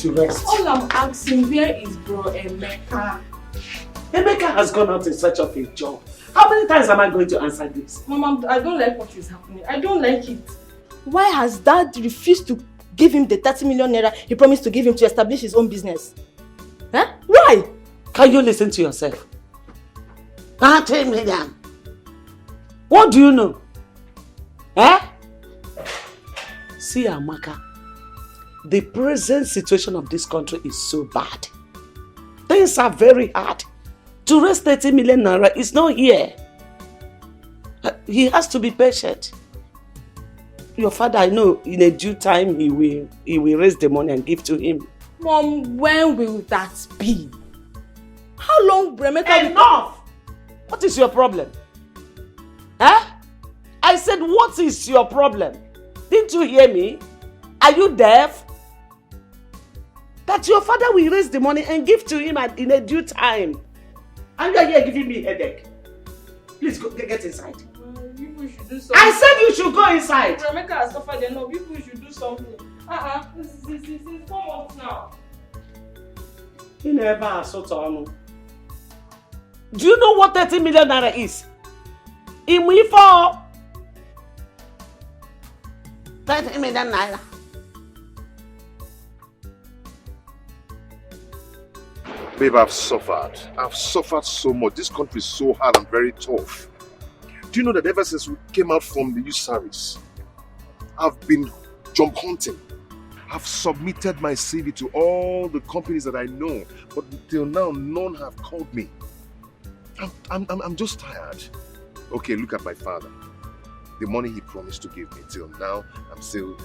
to rest. All I'm asking, where is bro Emeka? Emeka has gone out in search of a job. How many times am I going to answer this? Mama, I don't like what is happening. I don't like it. Why has Dad refused to give him the 30 million naira he promised to give him to establish his own business? Huh? Why? Can you listen to yourself? 30 million. What do you know? Eh? See, Amaka, the present situation of this country is so bad. Things are very hard. To raise 30 million naira is not here. He has to be patient. Your father, I know, in a due time, he will raise the money and give to him. Mom, when will that be? How long, Emeka? Enough! What is your problem? Huh? I said, what is your problem? Didn't you hear me? Are you deaf? That your father will raise the money and give to him in a due time. And you are here giving me a headache. Please go, get inside. People should do something. I said you should go inside. Emeka has suffered enough. People should do something. This is 4 months now. You never saw Tonu. Do you know what 30 million naira is? In we for 30 million naira. Babe, I've suffered. I've suffered so much. This country is so hard and very tough. Do you know that ever since we came out from the youth service, I've been job hunting. I've submitted my CV to all the companies that I know, but till now, none have called me. I'm just tired. Okay, look at my father. The money he promised to give me, till now, I'm still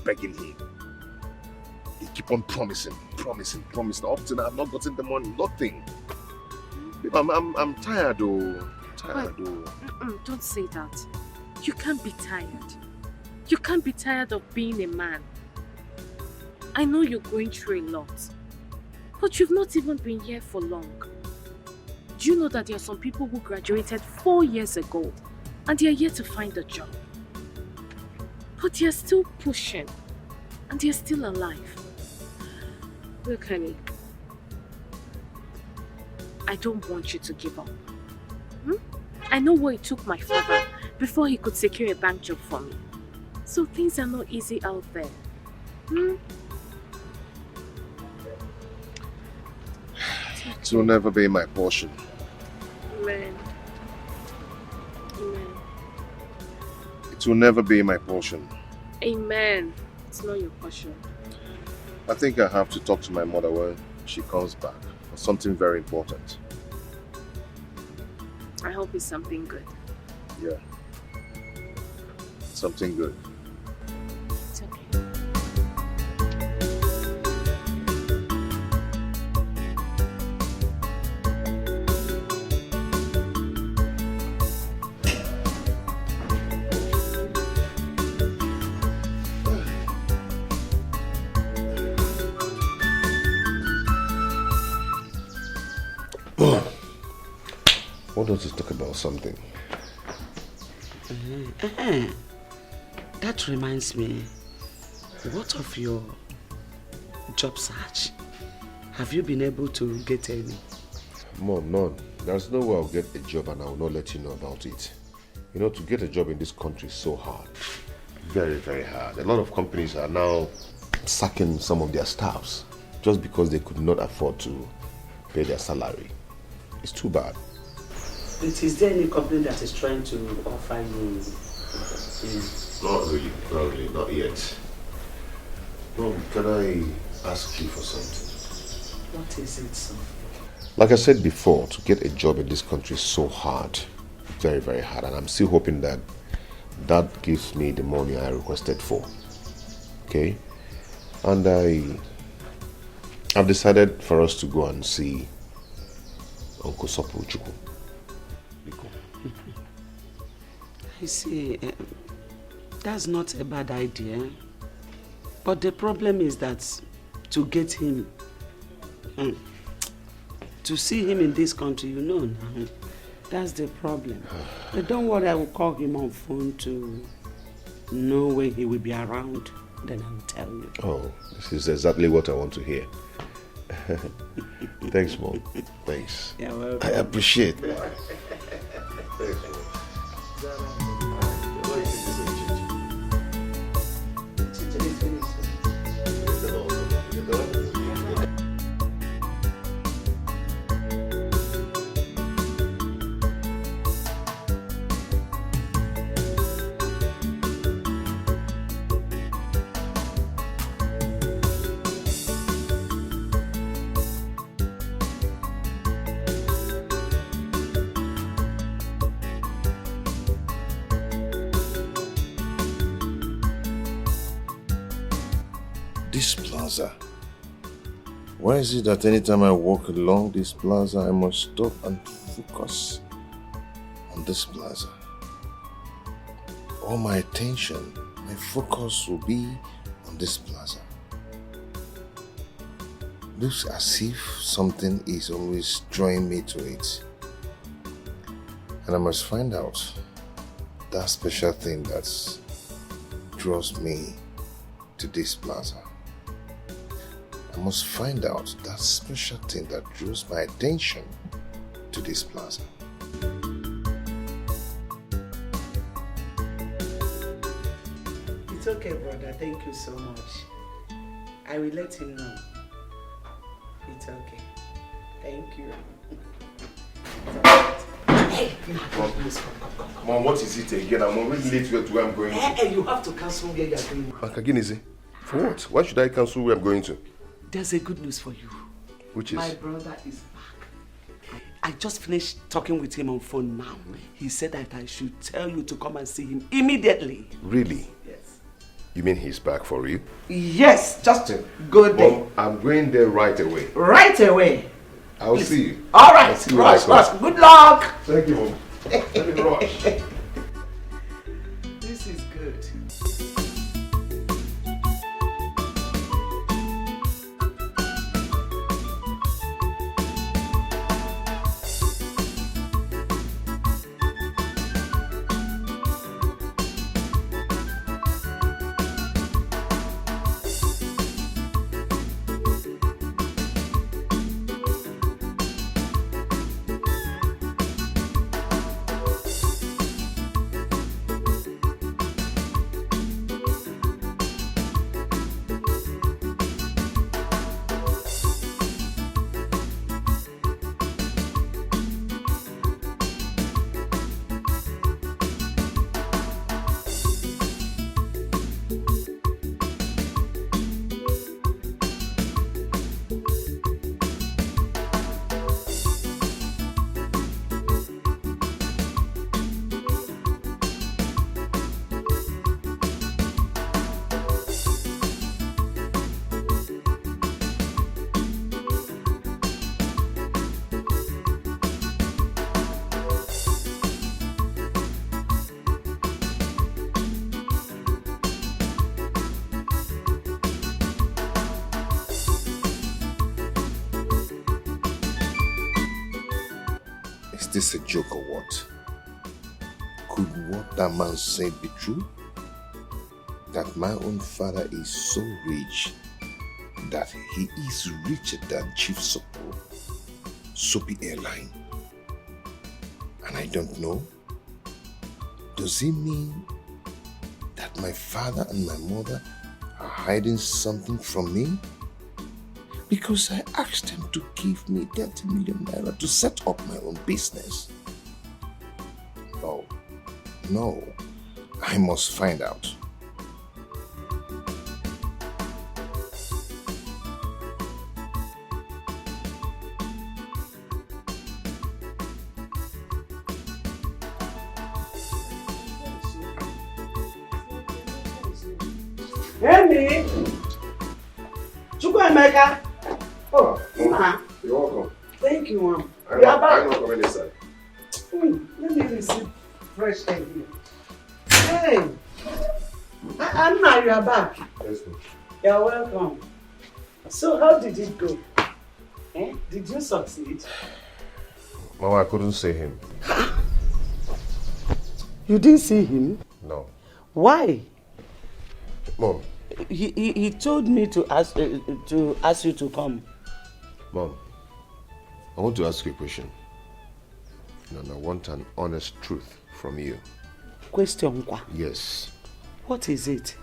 begging him. He keep on promising. Up till now, I've not gotten the money, nothing. Babe, I'm tired, though. Don't say that. You can't be tired. You can't be tired of being a man. I know you're going through a lot, but you've not even been here for long. Do you know that there are some people who graduated 4 years ago and they are yet to find a job? But they are still pushing and they are still alive. Look, honey, I don't want you to give up. I know what it took my father before he could secure a bank job for me. So things are not easy out there. It will never be my portion. Amen. It will never be my portion. Amen. It's not your portion. I think I have to talk to my mother when she comes back for something very important. I hope it's something good. Yeah. Something good. It's okay. Why don't you talk about something? That reminds me, what of your job search? Have you been able to get any? Mom, none. There's no way I'll get a job and I will not let you know about it. You know, to get a job in this country is so hard. Very, very hard. A lot of companies are now sacking some of their staffs just because they could not afford to pay their salary. It's too bad. But is there any company that is trying to offer you? Not really, not yet. Mom, can I ask you for something? What is it, son? Like I said before, to get a job in this country is so hard. Very, very hard. And I'm still hoping that that gives me the money I requested for. Okay? And I've decided for us to go and see Uncle Sopu Chukwu. I see. That's not a bad idea. But the problem is that to get him, to see him in this country, you know now, that's the problem. But don't worry, I will call him on phone to know when he will be around. then I'll tell you. Oh, this is exactly what I want to hear. Thanks, Mom. Thanks. You're welcome. I appreciate it. This plaza. Why is it that anytime I walk along this plaza, I must stop and focus on this plaza? All my attention, my focus will be on this plaza. Looks as if something is always drawing me to it. And I must find out that special thing that draws me to this plaza. I must find out that special thing that draws my attention to this plaza. It's okay, brother. Thank you so much. I will let him know. It's okay. Thank you. Hey, Mom, what is it again? I'm already late to where I'm going to. Hey, you have to cancel where you're going. Again, is it? For what? Why should I cancel where I'm going to? There's a good news for you. Which is? My brother is back. I just finished talking with him on phone now. He said that I should tell you to come and see him immediately. Really? Yes. You mean he's back for real? Yes, just go there. Mom, I'm going there right away. Right away. I'll see you. All right, I'll see you when I rush, come. rush. Good luck. Thank you, Mom. Let me rush. This is good. Is this a joke or what? Could what that man said be true? That my own father is so rich that he is richer than Chief Soapy Airline. And I don't know? Does it mean that my father and my mother are hiding something from me? Because I asked them to give me 30 million naira to set up my own business. No, I must find out. Amy! Chukwuemeka! Oh, You're welcome. thank you, Mom. I'm You are back. not coming inside. Let me receive fresh air here. Hey! Anna, you are back. Yes, ma'am. You're welcome. So, how did it go? Did you succeed? Mama, I couldn't see him. You didn't see him? No. Why? Mom, He told me to ask you to come. Mom, I want to ask you a question. And I want an honest truth from you. Question kwa? Yes. What is it?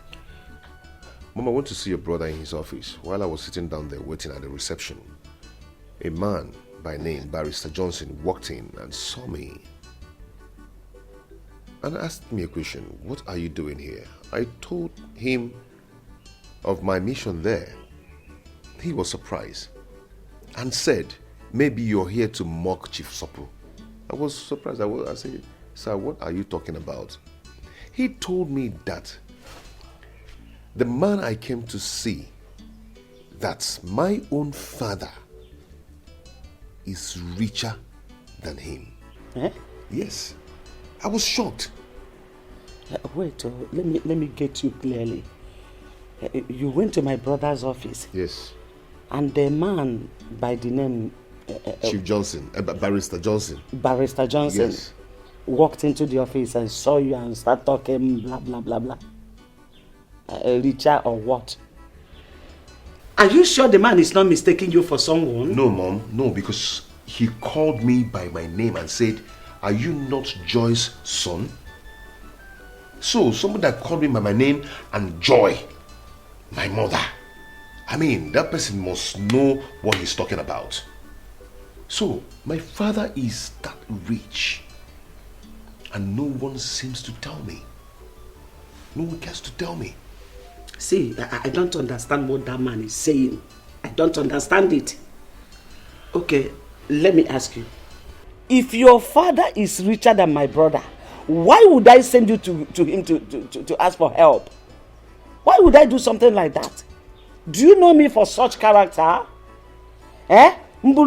Mom, I went to see your brother in his office. While I was sitting down there waiting at the reception, a man by name Barrister Johnson walked in and saw me and asked me a question. What are you doing here? I told him of my mission there. He was surprised and said, maybe you're here to mock Chief Sopu. I was surprised. I said, sir, what are you talking about? He told me that the man I came to see, that my own father is richer than him. Eh? Yes. I was shocked. Wait, let me get you clearly. You went to my brother's office. Yes. And the man by the name Chief Johnson, Barrister Johnson. Barrister Johnson, Yes. walked into the office and saw you and started talking blah blah blah blah. Richer or what? Are you sure the man is not mistaking you for someone? No, Mom, no, because he called me by my name and said, are you not Joy's son? So, someone that called me by my name and Joy, my mother. I mean, that person must know what he's talking about. So, my father is that rich. And no one seems to tell me. No one cares to tell me. See, I don't understand what that man is saying. I don't understand it. Okay, let me ask you. If your father is richer than my brother, why would I send you to him to ask for help? Why would I do something like that? Do you know me for such character? Eh? Mom,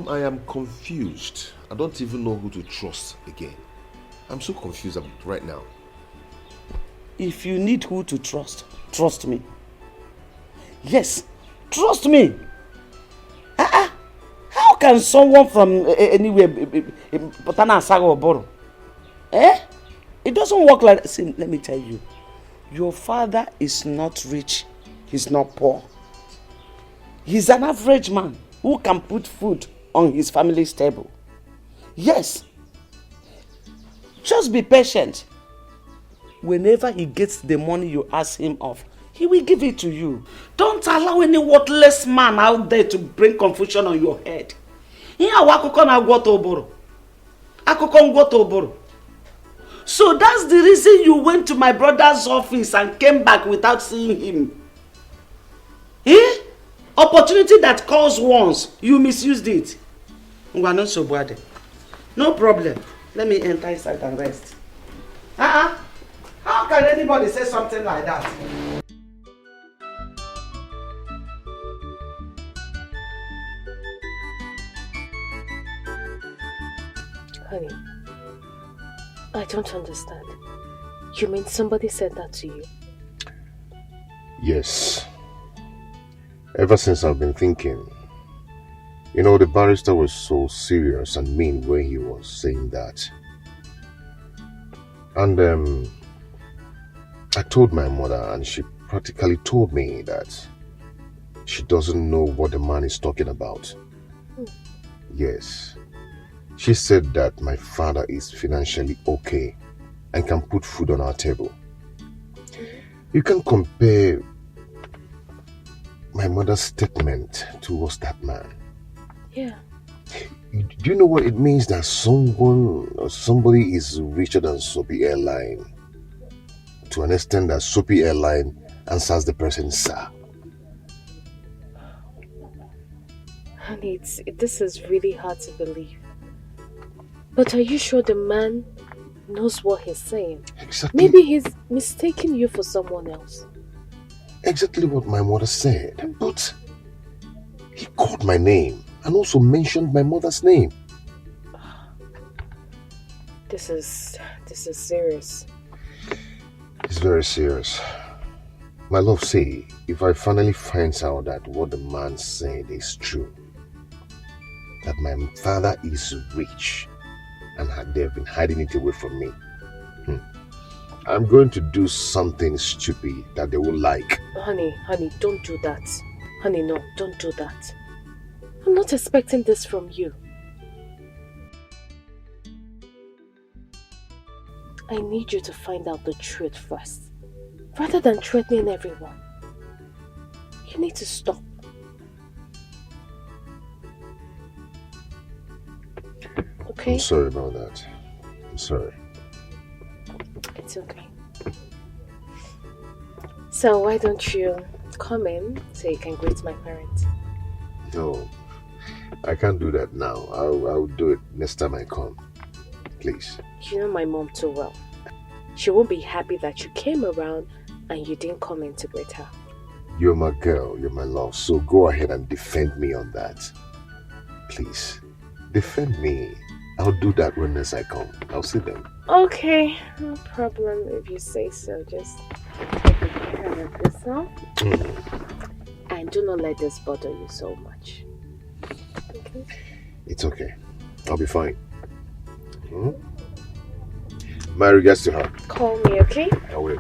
I am confused. I don't even know who to trust again. I'm so confused right now. If you need who to trust, trust me. Yes, trust me. How can someone from anywhere it doesn't work like that. See, let me tell you. Your father is not rich. He's not poor. He's an average man who can put food on his family's table. Yes. Just be patient. Whenever he gets the money you ask him of, he will give it to you. Don't allow any worthless man out there to bring confusion on your head. So that's the reason you went to my brother's office and came back without seeing him. Eh? Opportunity that calls once, you misused it. No problem. Let me enter inside and rest. How can anybody say something like that? Honey, I don't understand. You mean somebody said that to you? Yes. Ever since I've been thinking, you know, the barrister was so serious and mean when he was saying that. And I told my mother and she practically told me that she doesn't know what the man is talking about. Yes. She said that my father is financially okay and can put food on our table. You can compare my mother's statement towards that man. Yeah. Do you know what it means that someone or somebody is richer than Soapy Airline? To an extent that Soapy Airline answers the person, sir. Honey, this is really hard to believe. But are you sure the man knows what he's saying? Exactly. Maybe he's mistaking you for someone else. Exactly what my mother said. But he called my name and also mentioned my mother's name. This is serious. It's very serious. My love, say, if I finally find out that what the man said is true, that my father is rich and they've been hiding it away from me, I'm going to do something stupid that they will like. Honey, don't do that. Honey, no, don't do that. I'm not expecting this from you. I need you to find out the truth first, rather than threatening everyone. You need to stop. Okay? I'm sorry about that. I'm sorry. It's okay. So why don't you come in so you can greet my parents? No, I can't do that now. I'll do it next time I come. Please. You know my mom too well. She won't be happy that you came around and you didn't come in to greet her. You're my girl, you're my love, so go ahead and defend me on that. Please, defend me. I'll do that when next I come. I'll see them. Okay, no problem if you say so. Just take care of yourself. And do not let this bother you so much. Okay? It's okay. I'll be fine. My regards to her. Call me, okay? I will.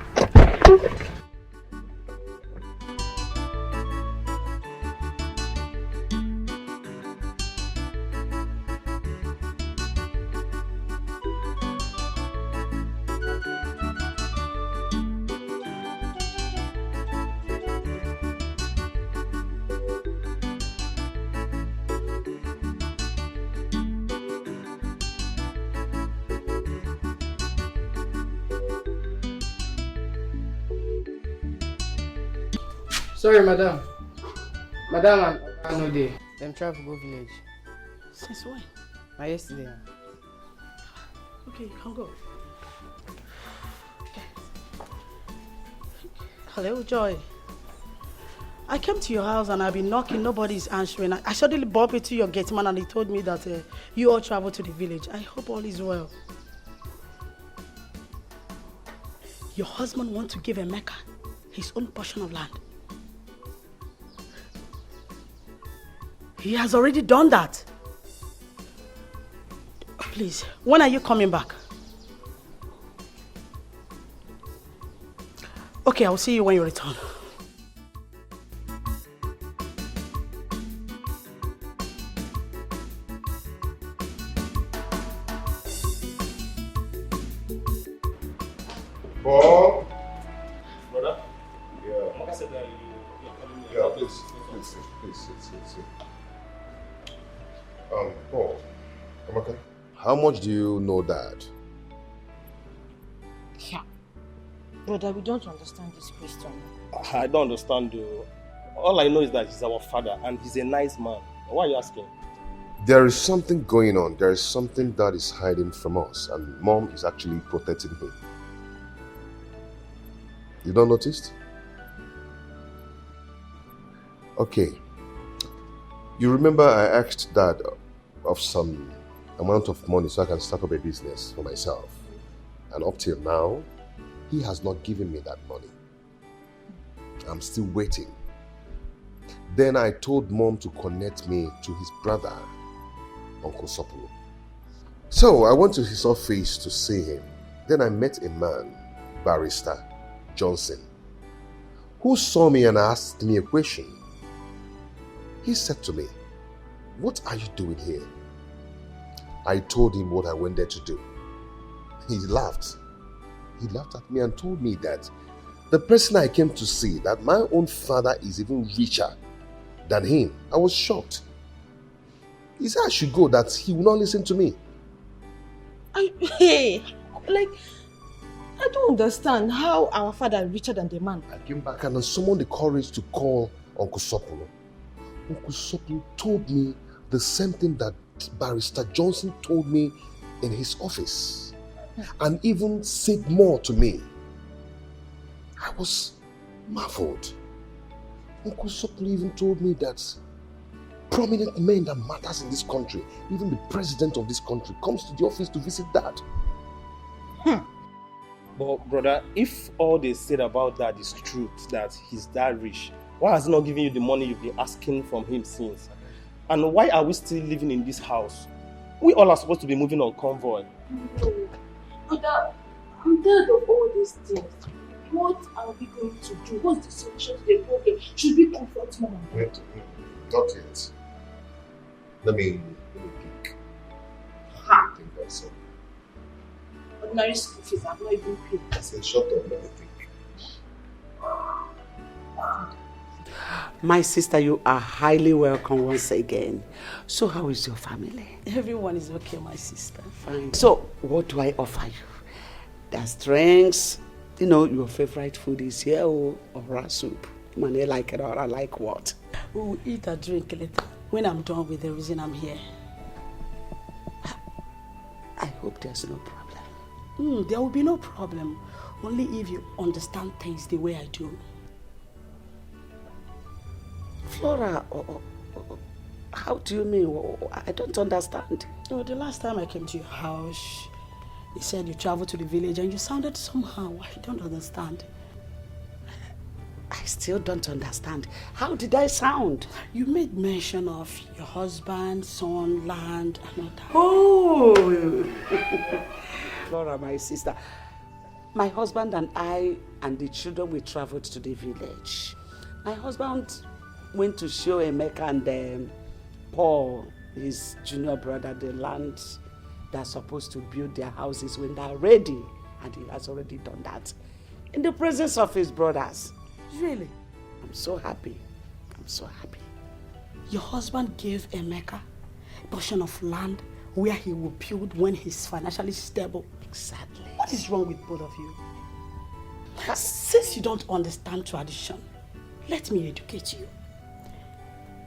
Sorry, madam. Madam and no day. Them travel go village. Since when? Yesterday. Okay, you can go. Hello, Joy. I came to your house and I've been knocking, nobody's answering. I suddenly bumped into your gate man and he told me that you all traveled to the village. I hope all is well. Your husband wants to give Emeka his own portion of land. He has already done that. Please, when are you coming back? Okay, I'll see you when you return. Bob? Brother? Yeah. Amaka said that you're coming here. Yeah, please sit. Paul, Amaka, how much do you know Dad? Yeah. Brother, we don't understand this question. I don't understand though. All I know is that he's our father and he's a nice man. Why are you asking? There is something going on. There is something Dad is hiding from us, and Mom is actually protecting him. You don't notice? Okay. You remember I asked Dad of some amount of money so I can start up a business for myself. And up till now, he has not given me that money. I'm still waiting. Then I told Mom to connect me to his brother, Uncle Sopolo. So I went to his office to see him. Then I met a man, Barrister Johnson, who saw me and asked me a question. He said to me, "What are you doing here?" I told him what I went there to do. He laughed. He laughed at me and told me that the person I came to see, that my own father is even richer than him. I was shocked. He said I should go, that he will not listen to me. I don't understand how our father is richer than the man. I came back and I summoned the courage to call Uncle Sopolo. Uncle Sopolo told me the same thing that Barrister Johnson told me in his office, and even said more to me. I was marveled. Uncle Sopolo even told me that prominent men that matters in this country, even the president of this country, comes to the office to visit Dad. But brother, if all they said about that is truth, that he's that rich, why has he not given you the money you've been asking from him since? And why are we still living in this house? We all are supposed to be moving on convoy. Brother, I'm tired of all these things. What are we going to do? What's the solution to the problem? Should we confront Mama? Wait, not yet. Let me think. Ha! Think that's all. Ordinary school fees have not even paid. I said, shut up, let me think. My sister, you are highly welcome once again. So how is your family? Everyone is okay, my sister. Fine. So what do I offer you? There's drinks. You know, your favorite food is here or soup. Man, I like it or I like what? We will eat and drink later when I'm done with the reason I'm here. I hope there's no problem. There will be no problem. Only if you understand things the way I do. Flora, how do you mean? I don't understand. Oh, the last time I came to your house, you said you traveled to the village and you sounded somehow. I don't understand. I still don't understand. How did I sound? You made mention of your husband, son, land, and all that. Oh! Flora, my sister. My husband and I and the children, we traveled to the village. My husband went to show Emeka and Paul, his junior brother, the land they're supposed to build their houses when they're ready. And he has already done that in the presence of his brothers. Really? I'm so happy. I'm so happy. Your husband gave Emeka a portion of land where he will build when he's financially stable. Exactly. What is wrong with both of you? Since you don't understand tradition, let me educate you.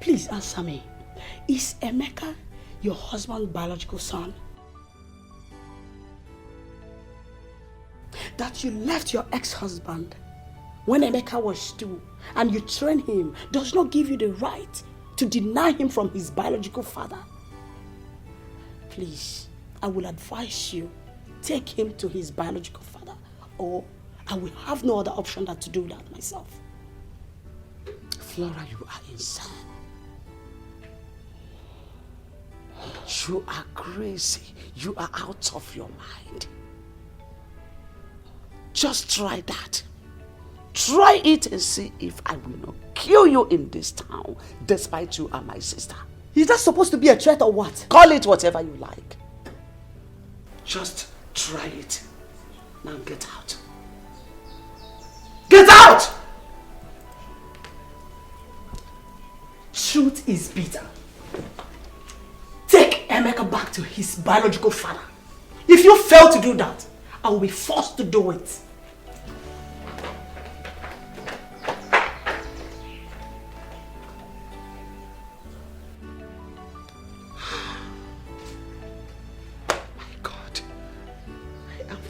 Please answer me. Is Emeka your husband's biological son? That you left your ex-husband when Emeka was 2 and you trained him does not give you the right to deny him from his biological father. Please, I will advise you, take him to his biological father, or I will have no other option than to do that myself. Flora, you are insane. You are crazy. You are out of your mind. Just try that. Try it and see if I will not kill you in this town, despite you are my sister. Is that supposed to be a threat or what? Call it whatever you like. Just try it. Now get out. Get out! Truth is bitter. Take Emeka back to his biological father. If you fail to do that, I will be forced to do it.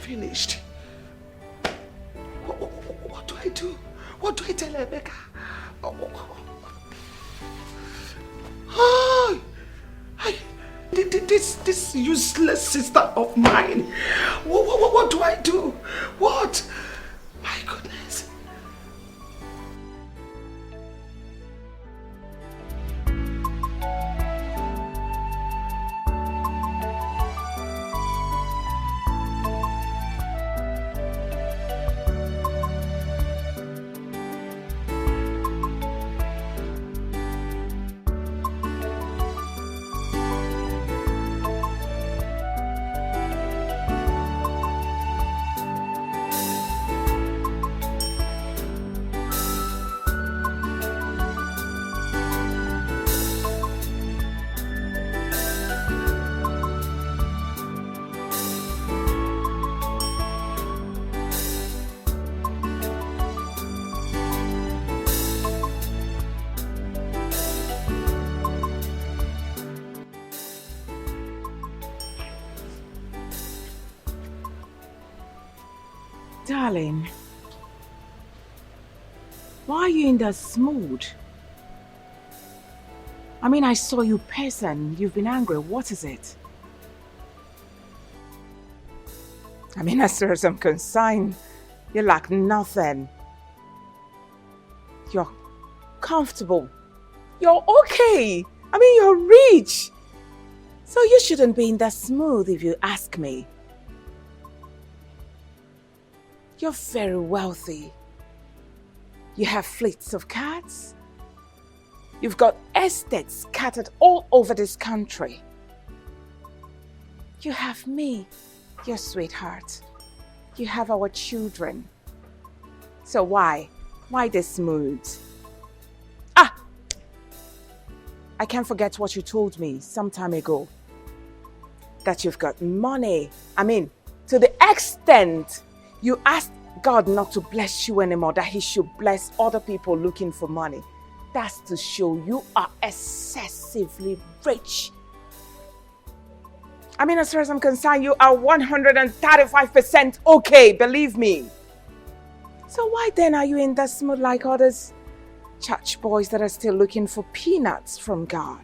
Finished. What do I do? What do I tell Emeka? This useless sister of mine. What do I do? What? My goodness. Darling, why are you in that mood? I mean, I saw you person. You've been angry. What is it? I mean, as far as I'm concerned, you lack nothing. You're comfortable. You're okay. I mean, you're rich. So you shouldn't be in that mood if you ask me. You're very wealthy. You have fleets of cars. You've got estates scattered all over this country. You have me, your sweetheart. You have our children. So why? Why this mood? Ah! I can't forget what you told me some time ago. That you've got money. I mean, to the extent you asked God not to bless you anymore, that he should bless other people looking for money. That's to show you are excessively rich. I mean, as far as I'm concerned, you are 135% okay, believe me. So why then are you in that mood like others church boys that are still looking for peanuts from God?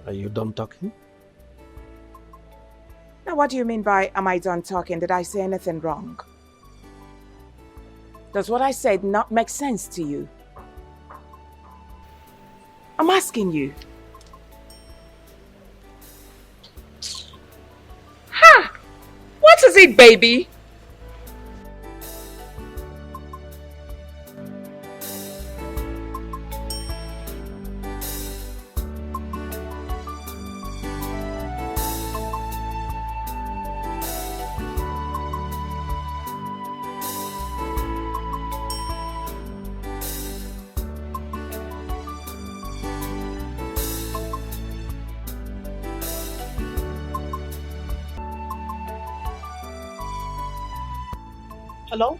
Are you done talking? Now, what do you mean by, am I done talking? Did I say anything wrong? Does what I said not make sense to you? I'm asking you. Ha! What is it, baby? Hello?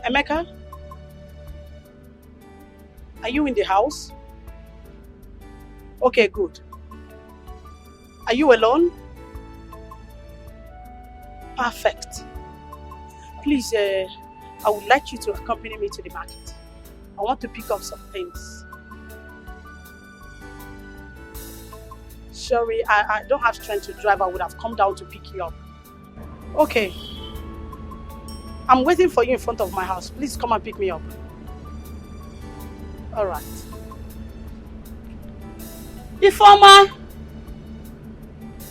Emeka? Are you in the house? Okay, good. Are you alone? Perfect. Please, I would like you to accompany me to the market. I want to pick up some things. Sorry, I don't have strength to drive. I would have come down to pick you up. Okay. I'm waiting for you in front of my house. Please come and pick me up. All right. Ifoma!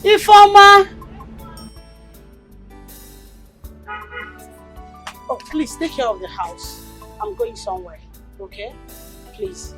Ifoma! Oh, please take care of the house. I'm going somewhere, okay? Please.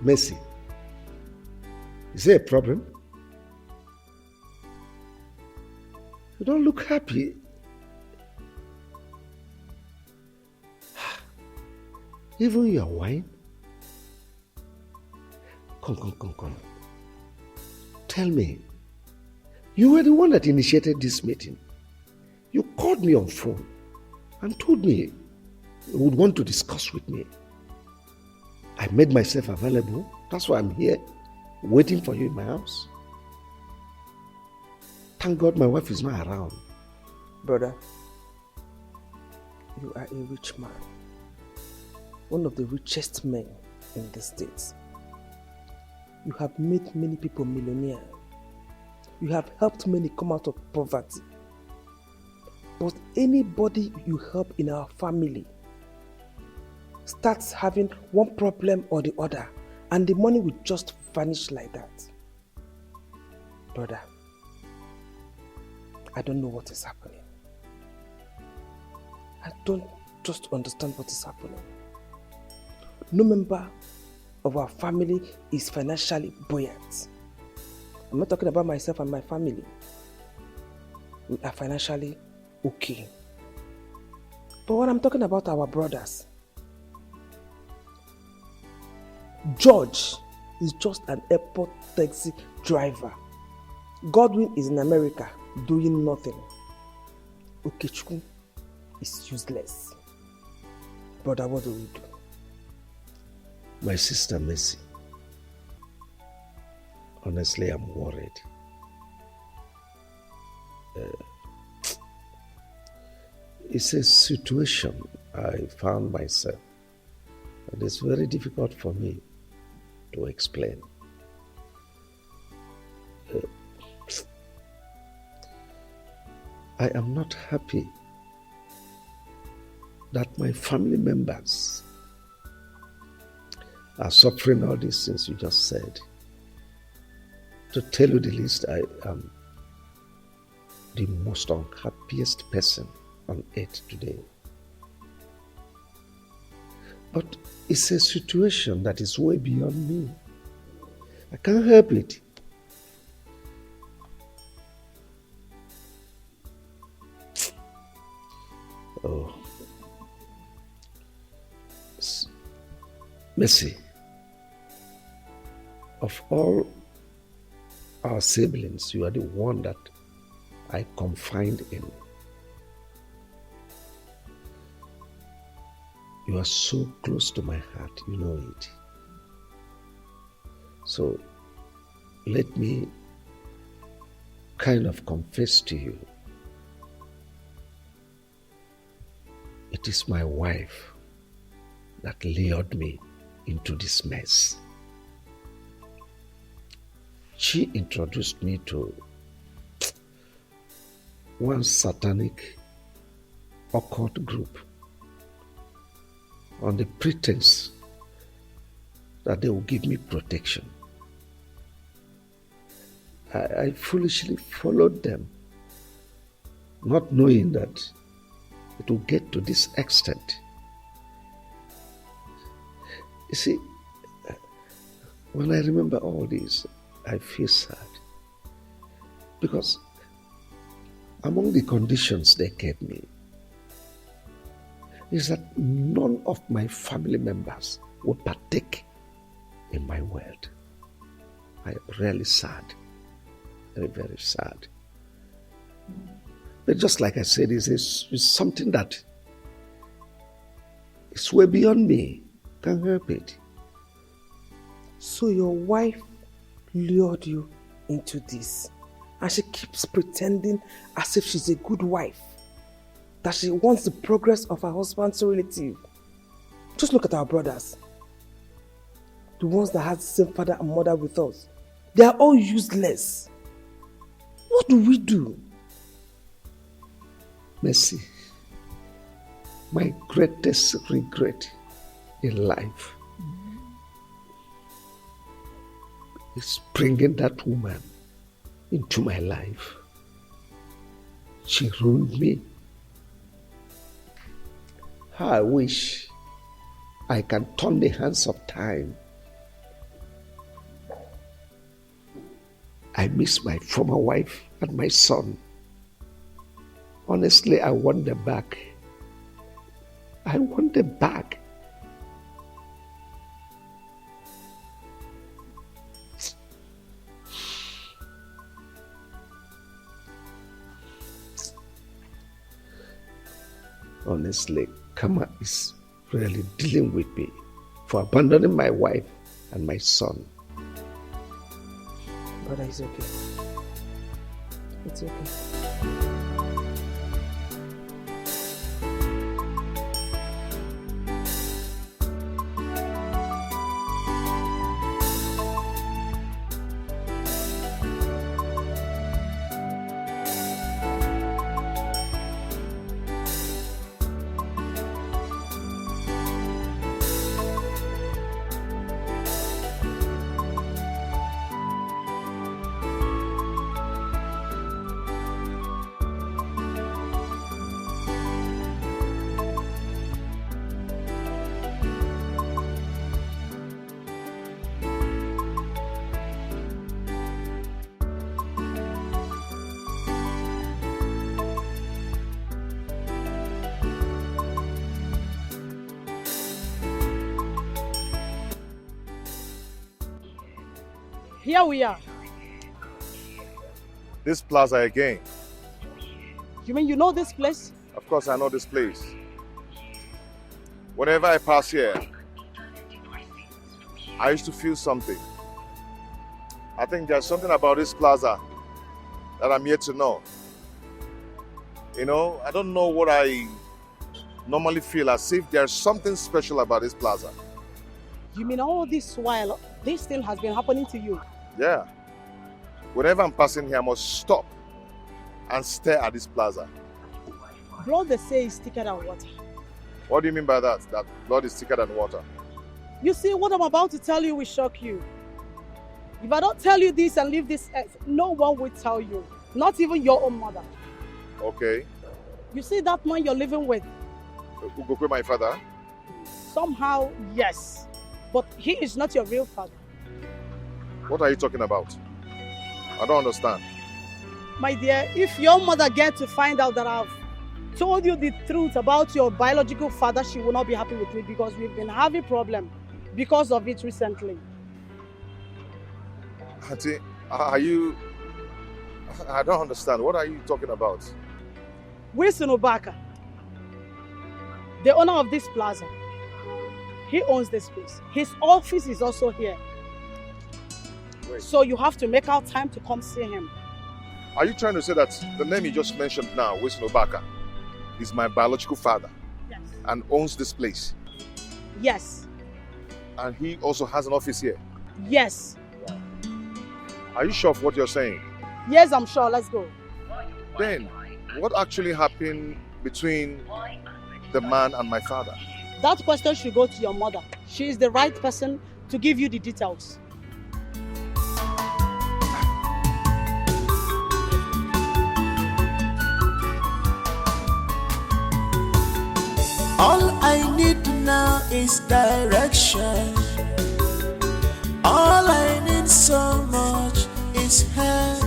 Mercy, is there a problem? You don't look happy. Even your wine? Come. Tell me, you were the one that initiated this meeting. You called me on phone and told me you would want to discuss with me. I made myself available. That's why I'm here, waiting for you in my house. Thank God my wife is not around. Brother, you are a rich man. One of the richest men in the States. You have made many people millionaires. You have helped many come out of poverty. But anybody you help in our family starts having one problem or the other, and the money will just vanish like that. Brother, I don't know what is happening. I don't just understand what is happening. No member of our family is financially buoyant. I'm not talking about myself and my family. We are financially okay. But when I'm talking about our brothers, George is just an airport taxi driver. Godwin is in America doing nothing. Okechukwu is useless. Brother, what do we do? My sister Mercy, honestly, I'm worried. It's a situation I found myself, and it's very difficult for me to explain. I am not happy that my family members are suffering all these things you just said. To tell you the least, I am the most unhappiest person on earth today. But it's a situation that is way beyond me. I can't help it. Oh. Mercy. Of all our siblings, you are the one that I confide in. You are so close to my heart, you know it. So let me kind of confess to you. It is my wife that lured me into this mess. She introduced me to one satanic occult group on the pretense that they will give me protection. I foolishly followed them, not knowing that it will get to this extent. You see, when I remember all this, I feel sad. Because among the conditions they gave me is that none of my family members would partake in my world. I am really sad. Very, very sad. But just like I said, it's something that is way beyond me. Can't help it. So your wife lured you into this, and she keeps pretending as if she's a good wife, that she wants the progress of her husband's relative. Just look at our brothers, the ones that have the same father and mother with us. They are all useless. What do we do? Mercy, my greatest regret in life is bringing that woman into my life. She ruined me. How I wish I can turn the hands of time. I miss my former wife and my son. Honestly, I want them back. I want them back. Honestly, karma is really dealing with me for abandoning my wife and my son. Brother, it's okay. It's okay. Here we are. This plaza again. You mean you know this place? Of course I know this place. Whenever I pass here, I used to feel something. I think there's something about this plaza that I'm yet to know. You know, I don't know what I normally feel, as if there's something special about this plaza. You mean all this while, this thing has been happening to you? Yeah. Whenever I'm passing here, I must stop and stare at this plaza. Blood, they say, is thicker than water. What do you mean by that? That blood is thicker than water? You see, what I'm about to tell you will shock you. If I don't tell you this and leave this earth, no one will tell you. Not even your own mother. Okay. You see that man you're living with? Ugokwe, my father? Somehow, yes. But he is not your real father. What are you talking about? I don't understand. My dear, if your mother gets to find out that I've told you the truth about your biological father, she will not be happy with me because we've been having problems because of it recently. Auntie, are you... I don't understand. What are you talking about? Wilson Obaka, the owner of this plaza, he owns this place. His office is also here. Wait. So you have to make out time to come see him. Are you trying to say that the name you just mentioned now, Wilson Obaka, is my biological father? Yes. And owns this place? Yes. And he also has an office here? Yes. Are you sure of what you're saying? Yes, I'm sure. Let's go. Then, what actually happened between the man and my father? That question should go to your mother. She is the right person to give you the details. All I need now is direction. All I need so much is help.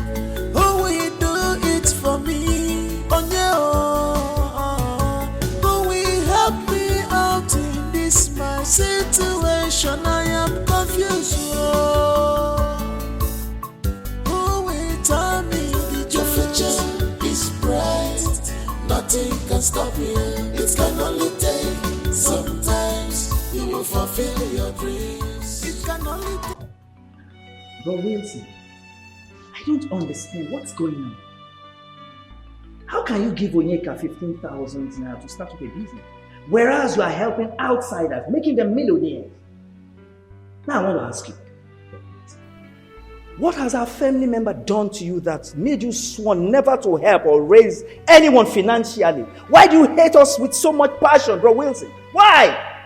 Who will do it for me? Onye, who will help me out in this my situation? I am confused. Who will tell me that your future is bright? Nothing can stop you. It can only take sometimes. You will fulfill your dreams. It can only take. But Wilson, I don't understand what's going on. How can you give Onyeka 15,000 now to start up a business, whereas you are helping outsiders, making them millionaires? Now I want to ask you, what has our family member done to you that made you sworn never to help or raise anyone financially? Why do you hate us with so much passion, bro Wilson? Why?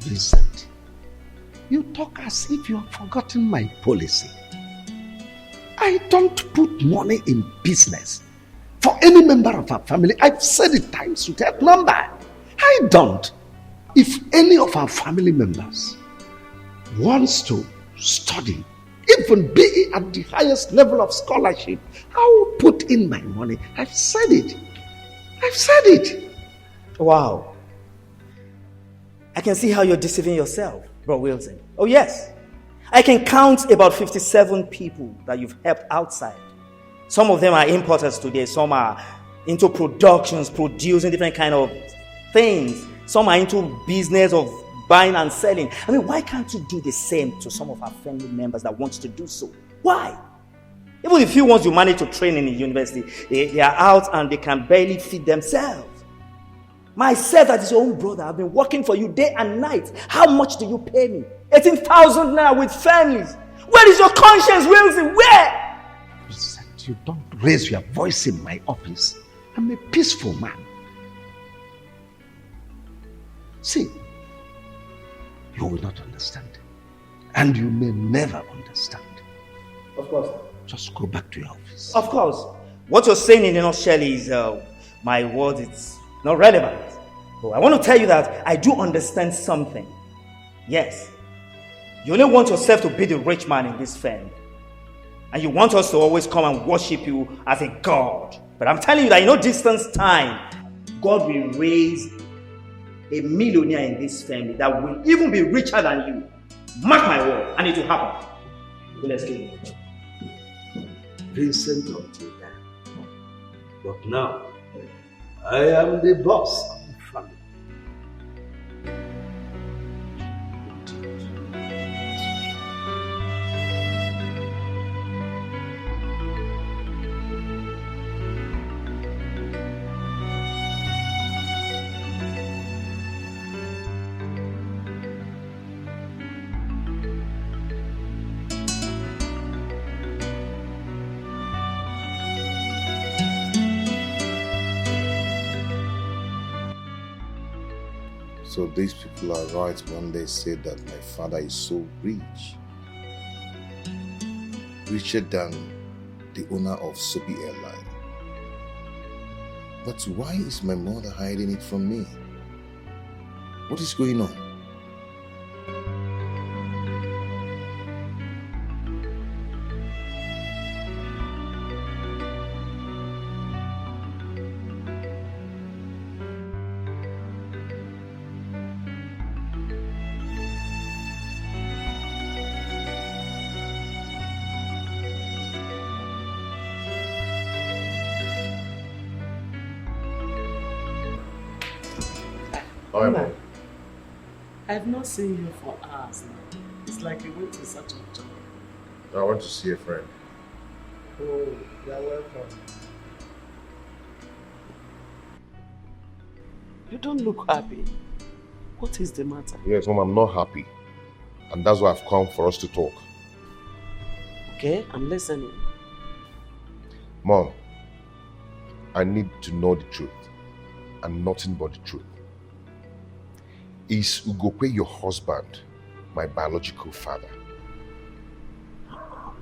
Vincent, you talk as if you have forgotten my policy. I don't put money in business for any member of our family. I've said it times without number. I don't. If any of our family members wants to study, even be at the highest level of scholarship, I will put in my money. I've said it. I've said it. Wow. I can see how you're deceiving yourself, bro Wilson. Oh yes. I can count about 57 people that you've helped outside. Some of them are importers today. Some are into productions, producing different kind of things. Some are into business of buying and selling. I mean, why can't you do the same to some of our family members that want to do so? Why? Even the few ones you manage to train in the university, they are out and they can barely feed themselves. Myself, that is your own brother, I've been working for you day and night. How much do you pay me? 18,000 now with families. Where is your conscience, Wilson? Where? Vincent, you don't raise your voice in my office. I'm a peaceful man. See, you will not understand. And you may never understand. Of course. Just go back to your office. Of course. What you're saying in a nutshell is my word, it's not relevant. But I want to tell you that I do understand something. Yes. You only want yourself to be the rich man in this family. And you want us to always come and worship you as a God. But I'm telling you that in no distance time, God will raise a millionaire in this family that will even be richer than you. Mark my word, and it will happen. So let's go. Vincent until then. But now, I am the boss of the family. So these people are right when they say that my father is so rich. Richer than the owner of Soapy Airline. But why is my mother hiding it from me? What is going on? Onny, I've not seen you for hours now. It's like you went to such a job. I want to see a friend. Oh, you're welcome. You don't look happy. What is the matter? Yes, Mom, I'm not happy. And that's why I've come for us to talk. Okay, I'm listening. Mom, I need to know the truth. And nothing but the truth. Is Ugokwe your husband, my biological father?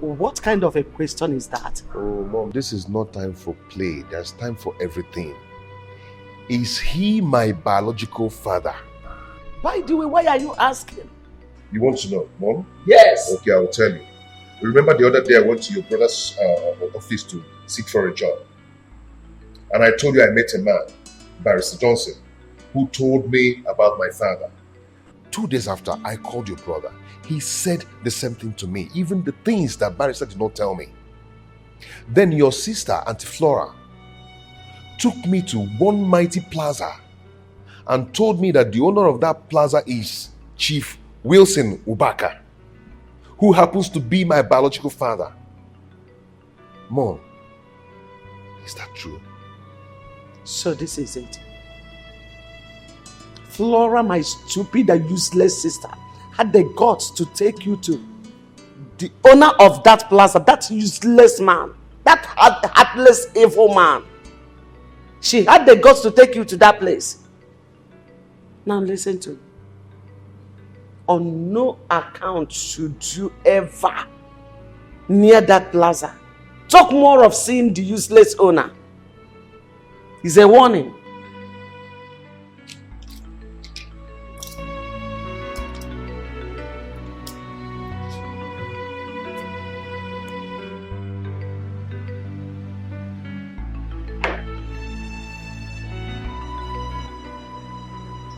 What kind of a question is that? Oh, Mom, this is not time for play. There's time for everything. Is he my biological father? By the way, why are you asking? You want to know, Mom? Yes. Okay, I will tell you. Remember the other day I went to your brother's office to seek for a job. And I told you I met a man, Barrister Johnson, who told me about my father. 2 days after, I called your brother. He said the same thing to me, even the things that Barrister did not tell me. Then your sister, Auntie Flora, took me to one mighty plaza and told me that the owner of that plaza is Chief Wilson Ubaka, who happens to be my biological father. Mom, is that true? So this is it. Flora, my stupid and useless sister, had the guts to take you to the owner of that plaza, that useless man, that heartless, evil man. She had the guts to take you to that place. Now listen to me. On no account should you ever near that plaza talk more of seeing the useless owner. It's a warning.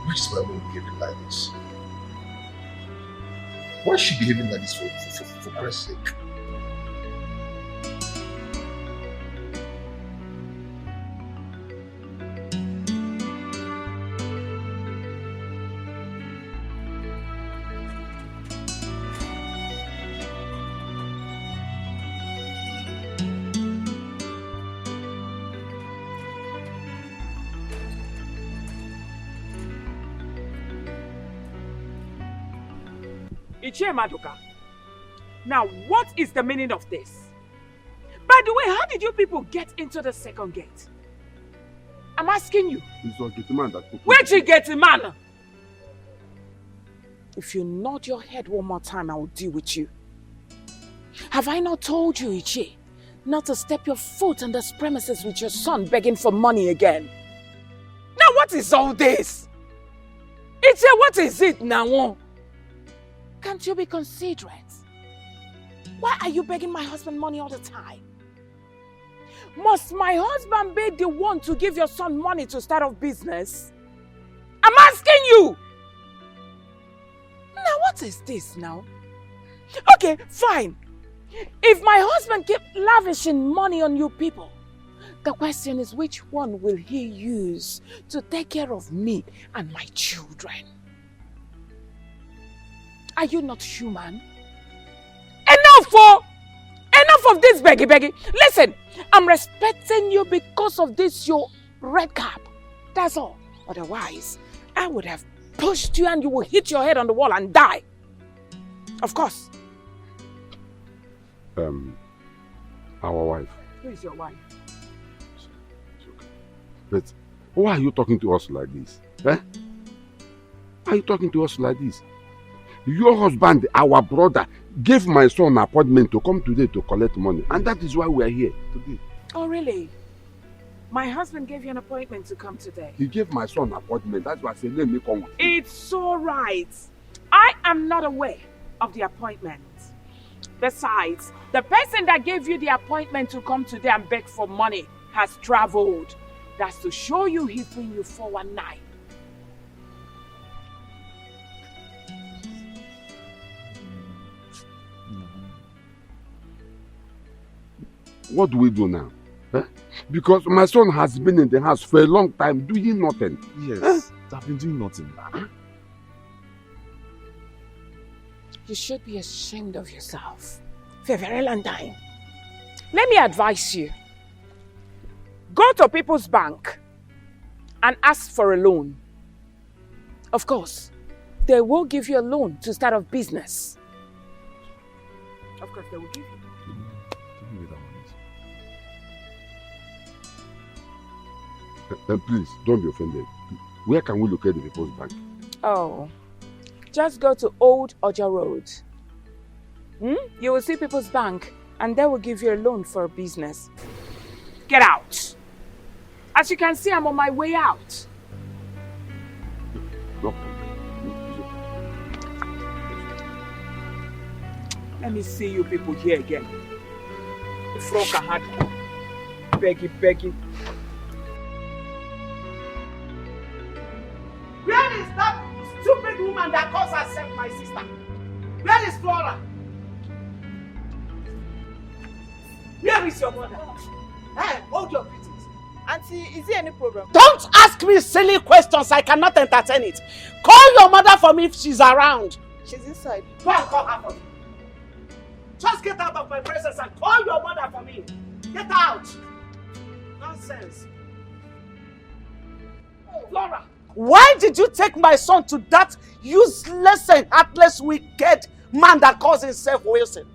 Why is my mom behaving like this? Why is she behaving like this for Christ's sake? Ichie Maduka, now what is the meaning of this? By the way, how did you people get into the second gate? I'm asking you. It's a gate man that... Where'd you get the man? If you nod your head one more time, I will deal with you. Have I not told you, Ichie, not to step your foot on this premises with your son begging for money again? Now what is all this? Ichie, what is it now? Can't you be considerate? Why are you begging my husband money all the time? Must my husband be the one to give your son money to start off business? I'm asking you! Now what is this now? Okay, fine. If my husband keep lavishing money on you people, the question is which one will he use to take care of me and my children? Are you not human? Enough of this beggy. Listen, I'm respecting you because of this your red cap. That's all. Otherwise, I would have pushed you and you will hit your head on the wall and die. Of course. Our wife. Who is your wife? But why are you talking to us like this? Eh? Why are you talking to us like this? Your husband, our brother, gave my son an appointment to come today to collect money. And that is why we are here today. Oh, really? My husband gave you an appointment to come today. He gave my son an appointment. That's why I said, let me come with you. It's all right. I am not aware of the appointment. Besides, the person that gave you the appointment to come today and beg for money has traveled. That's to show you he's doing you 419. What do we do now? Huh? Because my son has been in the house for a long time doing nothing. Yes, I've been doing nothing. You should be ashamed of yourself for a very long time. Let me advise you. Go to People's Bank and ask for a loan. Of course, they will give you a loan to start a business. Of course, they will give you. Give me that money. Please, don't be offended. Where can we locate the People's Bank? Oh, just go to Old Oja Road. You will see People's Bank and they will give you a loan for a business. Get out. As you can see, I'm on my way out. No. Let me see you people here again. The frog had begging. Where is that stupid woman that calls herself my sister? Where is Flora? Where is your mother? Hey, hold your greetings. Auntie, is there any problem? Don't ask me silly questions. I cannot entertain it. Call your mother for me if she's around. She's inside. Go and call her for me. Just get out of my presence and call your mother for me. Get out. Nonsense. Flora, why did you take my son to that useless and heartless, wicked man that calls himself Wilson?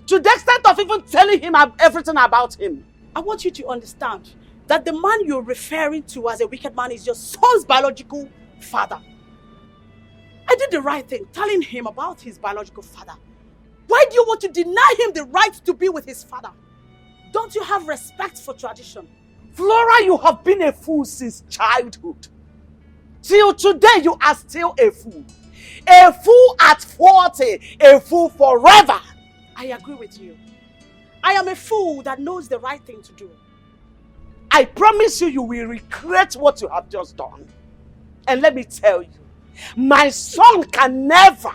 To the extent of even telling him everything about him. I want you to understand that the man you're referring to as a wicked man is your son's biological father. I did the right thing, telling him about his biological father. Why do you want to deny him the right to be with his father? Don't you have respect for tradition? Flora, you have been a fool since childhood. Till today, you are still a fool. A fool at 40, a fool forever. I agree with you. I am a fool that knows the right thing to do. I promise you, you will regret what you have just done. And let me tell you, my son can never,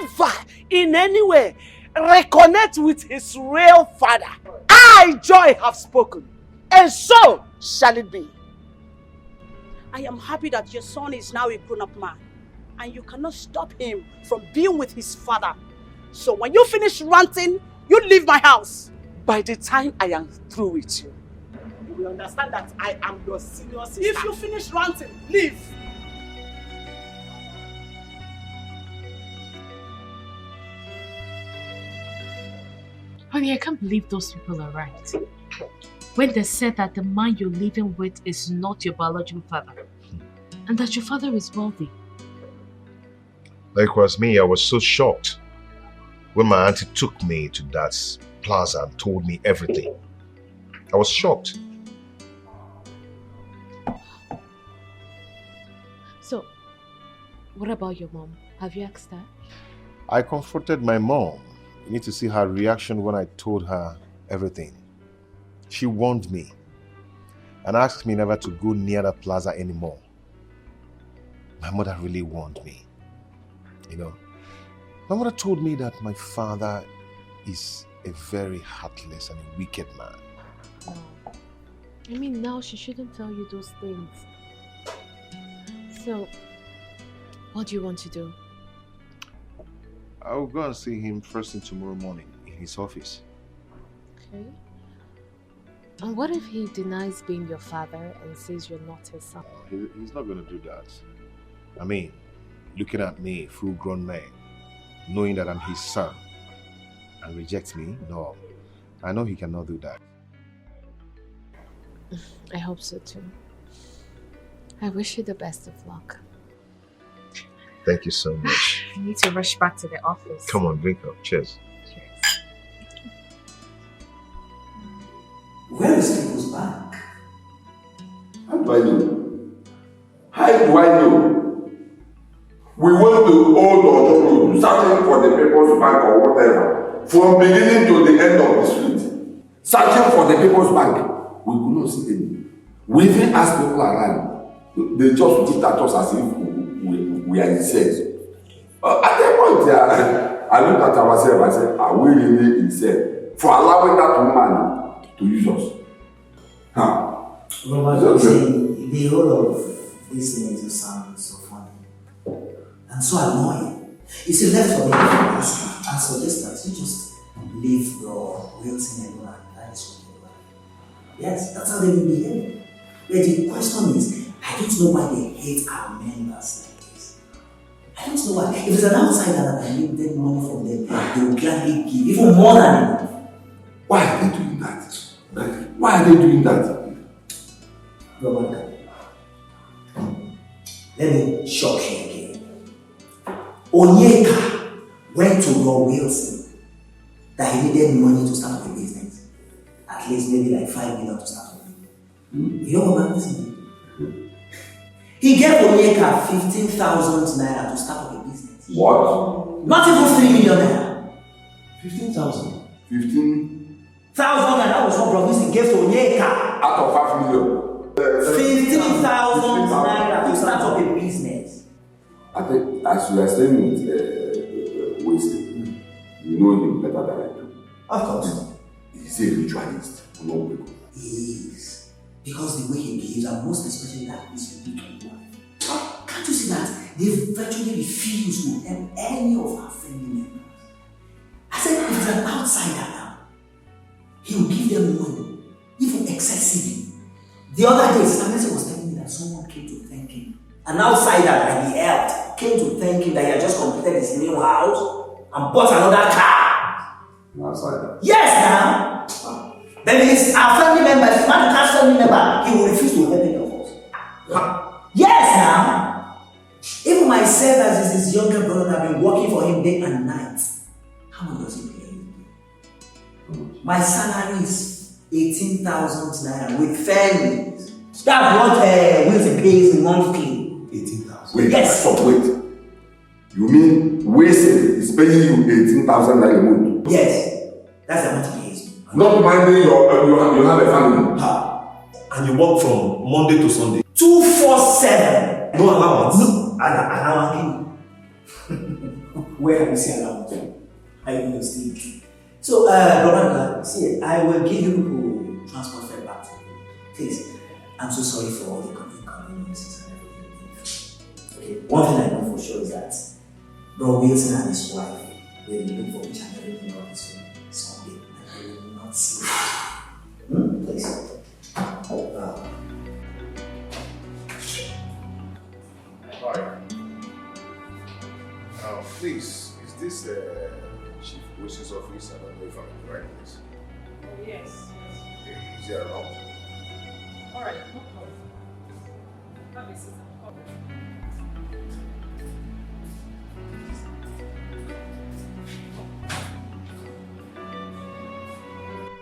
ever, in any way, reconnect with his real father. I, Joy, have spoken. And so shall it be. I am happy that your son is now a grown-up man. And you cannot stop him from being with his father. So when you finish ranting, you leave my house. By the time I am through with you, you will understand that I am your senior sister. If you finish ranting, leave. Honey, I can't believe those people are right. When they said that the man you're living with is not your biological father, and that your father is wealthy. Likewise me, I was so shocked when my auntie took me to that plaza and told me everything. I was shocked. So, what about your mom? Have you asked her? I confronted my mom. You need to see her reaction when I told her everything. She warned me and asked me never to go near the plaza anymore. My mother really warned me. You know, my mother told me that my father is a very heartless and a wicked man. No. I mean, now she shouldn't tell you those things. So, what do you want to do? I'll go and see him first thing tomorrow morning in his office. Okay. And what if he denies being your father and says you're not his son? He's not going to do that. I mean, looking at me, full-grown man, knowing that I'm his son, and reject me? No. I know he cannot do that. I hope so too. I wish you the best of luck. Thank you so much. I need to rush back to the office. Come on, drink up. Cheers. Where is People's Bank? How do I know? How do I know? We went to Old Ojo Road, searching for the People's Bank or whatever, from beginning to the end of the street. Searching for the People's Bank. We could not see any. We even asked people around. They just looked at us as if we are insane. At that point, I looked at ourselves and said, are we really insane for allowing that woman to use us? Huh? Robert, the whole of this thing just sounds so funny and so annoying. It's left for me to ask and suggest that you just leave your Wilson alone and that is what you like. Yes, that's how they will behave. But the question is, I don't know why they hate our members like this. I don't know why. If it's an outsider that I need them money from them, they will gladly give even more than enough. Why are they doing that? Why are they doing that? Robert, let me shock you again. Onyeka went to Rob Wilson that he needed money to start a business. At least maybe like 5 million to start with. You know what Wilson did? He gave Onyeka 15,000 naira to start up a business. What? Not even 3 million naira. 15,000. 15,000 and that was what Rob Wilson gave to Onyeka. Out of 5 million. 15,000 naira to start up a business. I think as you are staying with Wilson, you know him better than I do. Of course. He's a ritualist. No, he is. Because the way he behaves, and most especially that his wicked wife. Can't you see that? They virtually refuse to help any of our family members. I said, if it's an outsider now, he will give them money, even excessively. The other day, Stanley was telling me that someone came to thank him. An outsider that he helped came to thank him that he had just completed his new house and bought another car. An outsider? Yes, now. Then it's our family member, if it's not a family member, he will refuse to help any of us. Yes, now. Even myself, as his younger brother, I've been working for him day and night. How much does he pay you? My salary is 18,000 naira with families. That's what Wilson pays monthly. 18,000. Wait, yes. Stop, wait. You mean Wilson is paying you 18,000 naira a month? Yes, that's the amount he pays. Not minding you have a family. And you work from Monday to Sunday? 247. No allowance? No, allowance. Where have you seen allowance? I will not sleep. So, Robert, see, I will give you transport fare back to you. Please, I'm so sorry for all the inconveniences and everything. Okay, one thing I know for sure is that Bro Wilson and his wife will look for each and everything of this room someday, and they will not see it. Please. Hi. Please, is this Chief Wishes office? I don't know if I'm in the right place. Oh, yes. Okay, is he around? Alright, no problem. Have a seat.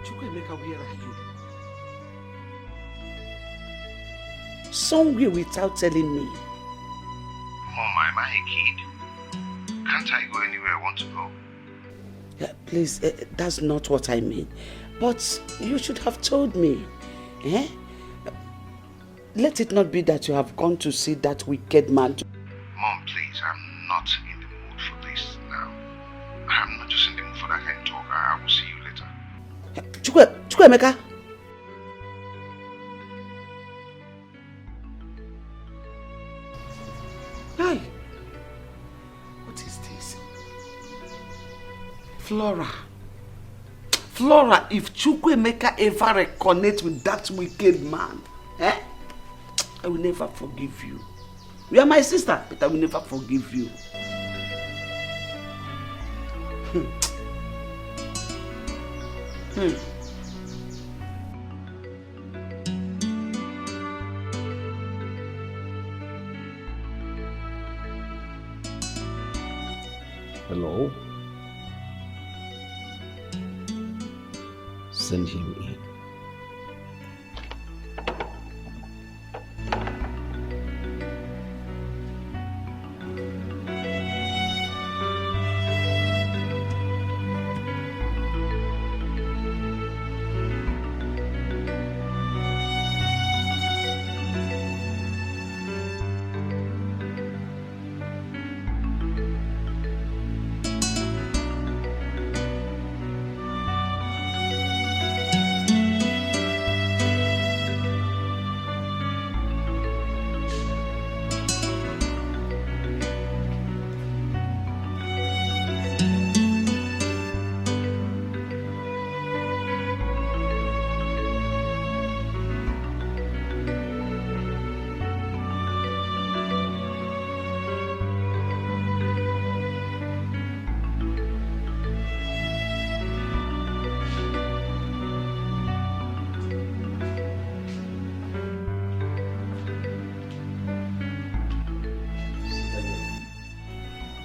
Chukwemeka, where are you? Somewhere without telling me. Mom, am I a kid? Can't I go anywhere I want to go? Please, that's not what I mean. But you should have told me. Eh? Let it not be that you have gone to see that wicked man. Mom, please, I'm not in the mood for this now. I'm not just in the mood for that kind of talk. I will see you later. Chukwemeka. Hi. What is this? Flora. Flora, if Chukwemeka ever reconnect with that wicked man, I will never forgive you. You are my sister, but I will never forgive you. Hello? Send him in.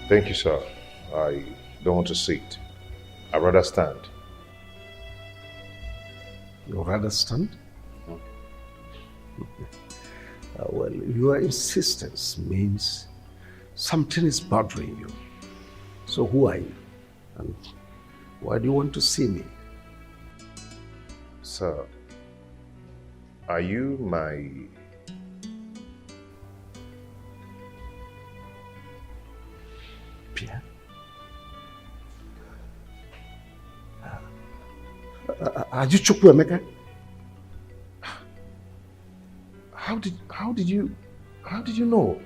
Thank you, sir. I don't want to sit. I'd rather stand. You rather stand? Well, your insistence means something is bothering you. So who are you? And why do you want to see me? Sir, are you my... Pierre? Are you Chukwuemeka? How did you know?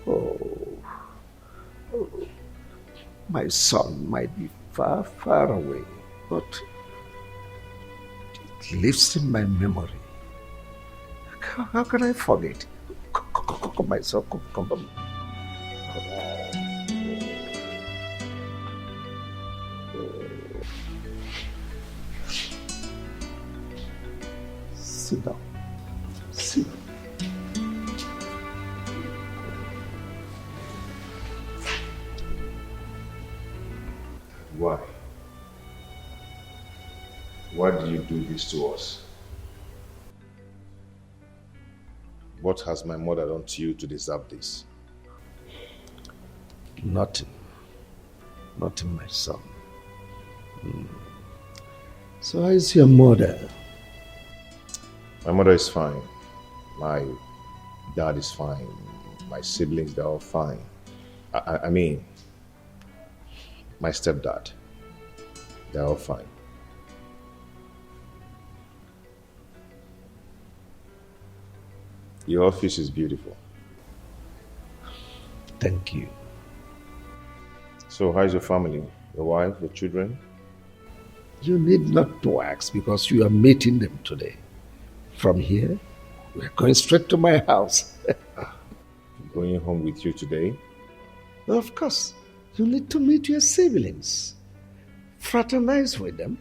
Oh, my son might be far, far away, but it lives in my memory. How can I forget? Come, my son, come. Sit down. Sit down. Why? Why do you do this to us? What has my mother done to you to deserve this? Nothing. Nothing, my son. So how is your mother? My mother is fine. My dad is fine. My siblings, they're all fine. I mean, my stepdad, they're all fine. Your office is beautiful. Thank you. So how's your family? Your wife, your children? You need not to ask because you are meeting them today. From here, we are going straight to my house. Going home with you today? Of course. You need to meet your siblings. Fraternize with them.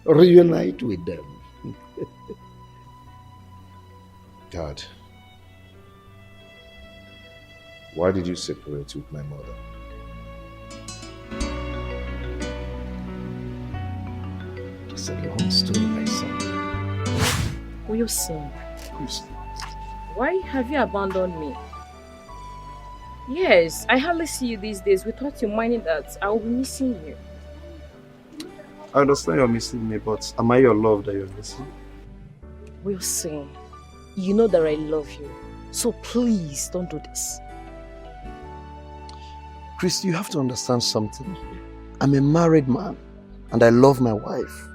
Reunite with them. Dad, why did you separate with my mother? It's a long story, my son. Wilson, why have you abandoned me? Yes, I hardly see you these days without you minding that I will be missing you. I understand you're missing me, but am I your love that you're missing? Wilson, you know that I love you, so please don't do this. Chris, you have to understand something. I'm a married man and I love my wife.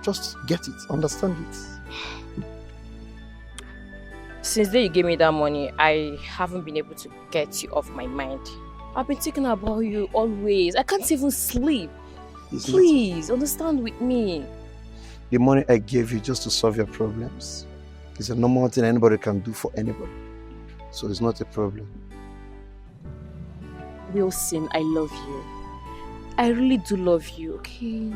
Just get it, understand it. Since the day you gave me that money, I haven't been able to get you off my mind. I've been thinking about you always. I can't even sleep. Please, understand with me. The money I gave you just to solve your problems is a normal thing anybody can do for anybody. So it's not a problem. Wilson, I love you. I really do love you, okay?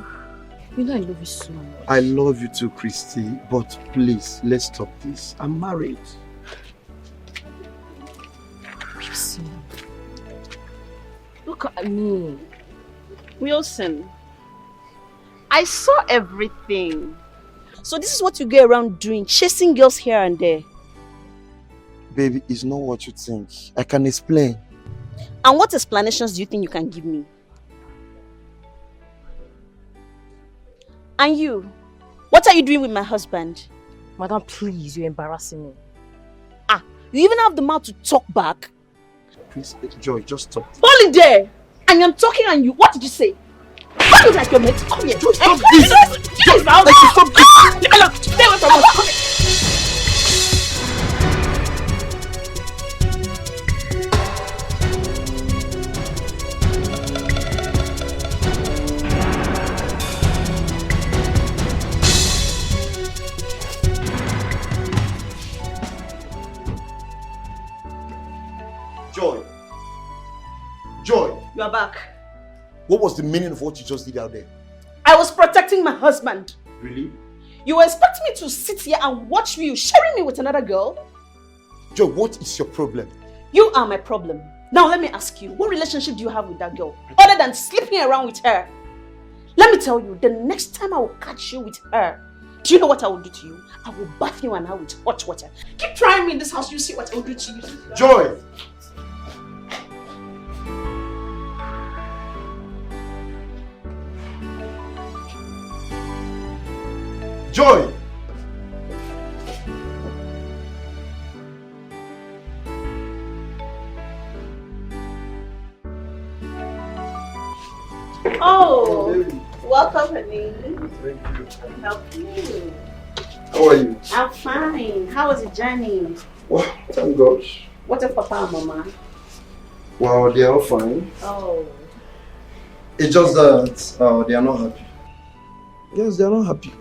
You know I love you so much. I love you too, Christy, but please, let's stop this. I'm married. Wilson, Look at me. Wilson, I saw everything. So this is what you go around doing, chasing girls here and there. Baby, it's not what you think. I can explain. And what explanations do you think you can give me? And you, what are you doing with my husband? Madam, please, you're embarrassing me. Ah, you even have the mouth to talk back? Please, Joy, just stop. Hold it there! And I'm talking and you, what did you say? What is like your mate? Come here. Joy, stop this! Joy, stop this! Leave me alone! Stay away from us! Come here. Joy. Joy. You are back. What was the meaning of what you just did out there? I was protecting my husband. Really? You were expecting me to sit here and watch you sharing me with another girl? Joy, what is your problem? You are my problem. Now let me ask you, what relationship do you have with that girl? Other than sleeping around with her? Let me tell you, the next time I will catch you with her, do you know what I will do to you? I will bath you and I with hot water. Keep trying me in this house, you see what I will do to you. Joy! Joy! Oh, welcome, honey. Thank you. Help you. How are you? I'm fine. How was the journey? Well, thank God. What of Papa and Mama? Well, they are all fine. Oh. It's just that they are not happy. Yes, they are not happy.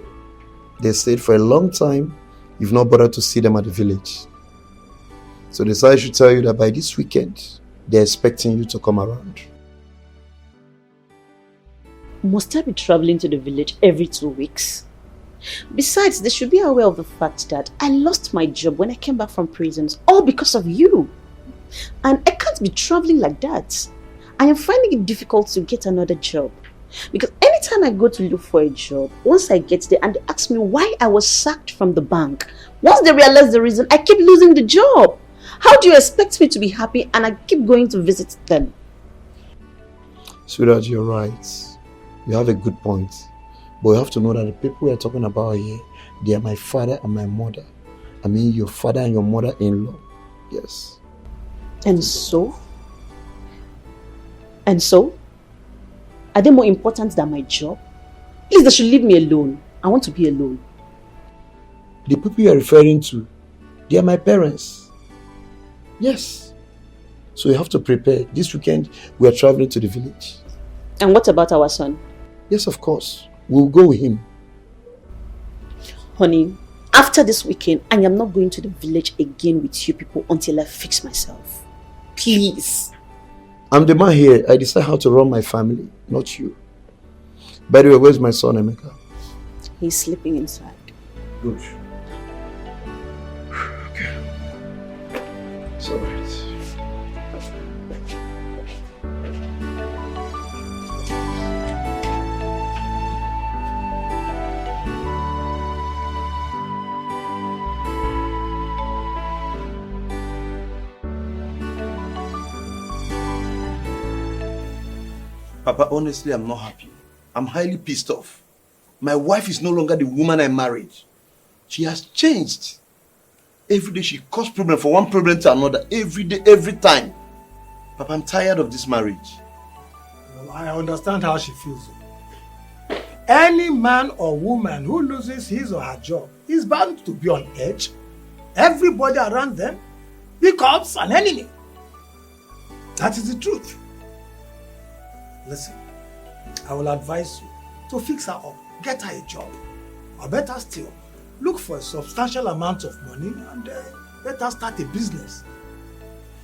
They stayed for a long time. You've not bothered to see them at the village. So they decided I should tell you that by this weekend, they're expecting you to come around. Must I be traveling to the village every 2 weeks? Besides, they should be aware of the fact that I lost my job when I came back from prisons, all because of you. And I can't be traveling like that. I am finding it difficult to get another job. Because anytime I go to look for a job, once I get there and they ask me why I was sacked from the bank, once they realize the reason, I keep losing the job. How do you expect me to be happy and I keep going to visit them? Sweetheart, you're right. You have a good point. But you have to know that the people we are talking about here, they are my father and my mother. I mean your father and your mother-in-law. Yes. And so? And so? Are they more important than my job? Please, they should leave me alone. I want to be alone. The people you are referring to, they are my parents. Yes. So you have to prepare. This weekend, we are traveling to the village. And what about our son? Yes, of course. We'll go with him. Honey, after this weekend, I am not going to the village again with you people until I fix myself. Please. I'm the man here. I decide how to run my family, not you. By the way, where's my son, Emeka? He's sleeping inside. Good. Okay. It's all right. Papa, honestly, I'm not happy. I'm highly pissed off. My wife is no longer the woman I married. She has changed. Every day she causes problem from one problem to another. Every day, every time. Papa, I'm tired of this marriage. Well, I understand how she feels. Any man or woman who loses his or her job is bound to be on edge. Everybody around them becomes an enemy. That is the truth. Listen, I will advise you to fix her up, get her a job. Or better still, look for a substantial amount of money and let her start a business.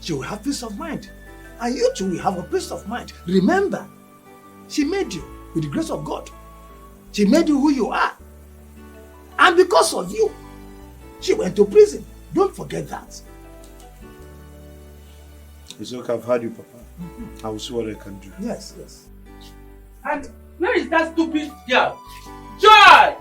She will have peace of mind. And you too will have a peace of mind. Remember, she made you with the grace of God. She made you who you are. And because of you, she went to prison. Don't forget that. It's okay, I've heard you, Papa. I will see what I can do. Yes, yes. And where is that stupid girl? Joy!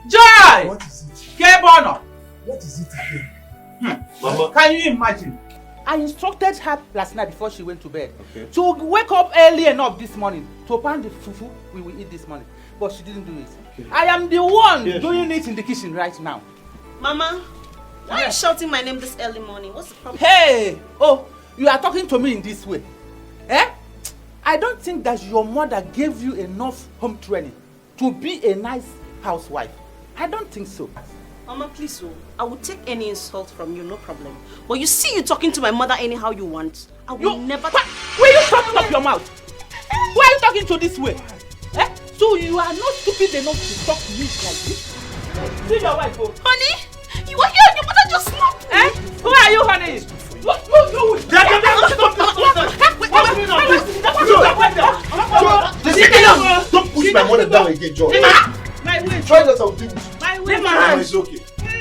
Joy! What is it? Kebono! What is it again? Mama. Can you imagine? I instructed her last night before she went to bed to wake up early enough this morning to pan the fufu we will eat this morning. But she didn't do it. Okay. I am the one doing it in the kitchen right now. Mama, why are you shouting my name this early morning? What's the problem? Hey! Oh, you are talking to me in this way. Eh? I don't think that your mother gave you enough home training to be a nice housewife. I don't think so. Mama, please, I will take any insult from you, no problem. But you see you talking to my mother anyhow you want. I will never... Will you shut up your mouth? Why are you talking to this way? Eh? So you are not stupid enough to talk to me like this? See your wife, oh. Honey, you are here and your mother just snapped. Eh? Who are you, honey? What you with? Don't push my mother down again, George. My way. Try that, I'll do it. My way. Mama, it's okay.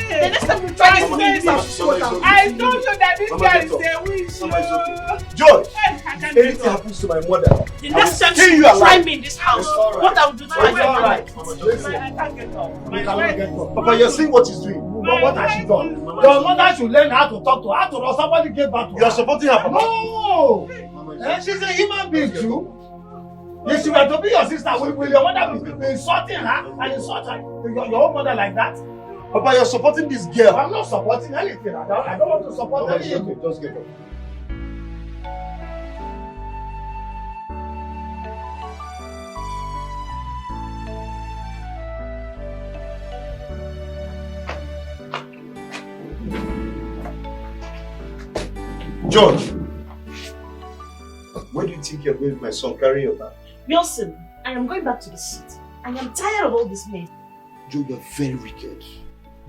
The next time you try to say this, I told you that this guy is a wish. Mama, it's okay. George, if anything happens to my mother, the next time you you alive. try me in this house, what I will do to my all right. I can't get up. Papa, you're seeing what he's doing. What has she done? Your mother should learn how to talk to her. After all, somebody gave back to her. You're supporting her, Papa. No! She's a human being too. If she were to be your sister, will your mother be insulting her and insult her, your own mother like that? Papa, you're supporting this girl. I'm not supporting anything. I don't want to support anything. Okay, just get up. George, where do you think you're going with my son? Carry your bag. Wilson, I am going back to the city. I am tired of all this mess. Joe, you're very wicked.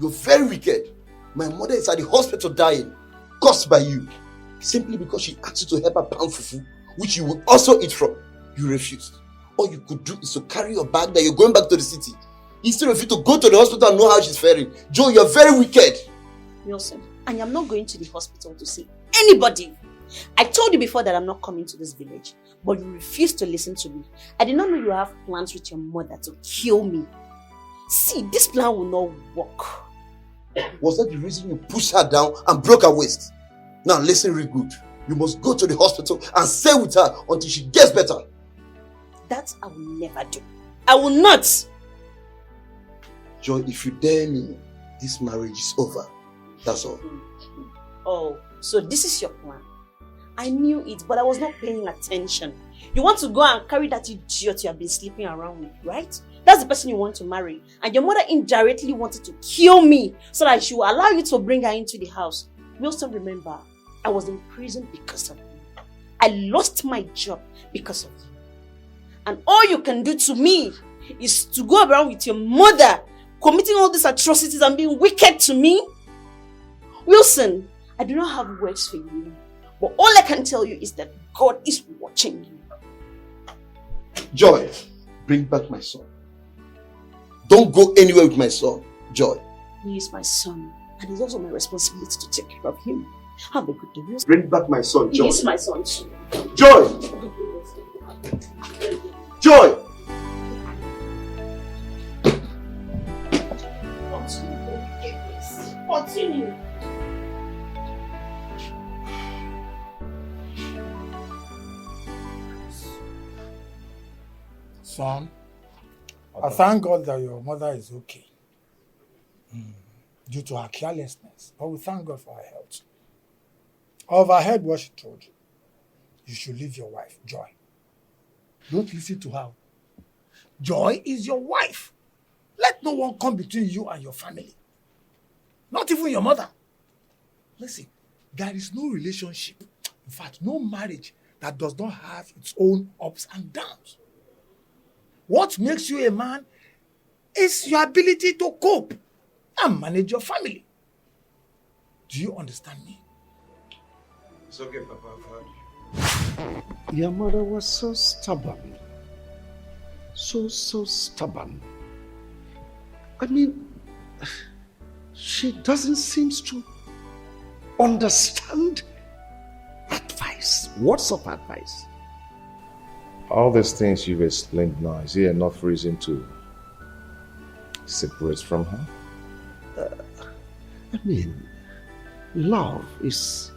You're very wicked. My mother is at the hospital dying, caused by you. Simply because she asked you to help her pound fufu, which you will also eat from. You refused. All you could do is to carry your bag that you're going back to the city. Instead of you to go to the hospital and know how she's faring. Joe, you're very wicked. Wilson, I am not going to the hospital to see anybody. I told you before that I'm not coming to this village, but you refused to listen to me. I did not know you have plans with your mother to kill me. See, this plan will not work. Was that the reason you pushed her down and broke her waist? Now listen real good. You must go to the hospital and stay with her until she gets better. That I will never do. I will not. Joy, if you dare me, this marriage is over. That's all. Oh, so this is your plan. I knew it, but I was not paying attention. You want to go and carry that idiot you have been sleeping around with, right? That's the person you want to marry. And your mother indirectly wanted to kill me so that she will allow you to bring her into the house. Wilson, remember, I was in prison because of you. I lost my job because of you. And all you can do to me is to go around with your mother committing all these atrocities and being wicked to me. Wilson, I do not have words for you. But all I can tell you is that God is watching you. Joy, bring back my son. Don't go anywhere with my son, Joy. He is my son, and it's also my responsibility to take care of him. Have a good day. Bring back my son, Joy. He is my son too. Joy! Joy! Continue. Son, I thank God that your mother is okay due to her carelessness. But we thank God for her health. I overheard what she told you. You should leave your wife, Joy. Don't listen to her. Joy is your wife. Let no one come between you and your family. Not even your mother. Listen, there is no relationship, in fact, no marriage that does not have its own ups and downs. What makes you a man is your ability to cope and manage your family. Do you understand me? It's okay, Papa. I've heard you. Your mother was so stubborn. So stubborn. I mean, she doesn't seem to understand advice. Please, words of advice. All these things you've explained now, is there enough reason to separate from her? I mean, love is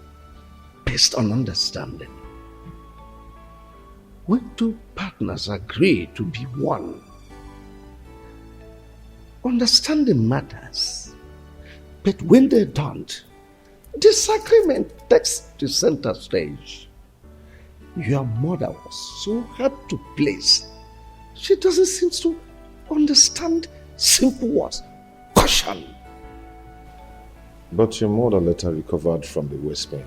based on understanding. When two partners agree to be one, understanding matters. But when they don't, disagreement takes the center stage. Your mother was so hard to please. She doesn't seem to understand simple words. Caution. But your mother later recovered from the waist pain.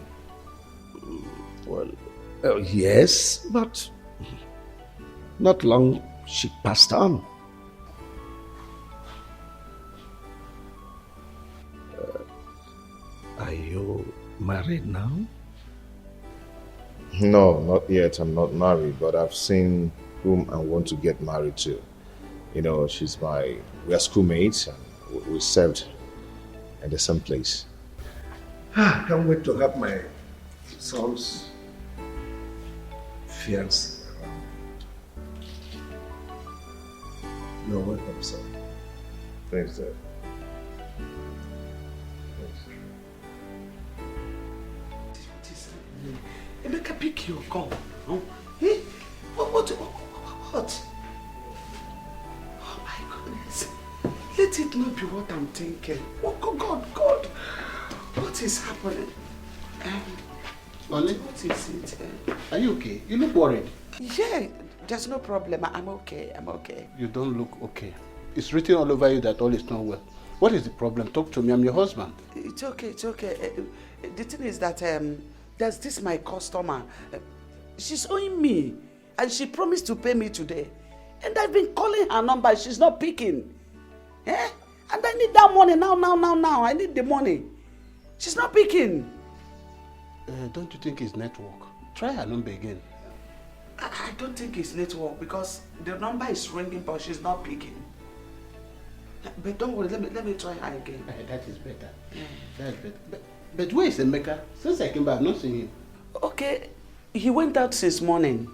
Well, yes, but not long she passed on. Are you married now? No, not yet. I'm not married, but I've seen whom I want to get married to. You know, we're schoolmates and we served at the same place. I can't wait to have my son's fiancé. You're welcome, sir. Thanks, Dad. Emeka, pick your gun. No? Eh? What? Oh my goodness. Let it not be what I'm thinking. Oh God. What is happening? Only? What is it? Are you okay? You look worried. Yeah, there's no problem. I'm okay. You don't look okay. It's written all over you that all is not well. What is the problem? Talk to me. I'm your husband. It's okay. The thing is that there's this my customer. She's owing me, and she promised to pay me today. And I've been calling her number. She's not picking. Eh? And I need that money now. I need the money. She's not picking. Don't you think it's network? Try her number again. I don't think it's network because the number is ringing, but she's not picking. But don't worry, let me try her again. That is better. Yeah. That's better. But where is Emeka? Since I came back, I've not seen him. Okay, he went out since morning.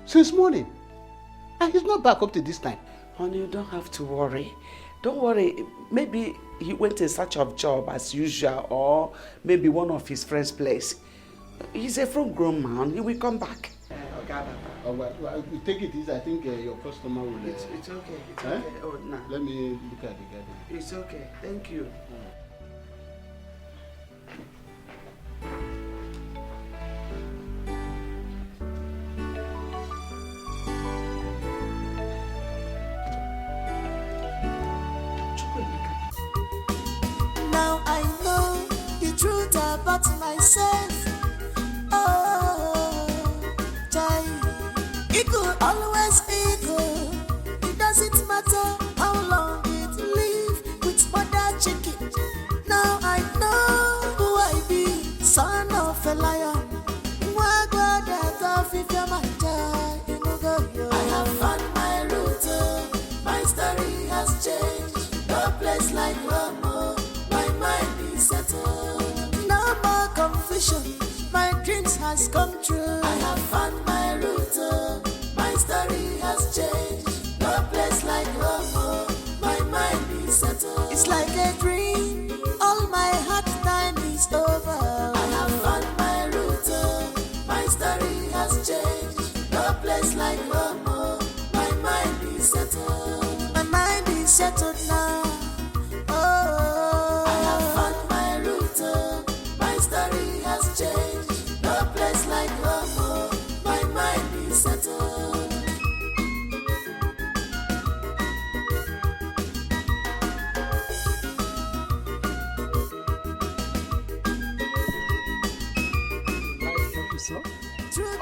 Since morning? And he's not back up to this time. Honey, you don't have to worry. Don't worry. Maybe he went in search of job as usual, or maybe one of his friends' place. He's a full-grown man. He will come back. Well, we take it easy. I think your customer will... It's okay. It's okay. Oh, no. Let me look at the garden. It's okay. Thank you. Now I know the truth about myself. Jai, it could always equal. It doesn't matter how long it live with mother chicken. Now I know who I be, son of a lion. I have found my route. My story has changed. No place like home. My mind is settled. No more confusion. My dreams has come true. I have found my route. My story has changed. No place like home. My mind is settled. It's like a dream. All my hard time is over. I have found my route. My story has changed. No place like home. My mind is settled. My mind is settled now.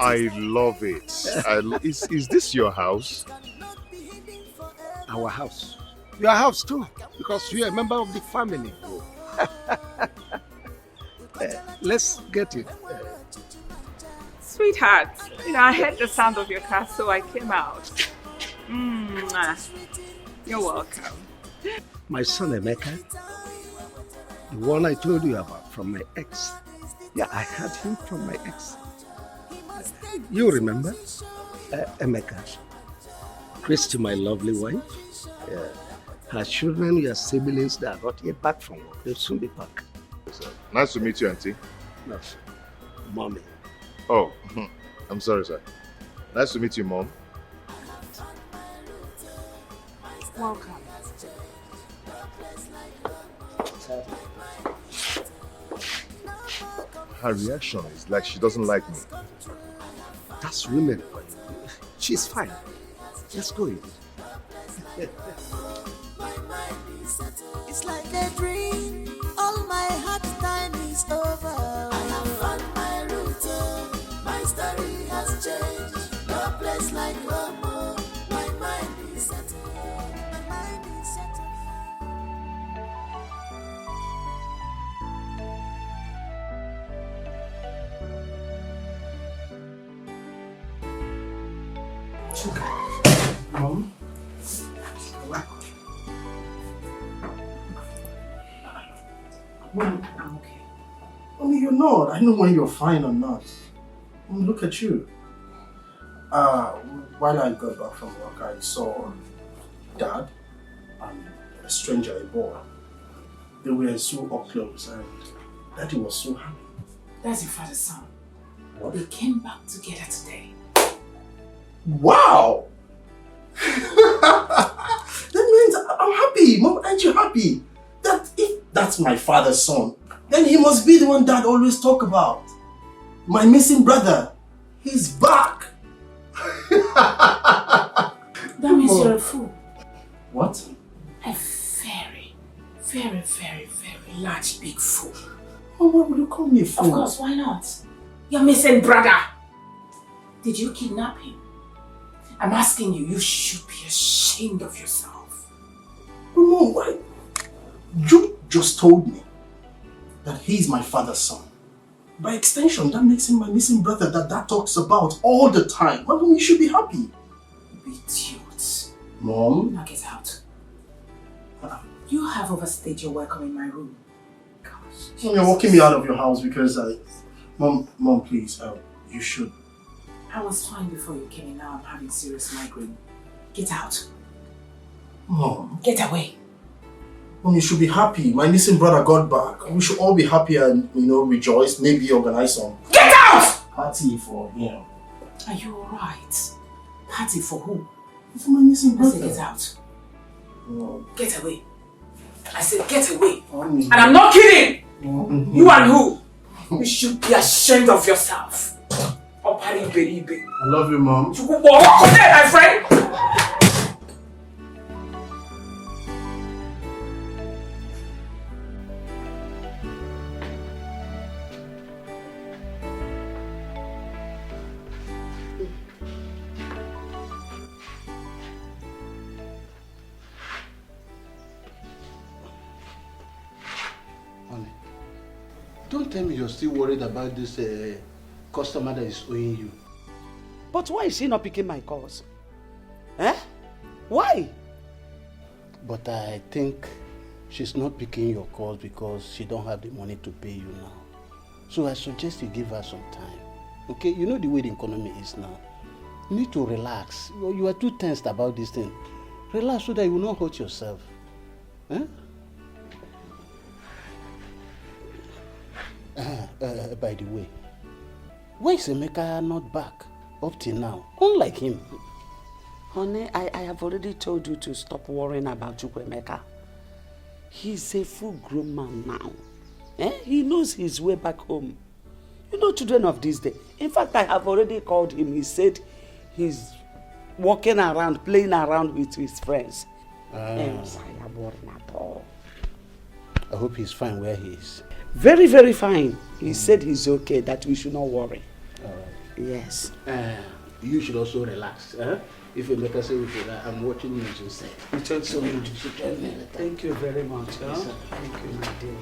I love it. Is this your house? Our house. Your house too, because you're a member of the family. Let's get it. Sweetheart, I heard the sound of your car, so I came out. You're welcome. My son Emeka, the one I told you about from my ex. Yeah, I had him from my ex. You remember? Emeka. Christy, my lovely wife. Her children, your siblings, they are not yet back from work. They'll soon be back. Nice to meet you, Auntie. No, Mommy. Oh, I'm sorry, sir. Nice to meet you, Mom. Welcome. Her reaction is like she doesn't like me. That's women for you. She's fine. Let's go in. It's like a dream. All my hard time is over. I have found my route. My story has changed. No place like home. My mind is settled. My mind is settled. Mom? Well, I'm okay. You're not. I know when you're fine or not. Look at you. While I got back from work, I saw Dad and a stranger, a boy. They were so up close and Daddy was so happy. That's your father's son. What? They came back together today. Wow! That means I'm happy. Mom, aren't you happy? That if that's my father's son, then he must be the one Dad always talk about. My missing brother. He's back. That means you're a fool. What? A very, very, very, very large, big fool. Oh, why would you call me a fool? Of course, why not? Your missing brother. Did you kidnap him? I'm asking you, you should be ashamed of yourself. Mom, why? You just told me that he's my father's son. By extension, that makes him my missing brother that Dad talks about all the time. Mom, you should be happy. Idiot. Mom? Now get out. You have overstayed your welcome in my room. Gosh. Mom, you're walking me out of your house because Mom, please, you should. I was fine before you came in. Now I'm having serious migraine. Get out. Mom. Get away. Mom, you should be happy. My missing brother got back. We should all be happy and, rejoice. Maybe organize some Get out! party for him. Are you alright? Party for who? For my missing I brother. said get out. Mom. Get away. I said get away. Onny. And I'm not kidding! You and who? You should be ashamed of yourself. I love you, Mom. My friend! Don't tell me you're still worried about this customer that is owing you. But why is she not picking my calls? Eh? Why? But I think she's not picking your calls because she don't have the money to pay you now. So I suggest you give her some time. Okay? You know the way the economy is now. You need to relax. You are too tensed about this thing. Relax so that you will not hurt yourself. Eh? By the way, why is Emeka not back up till now? Unlike him. Honey, I have already told you to stop worrying about Emeka. He's a full-grown man now. He knows his way back home. You know children of this day. In fact, I have already called him. He said he's walking around, playing around with his friends. Yes, I am worrying at all. I hope he's fine where he is. Very, very fine. He said he's okay, that we should not worry. All right. Yes. You should also relax. If Emeka say we should, I'm watching you inside. You told so much. Thank you very much. Yes, sir. Thank you, my dear.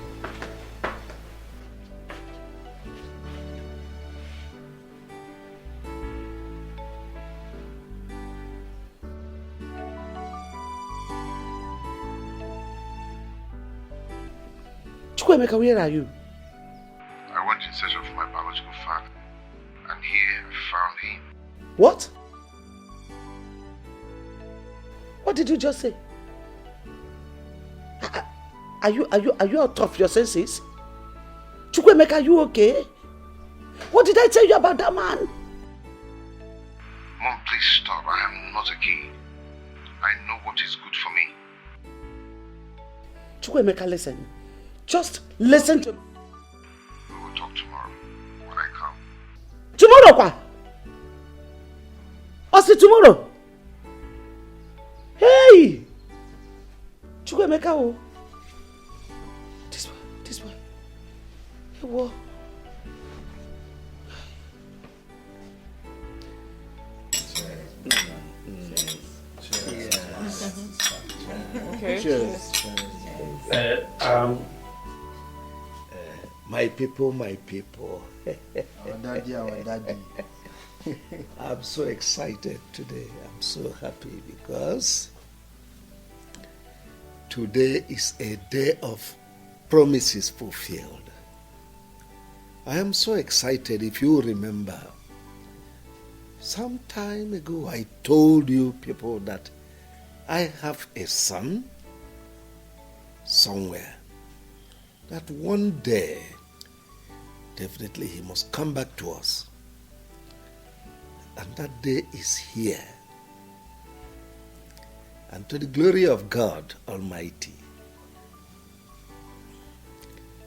Chukwemeka, where are you? I went in search of my biological father, and here I What? What did you just say? Are you out of your senses? Chukwemeka, are you okay? What did I tell you about that man? Mom, please stop. I am not okay. I know what is good for me. Chukwemeka, listen. Just listen to me. We will talk tomorrow when I come. Tomorrow, kwa? What's it tomorrow? Hey! Chukwemeka, oh. This one. Hey, whoa. Okay. Cheers. My people, my people. Our daddy. I'm so excited today. I'm so happy because today is a day of promises fulfilled. I am so excited. If you remember, some time ago I told you people that I have a son somewhere, that one day definitely he must come back to us. And that day is here. And to the glory of God Almighty,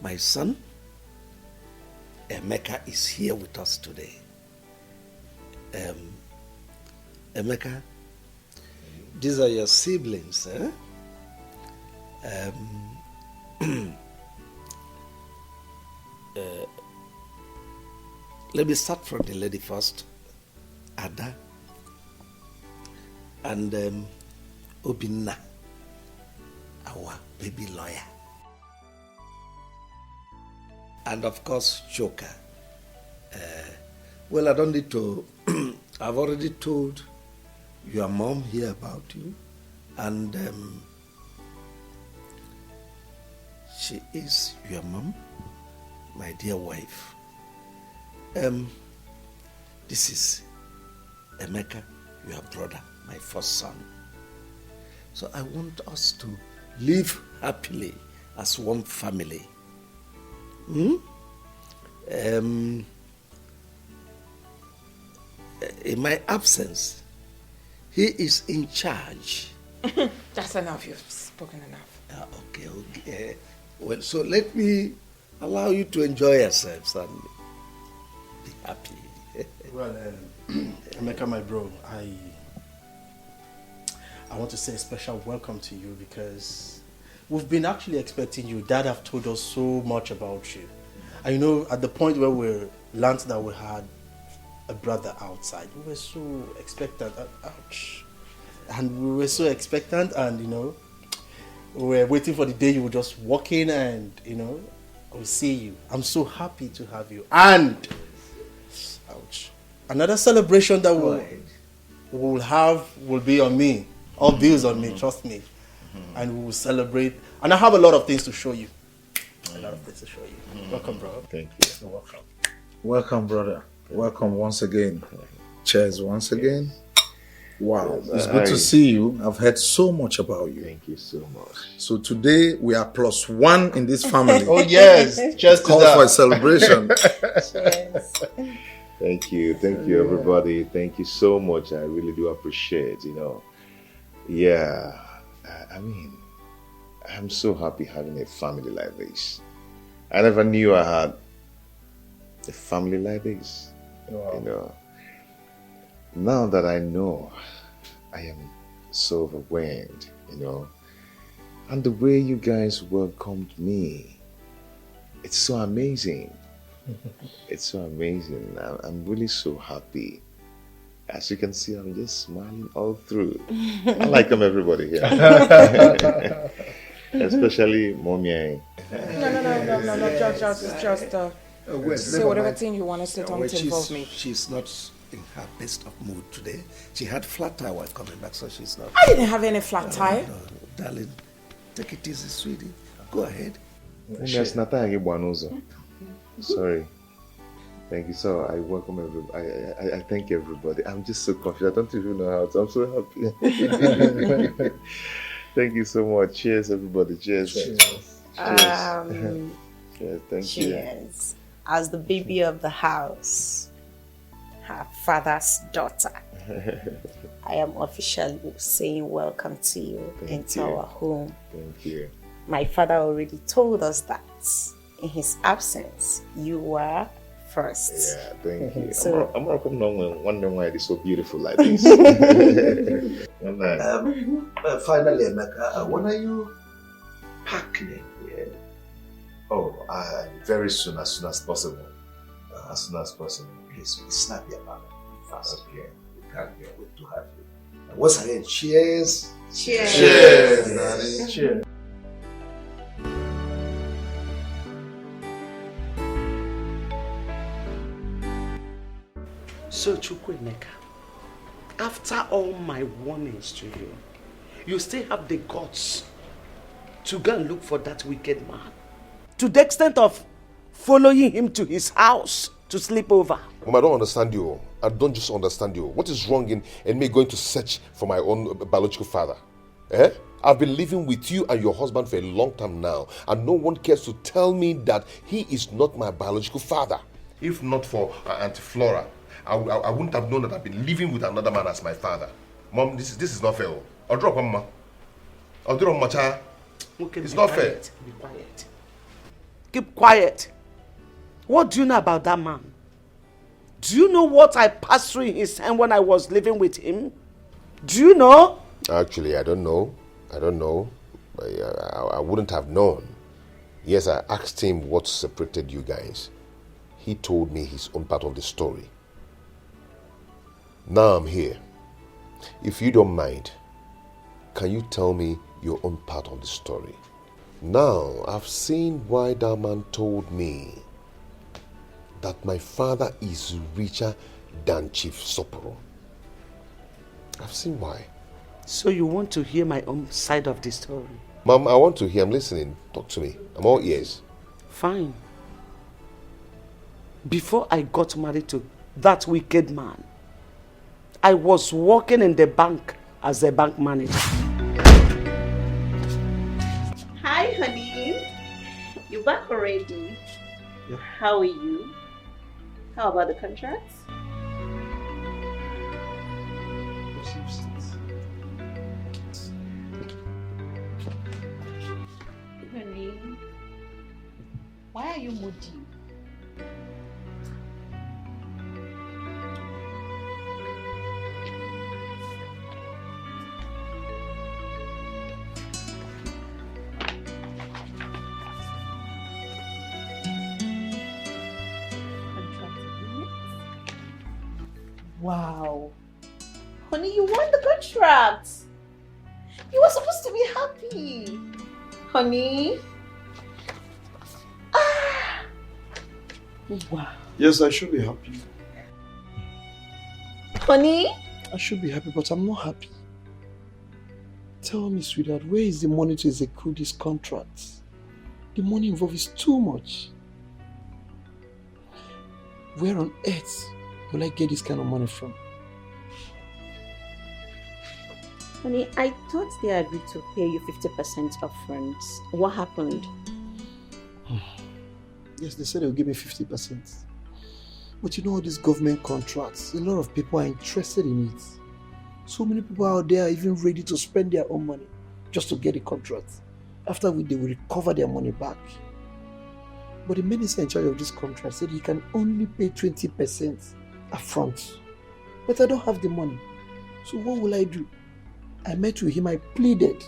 my son, Emeka, is here with us today. Emeka, these are your siblings, eh? Let me start from the lady first. Ada and Obinna, our baby lawyer, and of course Joker. Well, I don't need to. I've already told your mom here about you, and she is your mom, my dear wife. This is Emeka, your brother, my first son. So I want us to live happily as one family. In my absence, he is in charge. That's enough. You've spoken enough. Okay. Well, so let me allow you to enjoy yourselves and be happy. Well, Emeka, my bro, I want to say a special welcome to you because we've been actually expecting you. Dad have told us so much about you. And you know, at the point where we learned that we had a brother outside, we were so expectant. Ouch. And we were so expectant, and you know, we were waiting for the day you would just walk in and, you know, we'll see you. I'm so happy to have you. And ouch. Another celebration that we'll have will be on me. All bills on me, trust me. And we will celebrate. And I have a lot of things to show you. A lot of things to show you. Welcome, bro. Thank you. You're welcome. Welcome, brother. Welcome once again. Cheers once again. Wow, it's good to see you. I've heard so much about you. Thank you so much. So today we are +1 in this family. Oh yes, just call for a celebration. Thank you everybody. Thank you so much. I really do appreciate, you know. Yeah, I mean, I'm so happy having a family like this. I never knew I had a family like this. Wow. You know, now that I know, I am so overwhelmed, you know. And the way you guys welcomed me, it's so amazing. It's so amazing. I'm really so happy. As you can see, I'm just smiling all through. I like everybody here. Especially Mommy. No, just say whatever thing you want to say, don't involve me. She's not in her best of mood today. She had flat tire while coming back, so she's not. I didn't have any flat tire. No, darling, take it easy, sweetie. Go ahead. Sorry. Thank you. So I welcome everybody. I thank everybody. I'm just so confused. I don't even know how to. I'm so happy. Thank you so much. Cheers, everybody. Cheers. Cheers. Cheers. Thank you. Cheers. As the baby of the house, her father's daughter, I am officially saying welcome to you into our home. Thank you. My father already told us that in his absence, you were first. Yeah, thank you. So, I'm not wondering why it is so beautiful like this. Finally, Emeka, when are you packing? Yeah. Oh, very soon as possible. As soon as possible. Please, be snappy about it. Fast. Okay. We can't wait to have you. And once again, cheers. Cheers. Cheers. Cheers. Cheers. So, Chukwuemeka, after all my warnings to you, you still have the guts to go and look for that wicked man. To the extent of following him to his house to sleep over. Mom, I don't understand you. I don't just understand you. What is wrong in me going to search for my own biological father? Eh? I've been living with you and your husband for a long time now, and no one cares to tell me that he is not my biological father. If not for Auntie Flora, I wouldn't have known that I've been living with another man as my father. Mom, this is not fair. I'll drop one, Mama. I'll do it on my child. It's not fair. Be quiet. Keep quiet. What do you know about that man? Do you know what I passed through in his hand when I was living with him? Do you know? Actually, I don't know. I wouldn't have known. Yes, I asked him what separated you guys. He told me his own part of the story. Now I'm here. If you don't mind, can you tell me your own part of the story? Now, I've seen why that man told me that my father is richer than Chief Soporo. I've seen why. So you want to hear my own side of the story? Mom, I want to hear. I'm listening. Talk to me. I'm all ears. Fine. Before I got married to that wicked man, I was working in the bank as a bank manager. Hi, honey. You back already? Yeah. How are you? How about the contracts? Honey, why are you moody? Wow. Honey, you won the contract. You were supposed to be happy. Honey. Ah. Wow. Yes, I should be happy. Honey? I should be happy, but I'm not happy. Tell me, sweetheart, where is the money to execute this contract? The money involved is too much. Where on earth will I get this kind of money from? Honey, I thought they agreed to pay you 50% upfront. What happened? Yes, they said they'll give me 50%. But you know all these government contracts, a lot of people are interested in it. So many people out there are even ready to spend their own money just to get a contract. After which they will recover their money back. But the minister in charge of this contract said he can only pay 20% upfront. But I don't have the money. So what will I do? I met with him, I pleaded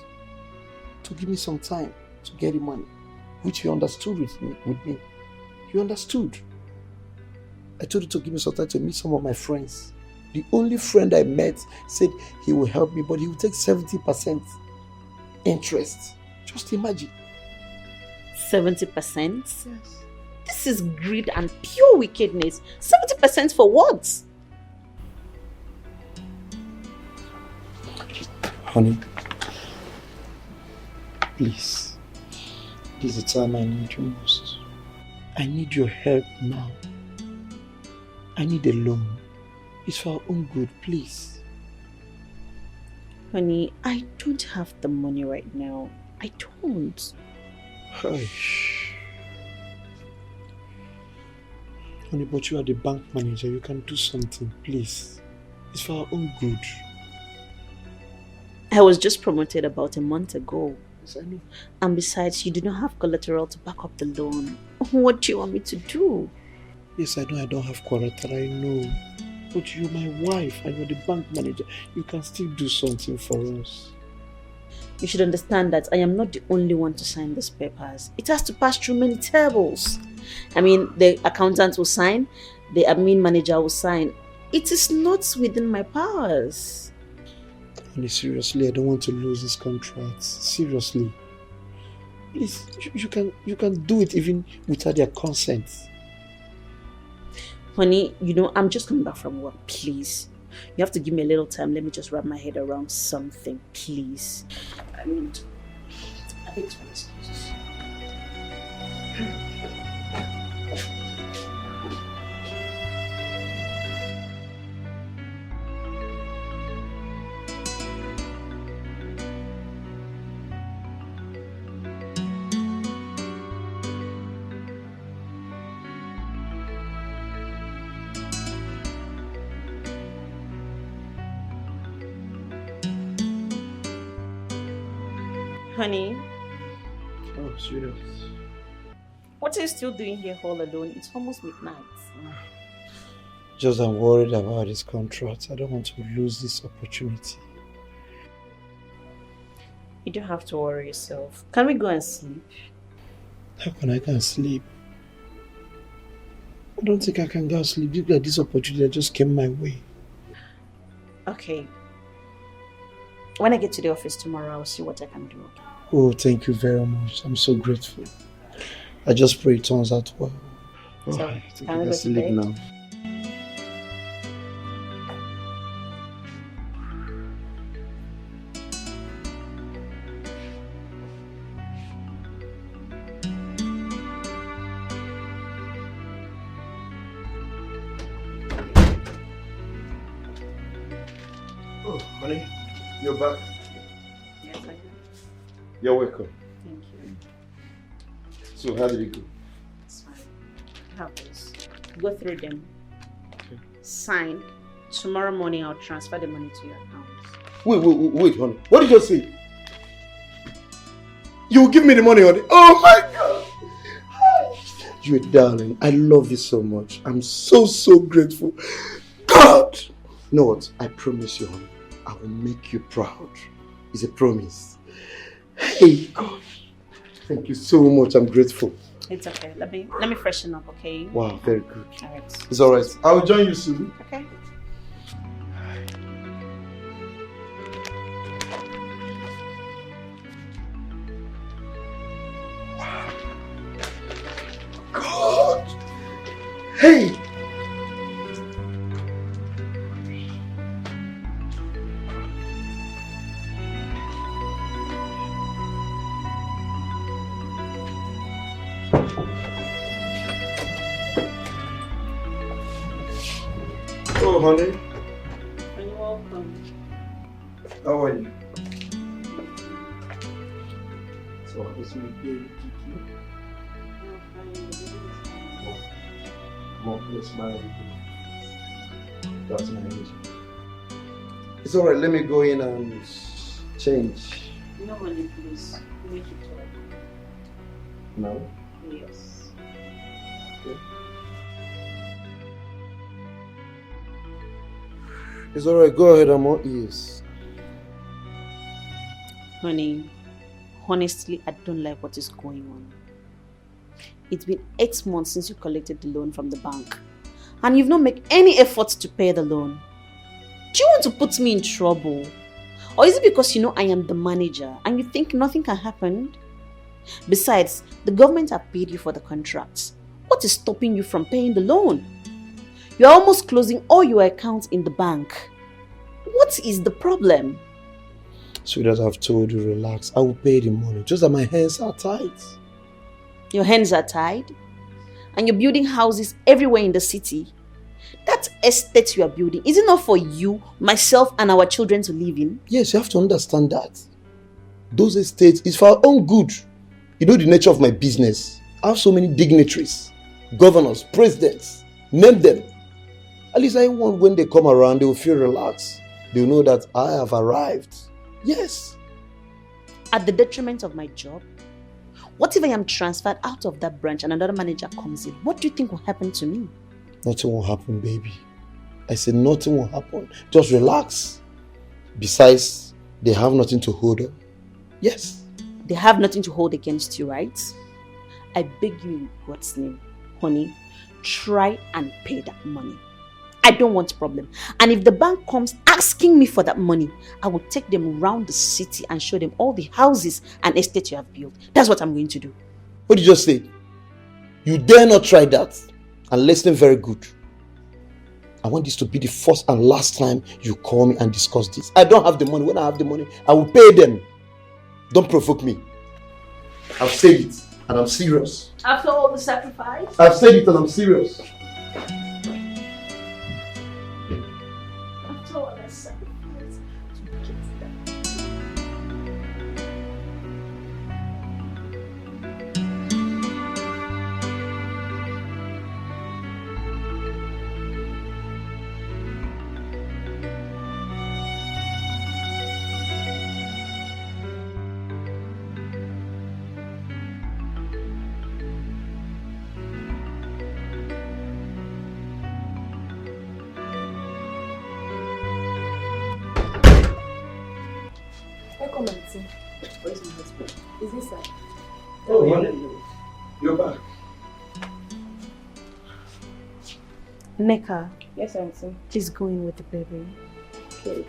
to give me some time to get the money, which he understood with me. He understood. I told him to give me some time to meet some of my friends. The only friend I met said he will help me, but he will take 70% interest. Just imagine. 70%? Yes. This is greed and pure wickedness. 70% for what? Honey, please, this is the time I need you most. I need your help now. I need a loan. It's for our own good, please. Honey, I don't have the money right now. I don't. Hush. Honey, but you are the bank manager. You can do something, please. It's for our own good. I was just promoted about a month ago. Yes, I know. And besides, you do not have collateral to back up the loan. What do you want me to do? Yes, I know I don't have collateral, I know. But you're my wife and you're the bank manager. You can still do something for us. You should understand that I am not the only one to sign these papers. It has to pass through many tables. I mean, the accountant will sign, the admin manager will sign. It is not within my powers. Honey, seriously, I don't want to lose this contract. Seriously. Please, you can do it even without their consent. Honey, you know, I'm just coming back from work, please. You have to give me a little time. Let me just wrap my head around something, please. I mean, I think it's my excuses. Honey, Oh, sweetheart. what are you still doing here all alone? It's almost midnight. Just I'm worried about this contract. I don't want to lose this opportunity. You don't have to worry yourself. Can we go and sleep? How can I go and sleep? I don't think I can go and sleep. Look at this opportunity that just came my way. Okay. When I get to the office tomorrow, I'll see what I can do. Oh, thank you very much. I'm so grateful. I just pray it turns out well. So, I think can we I go can to sleep bed? now. Oh, honey, you're back. Yes, I am. You're welcome. Thank you. So, how did it go? It's fine. Have this. Go through them. Okay. Sign. Tomorrow morning, I'll transfer the money to your account. Wait, honey. What did you say? You will give me the money, honey. Oh my God! You're a darling. I love you so much. I'm so grateful. God! You know what? I promise you, honey. I will make you proud. It's a promise. Hey, God. Thank you so much. I'm grateful. It's okay. Let me freshen up, okay? Wow, very good. Alright. It's alright. I'll join you soon. Okay. God! Hey! Oh, honey. You're welcome. How are you? So, it's me, baby. Come on, let's smile. That's my age. It's alright, let me go in and change. No money, please. Make it talk. No? Yes. Okay. It's alright, go ahead, I'm all ears. Honey, honestly, I don't like what is going on. It's been 8 months since you collected the loan from the bank, and you've not made any effort to pay the loan. Do you want to put me in trouble? Or is it because you know I am the manager and you think nothing can happen? Besides, the government have paid you for the contracts. What is stopping you from paying the loan? You're almost closing all your accounts in the bank. What is the problem? Sweetheart, I've told you, relax. I will pay the money. Just that my hands are tight. Your hands are tied, and you're building houses everywhere in the city. That estate you are building, is it not for you, myself, and our children to live in? Yes, you have to understand that. Those estates is for our own good. You know the nature of my business. I have so many dignitaries, governors, presidents. Name them. At least I want when they come around, they will feel relaxed. They will know that I have arrived. Yes. At the detriment of my job? What if I am transferred out of that branch and another manager comes in? What do you think will happen to me? Nothing will happen, baby. I said nothing will happen. Just relax. Besides, they have nothing to hold up. Yes. They have nothing to hold against you, right? I beg you in God's name, honey, try and pay that money. I don't want problem. And if the bank comes asking me for that money, I will take them around the city and show them all the houses and estates you have built. That's what I'm going to do. What did you just say? You dare not try that. And listen very good. I want this to be the first and last time you call me and discuss this. I don't have the money. When I have the money, I will pay them. Don't provoke me. I've said it and I'm serious. After all the sacrifice? I've said it and I'm serious. After all that sacrifice to get that. Come and see. Where's my husband? Is this side? Oh, you're back. Neka. Yes, auntie. Please go in with the baby. Okay.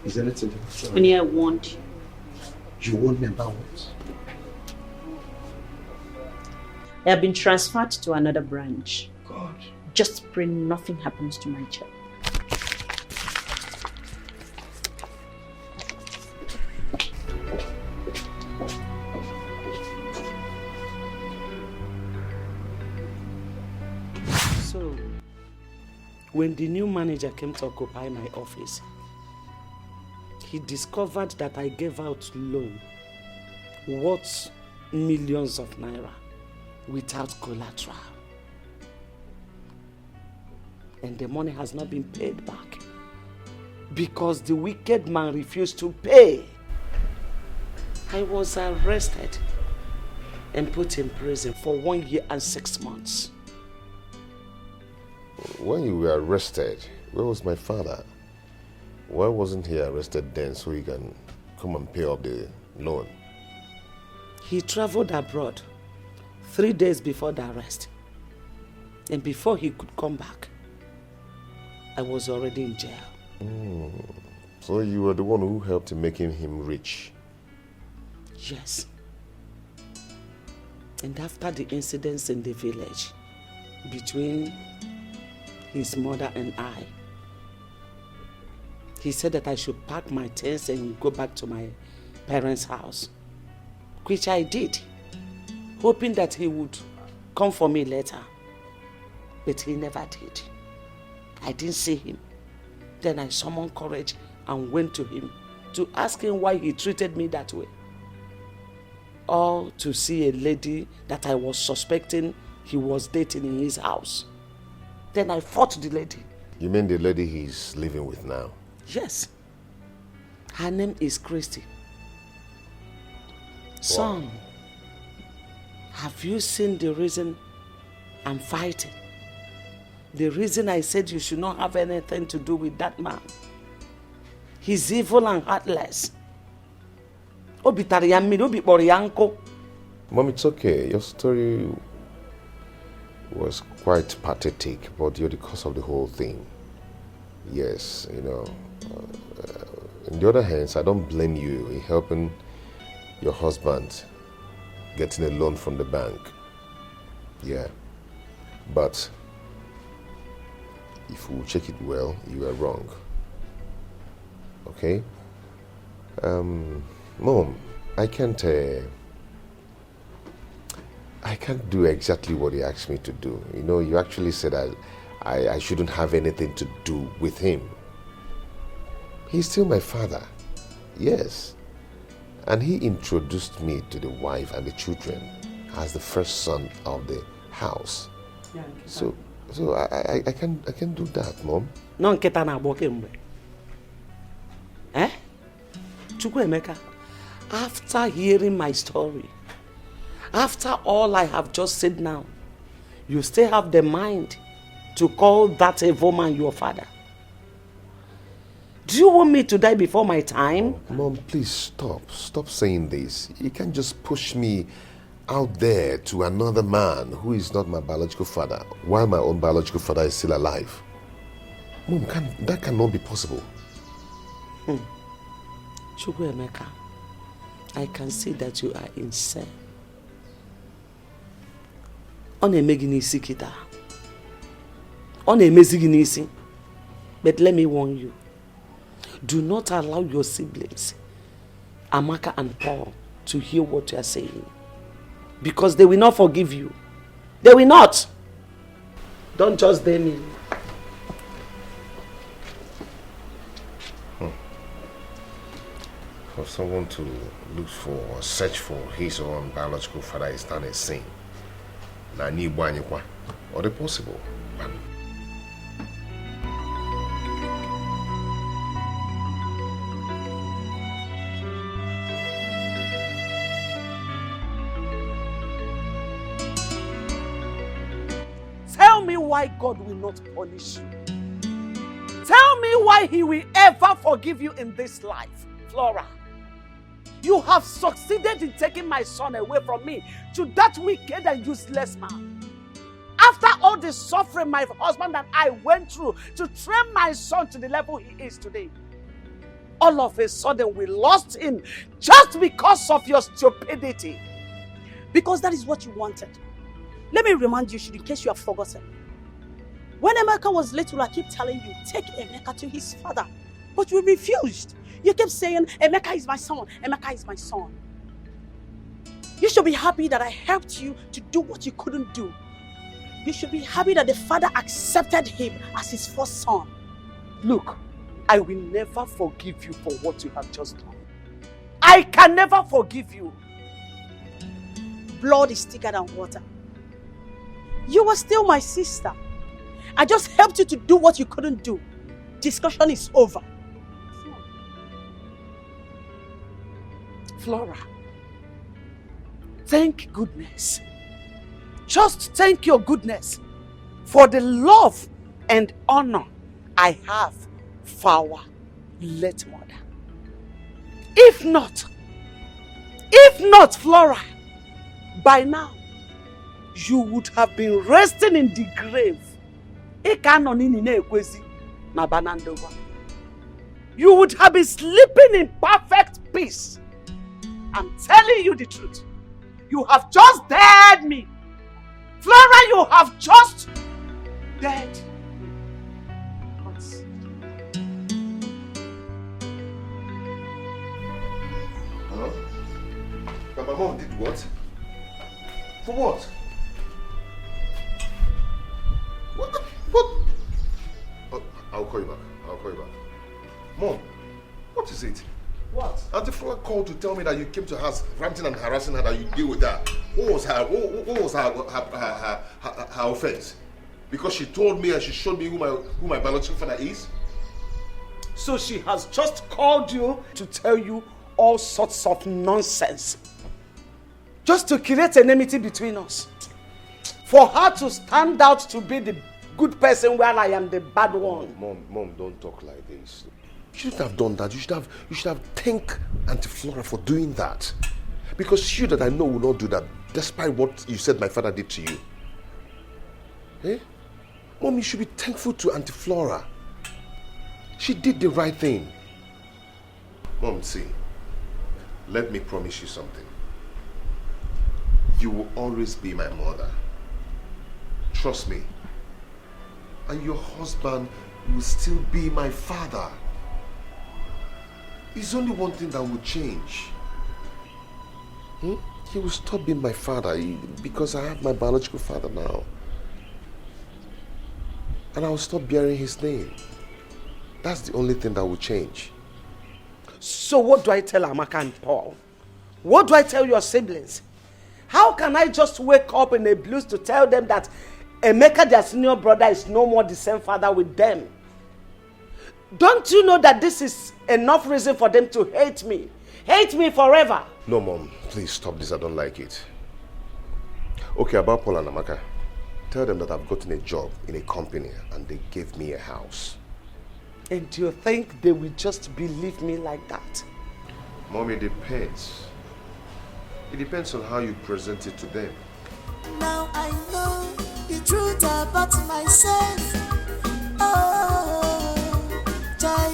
Is there anything? Only I want you. You want me about what? I have been transferred to another branch. God. Just pray nothing happens to my child. So, when the new manager came to occupy my office, he discovered that I gave out loan worth millions of naira without collateral. And the money has not been paid back because the wicked man refused to pay. I was arrested and put in prison for 1 year and 6 months. When you were arrested, where was my father? Why wasn't he arrested then so he can come and pay off the loan? He traveled abroad 3 days before the arrest. And before he could come back, I was already in jail. So you were the one who helped in making him rich? Yes. And after the incidents in the village between his mother and I, he said that I should pack my things and go back to my parents' house, which I did, hoping that he would come for me later. But he never did. I didn't see him. Then I summoned courage and went to him to ask him why he treated me that way. All to see a lady that I was suspecting he was dating in his house. Then I fought the lady. You mean the lady he's living with now? Yes. Her name is Christy. Son, have you seen the reason I'm fighting? The reason I said you should not have anything to do with that man. He's evil and heartless. Mom, it's okay. Your story was quite pathetic, but you're the cause of the whole thing. Yes, you know. On the other hand, I don't blame you in helping your husband getting a loan from the bank. Yeah. But if we check it well, you are wrong. Okay? Mom, I can't I can't do exactly what he asked me to do. You know, you actually said I shouldn't have anything to do with him. He's still my father, yes. And he introduced me to the wife and the children as the first son of the house. Yeah, So I can do that, Mom. No nketa na agbo kemgbe. Eh? Chukwuemeka, after hearing my story, after all I have just said now, you still have the mind to call that evil man your father? Do you want me to die before my time? Mom, please stop. Stop saying this. You can't just push me out there to another man who is not my biological father while my own biological father is still alive. Mom, that cannot be possible. Chukwuemeka, I can see that you are insane. Onny meginisi kita. Onny meziginisi. But let me warn you. Do not allow your siblings, Amaka and Paul, to hear what you are saying. Because they will not forgive you. They will not. Don't just dare me. For someone to look for or search for his or own biological father is not a sin. Or the possible. Tell me why God will not punish you. Tell me why he will ever forgive you in this life, Flora. You have succeeded in taking my son away from me to that wicked and useless man. After all the suffering my husband and I went through to train my son to the level he is today, all of a sudden we lost him just because of your stupidity. Because that is what you wanted. Let me remind you, in case you have forgotten. When Emeka was little, I keep telling you, take Emeka to his father. But you refused. You kept saying, Emeka is my son, Emeka is my son. You should be happy that I helped you to do what you couldn't do. You should be happy that the father accepted him as his first son. Look, I will never forgive you for what you have just done. I can never forgive you. Blood is thicker than water. You were still my sister. I just helped you to do what you couldn't do. Discussion is over. Flora, thank goodness. Just thank your goodness for the love and honor I have for our late mother. If not, Flora, by now, you would have been resting in the grave. You would have been sleeping in perfect peace. I'm telling you the truth. You have just dared me. Flora, you have just dared me. Hello? But my mom did what? For what? What? Oh, I'll call you back. Mom, what is it? What? Auntie Flora called to tell me that you came to her house ranting and harassing her, that you deal with that. What was her offense? Because she told me and she showed me who my biological father is? So she has just called you to tell you all sorts of nonsense. Just to create enmity between us. For her to stand out to be the good person while I am the bad one. Mom, don't talk like this. You shouldn't have done that. You should have thanked Auntie Flora for doing that. Because she that I know will not do that, despite what you said my father did to you. Eh? Mom, you should be thankful to Auntie Flora. She did the right thing. Mom, see, let me promise you something. You will always be my mother. Trust me. And your husband will still be my father. It's only one thing that will change. he will stop being my father because I have my biological father now. And I will stop bearing his name. That's the only thing that will change. So what do I tell Amaka and Paul? What do I tell your siblings? How can I just wake up in a blues to tell them that Emeka, their senior brother, is no more the same father with them? Don't you know that this is enough reason for them to hate me? Hate me forever. No, Mom, please stop this. I don't like it. Okay, about Paul and Amaka. Tell them that I've gotten a job in a company and they gave me a house. And do you think they will just believe me like that? Mom, it depends. It depends on how you present it to them. Now I know the truth about myself. Oh, Jai,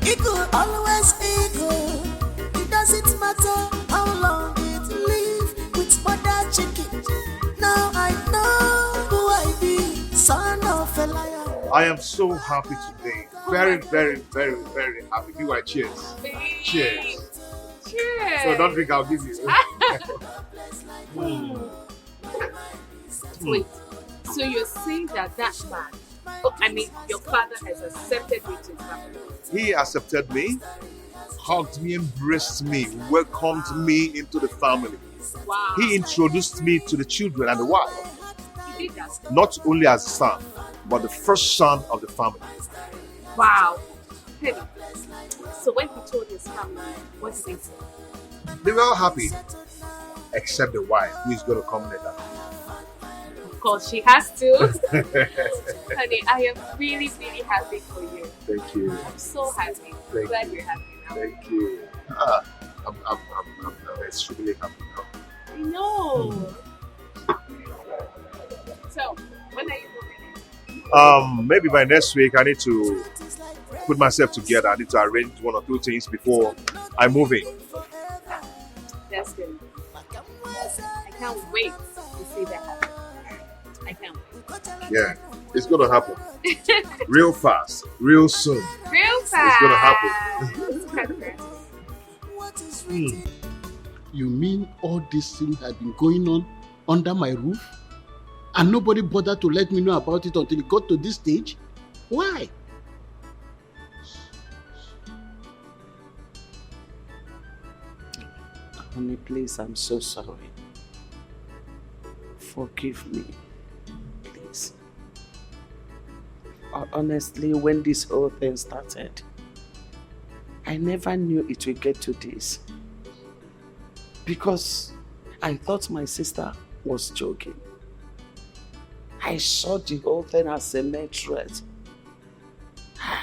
it could always be good. It doesn't matter how long it live with mother chicken. Now I know who I be, son of a liar. I am so happy today. Very, very, very, very happy. Give my cheers. Cheers. Cheers. So don't drink, I'll give you. Wait, so you're saying that man, your father has accepted me to his family? He accepted me, hugged me, embraced me, welcomed me into the family. Wow. He introduced me to the children and the wife. He did that? Not only as a son, but the first son of the family. Wow. Hey, so when he told his family, what did they say? They were all happy, except the wife, who is going to come later. Of course, she has to. Honey, I am really, really happy for you. Thank you. I'm so happy. Thank Glad you. you're happy now. Thank you. I'm extremely happy now. I know. So, when are you moving in? Maybe by next week I need to put myself together. I need to arrange one or two things before I move in. That's good. I can't wait to see that happen. I can't wait. Yeah, it's gonna happen. Real fast, real soon. Real fast. It's gonna happen. You mean all these things had been going on under my roof? And nobody bothered to let me know about it until it got to this stage? Why? Honey, please, I'm so sorry. Forgive me. Please. Honestly, when this whole thing started, I never knew it would get to this. Because I thought my sister was joking. I saw the whole thing as a mere threat.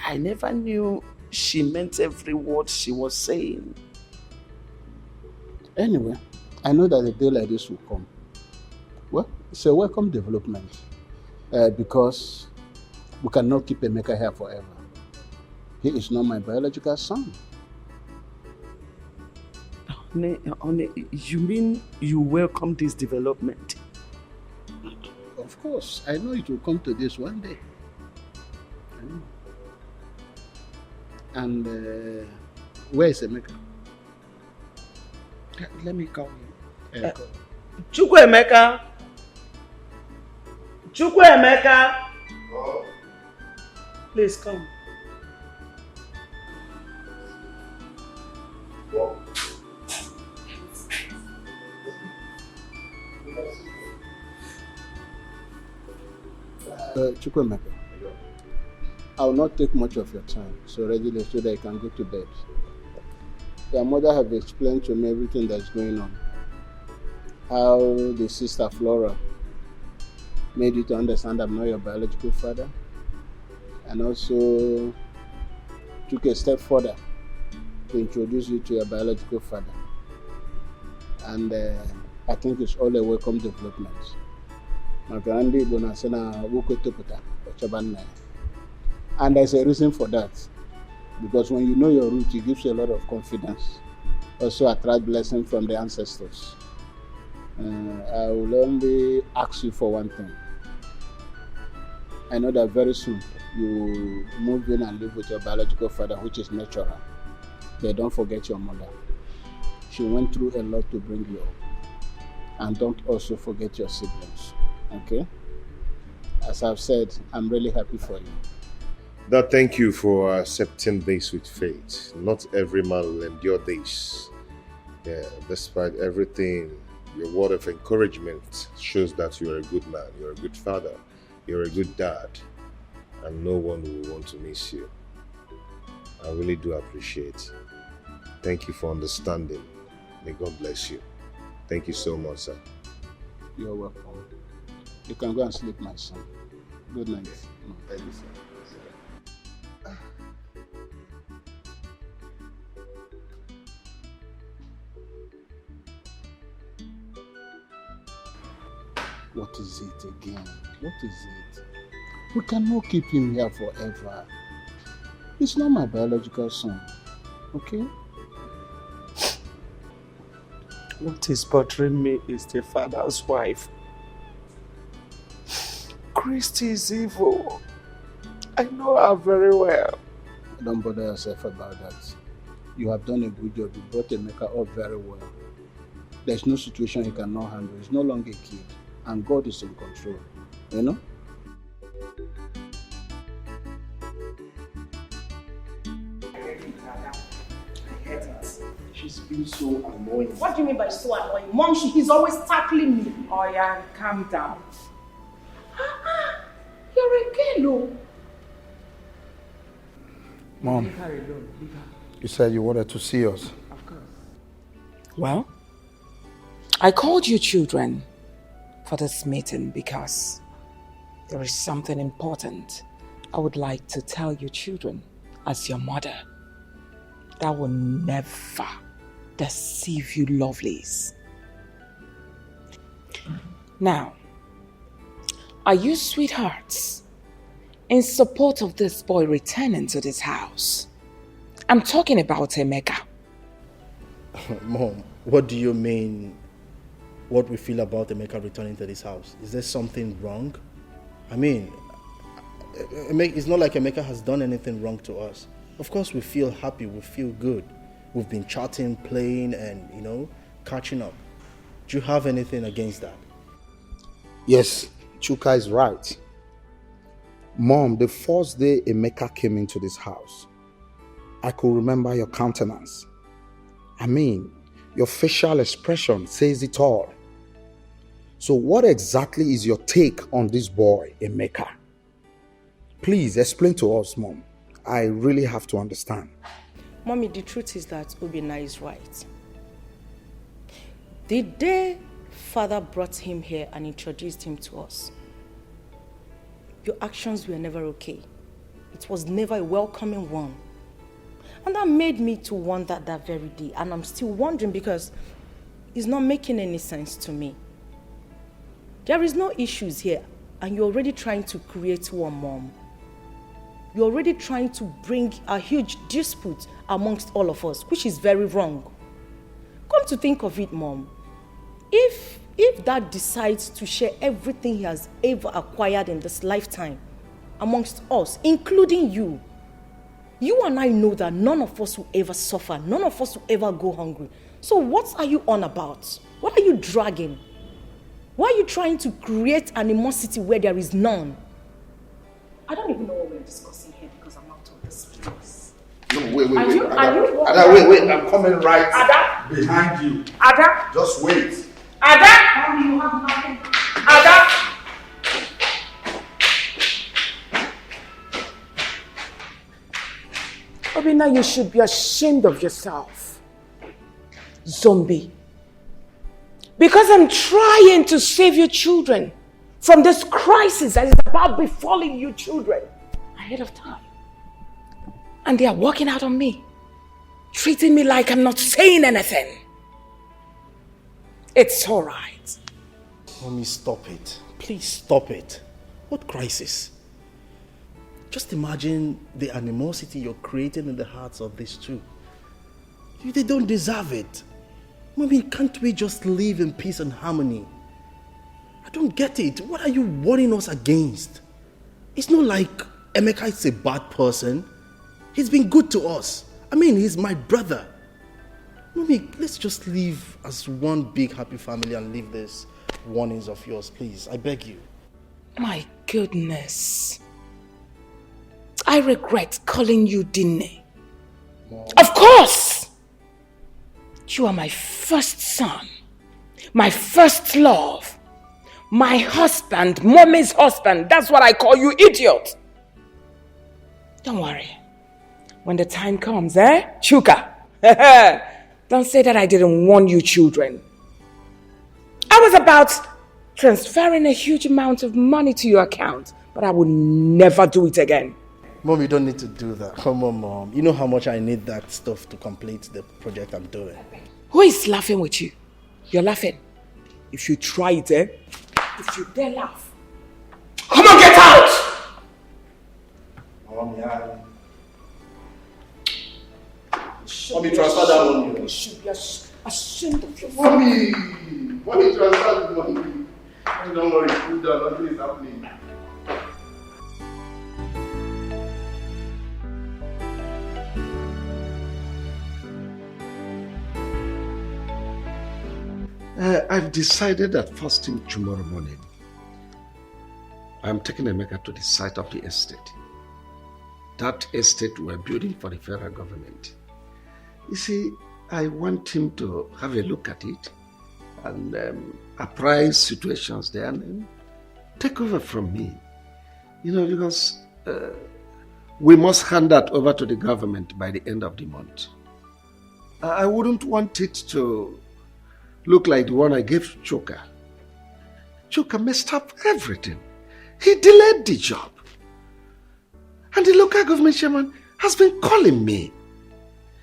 I never knew she meant every word she was saying. Anyway, I know that a day like this will come. Well, it's a welcome development because we cannot keep Emeka here forever. He is not my biological son. Onny, you mean you welcome this development? Of course, I know it will come to this one day. And where is Emeka? Let me call him. Chukwuemeka. Chukwuemeka. Please come. Chukwuemeka, I will not take much of your time, so readily so that you can go to bed. Your mother have explained to me everything that's going on. How the sister Flora made you to understand I'm not your biological father, and also took a step further to introduce you to your biological father. And I think it's all a welcome development. And there's a reason for that. Because when you know your root, it gives you a lot of confidence. Also attract blessing from the ancestors. I will only ask you for one thing. I know that very soon you move in and live with your biological father, which is natural. But don't forget your mother. She went through a lot to bring you up. And don't also forget your siblings, okay? As I've said, I'm really happy for you. Dad, thank you for accepting this with faith. Not every man will endure this. Yeah, despite everything, your word of encouragement shows that you're a good man, you're a good father, you're a good dad, and no one will want to miss you. I really do appreciate. Thank you for understanding. May God bless you. Thank you so much, sir. You're welcome. You can go and sleep, my son. Good night. Thank you, sir. What is it again? What is it? We cannot keep him here forever. He's not my biological son, okay? What is bothering me is the father's wife. Christy is evil. I know her very well. Don't bother yourself about that. You have done a good job. You brought Emeka up very well. There's no situation he cannot handle. He's no longer a kid. And God is in control. You know? She's been so annoying. What do you mean by so annoying? Mom, he's always tackling me. Oh yeah, calm down. You're a girl. Mom, Leave her alone. Leave her. you said you wanted to see us. Of course. Well, I called you children for this meeting because there is something important I would like to tell you children as your mother that will never deceive you lovelies. Now, are you sweethearts in support of this boy returning to this house? I'm talking about Emeka. Mom, what do you mean what we feel about Emeka returning to this house? Is there something wrong? I mean, it's not like Emeka has done anything wrong to us. Of course we feel happy, we feel good. We've been chatting, playing and, you know, catching up. Do you have anything against that? Yes, Chuka is right. Mom, the first day Emeka came into this house, I could remember your countenance. I mean, your facial expression says it all. So what exactly is your take on this boy, Emeka? Please explain to us, Mom. I really have to understand. Mommy, the truth is that Obina is right. The day Father brought him here and introduced him to us, your actions were never okay. It was never a welcoming one. And that made me to wonder that very day. And I'm still wondering because it's not making any sense to me. There is no issues here and you're already trying to create one, Mom. You're already trying to bring a huge dispute amongst all of us, which is very wrong. Come to think of it, Mom, if Dad decides to share everything he has ever acquired in this lifetime amongst us, including you, you and I know that none of us will ever suffer, none of us will ever go hungry. So what are you on about? What are you dragging? Why are you trying to create animosity where there is none? I don't even know what we're discussing here because I'm out of this place. No, wait. Ada, wait, I'm coming right Ada? behind you. Ada? Just wait. Ada? How do you have nothing? Ada? Obina, you should be ashamed of yourself. Zombie. Because I'm trying to save your children from this crisis that is about befalling you children ahead of time. And they are walking out on me, treating me like I'm not saying anything. It's all right. Mommy, stop it. Please stop it. What crisis? Just imagine the animosity you're creating in the hearts of these two. They don't deserve it. Mommy, can't we just live in peace and harmony? I don't get it. What are you warning us against? It's not like Emeka is a bad person. He's been good to us. I mean, he's my brother. Mommy, let's just live as one big happy family and leave this warnings of yours, please. I beg you. My goodness. I regret calling you Dine. Of course! You are my first son, my first love, my husband, mommy's husband. That's what I call you, idiot. Don't worry. When the time comes, Chuka. Don't say that I didn't warn you, children. I was about transferring a huge amount of money to your account, but I would never do it again. Mom, you don't need to do that. Come on, Mom. You know how much I need that stuff to complete the project I'm doing. Who is laughing with you? You're laughing. If you try it, if you dare laugh. Come on, get out! Mommy, Mommy, transfer that money. You should be ashamed of yourself. Mommy, transfer the money. Don't worry, cool down. Nothing is happening. I've decided that first thing tomorrow morning, I'm taking Emeka to the site of the estate. That estate we're building for the federal government. You see, I want him to have a look at it and apprise situations there and then take over from me. You know, because we must hand that over to the government by the end of the month. I wouldn't want it to look like the one I gave Chuka. Chuka messed up everything. He delayed the job. And the local government chairman has been calling me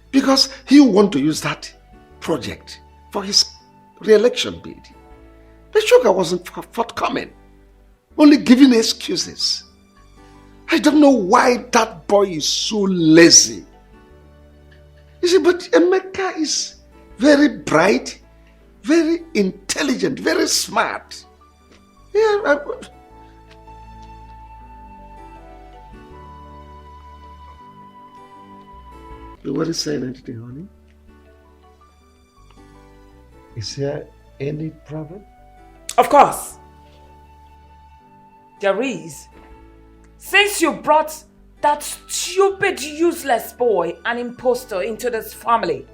because he want to use that project for his re-election bid. But Chuka wasn't forthcoming, only giving excuses. I don't know why that boy is so lazy. You see, but Emeka is very bright, very intelligent, very smart. Yeah, You weren't saying anything, honey? Is there any problem? Of course. There is. Since you brought that stupid, useless boy, an impostor, into this family,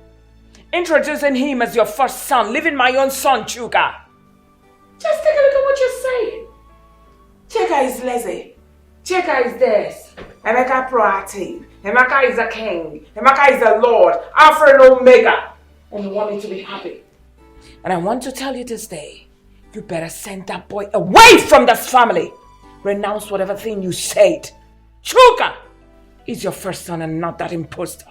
introducing him as your first son, leaving my own son, Chuka. Just take a look at what you're saying. Chuka is lazy. Chuka is this. Emeka proactive. Emeka is a king. Emeka is a lord. Alpha and Omega. And you want me to be happy. And I want to tell you this day, you better send that boy away from this family. Renounce whatever thing you said. Chuka is your first son and not that imposter.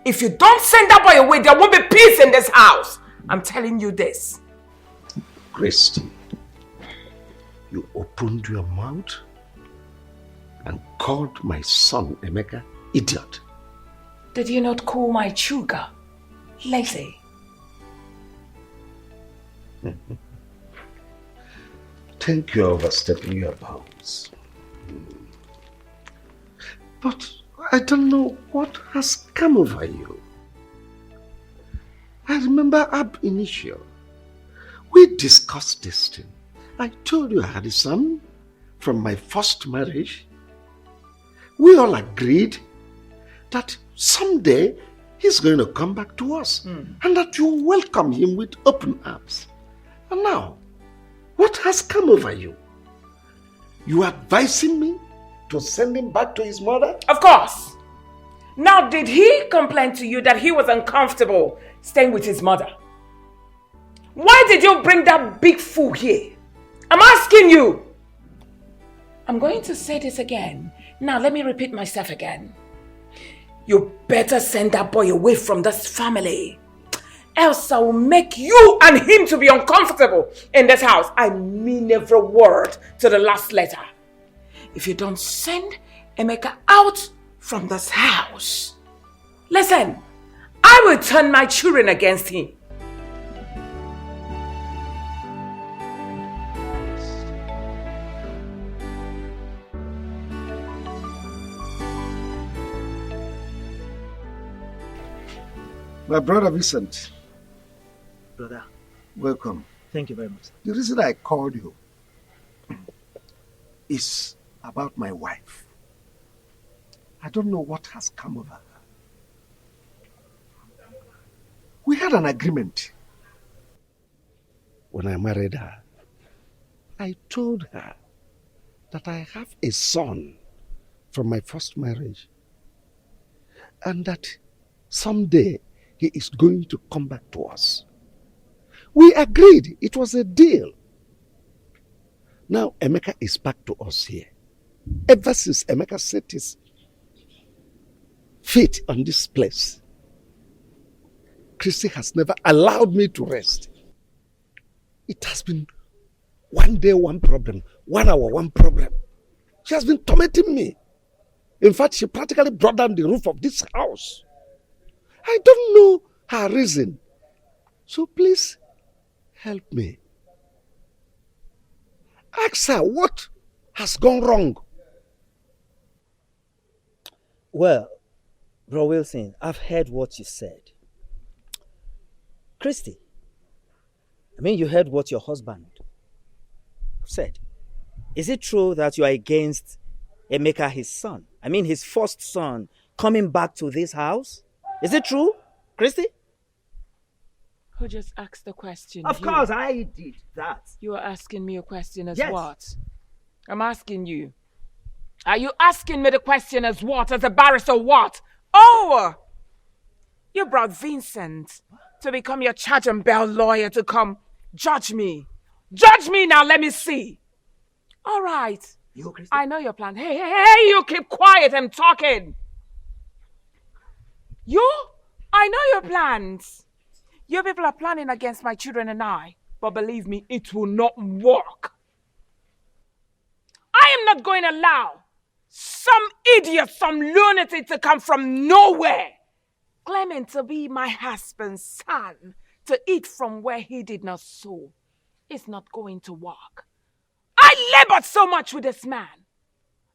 If you don't send that boy away, there won't be peace in this house. I'm telling you this. Christy, you opened your mouth and called my son Emeka idiot. Did you not call my Chuka lazy? Think you're overstepping your bounds. But I don't know what has come over you. I remember ab initio, we discussed this thing. I told you I had a son from my first marriage. We all agreed that someday he's going to come back to us and that you welcome him with open arms. And now, what has come over you? You advising me to send him back to his mother? Of course. Now, did he complain to you that he was uncomfortable staying with his mother? Why did you bring that big fool here? I'm asking you. I'm going to say this again. Now, let me repeat myself again. You better send that boy away from this family. Else I will make you and him to be uncomfortable in this house. I mean every word to the last letter. If you don't send Emeka out from this house, listen, I will turn my children against him. My brother Vincent. Brother. Welcome. Thank you very much. The reason I called you is about my wife. I don't know what has come over her. We had an agreement. When I married her, I told her that I have a son from my first marriage and that someday he is going to come back to us. We agreed. It was a deal. Now Emeka is back to us here. Ever since Emeka set his feet on this place, Christy has never allowed me to rest. It has been one day, one problem, 1 hour, one problem. She has been tormenting me. In fact, she practically brought down the roof of this house. I don't know her reason. So please, help me. Ask her what has gone wrong. Well, Bro Wilson, I've heard what you said. Christy, you heard what your husband said. Is it true that you are against Emeka, his son? His first son, coming back to this house? Is it true, Christy? Who just asked the question? Of course, I did that. You are asking me a question as Yes. what? I'm asking you. Are you asking me the question as what? As a barrister what? Oh! You brought Vincent to become your charge and bail lawyer to come judge me. Judge me now, let me see. All right. I know your plan. Hey, you keep quiet, I'm talking. I know your plans. You people are planning against my children and I, but believe me, it will not work. I am not going to allow some idiot, some lunatic to come from nowhere, claiming to be my husband's son, to eat from where he did not sow. It's not going to work. I labored so much with this man,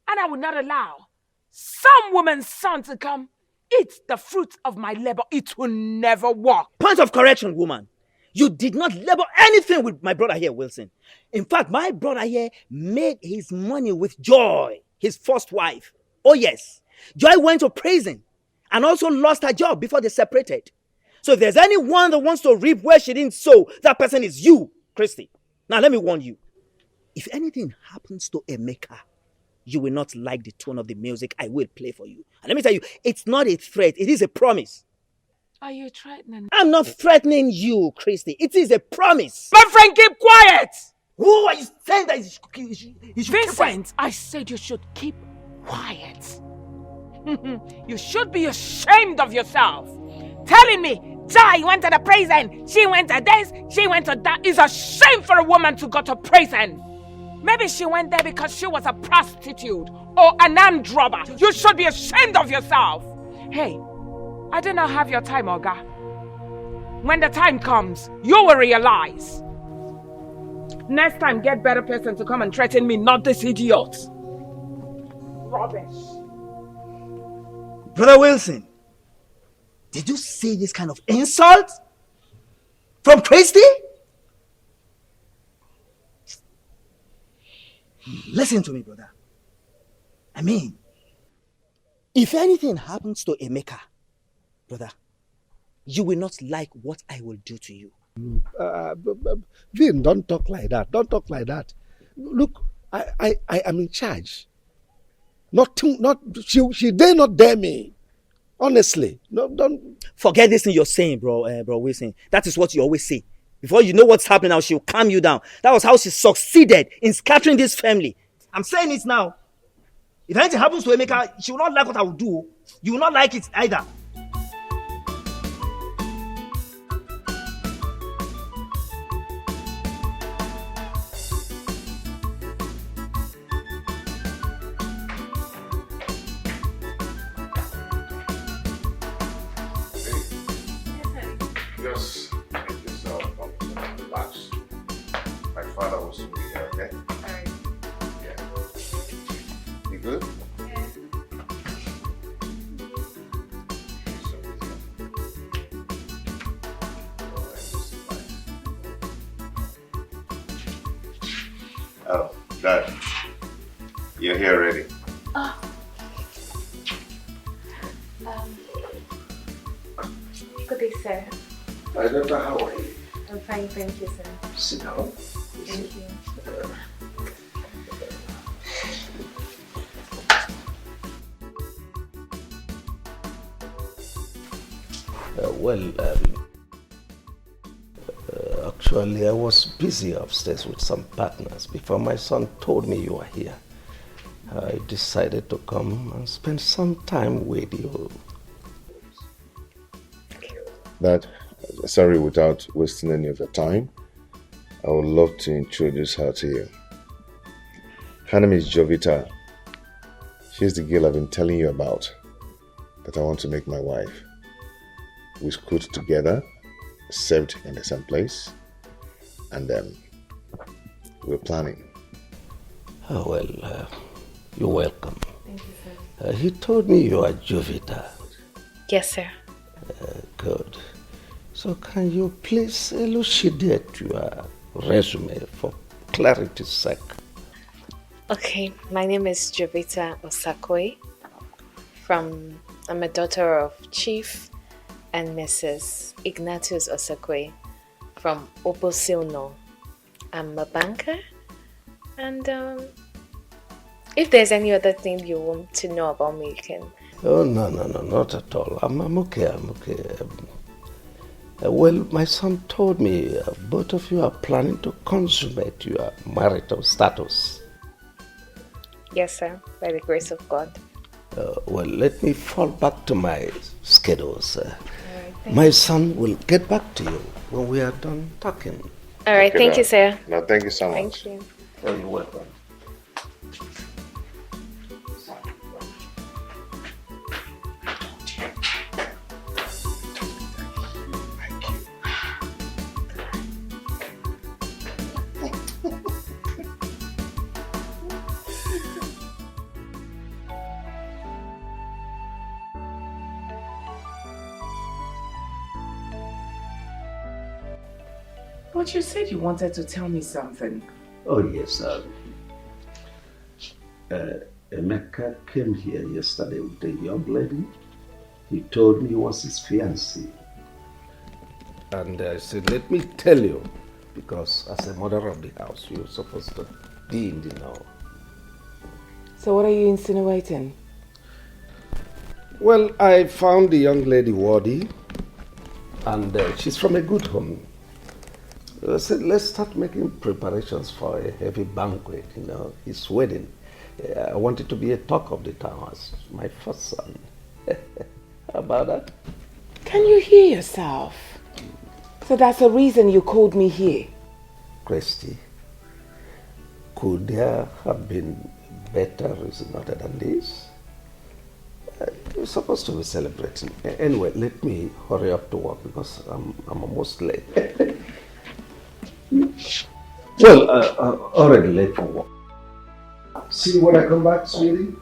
and I would not allow some woman's son to come eat the fruit of my labor. It will never work. Point of correction, woman. You did not labor anything with my brother here, Wilson. In fact, my brother here made his money with Joy, his first wife. Oh yes, Joy went to prison and also lost her job before they separated. So if there's anyone that wants to reap where she didn't sow, that person is you, Christy. Now let me warn you. If anything happens to Emeka, you will not like the tone of the music I will play for you. And let me tell you, it's not a threat, it is a promise. Are you threatening? I'm not threatening you, Christy. It is a promise. My friend, keep quiet! Who are you saying that you should Vincent, I said you should keep quiet. You should be ashamed of yourself. Telling me, Joy went to the prison, she went to this, she went to that. It's a shame for a woman to go to prison. Maybe she went there because she was a prostitute or an armed robber. You should be ashamed of yourself. Hey, I do not have your time, Olga. When the time comes, you will realize. Next time, get better person to come and threaten me, not this idiot. Rubbish. Brother Wilson, did you say this kind of insult from Christy? Listen to me, brother. If anything happens to Emeka, brother, you will not like what I will do to you. Vin, don't talk like that. Don't talk like that. Look, I am in charge. She dare not dare me. Honestly, no, don't forget this thing you're saying, bro Wilson. That is what you always say. Before you know what's happening now, she'll calm you down. That was how she succeeded in scattering this family. I'm saying it now. If anything happens to Emeka, she will not like what I will do. You will not like it either. Just make yourself relax. My father will soon be here, okay? Alright. Yeah. You good? Yeah. Oh, Dad. You're here already. Good day, sir. Hi, Doctor. How are you? I'm fine, thank you, sir. Sit down. Thank you. Actually, I was busy upstairs with some partners before my son told me you were here. I decided to come and spend some time with you. Dad, sorry, without wasting any of your time, I would love to introduce her to you. Her name is Jovita. She's the girl I've been telling you about that I want to make my wife. We schooled together, served in the same place, and we're planning. Oh, well, you're welcome. Thank you, sir. He told me you are Jovita. Yes, sir. Good. So can you please elucidate your resume for clarity's sake? Okay, my name is Jovita Osakwe. I'm a daughter of Chief and Mrs. Ignatius Osakwe from Obosilno. I'm a banker, and if there's any other thing you want to know about me, you can. Oh, no, not at all. I'm okay. Well, my son told me both of you are planning to consummate your marital status. Yes, sir, by the grace of God. Well, let me fall back to my schedules. Right, My son will get back to you when we are done talking. All right, thank you, sir. No, thank you so much. Thank you. Oh, you're welcome. But you said you wanted to tell me something. Oh, yes. Emeka came here yesterday with a young lady. He told me he was his fiancée. And I said, let me tell you, because as a mother of the house, you're supposed to be in the know. So what are you insinuating? Well, I found the young lady worthy, and she's from a good home. I said, let's start making preparations for a heavy banquet, his wedding. I want it to be a talk of the town as my first son. How about that? Can you hear yourself? So that's the reason you called me here. Christy, could there have been better reason other than this? You're supposed to be celebrating. Anyway, let me hurry up to work because I'm almost late. Well, already late for work. See you when I come back, sweetie.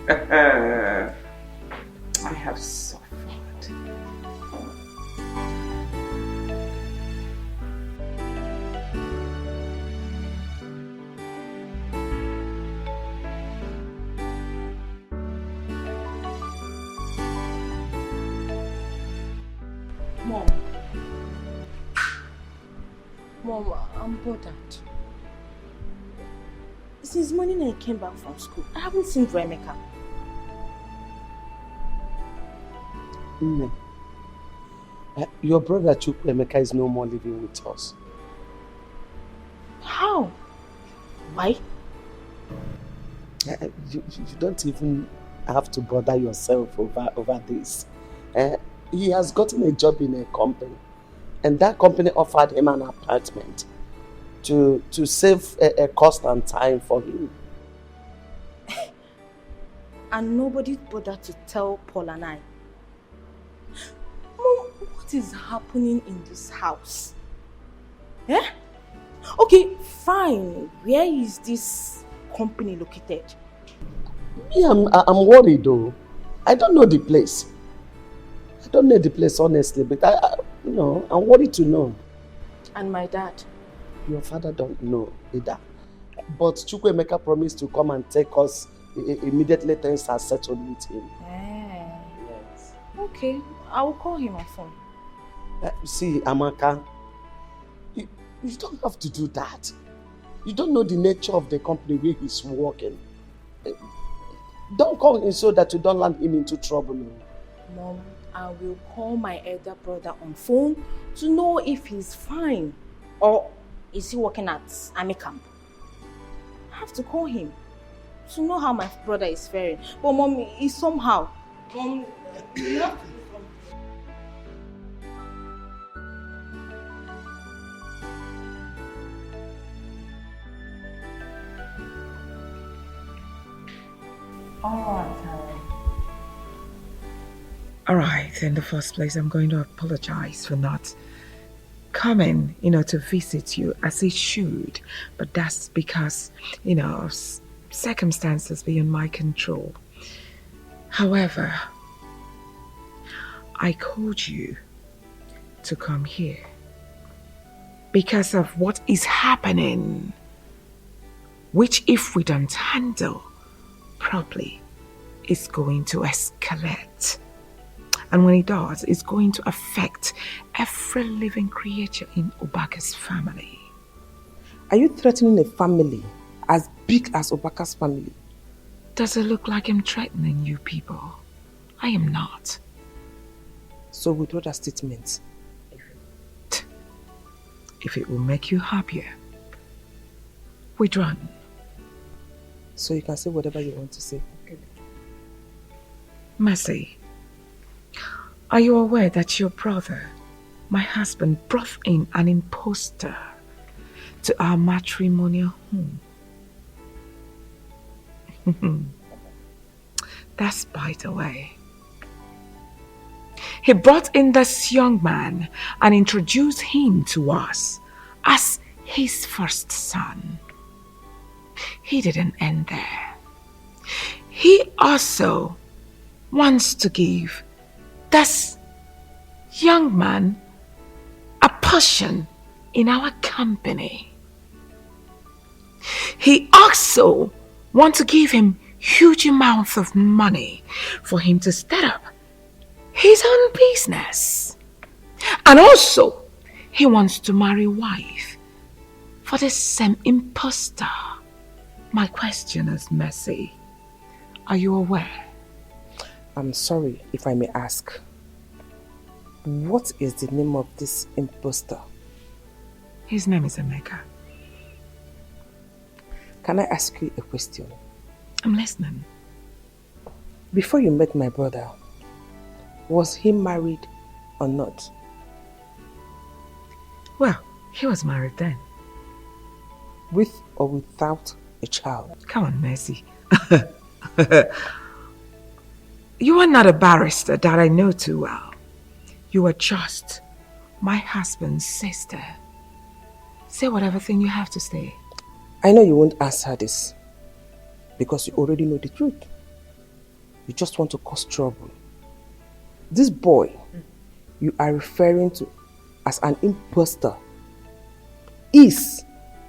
I have suffered. Mom, I'm bothered. Since morning I came back from school, I haven't seen Emeka. Your brother Emeka is no more living with us. How? Why? You don't even have to bother yourself over this. He has gotten a job in a company, and that company offered him an apartment to save a cost and time for him. And nobody bothered to tell Paul and I. Mom, what is happening in this house? Eh? Okay, fine. Where is this company located? Me, I'm worried though. I don't know the place. I don't know the place honestly, but I'm worried to know. And my dad? Your father don't know either. But Chukwuemeka promised to come and take us immediately things are settled with him. Yes. Okay, I will call him on phone. See, Amaka, you don't have to do that. You don't know the nature of the company where he's working. Don't call him so that you don't land him into trouble. Mom, I will call my elder brother on phone to know if he's fine. Or is he working at army camp? I have to call him to know how my brother is faring. But Mom, he's somehow. Mom, you have to. Alright, in the first place, I'm going to apologize for not coming, to visit you as it should. But that's because, of circumstances beyond my control. However, I called you to come here because of what is happening, which if we don't handle properly, is going to escalate. And when it does, it's going to affect every living creature in Obaka's family. Are you threatening a family as big as Obaka's family? Does it look like I'm threatening you people? I am not. So withdraw that statement. If it will make you happier, withdraw. So you can say whatever you want to say. Mercy, are you aware that your brother, my husband, brought in an impostor to our matrimonial home? That's by the way. He brought in this young man and introduced him to us as his first son. He didn't end there. He also wants to give this young man a portion in our company. He also wants to give him huge amounts of money for him to start up his own business. And also, he wants to marry a wife for the same impostor. My question is, Mercy, are you aware? I'm sorry if I may ask. What is the name of this impostor? His name is Emeka. Can I ask you a question? I'm listening. Before you met my brother, was he married or not? Well, he was married then. With or without a child? Come on, Mercy. You are not a barrister that I know too well. You are just my husband's sister. Say whatever thing you have to say. I know you won't answer this because you already know the truth. You just want to cause trouble. This boy you are referring to as an impostor is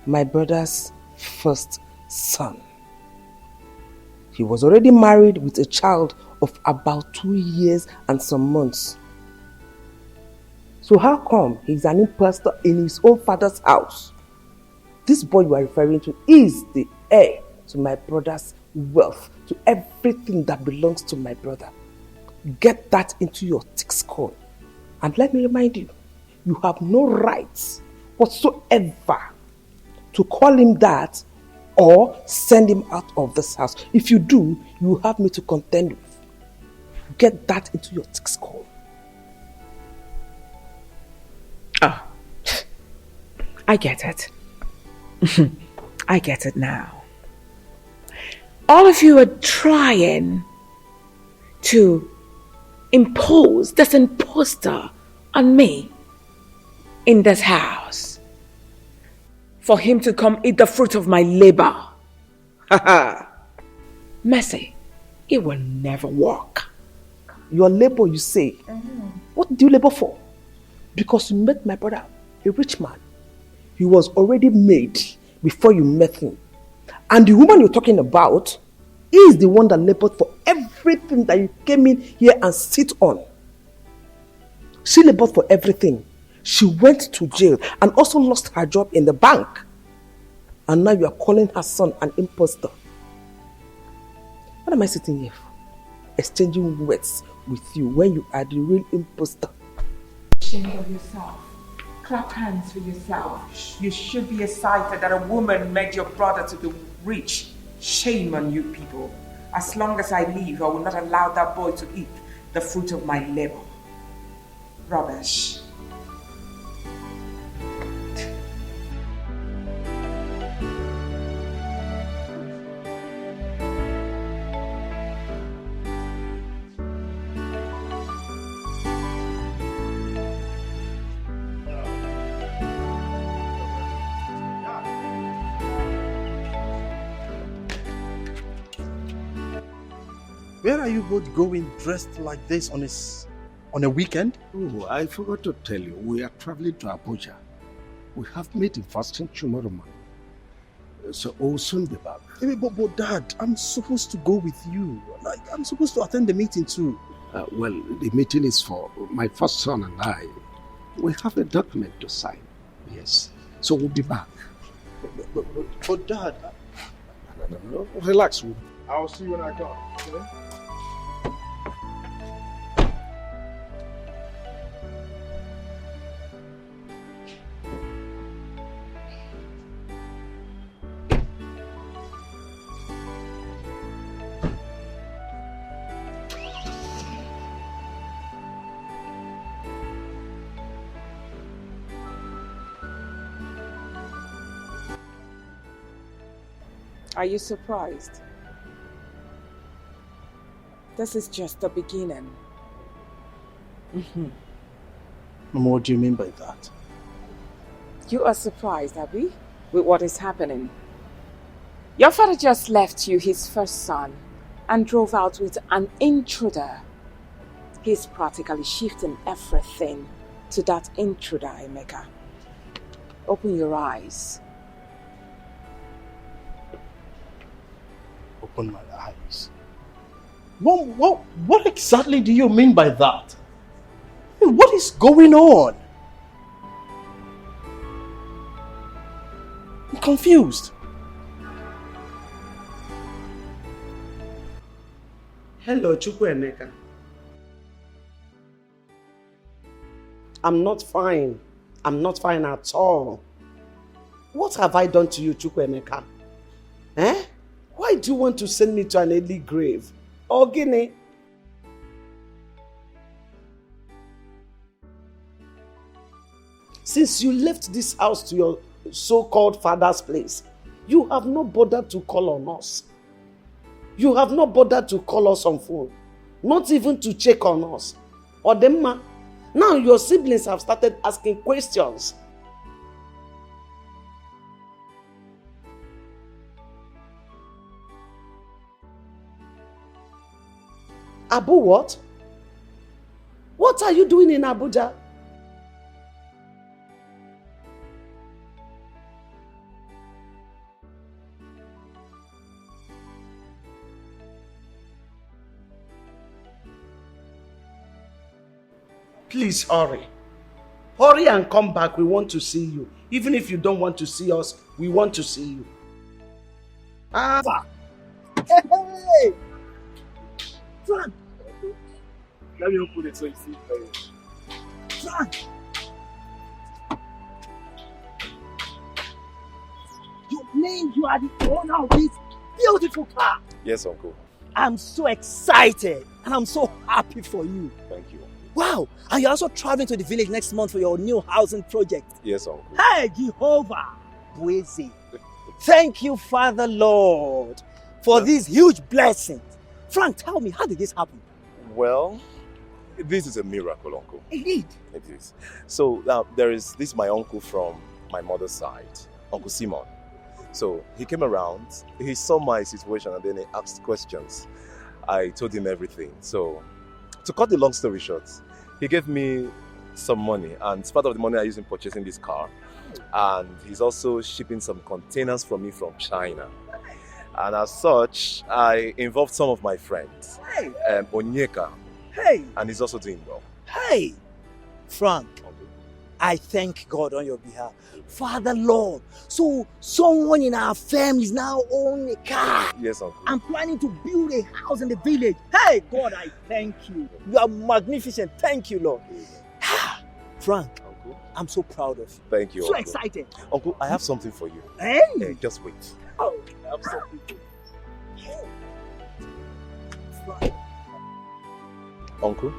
my brother's first son. He was already married with a child of about 2 years and some months. So how come he's an impostor in his own father's house? This boy you are referring to is the heir to my brother's wealth, to everything that belongs to my brother. Get that into your thick skull. And let me remind you, you have no rights whatsoever to call him that or send him out of this house. If you do, you will have me to contend with. Get that into your thick skull. Oh, I get it. I get it now. All of you are trying to impose this imposter on me in this house for him to come eat the fruit of my labor. Mercy, it will never work. Your labor, you say. What do you labor for? Because you met my brother, a rich man. He was already made before you met him. And the woman you're talking about is the one that labored for everything that you came in here and sit on. She labored for everything. She went to jail and also lost her job in the bank. And now you are calling her son an imposter. What am I sitting here for? Exchanging words with you when you are the real imposter. Ashamed of yourself. Clap hands for yourself. You should be excited that a woman made your brother to be rich. Shame on you people. As long as I live, I will not allow that boy to eat the fruit of my labor. Rubbish. Where are you both going dressed like this on a weekend? Oh, I forgot to tell you, we are traveling to Abuja. We have meeting first thing tomorrow morning. So we'll soon be back. But Dad, I'm supposed to go with you. I'm supposed to attend the meeting too. Well, the meeting is for my first son and I. We have a document to sign. Yes. So we'll be back. But Dad... No. Relax. I'll see you when I come, okay? Are you surprised? This is just the beginning. Mama, what do you mean by that? You are surprised, Abby, with what is happening. Your father just left you his first son and drove out with an intruder. He's practically shifting everything to that intruder, Emeka. Open your eyes. Open my eyes. What exactly do you mean by that? What is going on? I'm confused. Hello, Chukwuemeka. I'm not fine. I'm not fine at all. What have I done to you, Chukwuemeka? Eh? Why do you want to send me to an early grave? Or Guinea? Since you left this house to your so-called father's place, you have not bothered to call on us. You have not bothered to call us on phone. Not even to check on us. Odemma, now your siblings have started asking questions. Abu what? What are you doing in Abuja? Please hurry. Hurry and come back. We want to see you. Even if you don't want to see us, we want to see you. Hey! Frank! Let me open it so you see it very well. Frank! You mean you are the owner of this beautiful car? Yes, Uncle. I'm so excited and I'm so happy for you. Thank you. Wow! And you're also traveling to the village next month for your new housing project. Yes, Uncle. Hey, Jehovah! Bwezi. Thank you, Father Lord, for these huge blessings. Frank, tell me, how did this happen? Well, this is a miracle, Uncle. Indeed. It is. So, there is this my uncle from my mother's side, Uncle Simon. So, he came around, he saw my situation and then he asked questions. I told him everything. So, to cut the long story short, he gave me some money, and it's part of the money I used in purchasing this car. And he's also shipping some containers from me from China. And as such, I involved some of my friends. Hey! Onyeka. Hey! And he's also doing well. Hey! Frank, I thank God on your behalf. Father Lord, so someone in our family is now owning a car. Yes, Uncle. I'm planning to build a house in the village. Hey, God, I thank you. You are magnificent. Thank you, Lord. Frank, Uncle, I'm so proud of you. Thank you, So Uncle. excited. Uncle, I have something for you. Hey! Just wait. Oh, I have something for you. Frank. Uncle,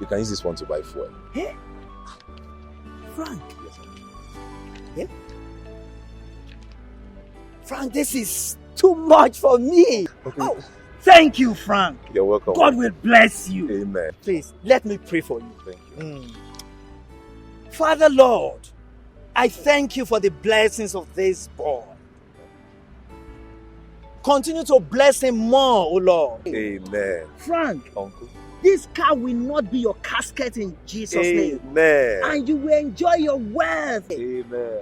you can use this one to buy fuel. Hey! Frank. Yeah? Frank, this is too much for me. Okay. Oh, thank you, Frank. You're welcome. God will bless you. Amen. Please, let me pray for you. Thank you. Father Lord, I thank you for the blessings of this boy. Continue to bless him more, O Lord. Amen. Frank, Uncle. this car will not be your casket in Jesus' name. Amen. And you will enjoy your wealth. Amen.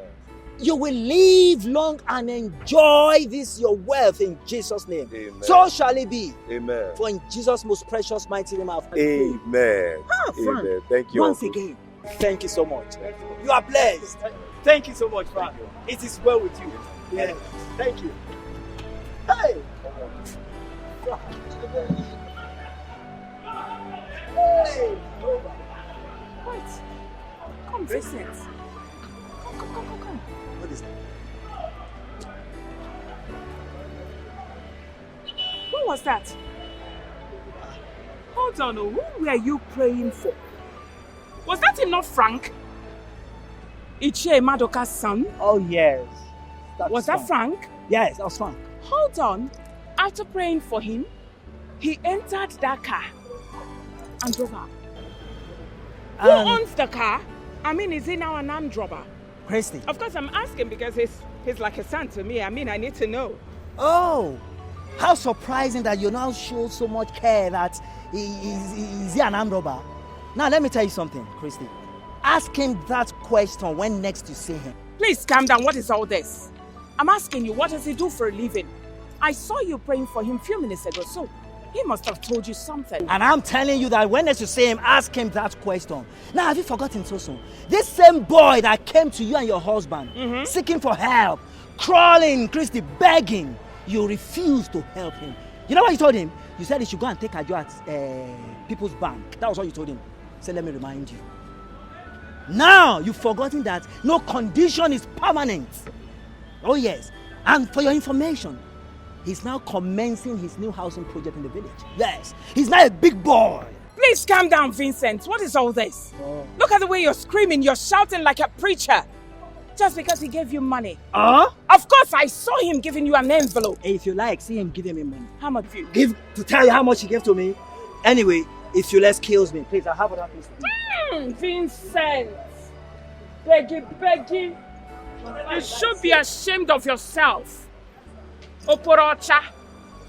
You will live long and enjoy this your wealth in Jesus' name. Amen. So shall it be. Amen. For in Jesus' most precious mighty name I have prayed. Amen. Frank, Amen. Thank you. Once Uncle. again, thank you so much. You are blessed. Thank you so much, Frank. It is well with you. Yes. Thank you. Hey! Hey! Wait. Come, Vincent. Come. What is that? Who was that? Hold on, who were you praying for? Was that him, not Frank? Ichie Madoka's son? Oh, yes. Was that Frank? Yes, that was Frank. Hold on. After praying for him, he entered that car and drove out. Who owns the car? I mean, is he now an armed robber? Christy. Of course, I'm asking because he's like a son to me. I mean, I need to know. Oh, how surprising that you now show so much care that is he an armed robber? Now, let me tell you something, Christy. Ask him that question when next you see him. Please calm down. What is all this? I'm asking you, what does he do for a living? I saw you praying for him a few minutes ago, so he must have told you something. And I'm telling you that when next you see him, ask him that question. Now, have you forgotten so soon? This same boy that came to you and your husband, seeking for help, crawling, Christy, begging, you refused to help him. You know what you told him? You said he should go and take a job at People's Bank. That was what you told him. So let me remind you. Now, you've forgotten that no condition is permanent. Oh yes, and for your information, he's now commencing his new housing project in the village. Yes, he's now a big boy. Please calm down, Vincent. What is all this? Look at the way you're screaming. You're shouting like a preacher. Just because he gave you money. Of course, I saw him giving you an envelope. Hey, if you like, see him giving me money. How much? To tell you how much he gave to me. Anyway, if you excuse me, please, I have other things to do. Vincent. Beggy. You should be ashamed of yourself. Oporocha.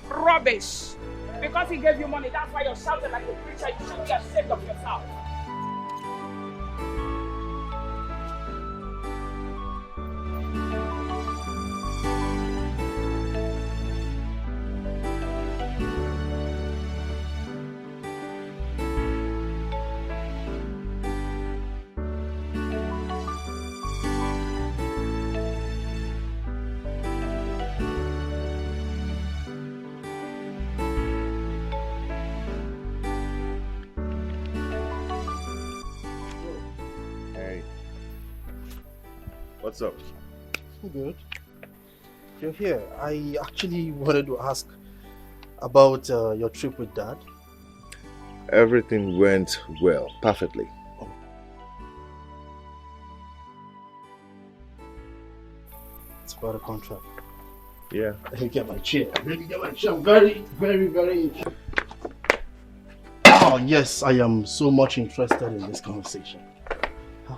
Rubbish. Because he gave you money, that's why you're shouting like a preacher. You should be ashamed of yourself. What's up? Good. You're here. I actually wanted to ask about your trip with Dad. Everything went well, perfectly. It's about a contract. Yeah. Let me get my chair. I'm very, very, very interested. Oh, yes, I am so much interested in this conversation.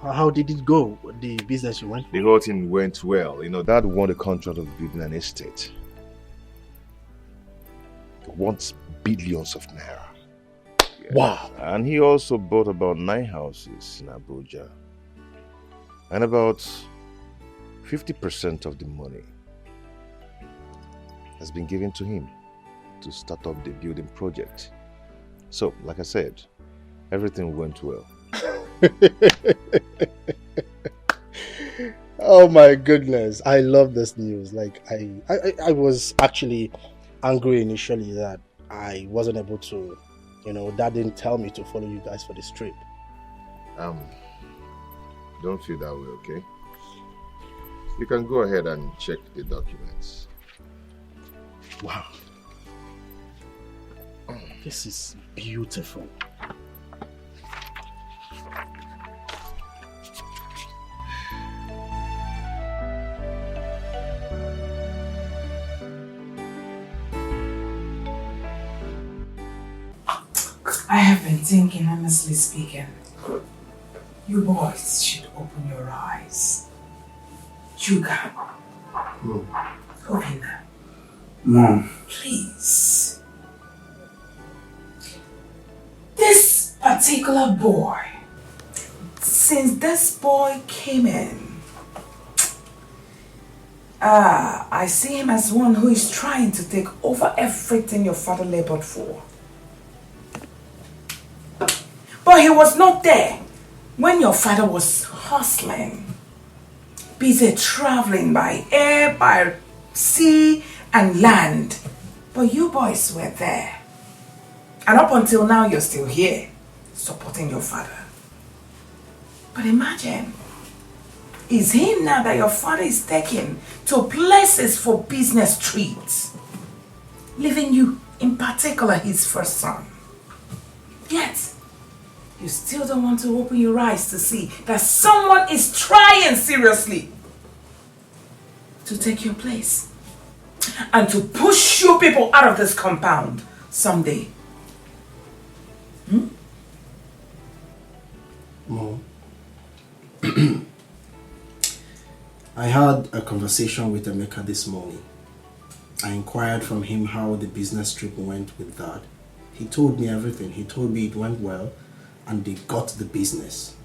How did it go, the business you went for? The whole thing went well. You know, Dad won the contract of building an estate. He wants billions of naira. Wow. And he also bought about 9 houses in Abuja. And about 50% of the money has been given to him to start up the building project. So, like I said, everything went well. Oh my goodness, I love this news. Like I was actually angry initially that I wasn't able to, Dad didn't tell me to follow you guys for this trip. Don't feel that way, okay? You can go ahead and check the documents. Wow. This is beautiful. I have been thinking, honestly speaking, you boys should open your eyes. Juga. Open them. Mom. Please. This particular boy, since this boy came in, I see him as one who is trying to take over everything your father labored for. But he was not there when your father was hustling, busy traveling by air, by sea and land. But you boys were there. And up until now, you're still here, supporting your father. But imagine, it's him now that your father is taking to places for business trips, leaving you, in particular, his first son. Yet, you still don't want to open your eyes to see that someone is trying seriously to take your place and to push you people out of this compound someday. Mom, I had a conversation with Emeka this morning. I inquired from him how the business trip went with Dad. He told me everything. He told me it went well and they got the business.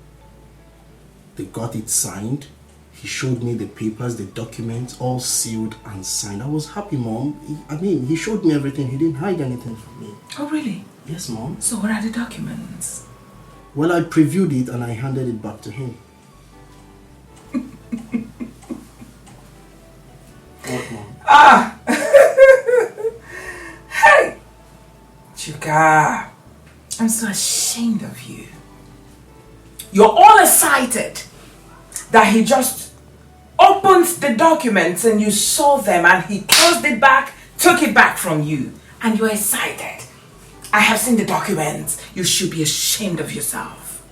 They got it signed. He showed me the papers, the documents, all sealed and signed. I was happy, Mom. He showed me everything. He didn't hide anything from me. Oh, really? Yes, Mom. So what are the documents? Well, I previewed it and I handed it back to him. What, Mom? Ah! Hey! Chuka, I'm so ashamed of you. You're all excited that he just opened the documents and you saw them and he closed it back, took it back from you, and you're excited. I have seen the documents. You should be ashamed of yourself.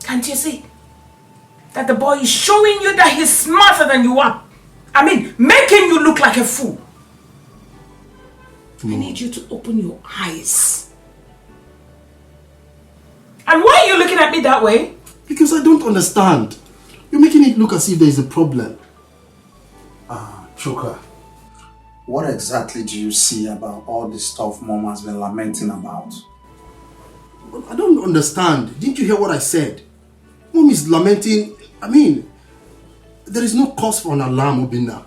Can't you see that the boy is showing you that he's smarter than you are? Making you look like a fool. I need you to open your eyes. And why are you looking at me that way? Because I don't understand. You're making it look as if there is a problem. Choka, what exactly do you see about all the stuff Mom has been lamenting about? I don't understand. Didn't you hear what I said? Mom is lamenting. There is no cause for an alarm, Obinna.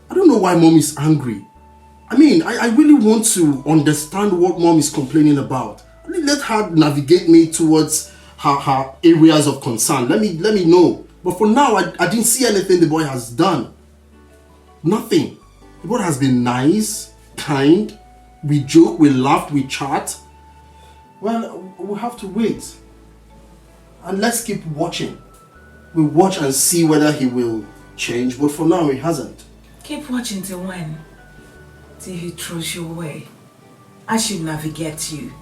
I don't know why Mom is angry. I really want to understand what Mom is complaining about. Let her navigate me towards her areas of concern. Let me know. But for now, I didn't see anything the boy has done. Nothing. The boy has been nice, kind. We joke, we laugh, we chat. Well, we'll have to wait. And let's keep watching. We'll watch and see whether he will change. But for now, he hasn't. Keep watching till when? Till he throws you away. I should navigate you.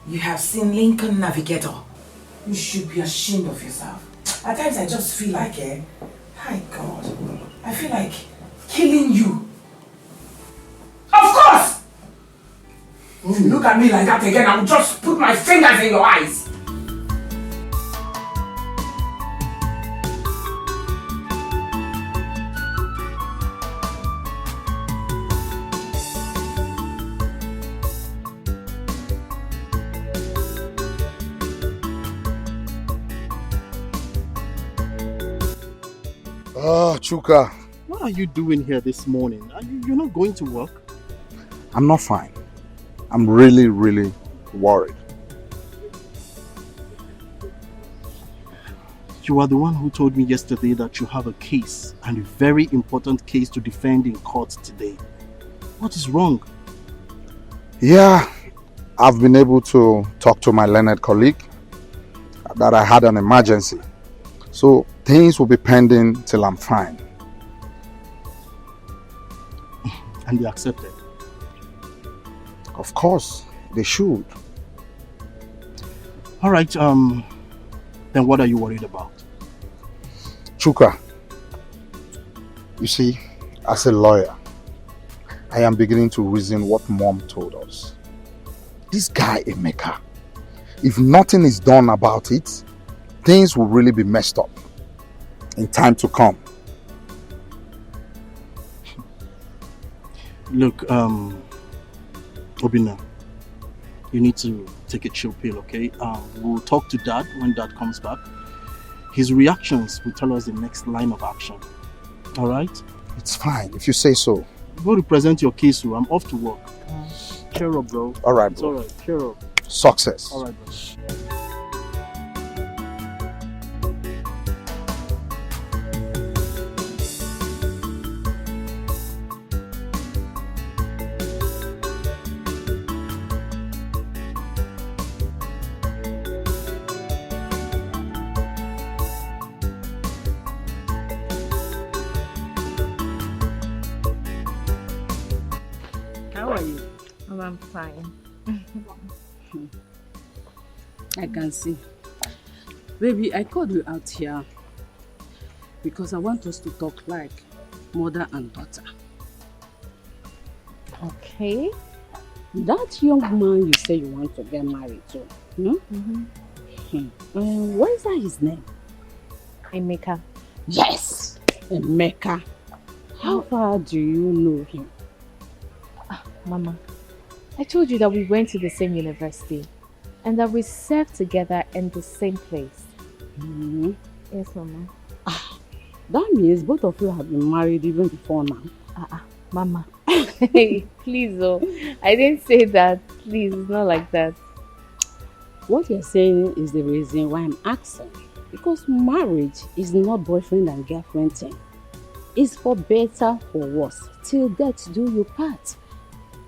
You have seen Lincoln Navigator. You should be ashamed of yourself. At times I just feel like, my God, I feel like killing you. Of course! If you look at me like that again, I'll just put my fingers in your eyes. Oh, Chuka. What are you doing here this morning? You're not going to work? I'm not fine. I'm really, really worried. You are the one who told me yesterday that you have a case, and a very important case to defend in court today. What is wrong? Yeah, I've been able to talk to my learned colleague that I had an emergency. So things will be pending till I'm fine. And they accepted? Of course, they should. All right, then what are you worried about? Chuka, you see, as a lawyer, I am beginning to reason what Mom told us. This guy, Emeka, if nothing is done about it, things will really be messed up in time to come. Look, Obina, you need to take a chill pill, okay? We'll talk to Dad when Dad comes back. His reactions will tell us the next line of action. All right? It's fine if you say so. Go represent your case, I'm off to work. Cheer up, bro. All right, It's bro. all right. Cheer up. Success. All right, bro. How are you? Oh, I'm fine. I can see. Baby, I called you out here because I want us to talk like mother and daughter. Okay. That young man you say you want to get married to, what is that his name? Emeka. Yes, Emeka. How far do you know him? Mama, I told you that we went to the same university and that we served together in the same place. Yes, Mama. That means both of you have been married even before now. Mama. Hey, please, oh. I didn't say that. Please, it's not like that. What you're saying is the reason why I'm asking. Because marriage is not boyfriend and girlfriend thing. It's for better, for worse. Till death do you part.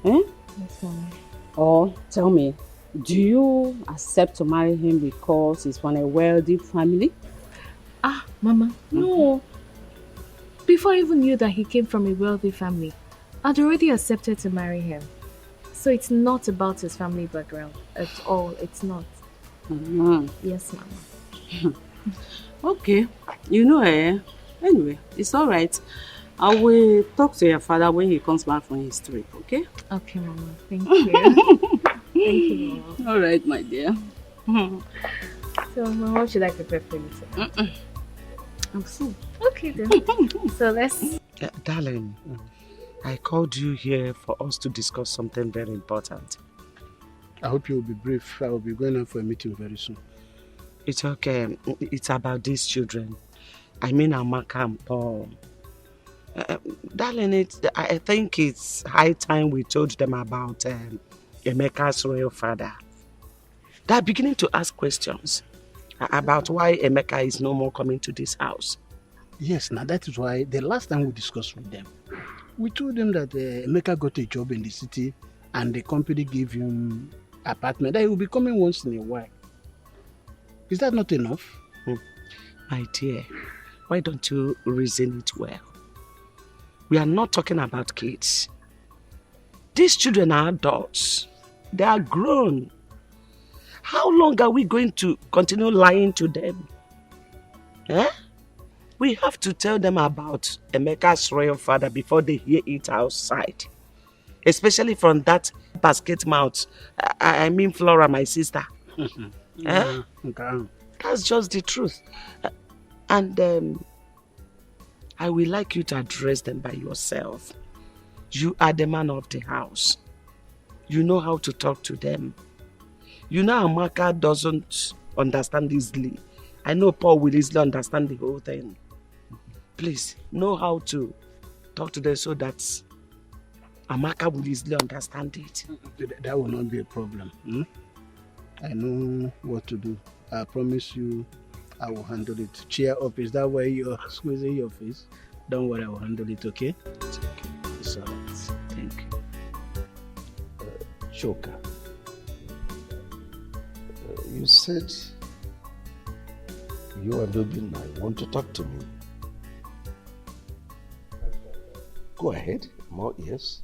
Eh? Yes, Mama. Or tell me, do you accept to marry him because he's from a wealthy family? Mama, no. Before I even knew that he came from a wealthy family, I'd already accepted to marry him. So it's not about his family background at all. It's not. Yes, Mama. Okay. You know, anyway, it's all right. I will talk to your father when he comes back from his trip, okay? Okay, Mama. Thank you. Thank you, Mama. All right, my dear. So, Mama, what should I prepare for you today? I'm full. Okay, then. So, let's... Darling, I called you here for us to discuss something very important. I hope you will be brief. I will be going out for a meeting very soon. It's okay. It's about these children. I mean Amaka and Paul. Darling, I think it's high time we told them about Emeka's royal father. They're beginning to ask questions about why Emeka is no more coming to this house. Yes, now that is why the last time we discussed with them, we told them that Emeka got a job in the city and the company gave him apartment that he will be coming once in a while. Is that not enough? My dear, why don't you reason it well? We are not talking about kids. These children are adults. They are grown. How long are we going to continue lying to them? We have to tell them about Emeka's royal father before they hear it outside. Especially from that basket mouth. I mean Flora, my sister. That's just the truth. And I would like you to address them by yourself. You are the man of the house. You know how to talk to them. You know Amaka doesn't understand easily. I know Paul will easily understand the whole thing. please know how to talk to them so that Amaka will easily understand it. That will not be a problem. I know what to do. I promise you I will handle it. Cheer up. Is that why you're squeezing your face? Don't worry, I will handle it, okay? It's okay. It's all right. Thank you. Choka, you said you and Obinna want to talk to me. Go ahead, more ears.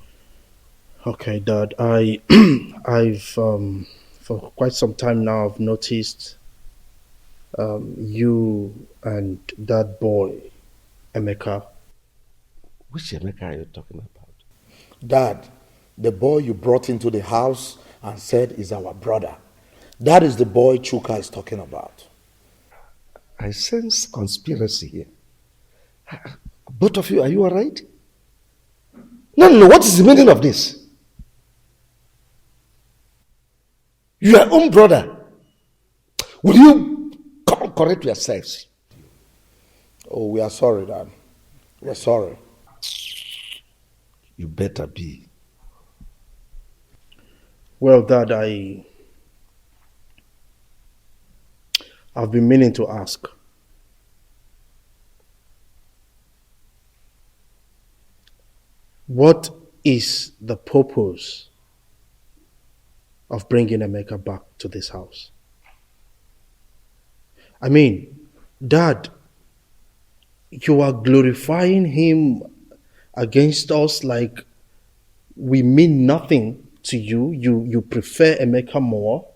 Okay, Dad. I've for quite some time now I've noticed you and that boy, Emeka. Which Emeka are you talking about? Dad, the boy you brought into the house and said is our brother. That is the boy Chuka is talking about. I sense conspiracy here. Both of you, are you alright? No, what is the meaning of this? Your own brother. Will you correct yourselves? Oh, we are sorry, Dad. We are sorry. You better be. Well, Dad, I've been meaning to ask. What is the purpose of bringing Emeka back to this house? I mean, Dad, you are glorifying him against us like we mean nothing to you. You prefer Emeka more.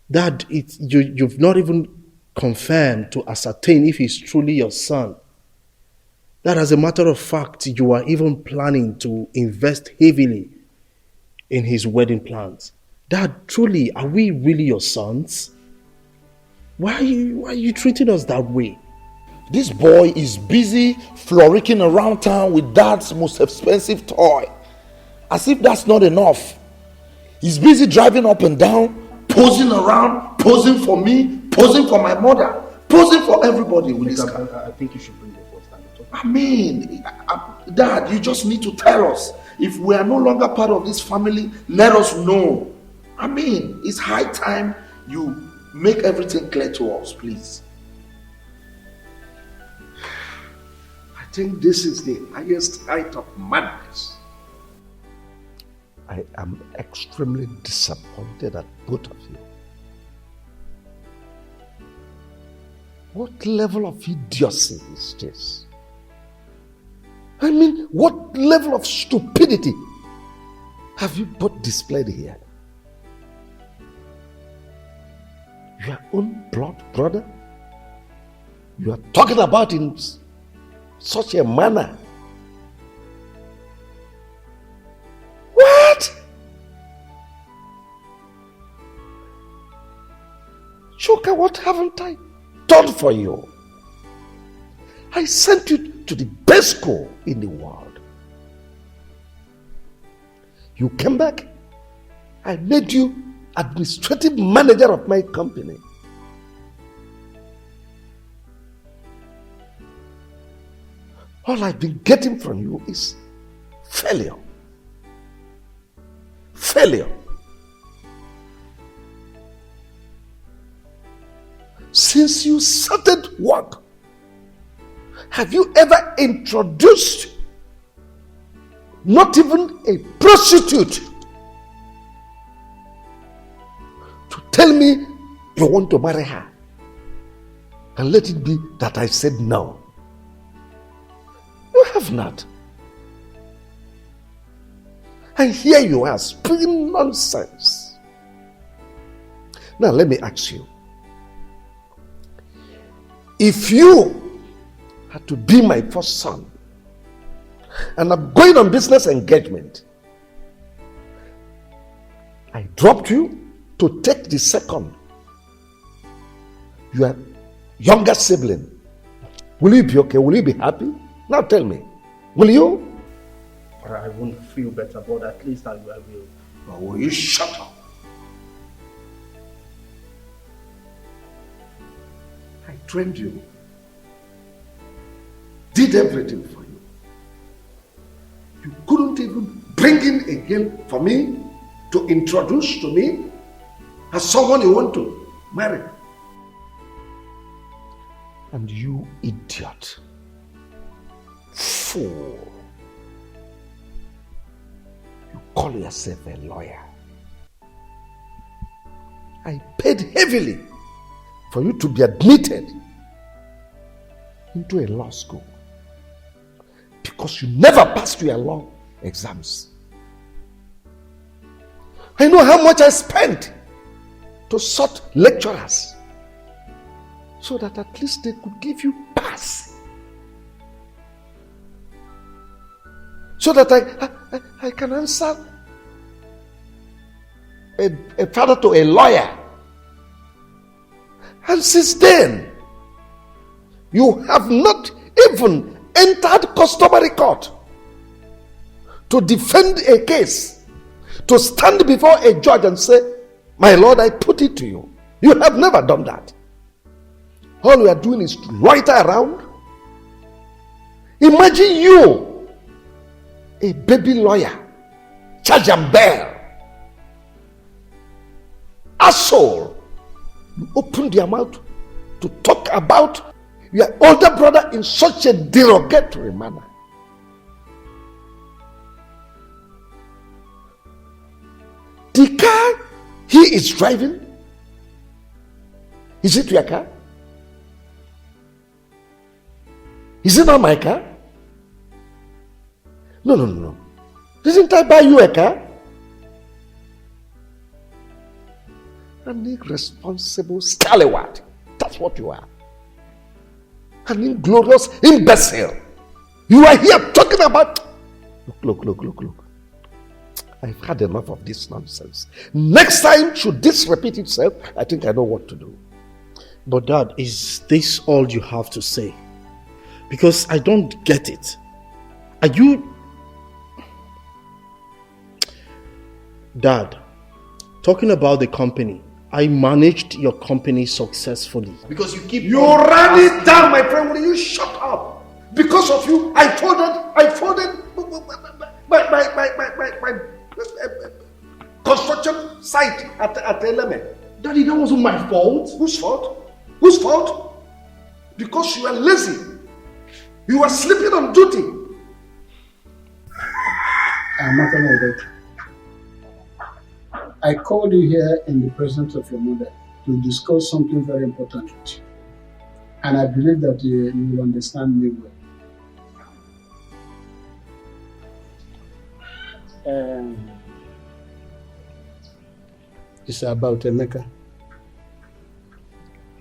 Dad, you've not even confirmed to ascertain if he's truly your son. That, as a matter of fact, you are even planning to invest heavily in his wedding plans. Dad, truly, are we really your sons? Why are you treating us that way? This boy is busy floricking around town with Dad's most expensive toy. As if that's not enough. He's busy driving up and down, posing around, posing for me, posing for my mother, posing for everybody with this car. I think you should bring your first time. I mean, Dad, you just need to tell us. If we are no longer part of this family, let us know. I mean, it's high time you make everything clear to us, please. I think this is the highest height of madness. I am extremely disappointed at both of you. What level of idiocy is this? I mean, what level of stupidity have you both displayed here? Your own blood brother? You are talking about in such a manner. What? Choka, what haven't I done for you? I sent you to the best school in the world. You came back. I made you administrative manager of my company. All I've been getting from you is failure. Failure. Since you started work, have you ever introduced not even a prostitute to tell me you want to marry her? And let it be that I said no. You have not. And here you are spewing nonsense. Now let me ask you. If you had to be my first son, and I'm going on business engagement, I dropped you to take the second, your younger sibling, will you be okay? Will you be happy? Now tell me, will you? I won't feel better, but at least I will. Or will you shut up? I trained you. did everything for you. You couldn't even bring in a girl for me to introduce to me as someone you want to marry. And you idiot, fool, you call yourself a lawyer. I paid heavily for you to be admitted into a law school because you never passed your law exams. I know how much I spent to sort lecturers so that at least they could give you pass. So that I can answer a father to a lawyer. And since then, you have not even entered customary court to defend a case, to stand before a judge and say, my lord, I put it to you. You have never done that. All you are doing is to loiter around. Imagine you, a baby lawyer, charge and bear, asshole. You open their mouth to talk about your older brother in such a derogatory manner. The car he is driving, is it your car? Is it not my car? No. Didn't I buy you a car? An irresponsible scallywag. That's what you are. An inglorious imbecile. You are here talking about... Look. I've had enough of this nonsense. Next time, should this repeat itself, I think I know what to do. But Dad, is this all you have to say? Because I don't get it. Are you... Dad, talking about the company, I managed your company successfully. Because you keep... You ran it down, my friend. Will you shut up? Because of you, I folded my construction site at Eleme. Daddy, that wasn't my fault. Whose fault? Whose fault? Because you are lazy. You are sleeping on duty. Nothing like that. I called you here in the presence of your mother to discuss something very important with you. And I believe that you will understand me well. It's about Emeka.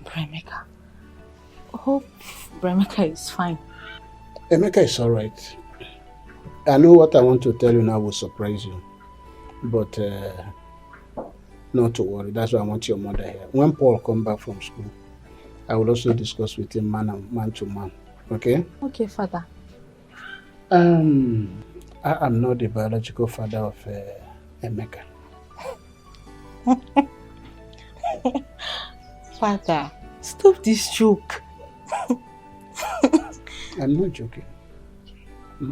Bremeka. Hope Bremeka is fine. Emeka is alright. I know what I want to tell you now will surprise you. But not to worry. That's why I want your mother here. When Paul comes back from school, I will also discuss with him man to man. Okay? Okay, Father. I am not the biological father of Emeka. Father, stop this joke. I'm not joking. I'm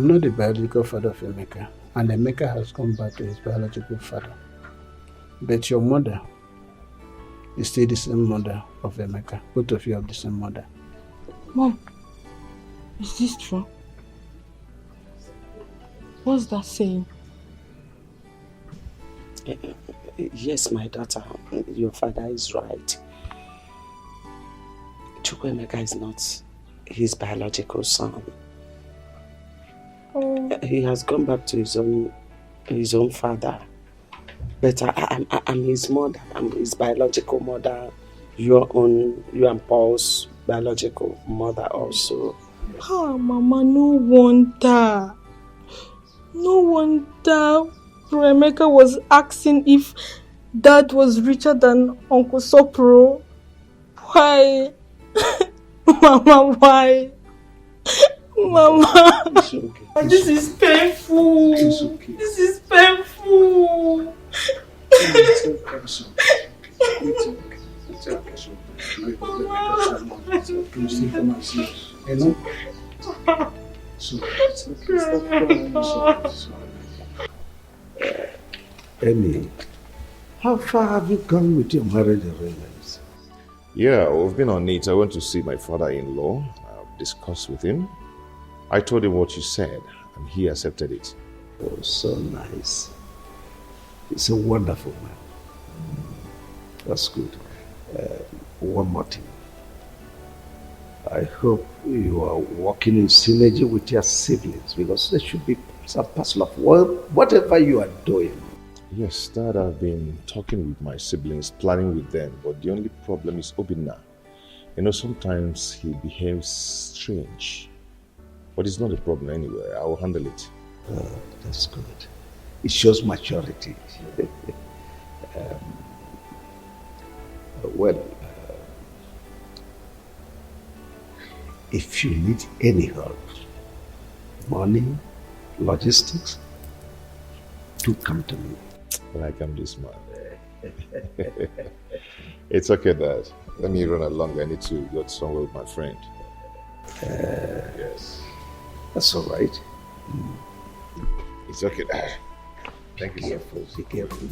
not the biological father of Emeka. And Emeka has come back to his biological father. But your mother is still the same mother of Emeka. Both of you have the same mother. Mom, is this true? What's that saying? Yes, my daughter, your father is right. Chukwuemeka is not his biological son. Oh. He has gone back to his own father. But I'm his mother. I'm his biological mother. You and Paul's biological mother also. Oh, Mama, no wonder. No wonder Emeka was asking if Dad was richer than Uncle Sopro. Why? Mama, why? Mama, it's okay. This is painful. It's okay. This is painful. It's okay. It's okay. It's okay, so let me still come and see us. You know? So, it's okay. Stop crying. It's okay. Amy, how far have you gone with your marriage arrangements? Yeah, we've been on it. I went to see my father-in-law. I've discussed with him. I told him what you said, and he accepted it. Oh, so nice. He's a wonderful man. That's good. One more thing. I hope you are working in synergy with your siblings, because there should be some parcel of whatever you are doing. Yes, Dad, I've been talking with my siblings, planning with them, but the only problem is Obinna. You know, sometimes he behaves strange. But it's not a problem anyway. I will handle it. That's good. It shows maturity. If you need any help, money, logistics, do come to me. Like I'm this man. It's okay, Dad. Let me run along. I need to go somewhere with my friend. Yes. That's all right. It's okay, Dad. Thank you, sir. Be careful.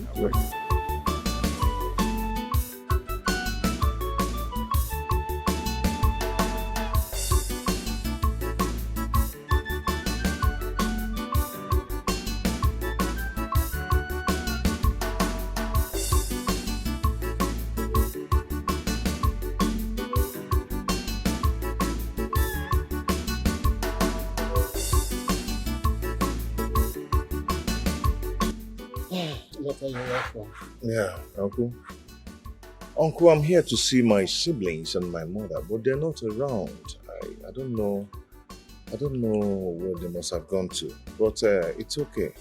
Yeah, Uncle. Uncle, I'm here to see my siblings and my mother, but they're not around. I don't know. I don't know where they must have gone to. But it's okay.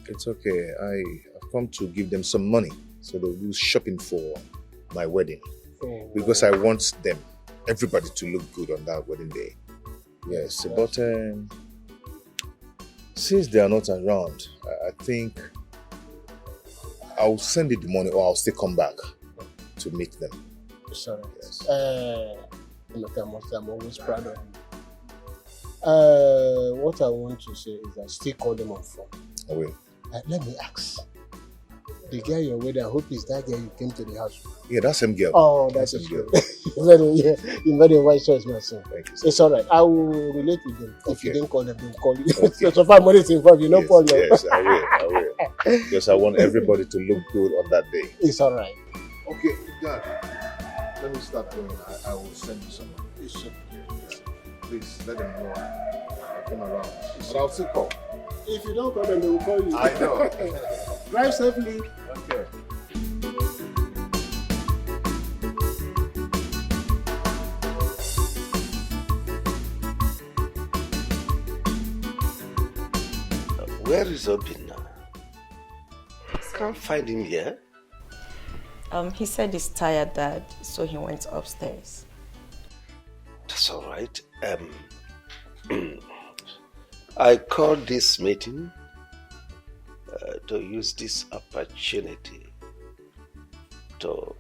It's okay. I've come to give them some money so they'll do shopping for my wedding. Oh. Because I want them, everybody, to look good on that wedding day. Yes, but since they are not around, I think I'll send you the money, or I'll still come back to meet them. Sorry. Yes. I'm always proud of you. What I want to say is I still call them on phone. I will. Let me ask. The girl you're with, I hope is that girl you came to the house with. Yeah, that same girl. Oh, that's same girl. You're very wise choice, my son. Thank you. It's all right. I will relate with them. If you didn't call them, they'll call you. Okay. So far, money is involved. You know, Yes, Paul. yes, I will. Because I want everybody to look good on that day. It's all right. Okay, Dad, let me start going. I will send you some money. Please, let them know I came around. But I'll still call. If you don't call them, they will call you. I know. Drive safely. Okay. Where is Obinna? Can't find him here. He said he's tired, Dad, so he went upstairs. That's all right. I called this meeting to use this opportunity to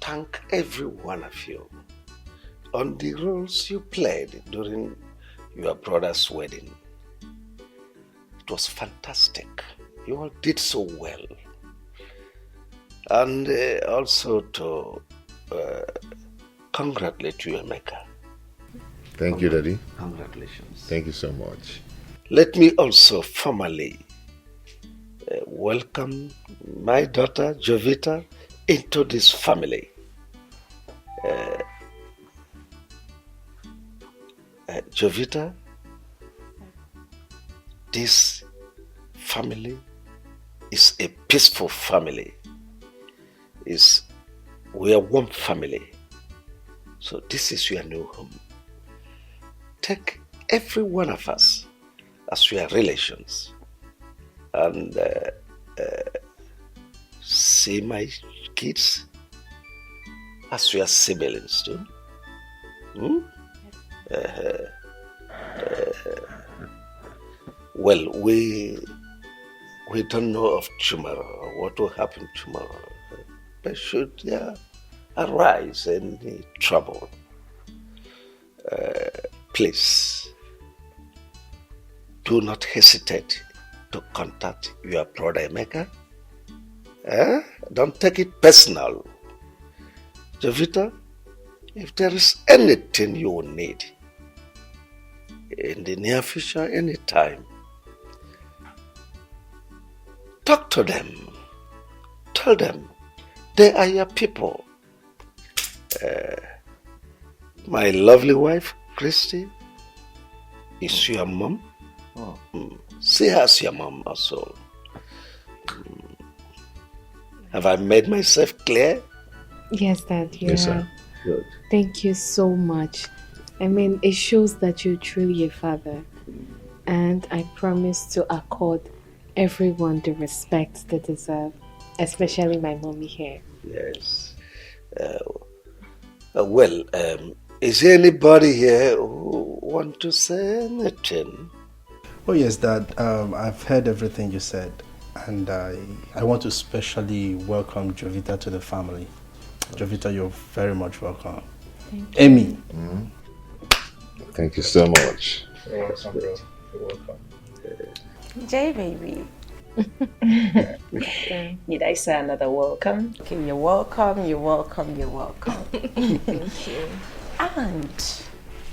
thank every one of you on the roles you played during your brother's wedding. It was fantastic. You all did so well. And also to congratulate you, Emeka. Thank you, Daddy. Congratulations. Thank you so much. Let me also formally welcome my daughter, Jovita, into this family. Jovita, this family is a peaceful family. We are one family. So this is your new home. Take every one of us as your relations and see my kids as your siblings too. Well, we don't know of tomorrow, what will happen tomorrow. But should there arise any trouble, please do not hesitate to contact your brother Emeka. Don't take it personal. Jovita, if there is anything you will need in the near future, anytime, talk to them. Tell them they are your people. My lovely wife, Christy, is your mom. See her as your mom also. Have I made myself clear? Yes, Dad, you Yes, have. sir. Good. Thank you so much. I mean, it shows that you're truly a father. And I promise to accord everyone the respect they deserve, especially my mommy here. Yes. Is there anybody here who want to say anything? Oh yes, Dad. I've heard everything you said, and I want to especially welcome Jovita to the family. Jovita, you're very much welcome. Thank you. Amy. Thank you so much. You're welcome, bro. You're welcome. Jay, baby. Need I say another welcome? Okay, you're welcome, you're welcome, you're welcome. Thank you. And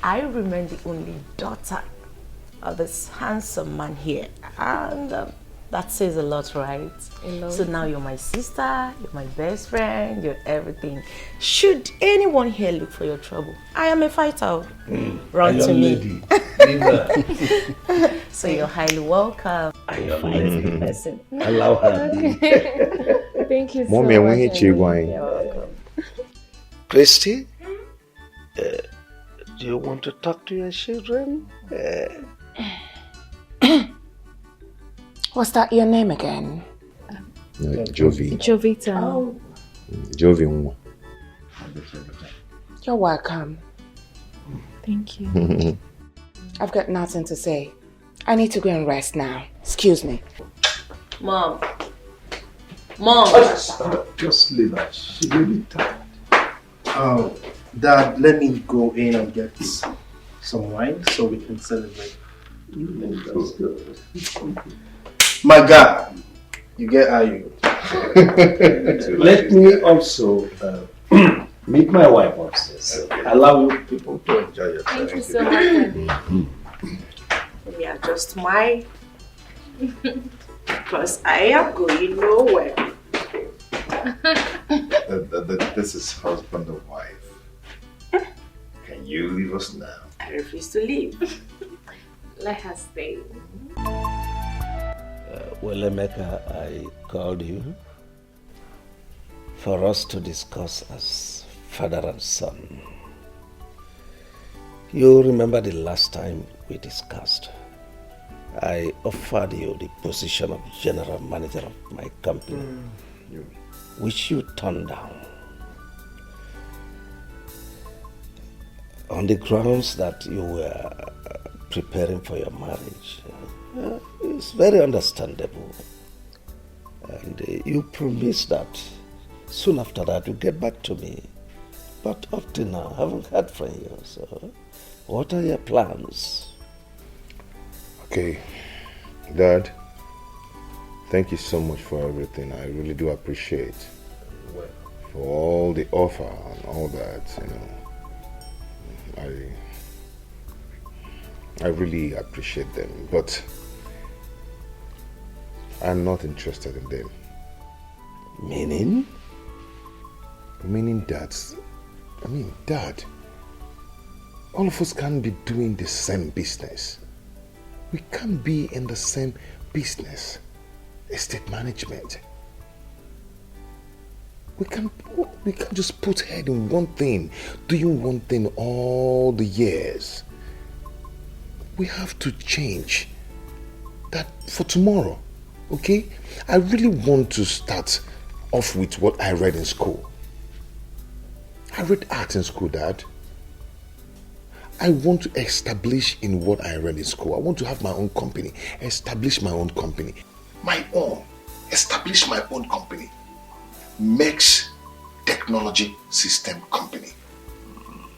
I remain the only daughter of this handsome man here. And that says a lot, right? A lot. So now you're my sister, you're my best friend, you're everything. Should anyone here look for your trouble, I am a fighter. Run to me. So you're highly welcome. I fighting person. Allow her. Thank you so Mommy, much. when he You're welcome. Christy, do you want to talk to your children? What's that your name again? Jovi. Jovita. Oh. Jovi. You're welcome. Thank you. I've got nothing to say. I need to go and rest now. Excuse me. Mom. Mom. Just leave her. She will be tired. Dad, let me go in and get some wine so we can celebrate. That's good. My God, you get how you. Let me also meet my wife upstairs. Allow you people to enjoy yourself. Thank you so much. Let me adjust my... because I am going nowhere. This is husband and wife. Can you leave us now? I refuse to leave. Let her stay. Well, Emeka, I called you for us to discuss as father and son. You remember the last time we discussed? I offered you the position of general manager of my company, which you turned down. On the grounds that you were preparing for your marriage. It's very understandable. And you promised that soon after that you'll get back to me. But up to now, I haven't heard from you. So, what are your plans? Okay, Dad, thank you so much for everything. I really do appreciate for all the offer and all that, you know. I really appreciate them, but I'm not interested in them. Meaning? Meaning that, Dad, all of us can't be doing the same business. We can't be in the same business. Estate management. We can't just put head in one thing, doing one thing all the years. We have to change that for tomorrow, okay? I really want to start off with what I read in school. I read art in school, Dad. I want to establish in what I read in school. I want to have my own company, establish my own company. My own. Establish my own company. Makes technology system company.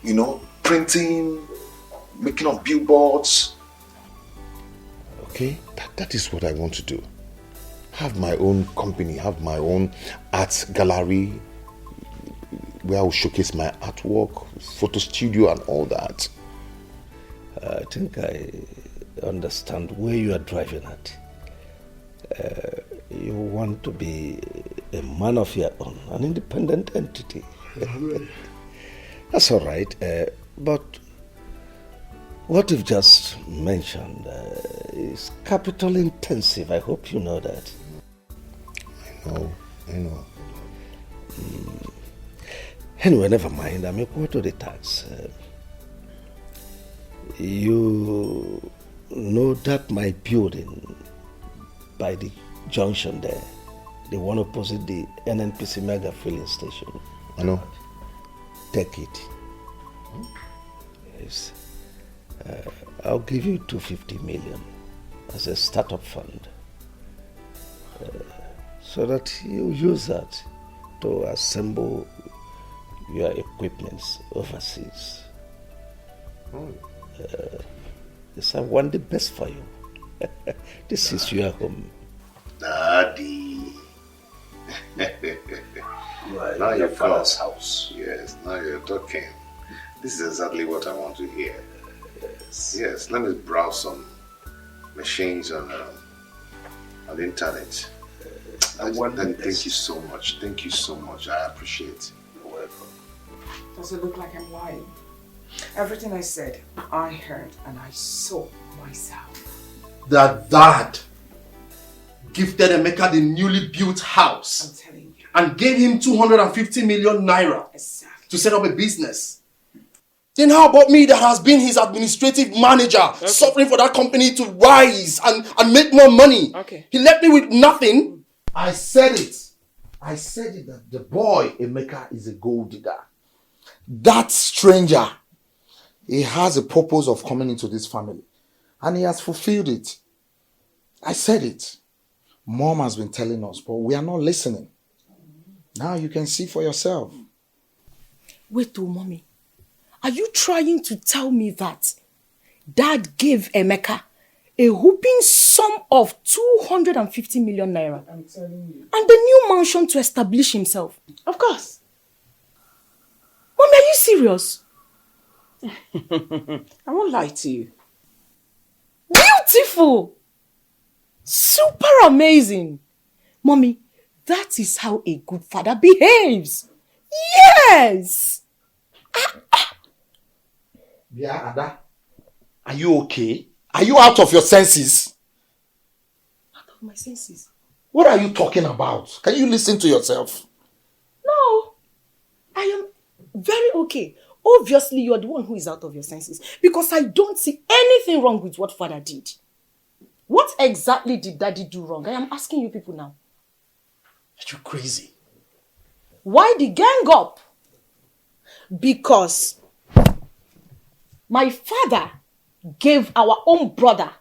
You know, printing, making of billboards. Okay, that is what I want to do. Have my own company, have my own art gallery where I will showcase my artwork, photo studio and all that. I think I understand where you are driving at. You want to be a man of your own, an independent entity. That's all right. But what you've just mentioned is capital intensive. I hope you know that. I know. Anyway, never mind. I'm equal to the tax. You know that my building by the junction there, the one opposite the NNPC mega filling station. I know. Take it. Yes. I'll give you 250 million as a startup fund. So that you use that to assemble your equipments overseas. Yes, I want the best for you. This is your home. Daddy. Now your father's house. Yes, now you're talking. This is exactly what I want to hear. Yes, let me browse some machines on the internet. Thank you so much. Thank you so much. I appreciate it. You're welcome. Does it look like I'm lying? Everything I said, I heard and I saw myself. That dad gifted Emeka the newly built house. I'm telling you. And gave him 250 million naira to set up a business. Then how about me that has been his administrative manager, suffering for that company to rise and make more money? Okay. He left me with nothing. I said it that the boy Emeka is a gold digger. That stranger, he has a purpose of coming into this family. And he has fulfilled it. I said it. Mom has been telling us, but we are not listening. Now you can see for yourself. Wait, mommy. Are you trying to tell me that Dad gave Emeka a whooping sum of 250 million naira? I'm telling you. And the new mansion to establish himself? Of course. Mommy, are you serious? I won't lie to you. Beautiful! Super amazing! Mommy, that is how a good father behaves. Yes! Yeah, Ada. Are you okay? Are you out of your senses? Out of my senses? What are you talking about? Can you listen to yourself? No. I am very okay. Obviously, you're the one who is out of your senses. Because I don't see anything wrong with what father did. What exactly did daddy do wrong? I am asking you people now. Are you crazy? Why the gang up? Because my father gave our own brother,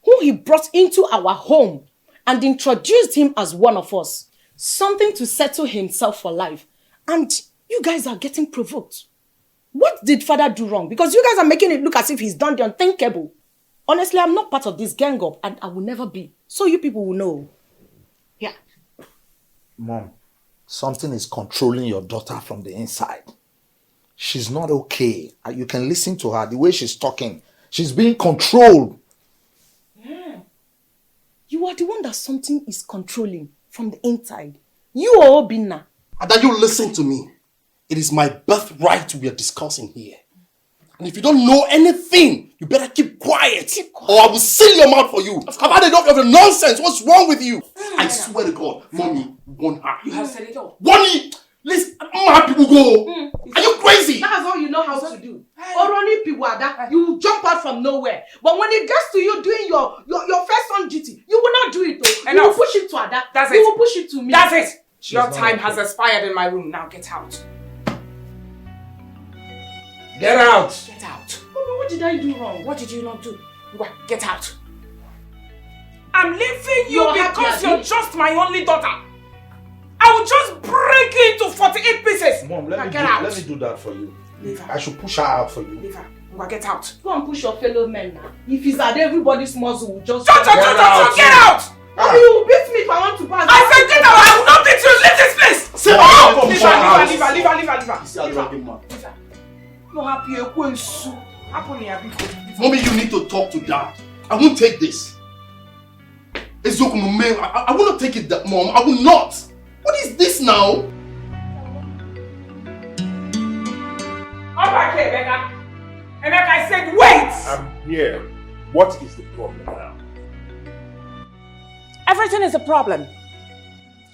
who he brought into our home and introduced him as one of us, something to settle himself for life. And you guys are getting provoked. What did father do wrong? Because you guys are making it look as if he's done the unthinkable. Honestly, I'm not part of this gang up and I will never be. So you people will know. Yeah. Mom, something is controlling your daughter from the inside. She's not okay. You can listen to her, the way she's talking. She's being controlled. Yeah. You are the one that something is controlling from the inside. You are Obinna. And then you listen to me. It is my birthright we are discussing here. And if you don't know anything, you better keep quiet. Or I will seal your mouth for you. I've had enough of the nonsense. What's wrong with you? I swear to God, Mommy, warn her. You have said it all. Onny, listen, my people go. Are you crazy? That's all you know how to do. Oroni Piwada, you will jump out from nowhere. But when it gets to you doing your first on duty, you will not do it though. You will push it to Ada. That's you it. will push it to me. That's it. Your time has expired in my room. Now get out. Get out. Get out. Mommy, what did I do wrong? What did you not do? Get out. I'm leaving you because you're just my only daughter. I will just break you into 48 pieces. Mom, Get out. let me do that for you. Leave her. I should push her out for you. Leave her. Get out. Go and push your fellow men now. If it's at everybody's muscle, will just... Get out! Mommy, you will beat me if I want to pass. I said get out! I will not beat you! Leave this place! Sit down! down. Leave her. No happy, you go and sue. Mommy, you need to talk to Dad. I won't take this. I will not take it, Mom. I will not. What is this now? Come back here, Emeka. Emeka, I said wait! I'm here. What is the problem now? Everything is a problem.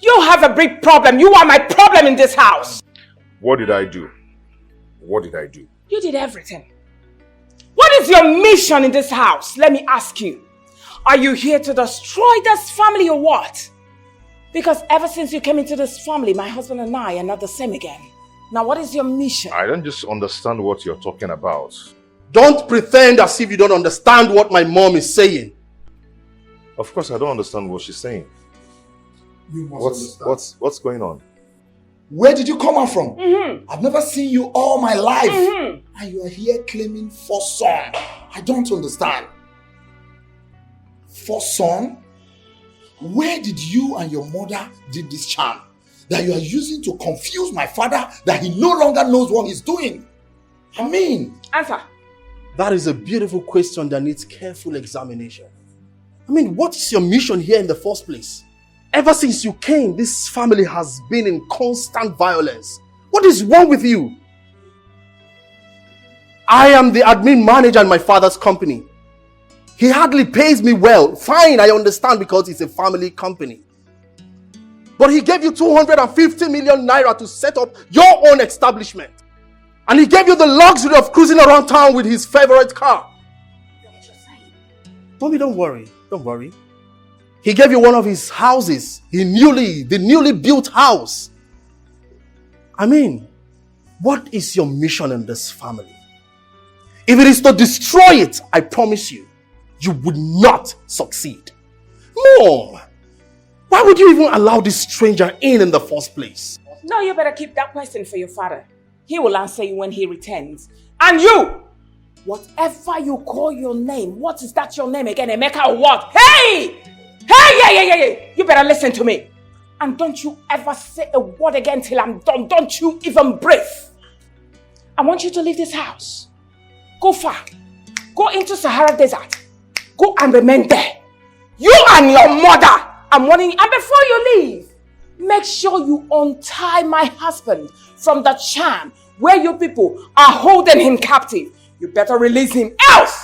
You have a big problem. You are my problem in this house. What did I do? What did I do? You did everything. What is your mission in this house? Let me ask you. Are you here to destroy this family or what? Because ever since you came into this family, my husband and I are not the same again. Now what is your mission? I don't just understand what you're talking about. Don't pretend as if you don't understand what my mom is saying. Of course I don't understand what she's saying. You must understand. What's going on? Where did you come out from? I've never seen you all my life. And you are here claiming first son. I don't understand. First son? Where did you and your mother did this charm that you are using to confuse my father that he no longer knows what he's doing? I mean... Answer. That is a beautiful question that needs careful examination. I mean, what is your mission here in the first place? Ever since you came, this family has been in constant violence. What is wrong with you? I am the admin manager in my father's company. He hardly pays me well. Fine, I understand because it's a family company. But he gave you 250 million naira to set up your own establishment. And he gave you the luxury of cruising around town with his favorite car. Mommy, don't worry. Don't worry. He gave you one of his houses. The newly built house. I mean, what is your mission in this family? If it is to destroy it, I promise you, you would not succeed. Mom, why would you even allow this stranger in the first place? No, you better keep that question for your father. He will answer you when he returns. And you, whatever you call your name, what is that your name again, Emeka or what? Hey! Hey, you better listen to me. And don't you ever say a word again till I'm done. Don't you even breathe. I want you to leave this house. Go far. Go into Sahara Desert. Go and remain there. You and your mother. I'm warning you. And before you leave, make sure you untie my husband from the charm where you people are holding him captive. You better release him, else.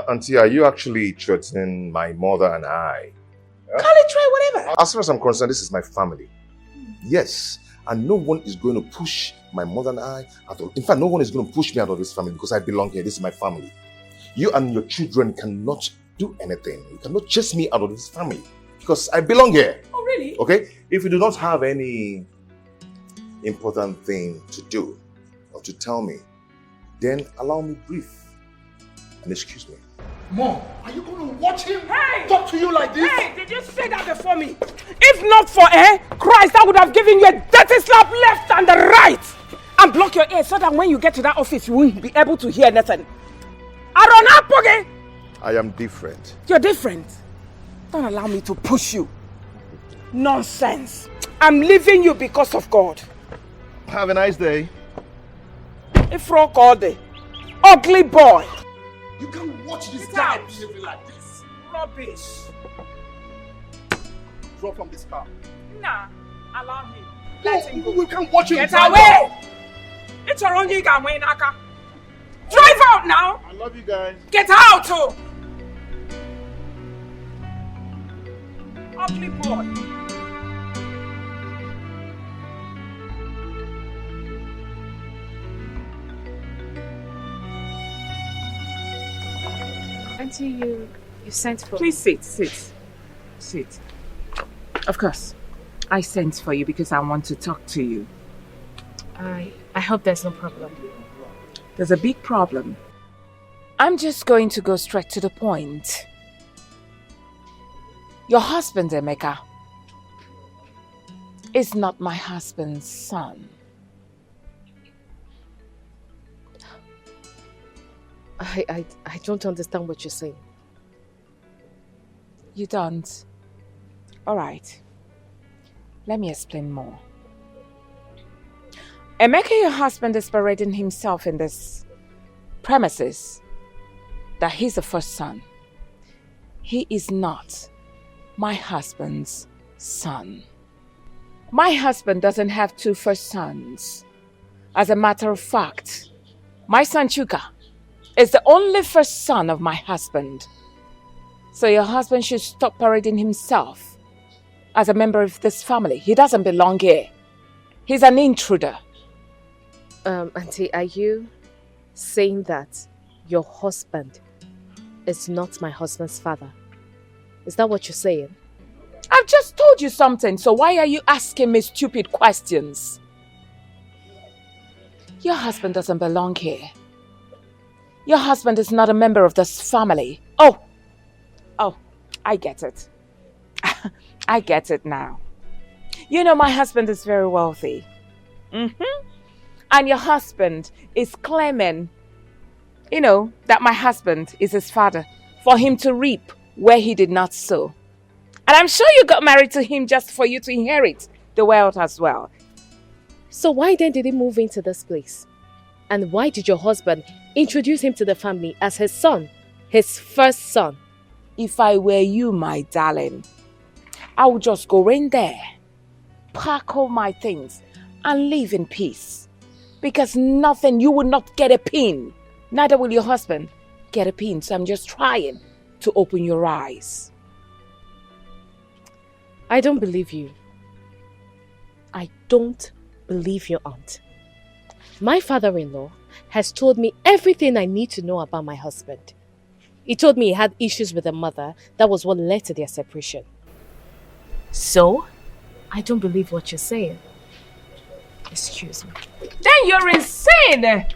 Auntie, are you actually threatening my mother and I? Call it try whatever. As far as I'm concerned, this is my family. Yes, and no one is going to push my mother and I out of... In fact, no one is going to push me out of this family because I belong here. This is my family. You and your children cannot do anything. You cannot chase me out of this family because I belong here. Oh, really? Okay? If you do not have any important thing to do or to tell me, then allow me brief and excuse me. Mom, are you going to watch him talk to you like this? Hey, did you say that before me? If not for Christ, I would have given you a dirty slap left and the right. And block your ears so that when you get to that office, you won't be able to hear nothing. I am different. You're different. Don't allow me to push you. Nonsense. I'm leaving you because of God. Have a nice day. A frog all day. Ugly boy. You can't watch this guy behaving like this. Rubbish. Drop from this car. Nah, allow him. Let him go. We can't watch him. Get away! It's your own yiga way, Naka. Drive out now! I love you guys. Get out, oh! Ugly boy. Auntie, you sent for... Please sit. Of course. I sent for you because I want to talk to you. I hope there's no problem. There's a big problem. I'm just going to go straight to the point. Your husband, Emeka, is not my husband's son. I don't understand what you're saying. You don't? All right. Let me explain more. Emeka, your husband, is parading himself in this premises that he's the first son. He is not my husband's son. My husband doesn't have two first sons. As a matter of fact, my son Chuka is the only first son of my husband. So your husband should stop parading himself as a member of this family. He doesn't belong here. He's an intruder. Auntie, are you saying that your husband is not my husband's father? Is that what you're saying? I've just told you something, so why are you asking me stupid questions? Your husband doesn't belong here. Your husband is not a member of this family. Oh, I get it. I get it now. You know, my husband is very wealthy. And your husband is claiming, that my husband is his father for him to reap where he did not sow. And I'm sure you got married to him just for you to inherit the wealth as well. So why then did he move into this place? And why did your husband introduce him to the family as his son, his first son? If I were you, my darling, I would just go in there, pack all my things, and live in peace. Because you will not get a pin. Neither will your husband get a pin. So I'm just trying to open your eyes. I don't believe you. I don't believe your aunt. My father-in-law has told me everything I need to know about my husband. He told me he had issues with a mother. That was what led to their separation. So, I don't believe what you're saying. Excuse me. Then you're insane!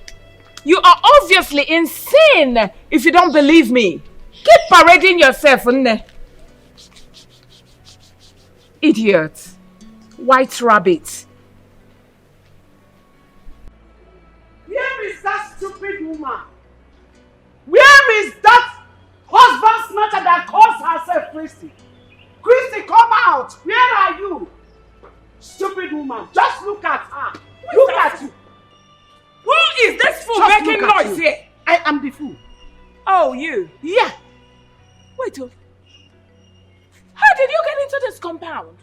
You are obviously insane if you don't believe me. Keep parading yourself, Onny. Idiot. White rabbit. Where is that stupid woman? Where is that husband snatcher that calls herself Christy? Christy, come out! Where are you? Stupid woman, just look at her. Look at you. Who is this fool Just making look at noise you. here? I am the fool. Oh, you? Yeah. Wait, how did you get into this compound?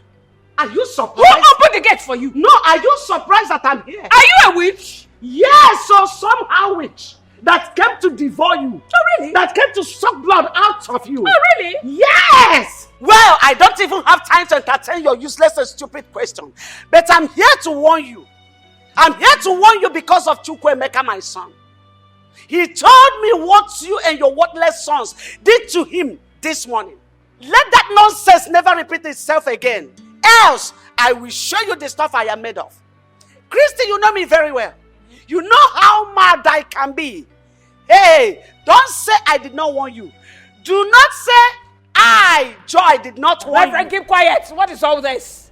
Are you surprised? Who opened the gate for you? No, are you surprised that I'm here? Are you a witch? Yes, so somehow witch that came to devour you. Oh, really? That came to suck blood out of you. Oh, really? Yes! Well, I don't even have time to entertain your useless and stupid question. But I'm here to warn you. I'm here to warn you because of Chukwuemeka, my son. He told me what you and your worthless sons did to him this morning. Let that nonsense never repeat itself again. Else, I will show you the stuff I am made of. Christy, you know me very well. You know how mad I can be. Hey, don't say I did not warn you. Do not say I, Joy, did not warn Reverend, you. keep quiet. What is all this?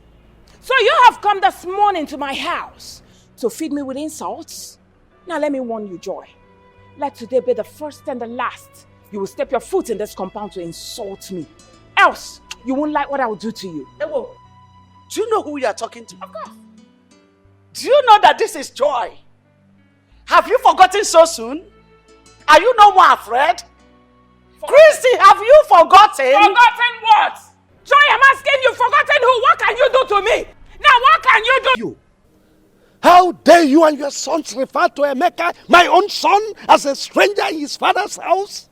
So you have come this morning to my house to feed me with insults? Now let me warn you, Joy. Let today be the first and the last you will step your foot in this compound to insult me. Else, you won't like what I will do to you. Ewo, do you know who you are talking to? Of course. Do you know that this is Joy? Have you forgotten so soon? Are you no more afraid? Christy, have you forgotten? Forgotten what? Joy, I'm asking you, forgotten who? What can you do to me? Now, what can you do? How dare you and your sons refer to Emeka, my own son, as a stranger in his father's house?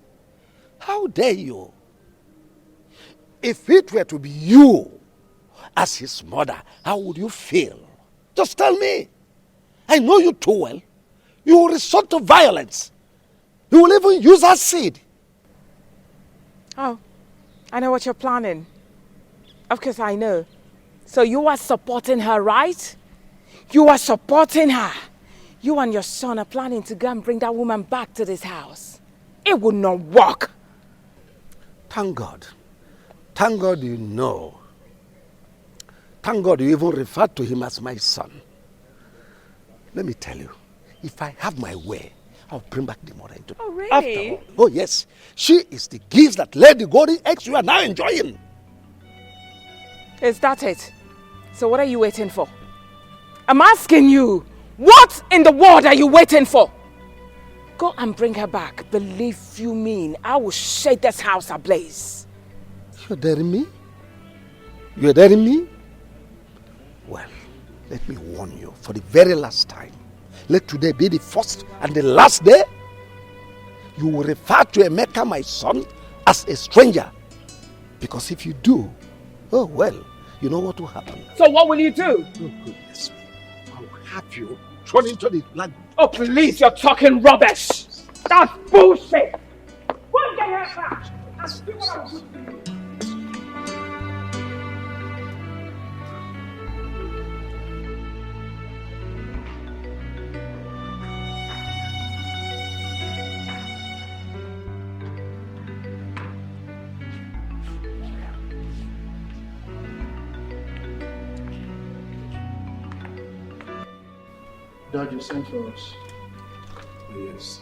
How dare you? If it were to be you as his mother, how would you feel? Just tell me. I know you too well. You will resort to violence. You will even use acid. Oh, I know what you're planning. Of course I know. So you are supporting her, right? You are supporting her. You and your son are planning to go and bring that woman back to this house. It will not work. Thank God. Thank God you know Thank God you even referred to him as my son. Let me tell you, if I have my way, I'll bring back the mother into. Oh, really? After all, oh yes, she is the gift that laid the golden eggs you are now enjoying. Is that it? So what are you waiting for? I'm asking you, what in the world are you waiting for? Go and bring her back. Believe you me, I will shake this house ablaze. You're daring me? You're daring me? Well, let me warn you for the very last time. Let today be the first and the last day you will refer to Emeka, my son, as a stranger. Because if you do, oh well, you know what will happen. So what will you do? Oh goodness me. I'll have you thrown into the land. Oh please, you're talking rubbish. That's bullshit. Go and get her back. And see what I'll do to you. Dad, you sent for us. Yes.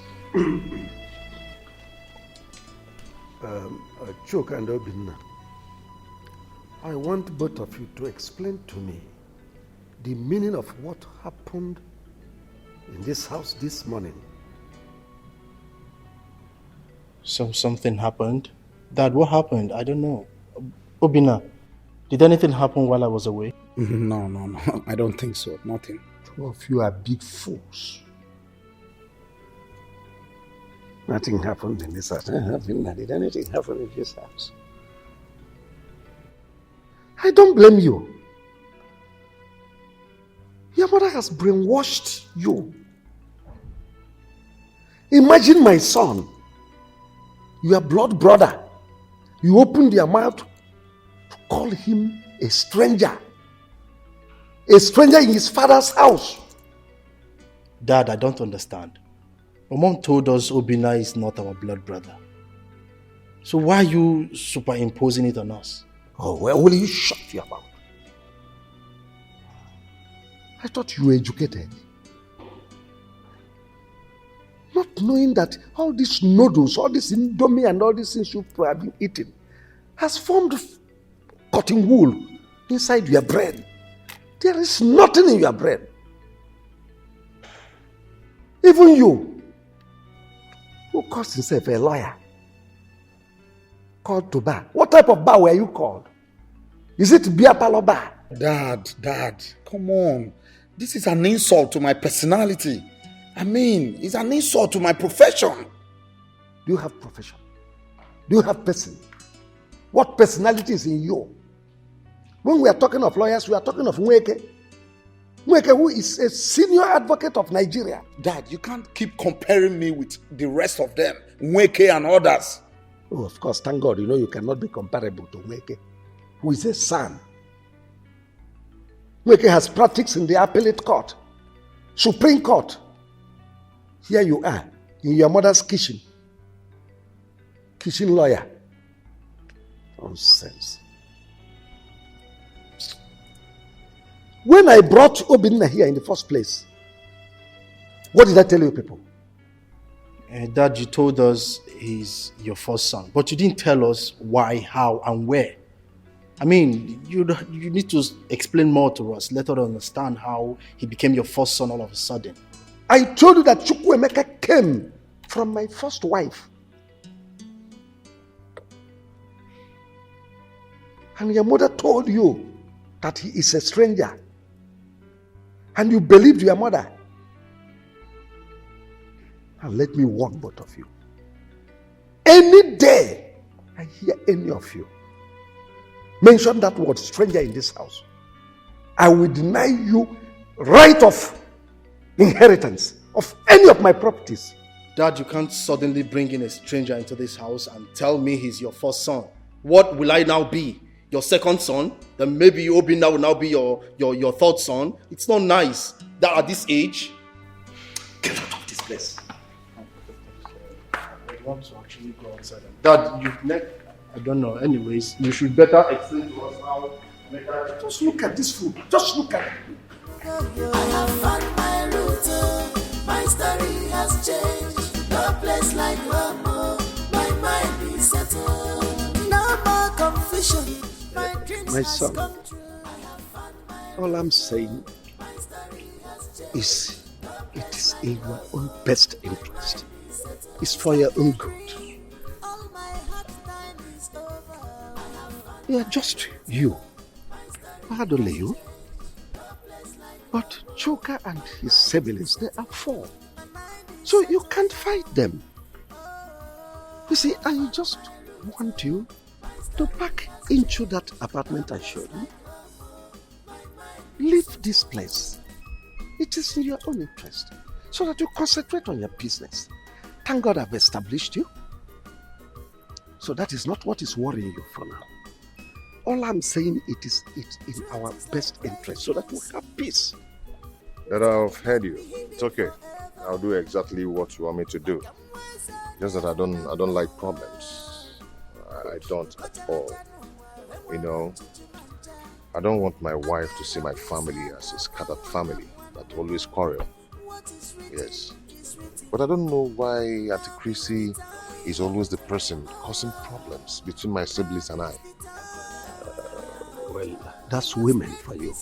Choke and Obinna, I want both of you to explain to me the meaning of what happened in this house this morning. Something happened? Dad, what happened? I don't know. Obina, did anything happen while I was away? No. I don't think so. Nothing. Two of you are big fools. Nothing happened in this house. Did anything happen in this house? I don't blame you. Your mother has brainwashed you. Imagine my son, your blood brother. You opened your mouth to call him a stranger. A stranger in his father's house. Dad, I don't understand. My mom told us Obina is not our blood brother. So why are you superimposing it on us? Oh, well, will you shut your mouth? I thought you were educated. Not knowing that all these noodles, all this indomie and all these things you have been eating has formed cotton wool inside your brain. There is nothing in your brain. Even you, who calls himself a lawyer, called to bar. What type of bar were you called? Is it beer parlor bar? Dad, come on. This is an insult to my personality. I mean, it's an insult to my profession. Do you have profession? Do you have person? What personality is in you? When we are talking of lawyers, we are talking of Nweke. Nweke, who is a senior advocate of Nigeria. Dad, you can't keep comparing me with the rest of them, Nweke and others. Oh, of course, thank God, you know you cannot be comparable to Nweke, who is a son. Nweke has practiced in the appellate court, Supreme Court. Here you are, in your mother's kitchen. Kitchen lawyer. Nonsense. When I brought Obinna here in the first place, what did I tell you people? Dad, you told us he's your first son, but you didn't tell us why, how, and where. I mean, you need to explain more to us. Let us understand how he became your first son all of a sudden. I told you that Chukwuemeka came from my first wife. And your mother told you that he is a stranger. And you believed your mother. And let me warn both of you. Any day I hear any of you mention that word stranger in this house, I will deny you right of inheritance of any of my properties. Dad, you can't suddenly bring in a stranger into this house and tell me he's your first son. What will I now be? Your second son? Then maybe Obinna will now be your third son. It's not nice that at this age. Get out of this place. I want to actually go outside. Dad, I don't know. Anyways, you should better explain to us how Just look at this food. Just look at it. I have found my route. My story has changed. No place like home. My mind is settled. No more confusion. My dreams My has son, come true. all I'm saying is it is in your own best interest. It's for your own good. Yeah, just you. Not only you. But Choka and his siblings, they are 4. So you can't fight them. You see, I just want you to pack into that apartment I showed you. Leave this place. It is in your own interest. So that you concentrate on your business. Thank God I've established you. So that is not what is worrying you for now. All I'm saying, it's in our best interest so that we have peace. That I've heard you. It's okay. I'll do exactly what you want me to do. Just that I don't like problems. I don't at all. You know, I don't want my wife to see my family as a scattered family that always quarrel. Yes. But I don't know why Auntie Chrissy is always the person causing problems between my siblings and I. Well, that's women for you.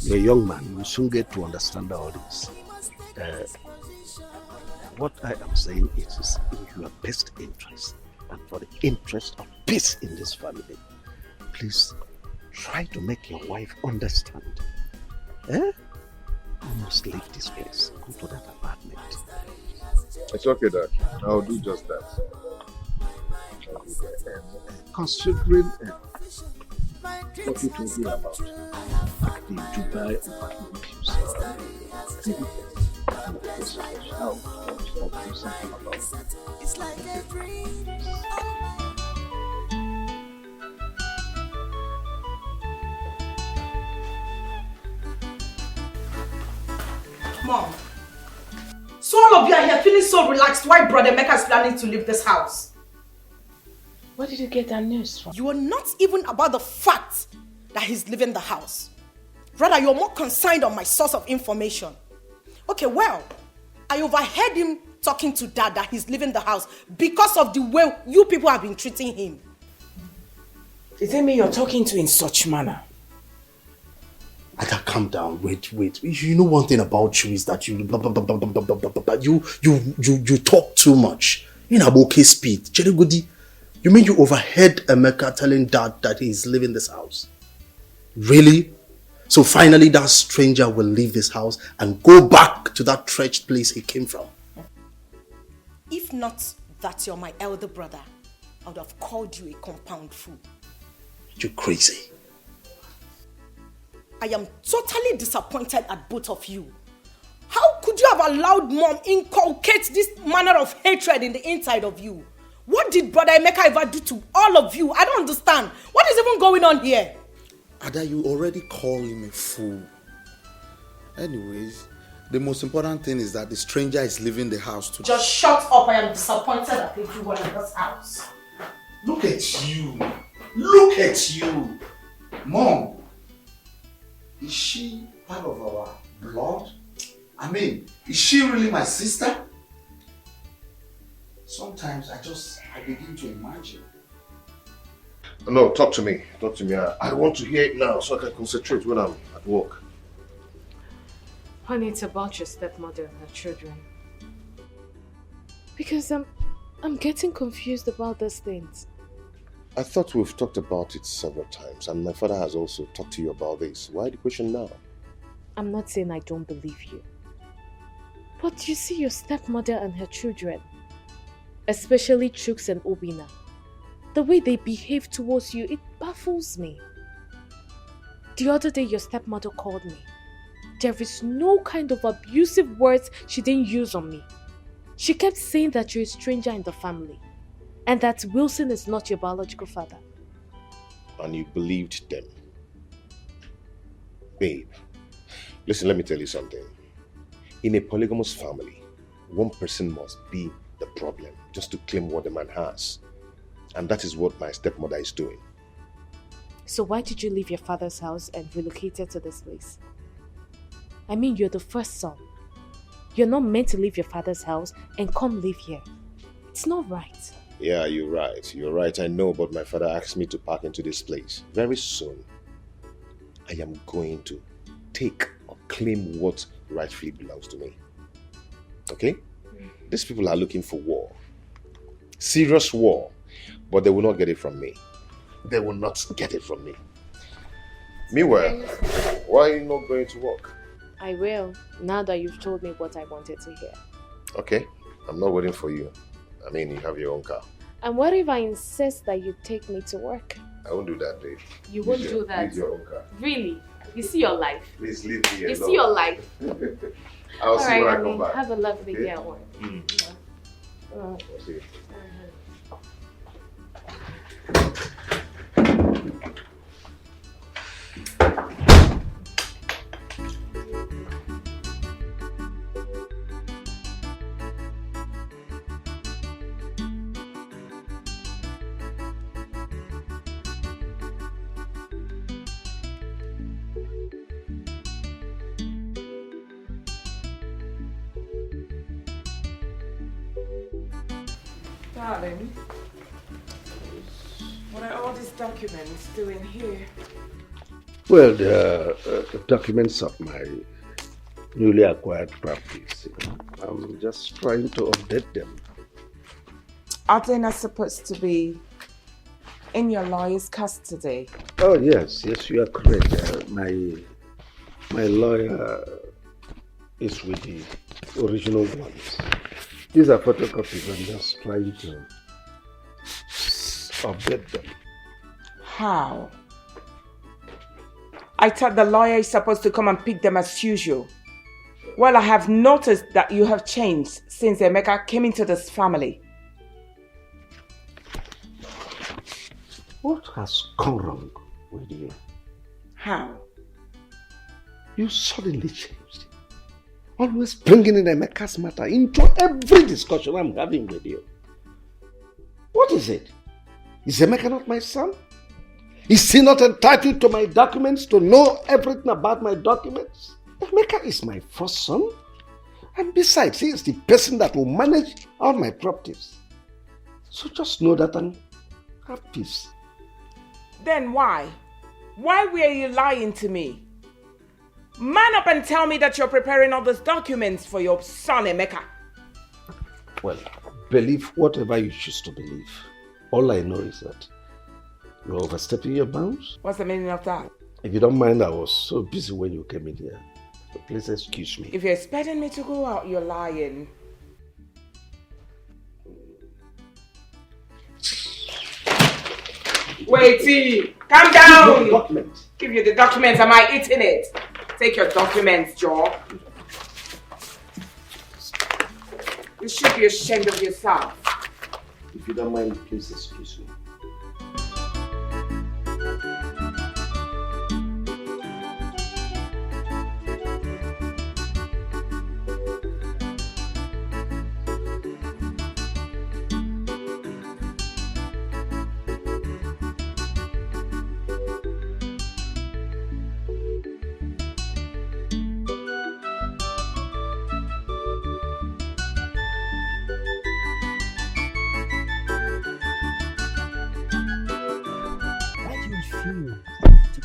You're a young man, you soon get to understand all this. What I am saying is in your best interest and for the interest of peace in this family. Please try to make your wife understand. You must leave this place. Go to that apartment. It's okay, Dad. I'll do just that. Considering what you told me about the Dubai apartment you saw, I'll do something about it. It's like a dream. Mom, so all of you are here feeling so relaxed while Brother Emeka is planning to leave this house. Where did you get that news from? You are not even about the fact that he's leaving the house. Rather, you're more concerned on my source of information. Okay, well, I overheard him talking to Dad that he's leaving the house because of the way you people have been treating him. Does it mean you're talking to in such manner? I can't calm down. Wait. You know one thing about you is that you you talk too much. In a okay speed. Cherigodi, you mean you overheard Emeka telling Dad that he's leaving this house? Really? So finally that stranger will leave this house and go back to that wretched place he came from? If not that you're my elder brother, I would have called you a compound fool. You're crazy. I am totally disappointed at both of you. How could you have allowed Mom inculcate this manner of hatred in the inside of you? What did Brother Emeka ever do to all of you? I don't understand. What is even going on here? Ada, you already call him a fool. Anyways, the most important thing is that the stranger is leaving the house today. Just shut up. I am disappointed at everyone in this house. Look at you. Look at you. Mom, is she part of our blood? I mean, is she really my sister? Sometimes I begin to imagine. No, talk to me. Talk to me. I want to hear it now so I can concentrate when I'm at work. Honey, it's about your stepmother and her children. Because I'm getting confused about these things. I thought we've talked about it several times, and my father has also talked to you about this. Why the question now? I'm not saying I don't believe you. But you see your stepmother and her children, especially Chooks and Obina, the way they behave towards you, it baffles me. The other day your stepmother called me. There is no kind of abusive words she didn't use on me. She kept saying that you're a stranger in the family and that Wilson is not your biological father. And you believed them. Babe, listen, let me tell you something. In a polygamous family, one person must be the problem just to claim what the man has. And that is what my stepmother is doing. So why did you leave your father's house and relocated to this place? I mean, you're the first son. You're not meant to leave your father's house and come live here. It's not right. Yeah, you're right. You're right, I know, but my father asked me to pack into this place. Very soon, I am going to take or claim what rightfully belongs to me. Okay? These people are looking for war. Serious war. But they will not get it from me. They will not get it from me. Meanwhile, why are you not going to work? I will, now that you've told me what I wanted to hear. Okay, I'm not waiting for you. I mean, you have your own car. And what if I insist that you take me to work? I won't do that, babe. You won't do that? Leave your own car. Really? You see your life? Please leave me alone. You see your life? I'll see when I come honey, back. have a lovely Okay? day at work. I'll see you. Darling, what are all these documents doing here? Well, the documents of my newly acquired properties. I'm just trying to update them. Are they not supposed to be in your lawyer's custody? Oh yes, you are correct. My lawyer is with the original ones. These are photocopies. I'm just trying to update them. How? I thought the lawyer is supposed to come and pick them as usual. Well, I have noticed that you have changed since Emeka came into this family. What has gone wrong with you? How? You suddenly changed. Always bringing in Emeka's matter into every discussion I'm having with you. What is it? Is Emeka not my son? Is he not entitled to my documents, to know everything about my documents? Emeka is my first son. And besides, he is the person that will manage all my properties. So just know that and have peace. Then why? Why were you lying to me? Man up and tell me that you're preparing all those documents for your son, Emeka. Well, believe whatever you choose to believe. All I know is that you're overstepping your bounds. What's the meaning of that? If you don't mind, I was so busy when you came in here. So please excuse me. If you're expecting me to go out, you're lying. Wait, calm down. Documents. Give you the documents. Am I eating it? Take your documents, Joe. You should be ashamed of yourself. If you don't mind, please excuse me.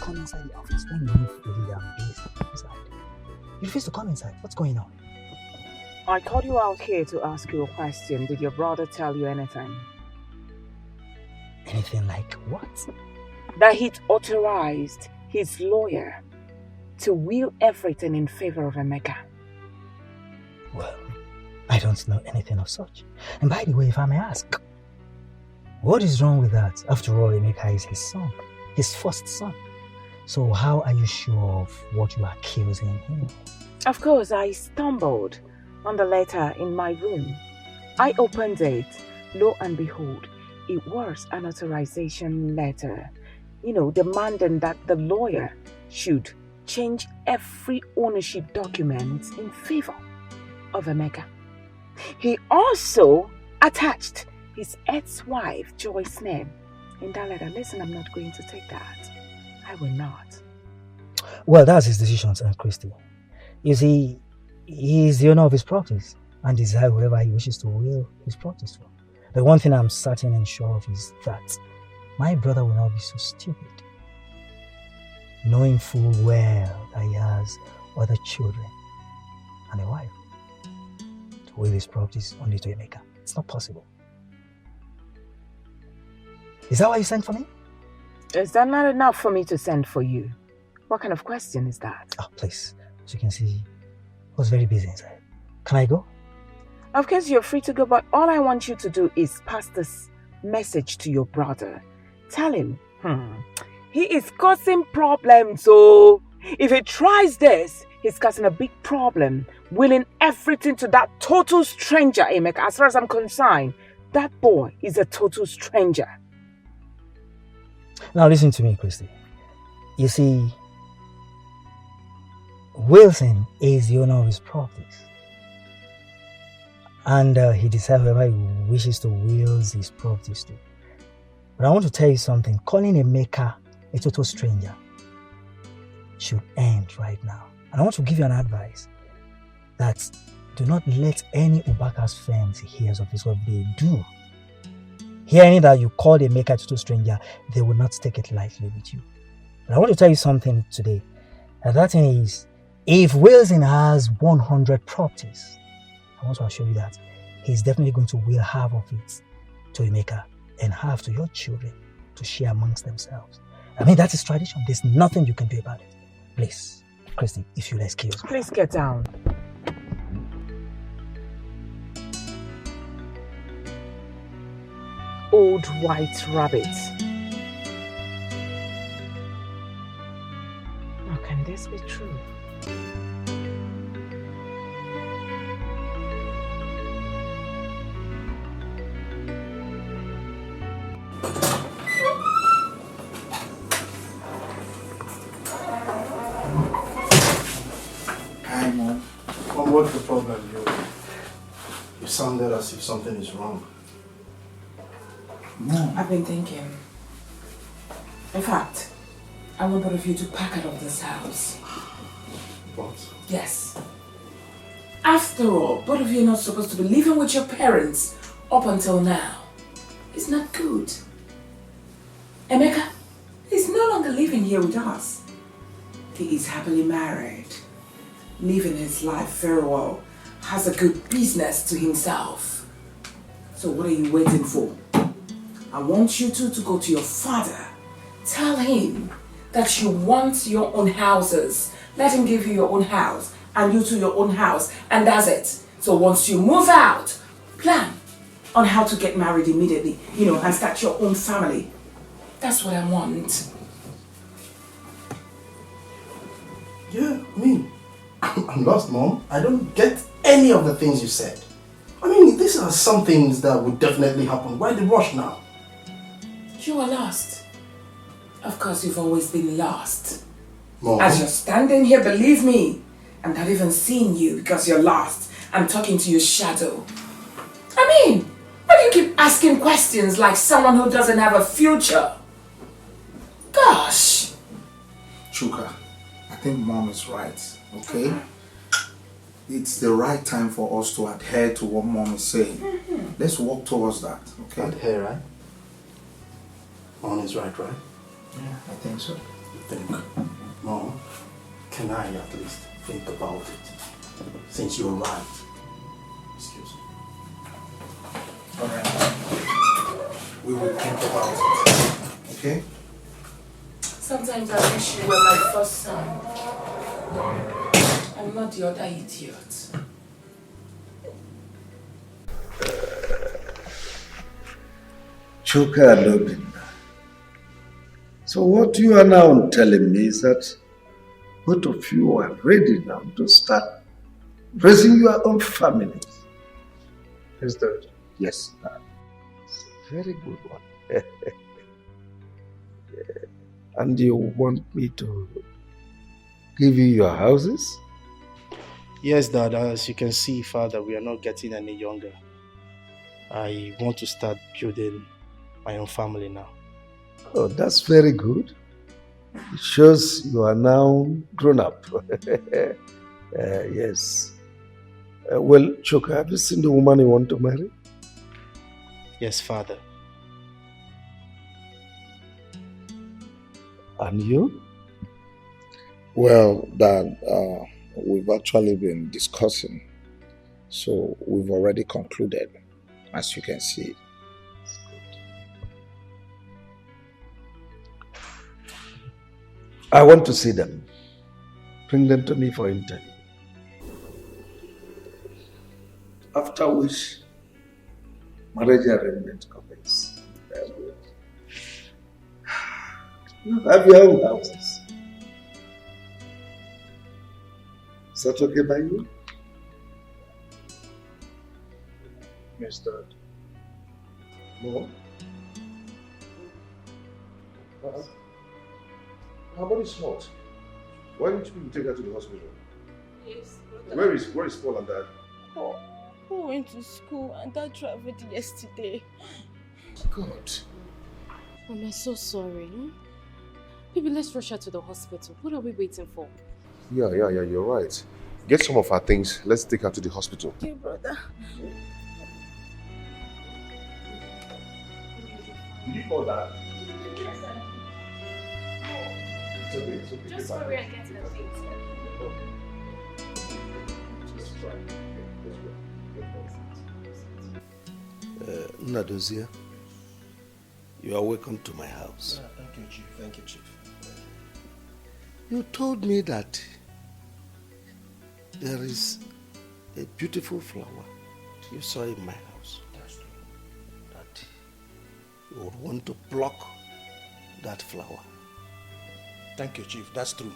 Inside the office when you really are busy inside. You refuse to come inside. What's going on? I called you out here to ask you a question. Did your brother tell you anything? Anything like what? That he'd authorized his lawyer to will everything in favor of Emeka. Well, I don't know anything of such. And by the way, if I may ask, what is wrong with that? After all, Emeka is his son, his first son. So how are you sure of what you are accusing him? Of course, I stumbled on the letter in my room. I opened it. Lo and behold, it was an authorization letter. Demanding that the lawyer should change every ownership document in favor of Emeka. He also attached his ex-wife, Joyce's name in that letter. Listen, I'm not going to take that. I will not. Well, that's his decision, Aunt Christy. You see, he is the owner of his properties and decide whatever he wishes to will his properties for. The one thing I'm certain and sure of is that my brother will not be so stupid, knowing full well that he has other children and a wife, to will his properties only to Emeka. It's not possible. Is that why you sent for me? Is that not enough for me to send for you? What kind of question is that? Oh, please. As you can see, I was very busy inside. Can I go? Of course, you're free to go, but all I want you to do is pass this message to your brother. Tell him, he is causing problems, so if he tries this, he's causing a big problem, willing everything to that total stranger, Emeka. As far as I'm concerned, that boy is a total stranger. Now listen to me, Christy. You see, Wilson is the owner of his properties. And he decides whoever he wishes to will his properties to. But I want to tell you something. Calling Emeka a total stranger should end right now. And I want to give you an advice that do not let any Ubaka's friends hear of this. What they do, hearing that you called Emeka a total stranger, they will not take it lightly with you. But I want to tell you something today. And that thing is, if Wilson has 100 properties, I want to assure you that he's definitely going to will half of it to Emeka and half to your children to share amongst themselves. I mean, that is tradition. There's nothing you can do about it. Please, Christy, if you'll excuse me. Please get down. Old white rabbit. How can this be true? Hi, Mom. Mom, what's the problem? You sounded as if something is wrong. Mom. I've been thinking. In fact, I want both of you to pack out of this house. What? Yes. After all, both of you are not supposed to be living with your parents up until now. It's not good. Emeka is no longer living here with us. He is happily married, living his life very well, has a good business to himself. So what are you waiting for? I want you two to go to your father. Tell him that you want your own houses. Let him give you your own house and you to your own house, and that's it. So once you move out, plan on how to get married immediately, and start your own family. That's what I want. Yeah, I'm lost, Mom. I don't get any of the things you said. I mean, these are some things that would definitely happen. Why the rush now? You are lost. Of course, you've always been lost. Mom. As you're standing here, believe me, I'm not even seeing you because you're lost. I'm talking to your shadow. I mean, why do you keep asking questions like someone who doesn't have a future? Gosh. Chuka, I think Mom is right, okay? It's the right time for us to adhere to what Mom is saying. Let's work towards that, okay? Adhere, right? Mom is right? Yeah, I think so. You think? Mom, can I at least think about it? Since you're right. Excuse me. Alright. We will think about it, okay? Sometimes I wish you were my first son. I'm not the other idiot. Chuka and Obinna. So what you are now telling me is that both of you are ready now to start raising your own families. Is that? Yes, it's a very good one. Yeah. And you want me to give you your houses? Yes, Dad. As you can see, Father, we are not getting any younger. I want to start building my own family now. Oh, that's very good. It shows you are now grown up. Yes. Well, Choka, have you seen the woman you want to marry? Yes, Father. And you? Well, Dad, we've actually been discussing. So we've already concluded, as you can see. I want to see them. Bring them to me for interview. After which, marriage arrangement commence. You have your own houses. Is that okay by you? Yes, Dad. No? Her body's hot. Why don't you take her to the hospital? Yes, Where is Paul and Dad? Paul went to school and Dad traveled yesterday. God. I'm so sorry. Baby, let's rush her to the hospital. What are we waiting for? Yeah, you're right. Get some of her things. Let's take her to the hospital. Okay, brother. Did you call Dad? Yes, sir. It's okay, it's okay. Just hurry and get her things. Just try. Nadosia, you are welcome to my house. Thank you, Chief. Thank you, Chief. You told me that there is a beautiful flower you saw in my house. That's true. That you would want to pluck that flower. Thank you, Chief. That's true.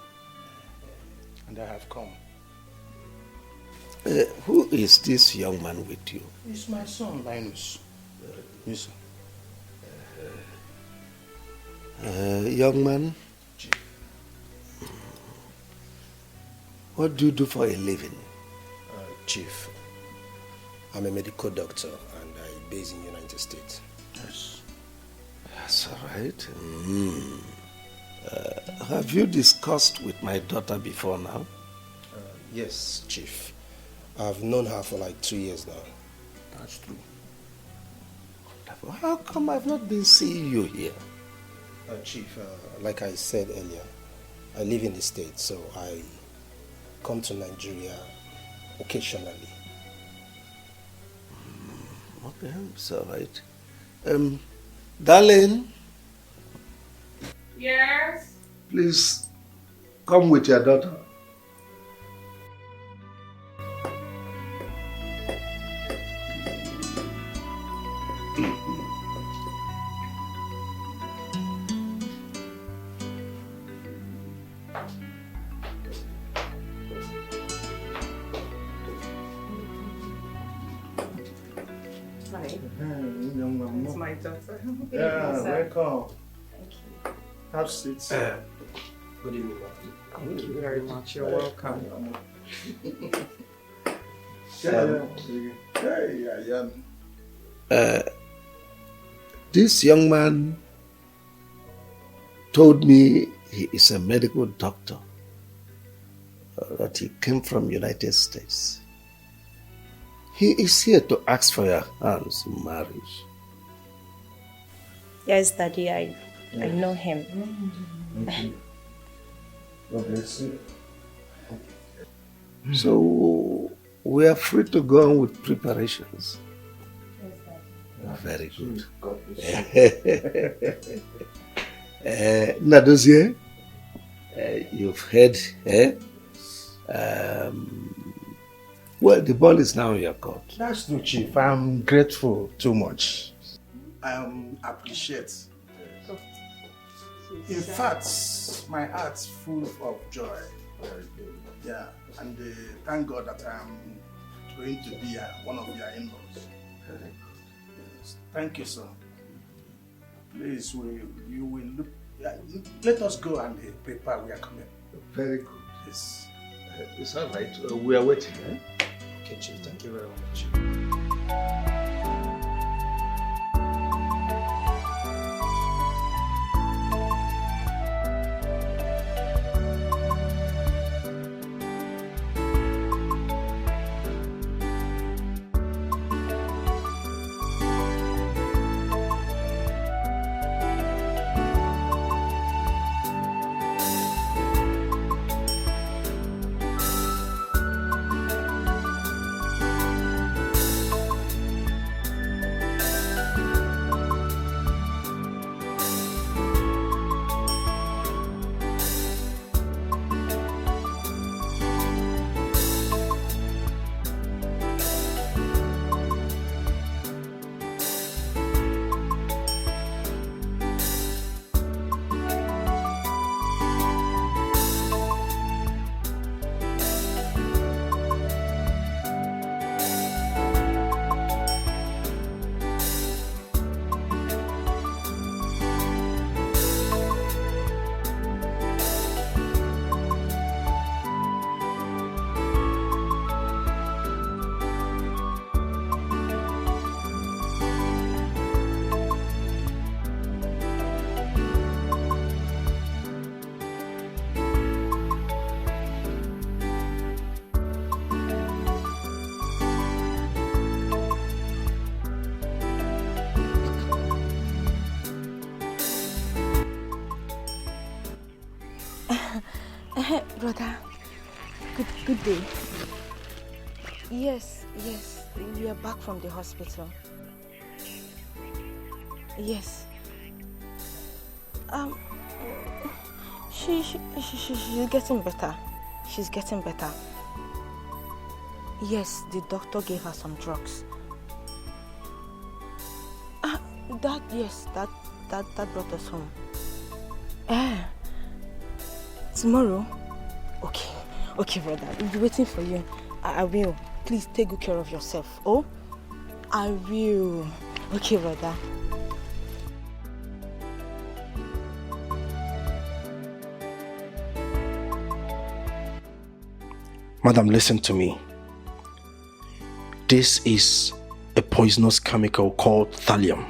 And I have come. Who is this young man with you? It's my son, Linus. Yes, sir. Young man, what do you do for a living? Chief, I'm a medical doctor and I base in the United States. Yes. That's all right. Have you discussed with my daughter before now? Yes, Chief. I've known her for like 2 years now. That's true. How come I've not been seeing you here? Chief, like I said earlier, I live in the States, so I come to Nigeria occasionally. Okay, it's all right. Darling, Yes? please come with your daughter. It's my daughter. Yeah, welcome. Thank you. Have seats. Good evening. Thank you very much. You're welcome. This young man told me he is a medical doctor, that he came from United States. He is here to ask for your hands in marriage. Yes, Daddy, I know him. God bless you. So we are free to go on with preparations. Very good. Nadozie, you've heard, well, the ball is now in your court. That's true, Chief. I'm grateful too much. I appreciate. In fact, my heart's full of joy. Yeah, and thank God that I'm going to be one of your in-laws. Yes. Thank you, sir. Please, you will look. Let us go and prepare. We are coming. Very good. Yes. It's all right. We are waiting. Okay, Chief. Thank you very much. Brother, good day. Yes, we are back from the hospital. Yes. She's getting better. She's getting better. Yes, the doctor gave her some drugs. That brought us home. Tomorrow? Okay, brother. We'll be waiting for you. I will. Please take good care of yourself. Oh? I will. Okay, brother. Madam, listen to me. This is a poisonous chemical called thallium.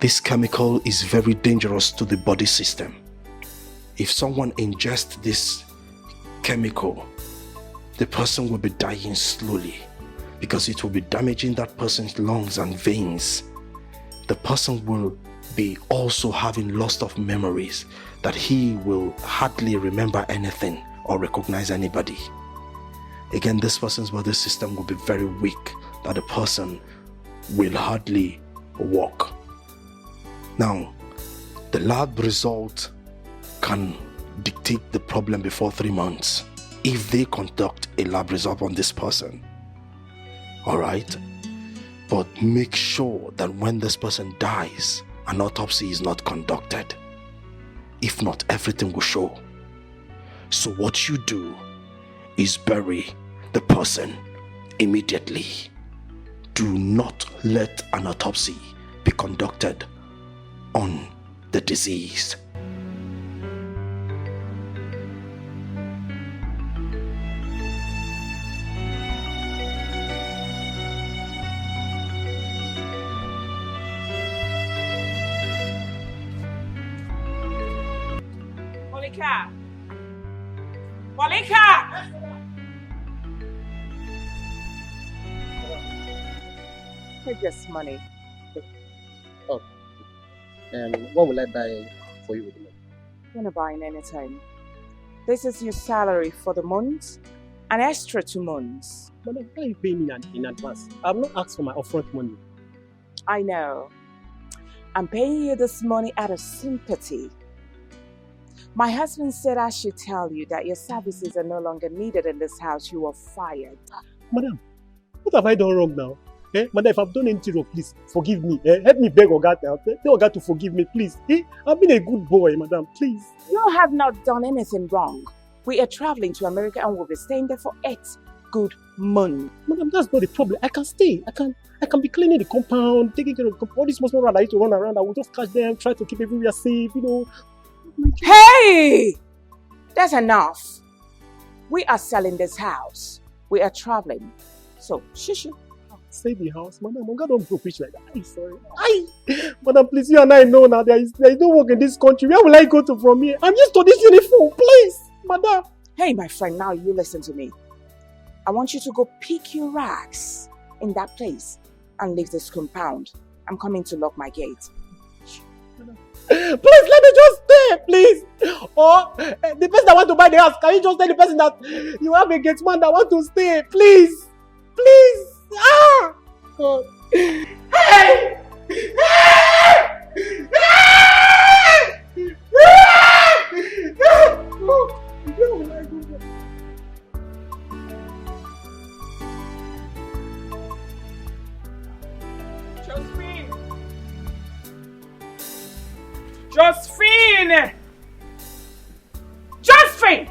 This chemical is very dangerous to the body system. If someone ingests this chemical, the person will be dying slowly because it will be damaging that person's lungs and veins. The person will be also having loss of memories, that he will hardly remember anything or recognize anybody. Again, this person's body system will be very weak, that the person will hardly walk. Now, the lab result can dictate the problem before 3 months if they conduct a lab result on this person. Alright? But make sure that when this person dies, an autopsy is not conducted. If not, everything will show. So what you do is bury the person immediately. Do not let an autopsy be conducted on the deceased. Malika! Take this money. Oh. What will I buy for you with the money? You're not buying anything. This is your salary for the month, an extra 2 months. Madam, why are you paying me in advance? I have not asked for my upfront money. I know. I'm paying you this money out of sympathy. My husband said I should tell you that your services are no longer needed in this house. You are fired. Madam, what have I done wrong now? Madam, if I've done anything wrong, please forgive me. Help me beg Oga now. Tell Oga to forgive me, please. I've been a good boy, madam, please. You have not done anything wrong. We are traveling to America and we'll be staying there for 8 good months. Madam, that's not the problem. I can stay. I can be cleaning the compound, taking care of the compound. All these small rats I used to run around, I will just catch them, try to keep everywhere safe, Hey! That's enough. We are selling this house. We are traveling. So, shush. Save the house, madam. Oga don't broke rich like that. I'm sorry. Madam, please, you and I know now there is no work in this country. Where will I go to from here? I'm used to this uniform, please, madam. Hey, my friend, now you listen to me. I want you to go pick your rags in that place and leave this compound. I'm coming to lock my gate. Please, let me just stay, please. Or the person that want to buy the house, can you just tell the person that you have a gate man that want to stay, please? Please. God. Hey! Josephine! Josephine!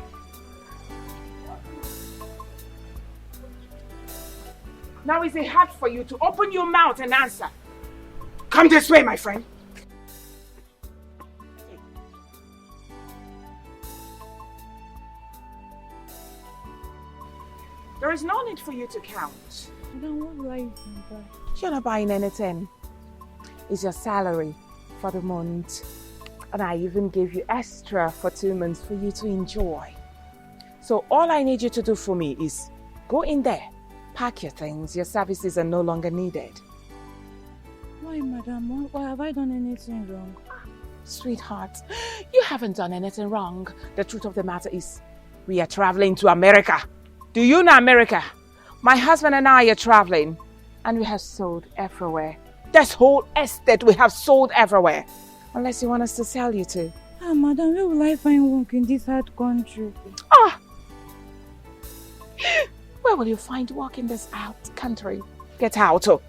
Now is it hard for you to open your mouth and answer? Come this way, my friend. There is no need for you to count. What will I buy? You're not buying anything. It's your salary for the month. And I even gave you extra for 2 months for you to enjoy. So all I need you to do for me is go in there, pack your things. Your services are no longer needed. Why, madam? Why have I done anything wrong? Sweetheart, you haven't done anything wrong. The truth of the matter is, we are traveling to America. Do you know America? My husband and I are traveling, and we have sold everywhere. This whole estate we have sold everywhere. Unless you want us to sell you to. Ah, madam, where will I find work in this hard country? Ah! Where will you find work in this out country? Get out. Go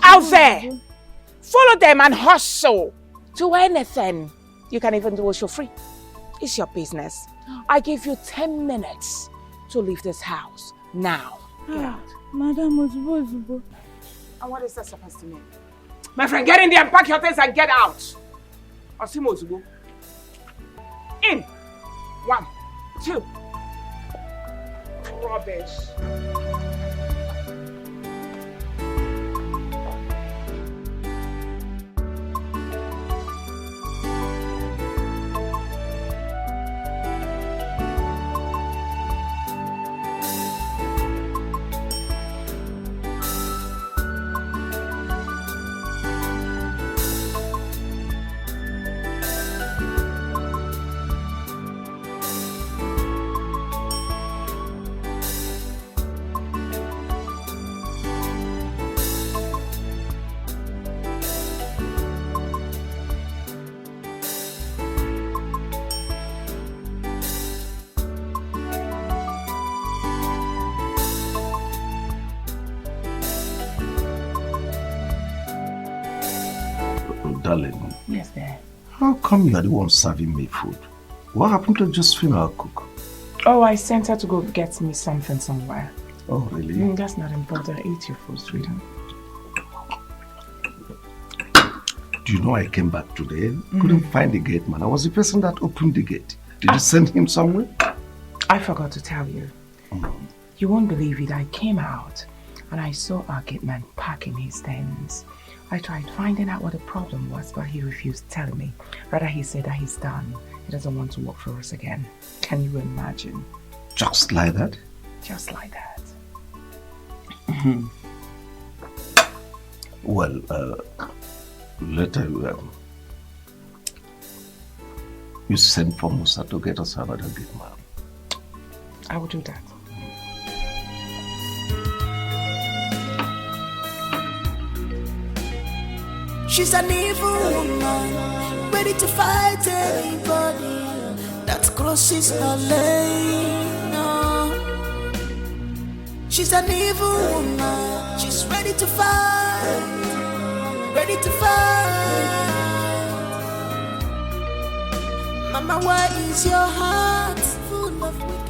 out there. Follow them and hustle. Do anything. You can even do it for free. It's your business. I give you 10 minutes to leave this house. Now. Get out. Madam, Ozubo. And what is that supposed to mean? My friend, get in there and pack your things and get out. Osimo Ozubo. In. 1, 2. Rubbish. Darling. Yes, dear. How come you are the one serving me food? What happened to Josephine, our cook? Oh, I sent her to go get me something somewhere. Oh, really? That's not important. Eat your food, sweetheart. Do you know I came back today? Couldn't find the gate man. I was the person that opened the gate. Did you send him somewhere? I forgot to tell you. You won't believe it. I came out and I saw our gate man packing his things. I tried finding out what the problem was, but he refused telling me. Rather, he said that he's done. He doesn't want to work for us again. Can you imagine? Just like that? Just like that. Well, later you send for Musa to get us another gate man. I will do that. She's an evil woman, ready to fight anybody that crosses her lane. No. She's an evil woman, she's ready to fight, ready to fight. Mama, why is your heart full of wicked?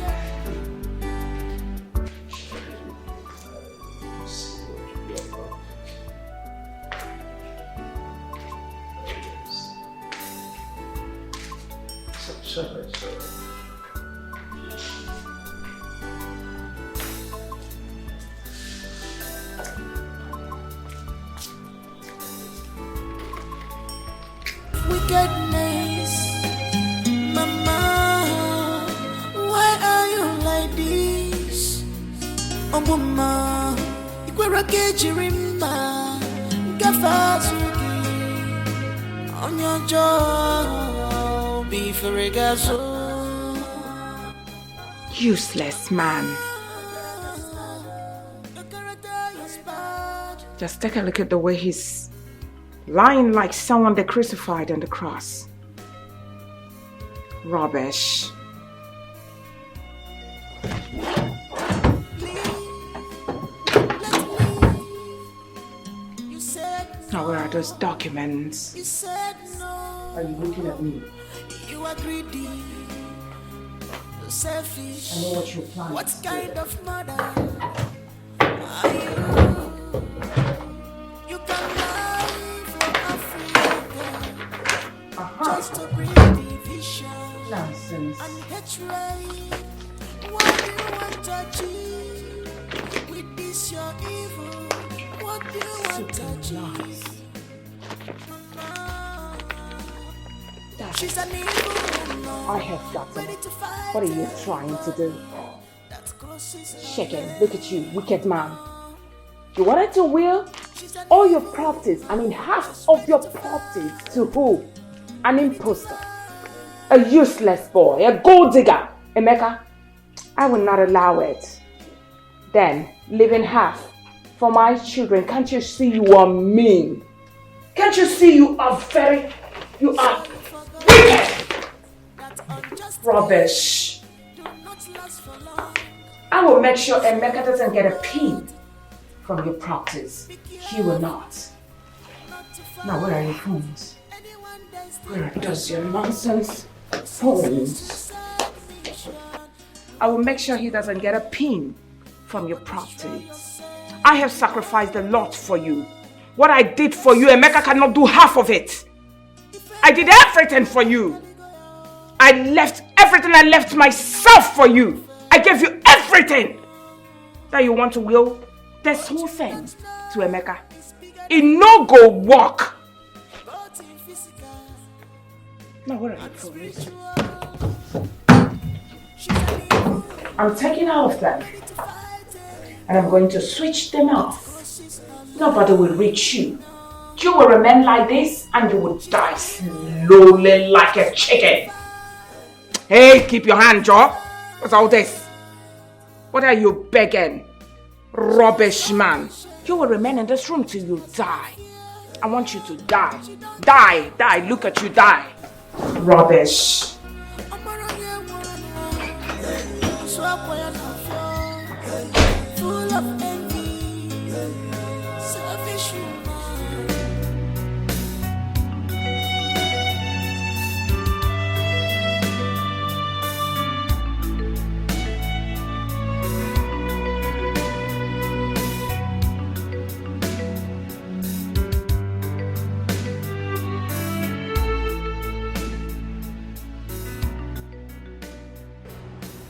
Wickedness, Mama, why are you like this? Mama, Ikwara Kejirimba, Gafazuki, on your job, be for regazo. Useless man. Just take a look at the way he's lying like someone they crucified on the cross. Rubbish. Now, where are those documents? Are you looking at me? You are greedy, selfish. I know what you're planning. What kind of mother are you? You can lie from Africa just to bring division Nonsense. and hatred. What do you want to achieve with this your evil? What do you want to achieve? She's an evil woman. I have got them. What are you trying to do? Shake it. Look at you, wicked man. You wanted to will All your properties, I mean half of your properties to who? An imposter. A useless boy, a gold digger. Emeka, I will not allow it. Then, leaving half for my children. Can't you see you are mean? Can't you see you are wicked? Rubbish. I will make sure Emeka doesn't get a pin from your properties. He will not. Now, where are your phones? Where are those your nonsense phones? I will make sure he doesn't get a pin from your properties. I have sacrificed a lot for you. What I did for you, Emeka cannot do half of it. I did everything for you. I left everything. I left myself for you. I gave you everything. That you want to will this whole thing to Emeka. It no go work. Now what are you doing? I'm taking all of them. And I'm going to switch them off. Nobody will reach you. You will remain like this and you will die slowly like a chicken. Hey, keep your hand, Joe. What's all this? What are you begging? Rubbish man. You will remain in this room till you die. I want you to die. Die, die. Look at you die. Rubbish.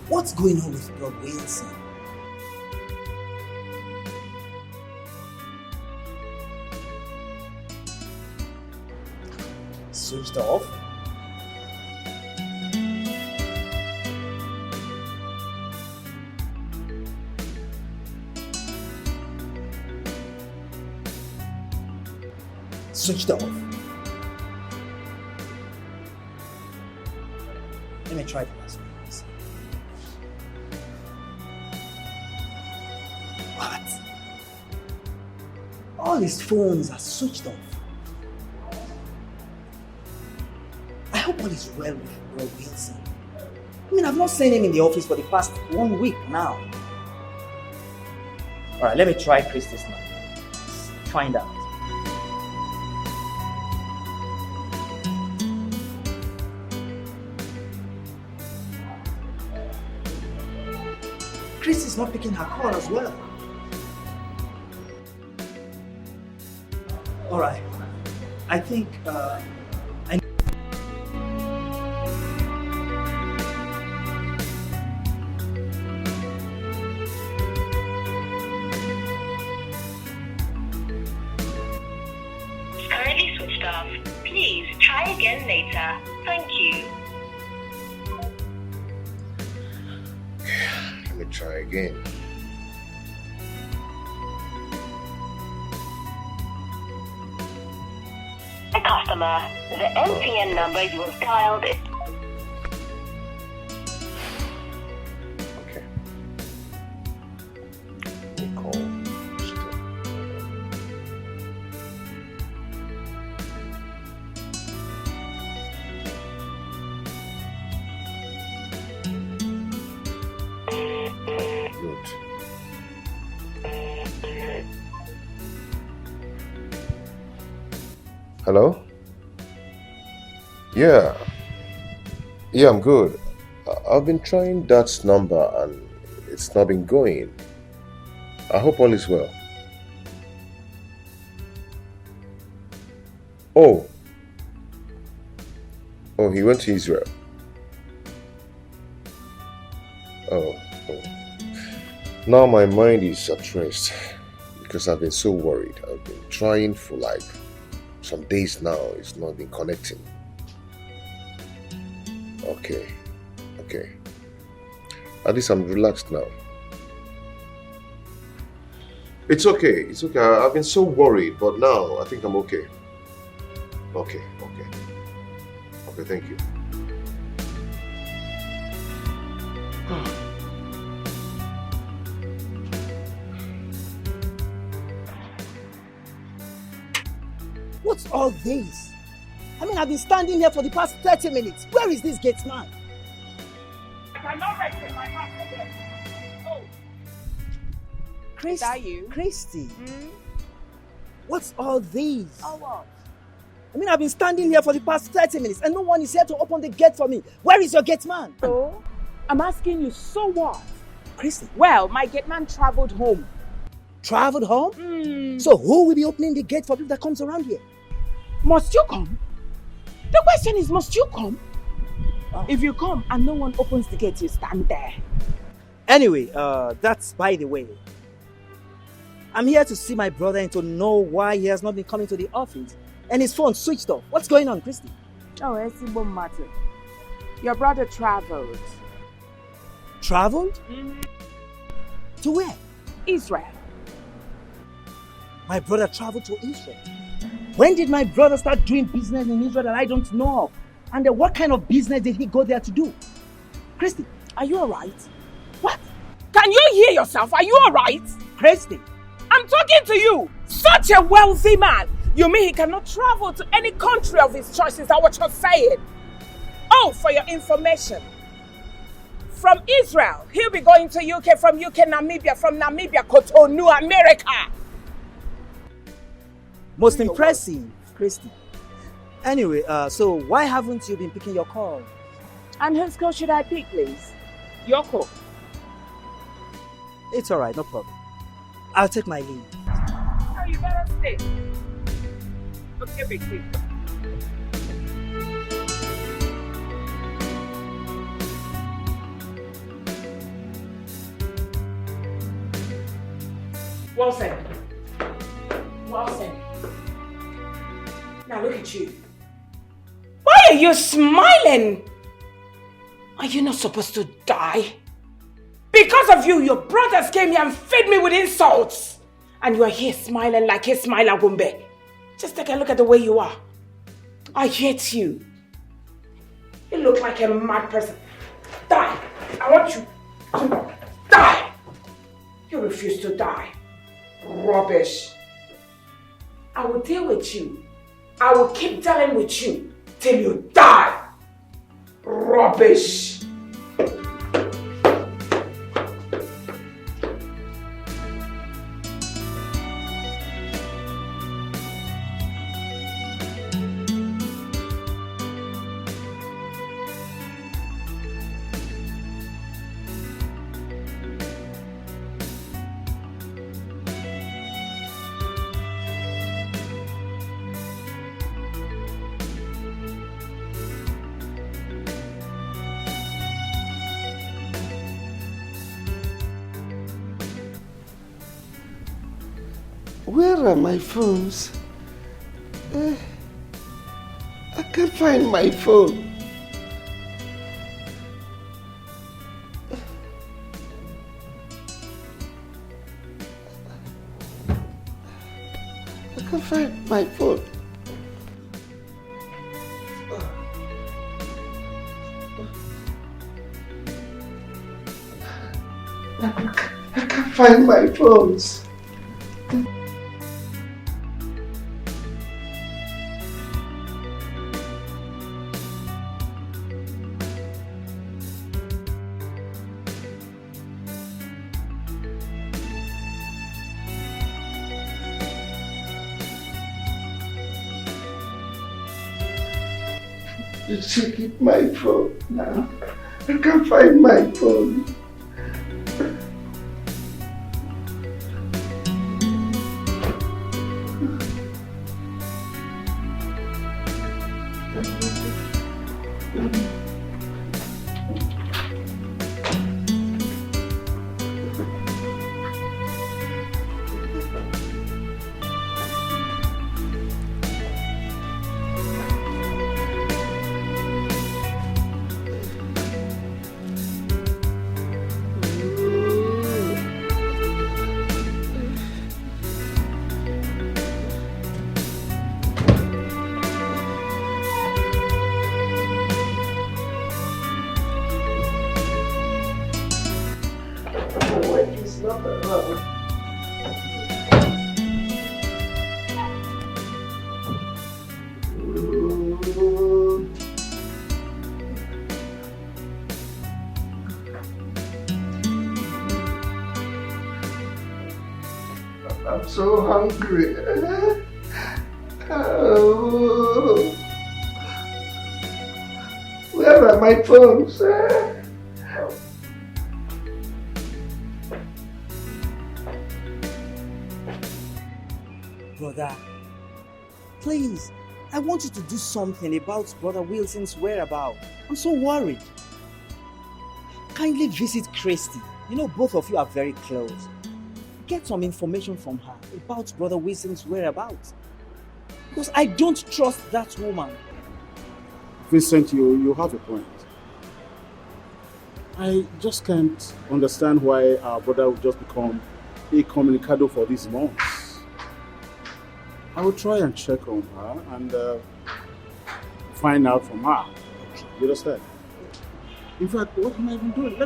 What's going on with Bro Wilson? Switched off? Switched off. Let me try the last one. What? All his phones are switched off. I hope all is well with Bro Wilson. I mean, I've not seen him in the office for the past 1 week now. Alright, let me try Christy's number. Find out. Christy's not picking her call as well. Alright, I think Currently switched off. Please try again later. Thank you. Let me try again. Customer, the MTN number you have dialed is... Okay. We call. Good. Hello? Yeah, I'm good. I've been trying that number and it's not been going. I hope all is well. Oh, he went to Israel. Oh. Now my mind is at rest because I've been so worried. I've been trying for like some days now. It's not been connecting. Okay. At least I'm relaxed now. It's okay. It's okay. I've been so worried, but now I think I'm okay. Okay. Okay, thank you. What's all this? I mean, I've been standing here for the past 30 minutes. Where is this gate man? I cannot rest in my house again. Oh. Is that you? Christy. What's all this? Oh, what? I mean, I've been standing here for the past 30 minutes and no one is here to open the gate for me. Where is your gate man? So, I'm asking you, so what? Christy. Well, my gate man traveled home. Traveled home? So who will be opening the gate for people that comes around here? Must you come? The question is, must you come? If you come and no one opens the gate, you stand there. Anyway, that's by the way. I'm here to see my brother and to know why he has not been coming to the office. And his phone switched off. What's going on, Christy? Oh, it's a matter. Your brother traveled. Traveled? To where? Israel. My brother traveled to Israel. When did my brother start doing business in Israel that I don't know of? And then what kind of business did he go there to do? Christy, are you alright? What? Can you hear yourself? Are you alright? Christy. I'm talking to you. Such a wealthy man. You mean he cannot travel to any country of his choice? Is that what you're saying? Oh, for your information. From Israel, he'll be going to UK, from UK, Namibia, from Namibia, Cotonou, America. Most impressive, Christy. Anyway, so why haven't you been picking your call? And whose call should I pick, please? Your call. It's alright, no problem. I'll take my leave. Oh, you better stay. Okay, big thing. Wilson. Now look at you. Why are you smiling? Are you not supposed to die? Because of you, your brothers came here and fed me with insults. And you are here smiling like a smiler Gumbe. Just take a look at the way you are. I hate you. You look like a mad person. Die. I want you to die. You refuse to die. Rubbish. I will deal with you. I will keep dealing with you till you die. Rubbish. Where are my phones? I can't find my phone. I can't find my phone. I can't find my phones. You check it, my phone now. I can't find my phone. I'm so hungry. Oh. Where are my phones? Brother, please, I want you to do something about Brother Wilson's whereabouts. I'm so worried. Kindly visit Christy. You know, both of you are very close. Get some information from her about Brother Wilson's whereabouts. Because I don't trust that woman. Vincent, you have a point. I just can't understand why our brother would just become a communicado for these months. I will try and check on her and find out from her. You understand? In fact, what am I even doing?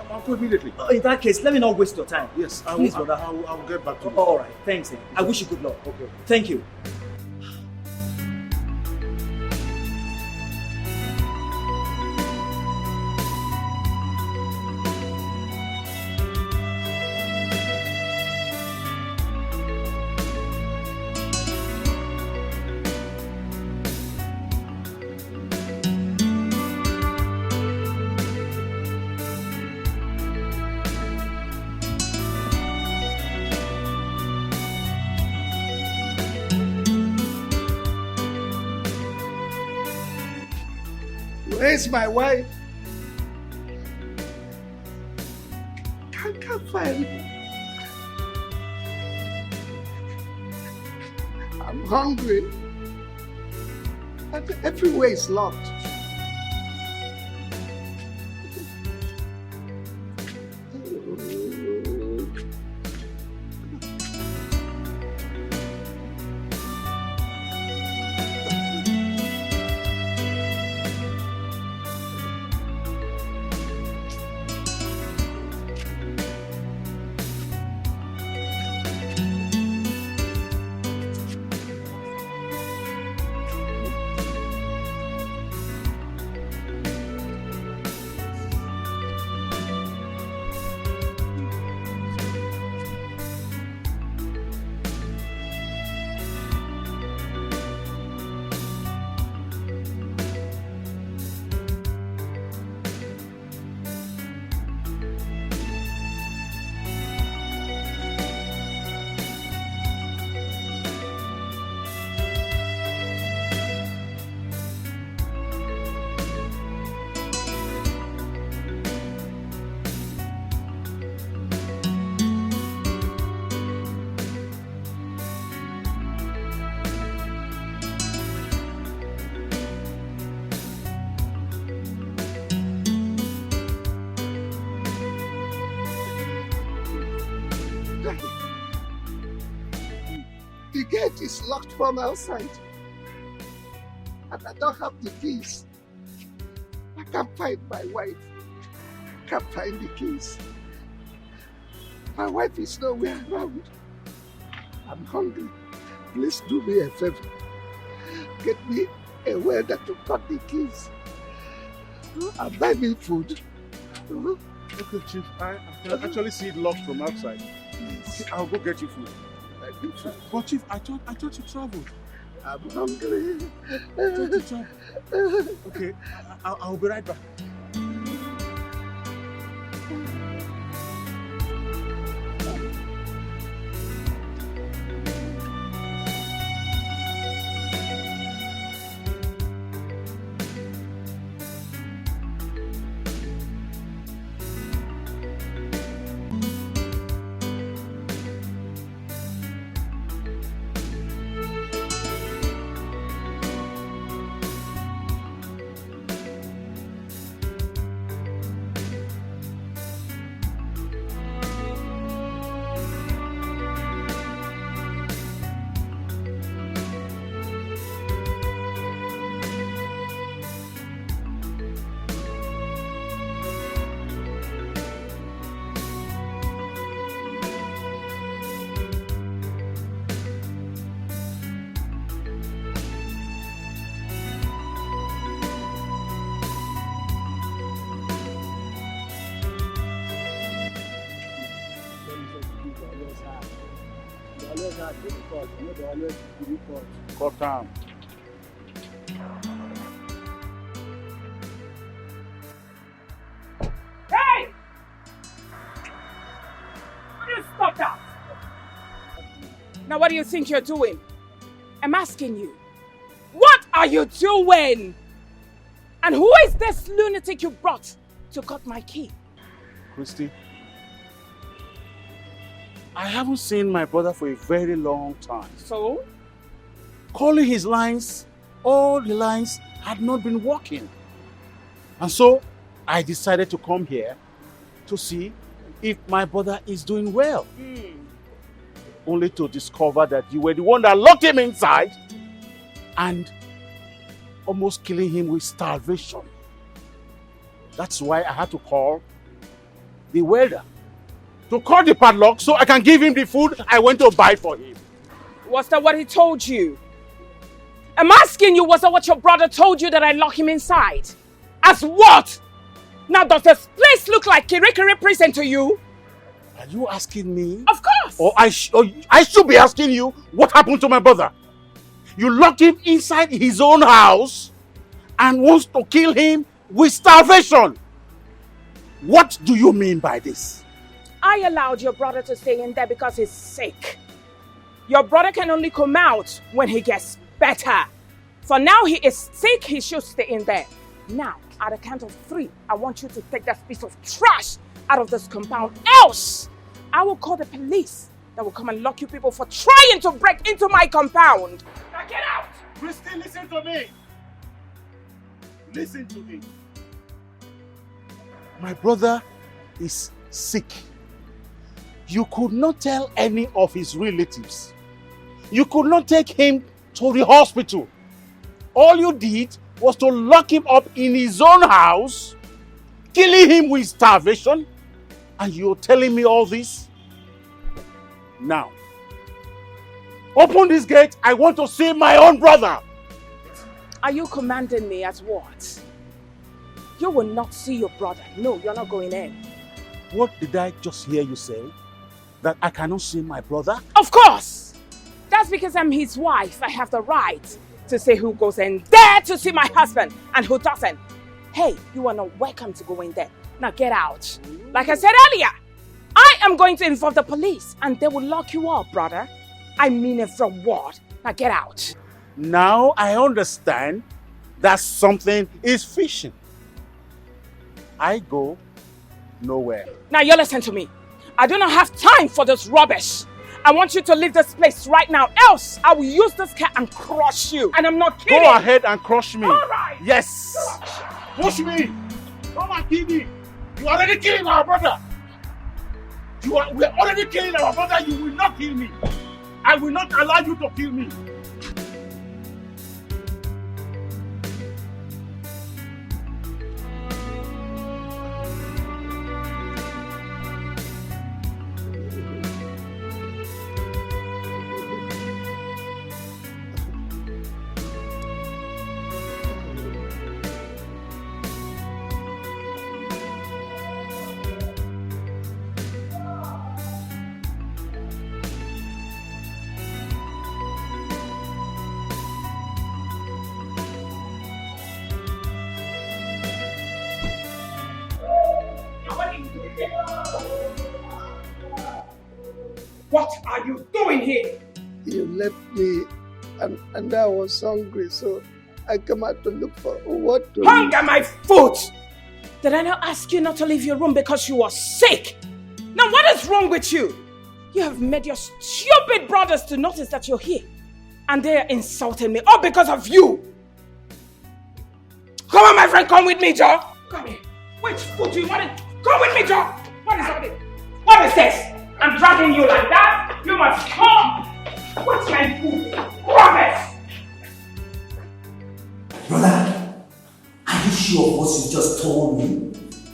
I'll go immediately. In that case, let me not waste your time. Yes, Please, brother. I will get back to you. All right, thanks. I wish you good luck. Okay. Thank you. Where's my wife? Can't find her. I'm hungry. And everywhere is locked. The gate is locked from outside. And I don't have the keys. I can't find my wife. I can't find the keys. My wife is nowhere around. I'm hungry. Please do me a favor. Get me a welder to cut the keys. And buy me food. Okay, Chief, I can actually see it locked from outside. Okay, I'll go get you food. But Chief, I thought you traveled. I'm hungry. I thought you traveled. Okay, I'll be right back. Cut down. Hey! Will you stop that? Now what do you think you're doing? I'm asking you. What are you doing? And who is this lunatic you brought to cut my key? Christy, I haven't seen my brother for a very long time. So? Calling his lines, all the lines had not been working. And so I decided to come here to see if my brother is doing well. Only to discover that you were the one that locked him inside and almost killing him with starvation. That's why I had to call the welder to cut the padlock so I can give him the food I went to buy for him. Was that what he told you? I'm asking you, was that what your brother told you, that I lock him inside? As what? Now does this place look like Kirikiri prison to you? Are you asking me? Of course! Or I should be asking you what happened to my brother? You locked him inside his own house and wants to kill him with starvation. What do you mean by this? I allowed your brother to stay in there because he's sick. Your brother can only come out when he gets better. For now he is sick, he should stay in there. Now, at the count of 3, I want you to take that piece of trash out of this compound. Else, I will call the police that will come and lock you people for trying to break into my compound. Now get out! Christy, listen to me. Listen to me. My brother is sick. You could not tell any of his relatives. You could not take him to the hospital. All you did was to lock him up in his own house, killing him with starvation, and you're telling me all this? Now, open this gate. I want to see my own brother. Are you commanding me as what? You will not see your brother. No, you're not going in. What did I just hear you say? That I cannot see my brother? Of course! That's because I'm his wife. I have the right to say who goes in there to see my husband and who doesn't. Hey, you are not welcome to go in there. Now get out. Like I said earlier, I am going to involve the police and they will lock you up, brother. I mean it from what? Now get out. Now I understand that something is fishing. I go nowhere. Now you listen to me. I do not have time for this rubbish. I want you to leave this place right now, else I will use this car and crush you. And I'm not kidding. Go ahead and crush me. All right. Yes. Push me. Come and kill me. You are already killing our brother. We are already killing our brother. You will not kill me. I will not allow you to kill me. What are you doing here? You left me and I was hungry, so I came out to look for what to Hunger my foot! Did I not ask you not to leave your room because you were sick? Now what is wrong with you? You have made your stupid brothers to notice that you're here. And they are insulting me, all because of you. Come on, my friend, come with me, Joe. Come here. Which foot do you want to... Come with me, Joe. What is all this? What is this? I'm dragging you like that. You must come. What's my food? Rubbish! Brother, are you sure of what you just told me?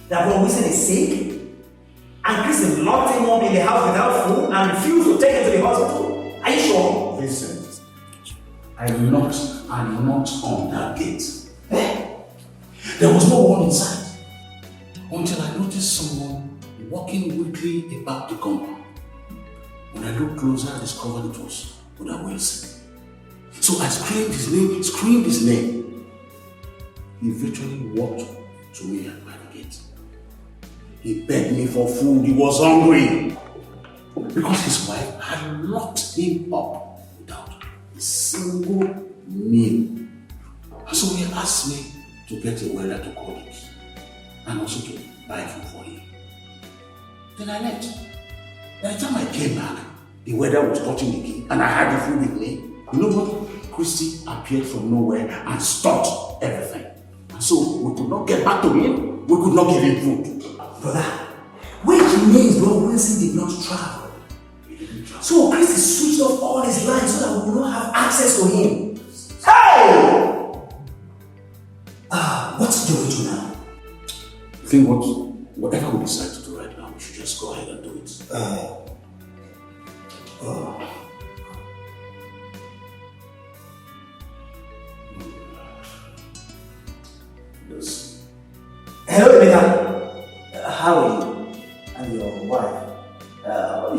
That Bro Wilson is sick? And Chris locked him up in the house without food and refused to take him to the hospital? Are you sure? Vincent, I knocked and knocked on that gate. There was no one inside until I noticed someone walking weakly about the compound. When I looked closer, I discovered it was Brother Wilson. So I screamed his name. He virtually walked to me at my gate. He begged me for food. He was hungry. Because his wife had locked him up without a single meal. And so he asked me to get a welder to call it and also to buy food for him. Then I left. By the time I came back, the welder was touching the key and I had the food with me. You know what? Christy appeared from nowhere and stopped everything. And so we could not get back to him. We could not give him food. Brother, which means Brother Wilson did not travel. So Christy switched off all his lines so that we will not have access to him. Hey! What's the way to now? I think whatever we decide to do right now, we should just go ahead and do it. Hello, Ifeka. How are you? And your wife?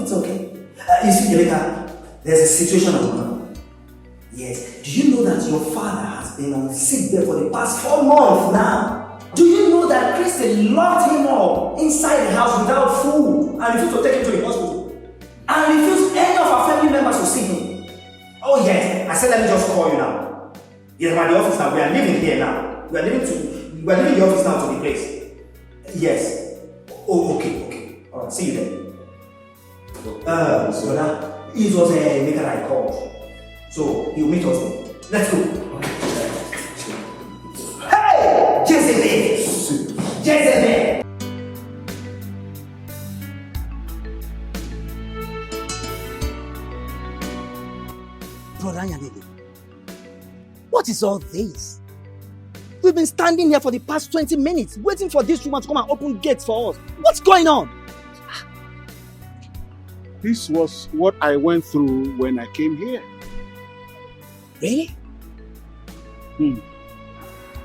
It's okay. You see, Ifeka, there's a situation going on. Yes. Do you know that your father has been on sick bed for the past 4 months now? Do you know that Christy locked him up inside the house without food and refused to take him to the hospital? And refused any of our family members to see him? Oh yes, I said let me just call you now. Yes, I'm at the office now. We are leaving here now. We are leaving the office now to the place. Yes. Oh, okay. Alright, see you then. Brother, it was a maker I called. So he'll meet us there. Let's go. Hey! Jezebel! Brother Yanele, what is all this? We've been standing here for the past 20 minutes waiting for this woman to come and open gates for us. What's going on? This was what I went through when I came here. Really?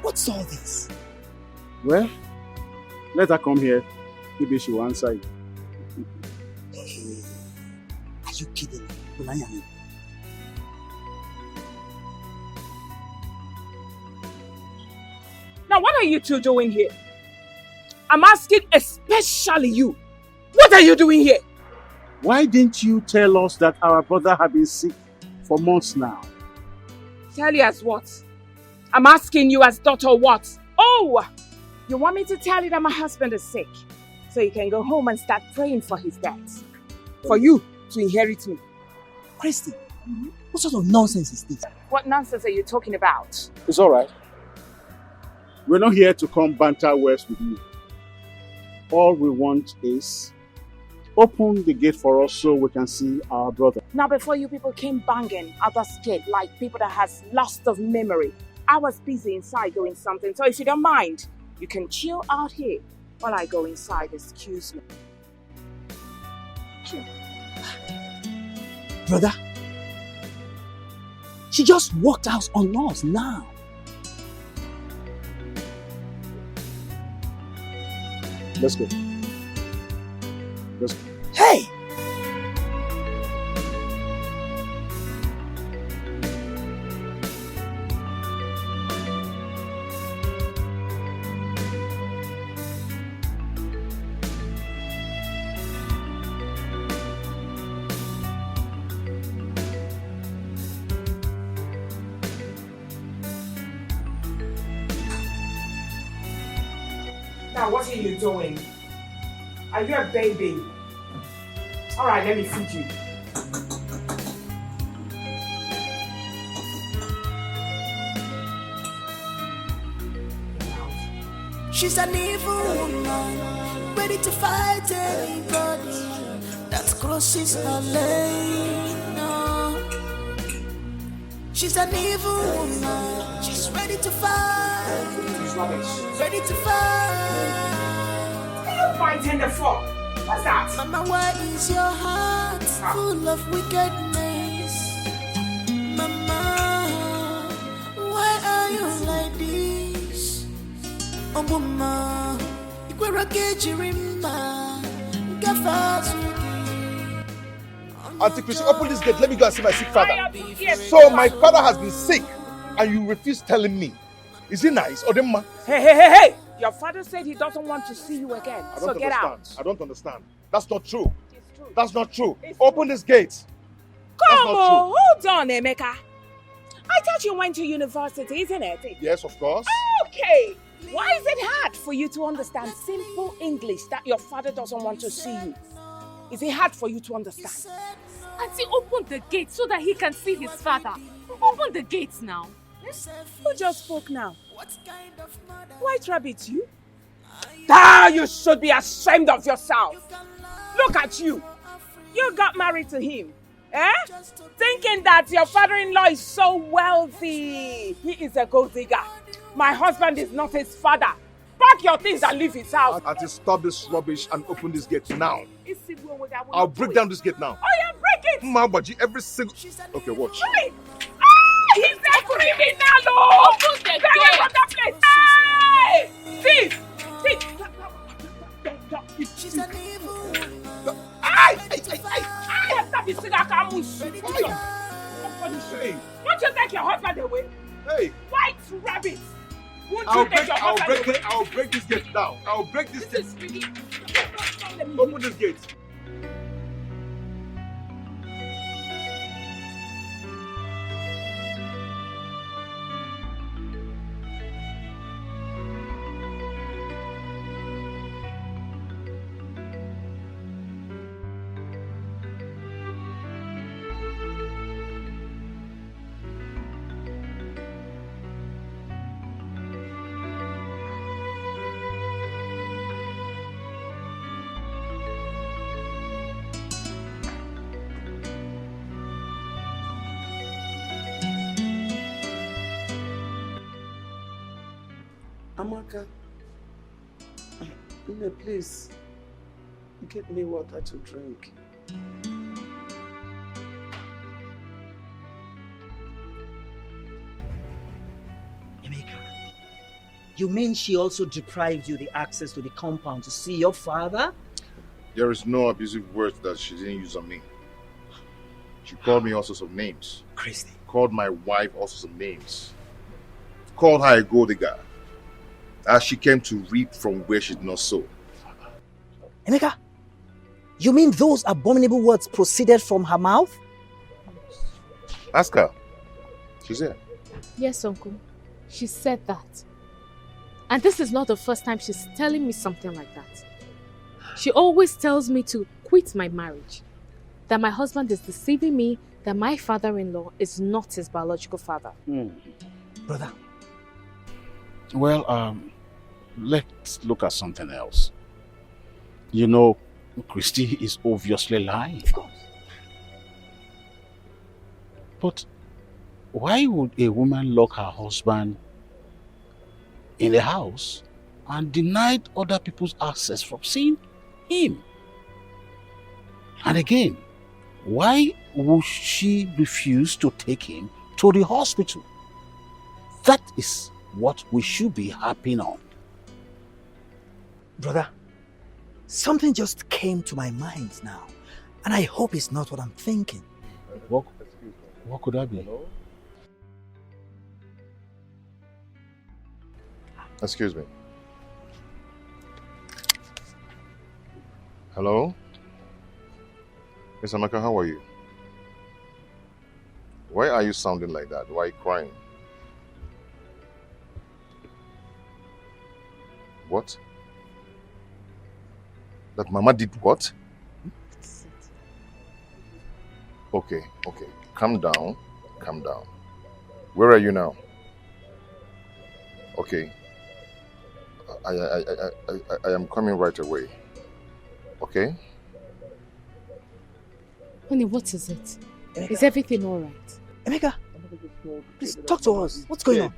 What's all this? Well, let her come here. Maybe she will answer you. Are you kidding me, Brother Yanele? Now, what are you two doing here? I'm asking especially you. What are you doing here? Why didn't you tell us that our brother had been sick for months now? Tell you as what? I'm asking you as daughter what? Oh, you want me to tell you that my husband is sick? So you can go home and start praying for his death. For you to inherit me. Christy, what sort of nonsense is this? What nonsense are you talking about? It's all right. We're not here to come banter words with you. All we want is open the gate for us so we can see our brother. Now before you people came banging out the gate like people that has lost of memory, I was busy inside doing something. So if you don't mind, you can chill out here while I go inside. Excuse me. Brother, she just walked out on us now. Let's go. Let's go. Hey! Now, what are you doing? Are you a baby? All right, let me feed you. She's an evil woman, ready to fight anybody that crosses her lane. No. She's an evil woman, she's ready to fight. Ready to fight. What are you fighting the for? What's that? Mama, why is your heart full of wickedness? Mama, why are you like this? Oh, Mama, Ikwera Kejirimba, Gafazuki, Auntie Chrissy, open this gate. Let me go and see my sick father. Yes. So my father has been sick and you refuse telling me. Is it nice? Or them? Hey! Your father said he doesn't want to see you again. So get out. I don't understand. That's not true. That's not true. Open this gate. Come on, hold on, Emeka. I thought you went to university, isn't it? Yes, of course. Okay. Why is it hard for you to understand simple English that your father doesn't want to see you? Is it hard for you to understand? Auntie, open the gate so that he can see his father. Open the gate now. Who just spoke now? White Rabbit, you? You should be ashamed of yourself. Look at you. You got married to him. Thinking that your father-in-law is so wealthy. He is a gold digger. My husband is not his father. Pack your things and leave his house. Auntie, stop this rubbish and open this gate now. I'll break down this gate now. Oh, yeah, break it! Mabaji, every single... Okay, watch. Hey! He's a criminal! Open the gate! Hey! Thief! She's an evil. Won't you take your husband away? Hey! White Rabbit! I'll break this gate now. I'll break this gate. Open this gate. Amaka, please, get me water to drink. Emeka, you mean she also deprived you the access to the compound to see your father? There is no abusive words that she didn't use on me. She called me all sorts of names. Christy. Called my wife all sorts of names. Called her a gold digger. As she came to reap from where she did not sow. Emeka, you mean those abominable words proceeded from her mouth? Ask her. She's here. Yes, Uncle. She said that. And this is not the first time she's telling me something like that. She always tells me to quit my marriage. That my husband is deceiving me, that my father-in-law is not his biological father. Brother. Well, let's look at something else. You know, Christy is obviously lying. Of course. But why would a woman lock her husband in the house and deny other people's access from seeing him? And again, why would she refuse to take him to the hospital? That is what we should be harping on. Brother, something just came to my mind now, and I hope it's not what I'm thinking. What could that be? Excuse me. Hello? Miss Amaka, how are you? Why are you sounding like that? Why are you crying? What? That Mama did what? Okay. Calm down. Where are you now? Okay. I am coming right away. Okay? Honey, what is it? Emeka. Is everything all right? Emeka, please talk to us. What's going on?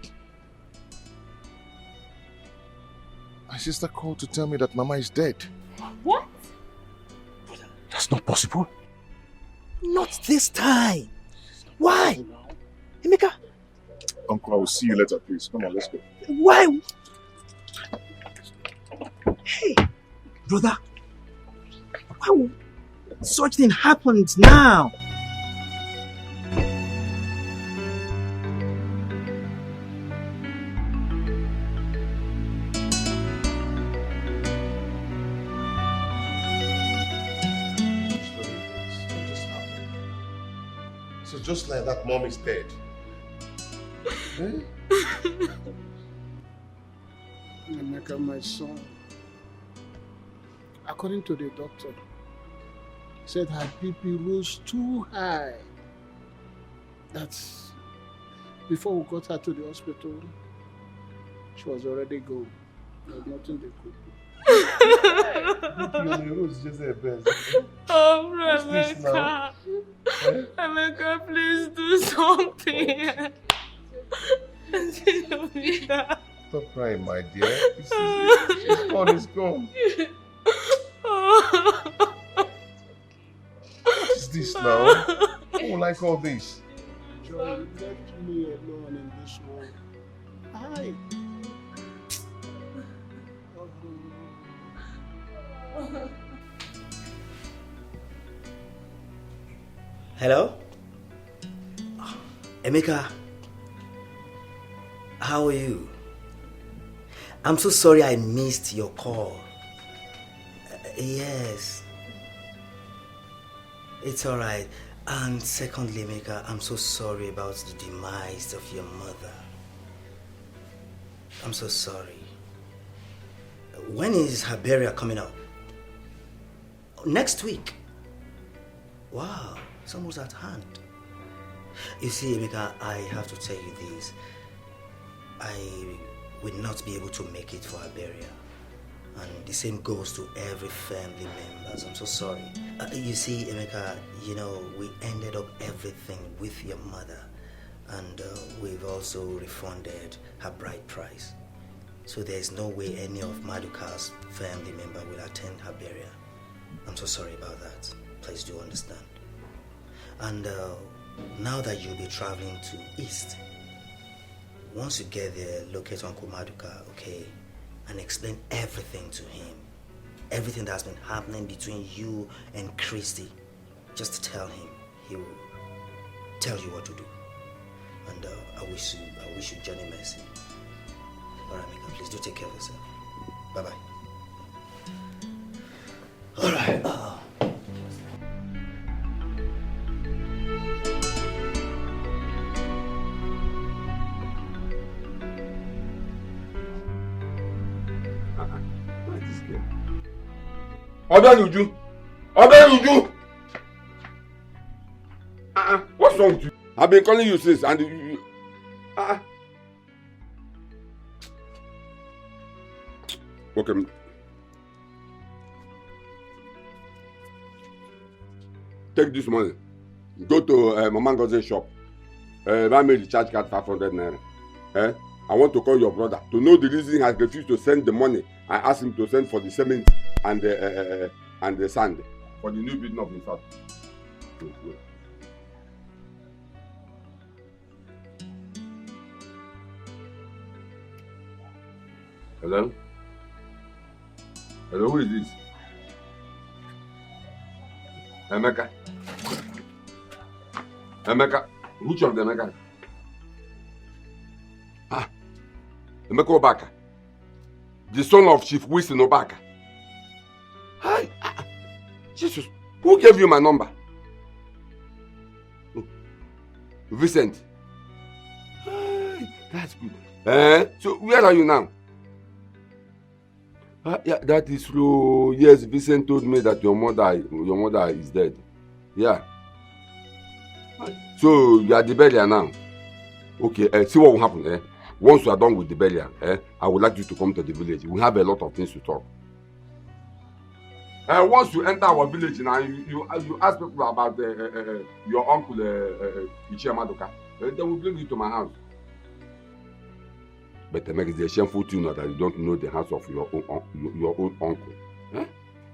My sister called to tell me that Mama is dead. What? That's not possible. Not this time. Why? Emeka. Uncle, I will see you later, please. Come on, let's go. Why? Hey, brother. such thing happened now. So just like that, mom is dead. Emeka, my son, according to the doctor, said her BP rose too high. That's before we got her to the hospital, she was already gone. There was nothing they could do. Oh, Emeka. Emeka, please do something. Stop crying, my dear. It's gone, it's gone. What is this now? Who like all this? Joy, left me alone in this world. Hi. Hello? Emeka, how are you? I'm so sorry I missed your call. Yes. It's alright. And secondly, Emeka, I'm so sorry about the demise of your mother. I'm so sorry. When is her burial coming up? Next week. Wow, it's almost at hand. You see, Emeka, I have to tell you this. I will not be able to make it for her burial. And the same goes to every family members. I'm so sorry. You see, Emeka, you know, we ended up everything with your mother. And we've also refunded her bride price. So there's no way any of Maduka's family member will attend her burial. I'm so sorry about that. Please do understand. And now that you'll be traveling to East, once you get there, locate Uncle Maduka, okay? And explain everything to him. Everything that's been happening between you and Christy. Just tell him. He will tell you what to do. And I wish you journey mercy. Alright, Mika, please do take care of yourself. Bye-bye. Alright. Odanuju! What's wrong with you? I've been calling you since and you Okay. Take this money. Go to Mama Ngozi's shop. Buy me the charge card 500 naira. I want to call your brother to know the reason he has refused to send the money. I asked him to send for the cement and the sand for the new building of his house. Hello? Hello, who is this? Emeka. Emeka. Which of the Emeka? Emeka Obaka. The son of Chief Winston Obaka. Hi. Jesus. Who gave you my number? Vincent. Hi. That's good. So where are you now? Yeah, that is true. Yes, Vincent told me that your mother is dead. Yeah. So you are at the burial now. Okay, see what will happen. Once you are done with the burial, I would like you to come to the village. We have a lot of things to talk. Once you enter our village now, you ask people about your uncle Ichie Maduka. They will bring you to my house. But it is a shameful thing that you don't know the house of your own uncle.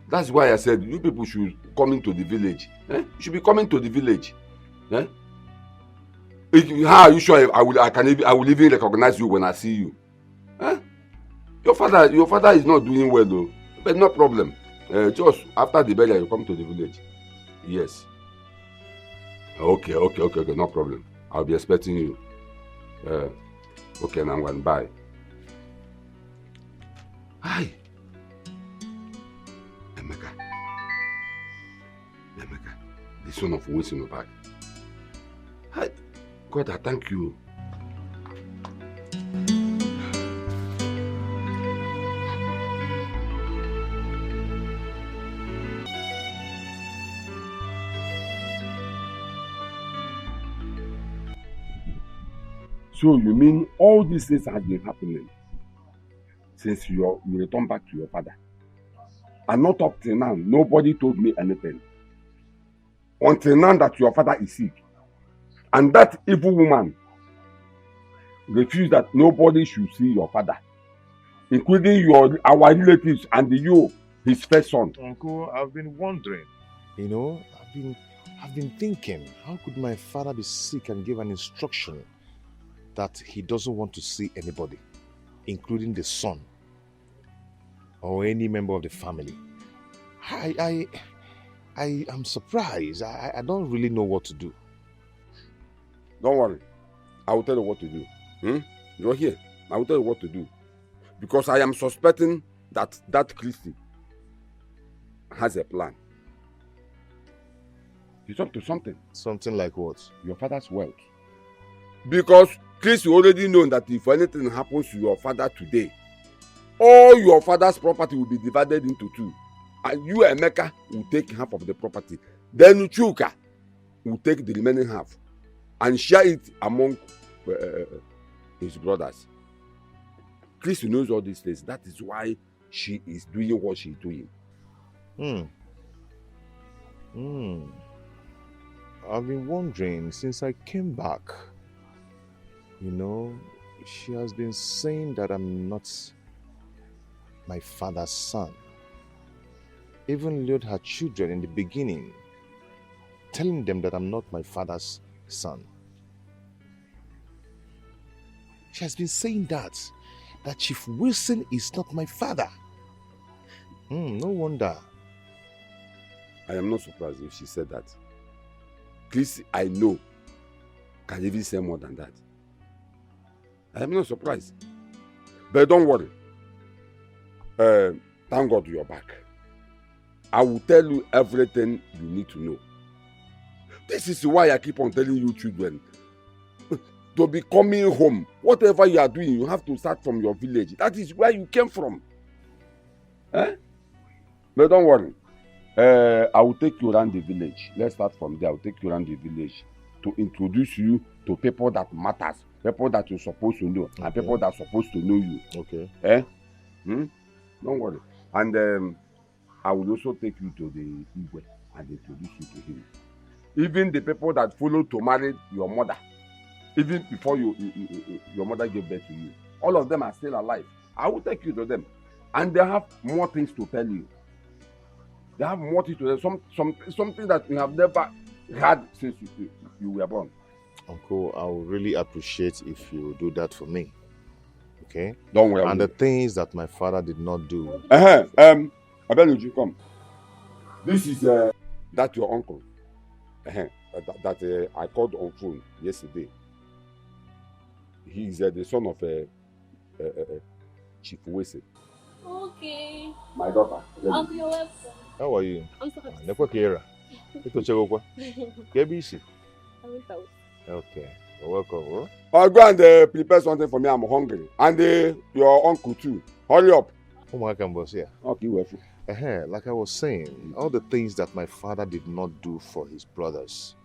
That's why I said you people should come into the village. You should be coming to the village. How are you sure I will even recognize you when I see you? Your father is not doing well though. But no problem. Just after the burial you come to the village. Yes. Okay, no problem. I'll be expecting you. Okay, now I'm going. Bye. Hi. Emeka, the son of Wilson back. Hi. God, I thank you. So you mean all these things have been happening since you returned back to your father? And not up till now, nobody told me anything. Until now that your father is sick. And that evil woman refused that nobody should see your father, including our relatives and you, his first son. Uncle, I've been wondering. You know, I've been thinking, how could my father be sick and give an instruction that he doesn't want to see anybody, including the son or any member of the family? I am surprised. I don't really know what to do. Don't worry. I will tell you what to do. You're here. I will tell you what to do. Because I am suspecting that Christy has a plan. He's up to something. Something like what? Your father's wealth. Because Christy already known that if anything happens to your father today, all your father's property will be divided into two. And you, Emeka, will take half of the property. Then Chuka will take the remaining half and share it among his brothers. Christy knows all these things. That is why she is doing what she is doing. I've been wondering since I came back. You know, she has been saying that I'm not my father's son. Even lured her children in the beginning, telling them that I'm not my father's son. She has been saying that Chief Wilson is not my father. No wonder. I am not surprised if she said that. Please, I know, can even say more than that. I am not surprised. But don't worry. Thank God you're back. I will tell you everything you need to know. This is why I keep on telling you children to be coming home. Whatever you are doing, you have to start from your village. That is where you came from. But don't worry. I will take you around the village. Let's start from there. I will take you around the village to introduce you to people that matters, people that you're supposed to know, and people that are supposed to know you. Okay. Don't worry. And I will also take you to the Igwe and introduce you to him. Even the people that followed to marry your mother, even before your mother gave birth to you, all of them are still alive. I will take you to them. And they have more things to tell you. They have more things to tell you. Something that you have never had since you were born. Uncle, I would really appreciate if you do that for me. Okay? Don't worry. And the things that my father did not do. Abeluji, come. This is that your uncle. That I called on phone yesterday. He is the son of Chief Wilson. Okay. My daughter. Uncle, you're welcome. How are you? I'm sorry. Okay. You're welcome. Huh? I'll go and prepare something for me. I'm hungry. And your uncle too. Hurry up. Okay, like I was saying, all the things that my father did not do for his brothers,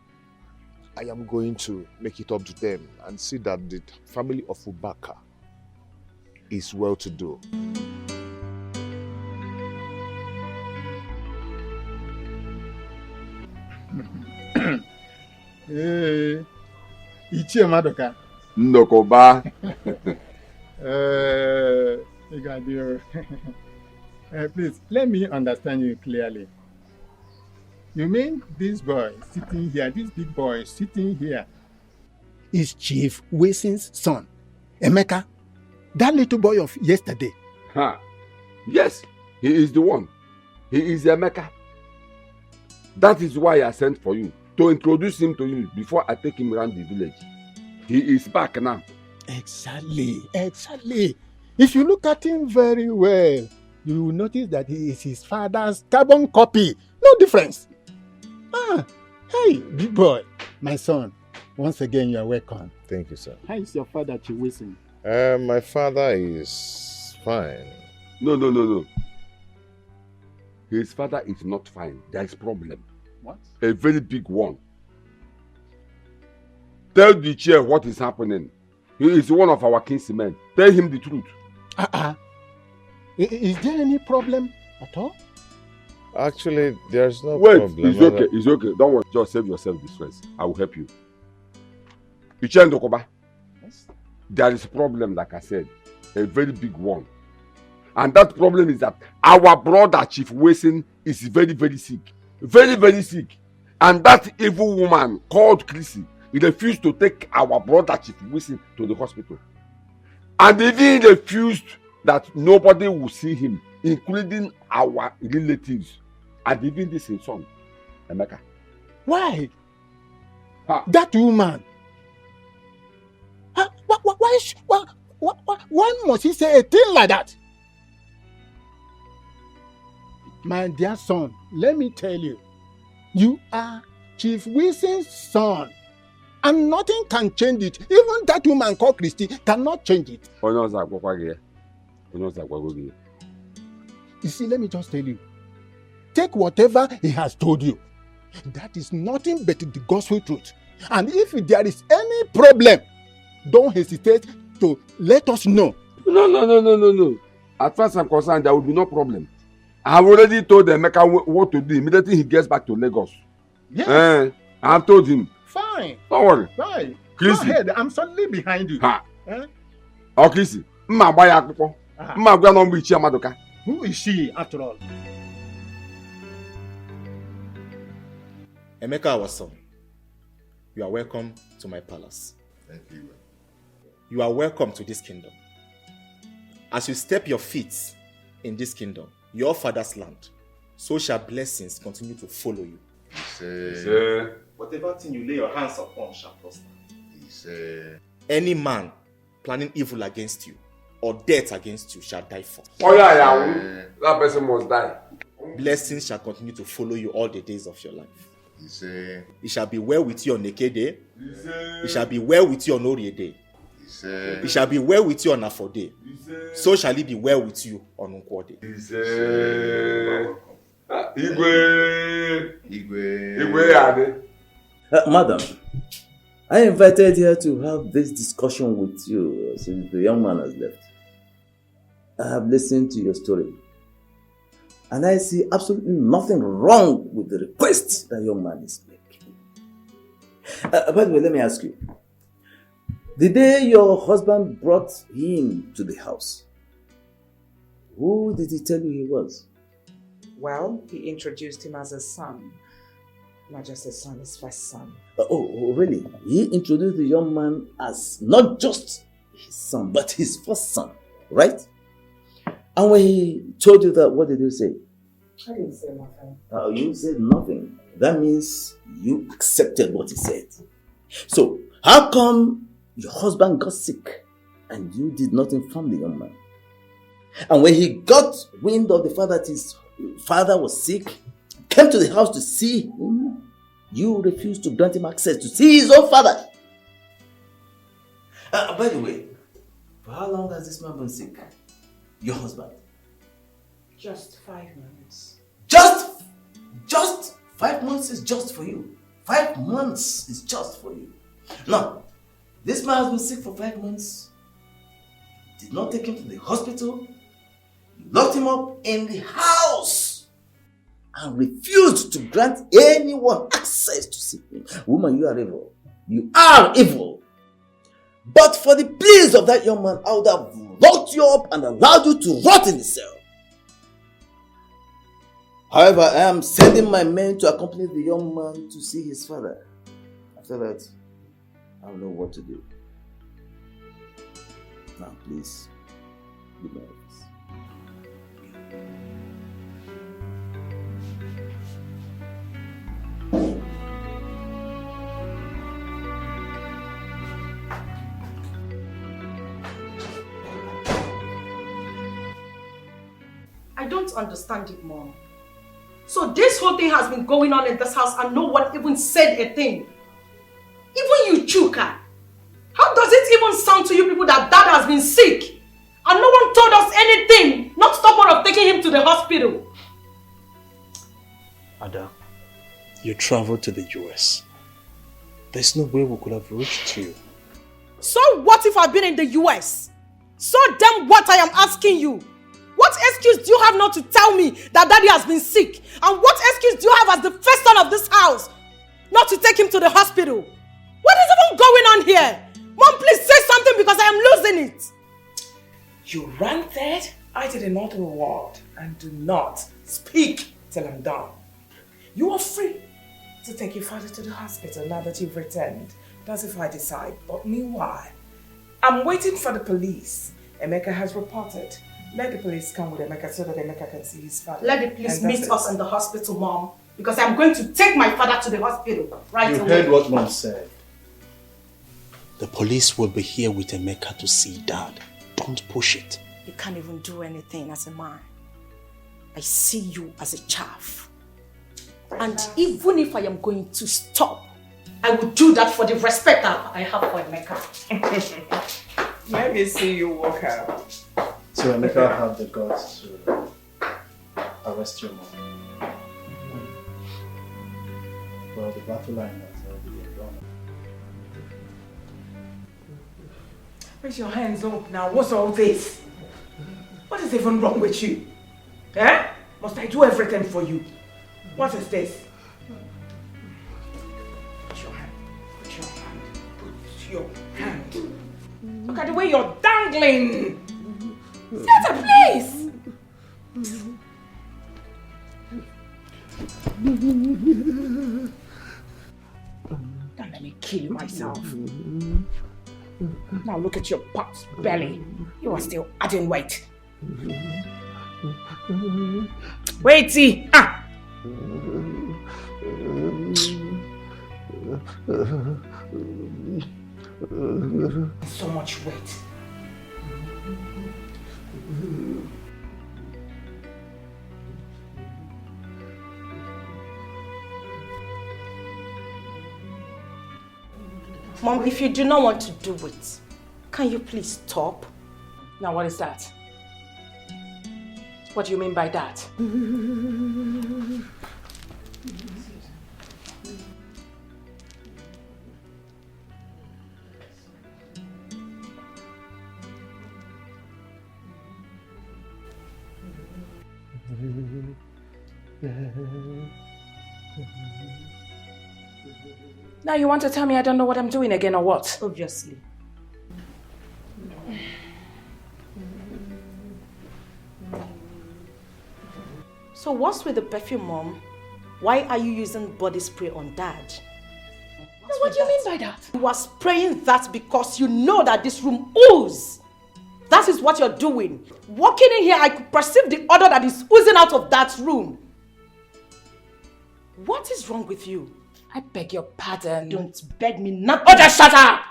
I am going to make it up to them and see that the family of Ubaka is well to do. Ichie Madoka. Ndokoba. Please, let me understand you clearly. You mean this boy sitting here, this big boy sitting here, is Chief Wilson's son, Emeka? That little boy of yesterday? Yes, he is the one. He is Emeka. That is why I sent for you, to introduce him to you before I take him around the village. He is back now. Exactly. If you look at him very well, you will notice that he is his father's carbon copy. No difference. Hey, big boy, my son. Once again, you are welcome. Thank you, sir. How is your father, Chiwisin? My father is fine. No. His father is not fine. There is problem. What? A very big one. Tell the chair what is happening. He is one of our kinsmen. Tell him the truth. Is there any problem at all? Actually, there's no Wait, problem. it's okay. Don't worry. Just save yourself this stress. I will help you. Ichen Dokoba. Yes. There is a problem, like I said. A very big one. And that problem is that our brother, Chief Wesin, is very, very sick. Very, very sick. And that evil woman called Chrissy, he refused to take our brother, Chief Wesin, to the hospital. And even refused that nobody will see him, including our relatives. And even this his son, Emeka. Why? That woman. Why must he say a thing like that? My dear son, let me tell you, you are Chief Wilson's son. And nothing can change it. Even that woman called Christy cannot change it. You see, let me just tell you. Take whatever he has told you. That is nothing but the gospel truth. And if there is any problem, don't hesitate to let us know. No. As far as I'm concerned, there will be no problem. I have already told Emeka what to do immediately he gets back to Lagos. Yes. I have told him. Fine. Don't worry. Fine. Chrissy. Go ahead. I'm solidly behind you. Oh, Chrissy. Who is she after all? Emeka, our son, you are welcome to my palace. Thank you. You are welcome to this kingdom. As you step your feet in this kingdom, your father's land, so shall blessings continue to follow you. Whatever thing you lay your hands upon shall prosper. Any man planning evil against you or death against you shall die first. That person must die. Blessings shall continue to follow you all the days of your life. It shall be well with you on Eke Day. It shall be well with you on Orie Day. It shall be well with you on Afo Day. So shall it be well with you on Nkwo Day. Madam, I invited here to have this discussion with you since the young man has left. I have listened to your story. And I see absolutely nothing wrong with the request that young man is making. By the way, let me ask you. The day your husband brought him to the house, who did he tell you he was? Well, he introduced him as a son. Not just a son, his first son. Oh, really? He introduced the young man as not just his son, but his first son, right? And when he told you that, what did you say? I didn't say nothing. You said nothing. That means you accepted what he said. So, how come your husband got sick and you did not inform the young man? And when he got wind of the fact that his father was sick, came to the house to see him, you refused to grant him access to see his own father. By the way, for how long has this man been sick? Your husband? Just 5 months. Just 5 months is just for you. 5 months is just for you. Now, this man has been sick for 5 months. Did not take him to the hospital. You locked him up in the house and refused to grant anyone access to see him. Woman, you are evil. You are evil. But for the pleas of that young man, I would have locked you up and allowed you to rot in the cell. However, I am sending my men to accompany the young man to see his father. After that, I don't know what to do. Now, please, leave my office. don't understand it, Mom. So this whole thing has been going on in this house and no one even said a thing. Even you, Chuka. How does it even sound to you people that Dad has been sick and no one told us anything? Not to talk about of taking him to the hospital. Ada, you traveled to the US. There's no way we could have reached you. So what if I've been in the US? So then what I am asking you? What excuse do you have not to tell me that Daddy has been sick? And what excuse do you have as the first son of this house not to take him to the hospital? What is even going on here? Mom, please say something because I am losing it. You ranted, I did not utter a word, and do not speak till I'm done. You are free to take your father to the hospital now that you've returned. That's if I decide. But meanwhile, I'm waiting for the police. Emeka has reported. Let the police come with Emeka so that Emeka can see his father. Let the police meet us in the hospital, Mom, because I'm going to take my father to the hospital right away. You heard what Mom said. The police will be here with Emeka to see Dad. Don't push it. You can't even do anything as a man. I see you as a chaff. And even if I am going to stop, I will do that for the respect that I have for Emeka. Let me see you walk out. So Emeka had the guts to arrest your mom. Well, the battle line has already been drawn. Raise your hands up now. What's all this? What is even wrong with you? Eh? Must I do everything for you? What is this? Put your hand. Put your hand. Put your hand. Look at the way you're dangling. Set a place. Don't let me kill myself. Now look at your pot belly. You are still adding weight. Waity! Ah! So much weight. Mom, if you do not want to do it, can you please stop? Now what is that? What do you mean by that? Now you want to tell me I don't know what I'm doing again or what? Obviously. So what's with the perfume, Mom? Why are you using body spray on Dad? What do you mean by that? You are spraying that because you know that this room oozes. That is what you're doing. Walking in here, I could perceive the odor that is oozing out of that room. What is wrong with you? I beg your pardon. Don't beg me nothing. Oh, just shut up!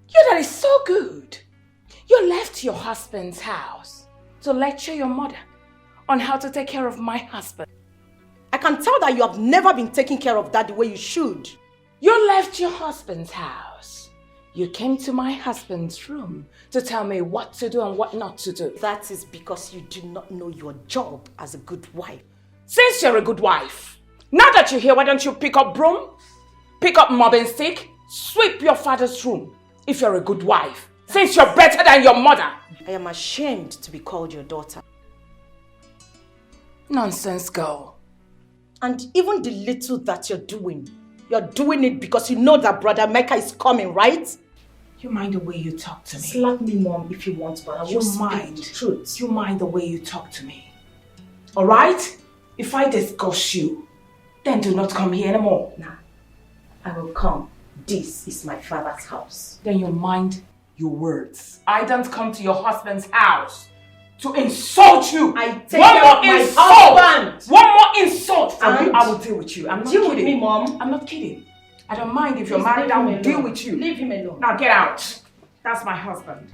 You that is so good. You left your husband's house to lecture your mother on how to take care of my husband. I can tell that you have never been taking care of Dad the way you should. You left your husband's house. You came to my husband's room to tell me what to do and what not to do. That is because you do not know your job as a good wife. Since you're a good wife, now that you're here, why don't you pick up broom, pick up mopping stick, sweep your father's room if you're a good wife, since you're better than your mother. I am ashamed to be called your daughter. Nonsense, girl. And even the little that you're doing it because you know that Brother Mecca is coming, right? You mind the way you talk to me. Slap me, Mom, if you want, but I won't speak the truth. You mind the way you talk to me. Alright? If I discuss you, then do not come here anymore. Nah, I will come. This is my father's house. Then you mind your words. I don't come to your husband's house to insult you. I take care of my husband. One more insult from you, And I will deal with you. I'm not deal kidding. with me, Mom. I'm not kidding. I don't mind if you're Please married, leave I him will deal alone. with you. Leave him alone. Now get out. That's my husband.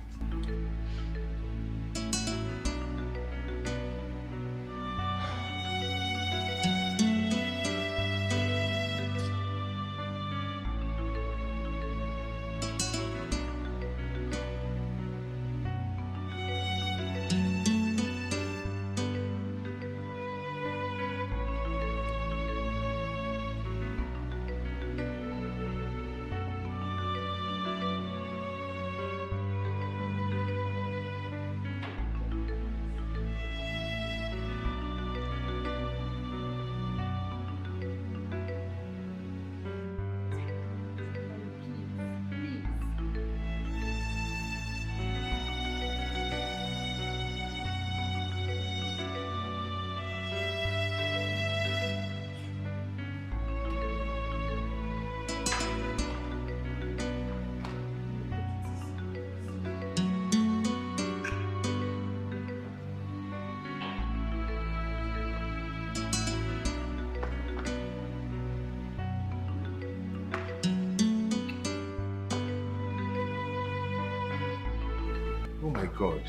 God.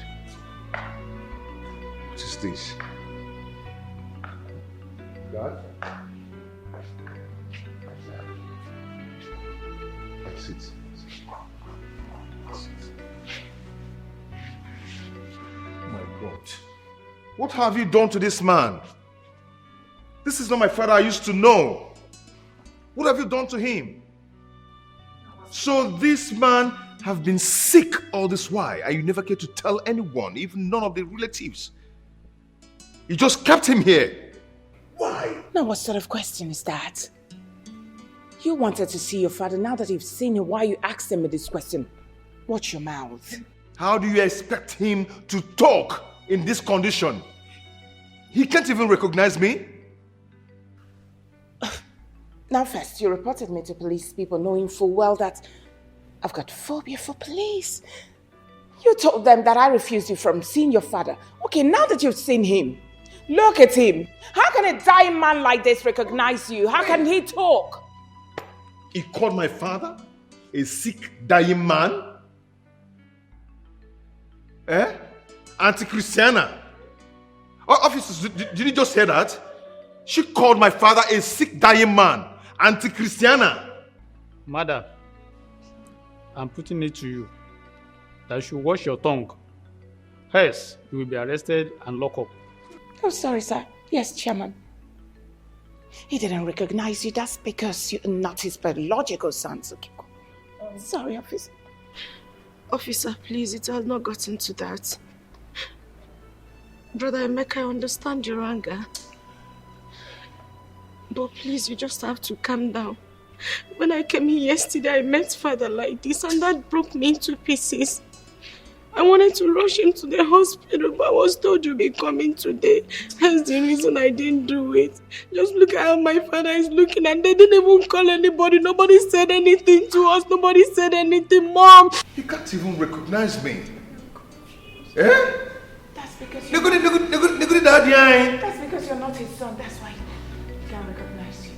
What is this? God? Sit. My God. What have you done to this man? This is not my father I used to know. What have you done to him? So this man have been sick all this while and you never care to tell anyone, even none of the relatives. You just kept him here. Why? Now what sort of question is that? You wanted to see your father. Now that you've seen him, why you asked him this question? Watch your mouth. How do you expect him to talk in this condition? He can't even recognize me. Now first, you reported me to police people knowing full well that I've got phobia for police. You told them that I refused you from seeing your father. Okay, now that you've seen him, look at him. How can a dying man like this recognize you? How can he talk? He called my father a sick, dying man? Eh? Anti-Christiana. Oh, officers, did you just hear that? She called my father a sick, dying man. Anti-Christiana. Madam, I'm putting it to you that you should watch your tongue. Else, you will be arrested and locked up. Oh, sorry, sir. Yes, Chairman. He didn't recognize you. That's because you're not his biological son. So keep going. Sorry, officer. Officer, please, it has not gotten to that. Brother Emeka, I understand your anger. But please, you just have to calm down. When I came here yesterday, I met Father like this and that broke me into pieces. I wanted to rush him to the hospital, but I was told you'll be coming today. That's the reason I didn't do it. Just look at how my father is looking and they didn't even call anybody. Nobody said anything to us. Nobody said anything, Mom. He can't even recognize me. Eh? That's because look at the daddy. That's because you're not his son. That's why he can't recognize you.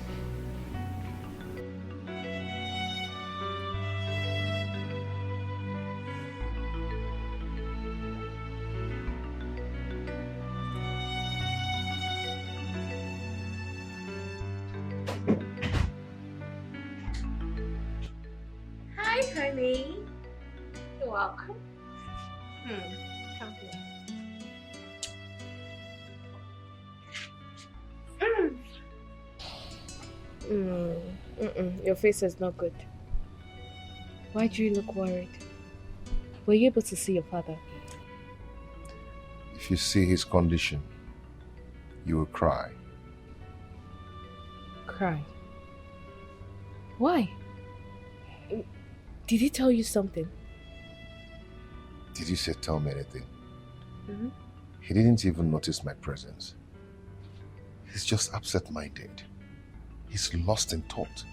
Hi, honey. You're welcome. Come here. Your face is not good. Why do you look worried? Were you able to see your father? If you see his condition, you will cry. Cry? Why? Did he tell you something? Did you say tell me anything? Mm-hmm. He didn't even notice my presence. He's just absent-minded. He's lost in thought.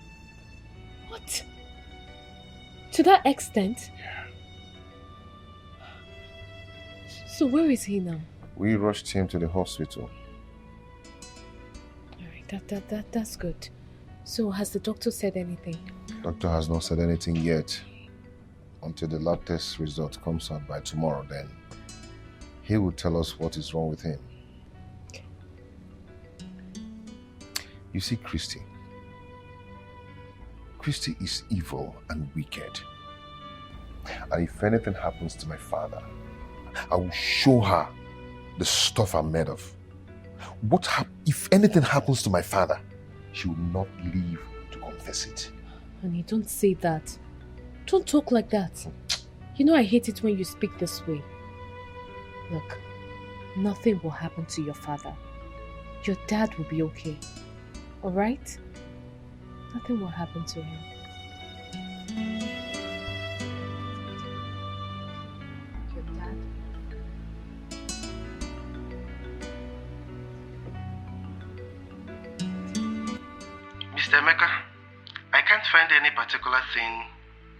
What? To that extent? Yeah. So where is he now? We rushed him to the hospital. Alright, that's good. So has the doctor said anything? Doctor has not said anything yet. Until the lab test result comes out by tomorrow, then he will tell us what is wrong with him. Okay. You see, Christy is evil and wicked. And if anything happens to my father, I will show her the stuff I'm made of. If anything happens to my father, she will not live to confess it. Honey, don't say that. Don't talk like that. You know I hate it when you speak this way. Look, nothing will happen to your father. Your dad will be okay. Alright? Nothing will happen to him. Your dad? Mr. Emeka, I can't find any particular thing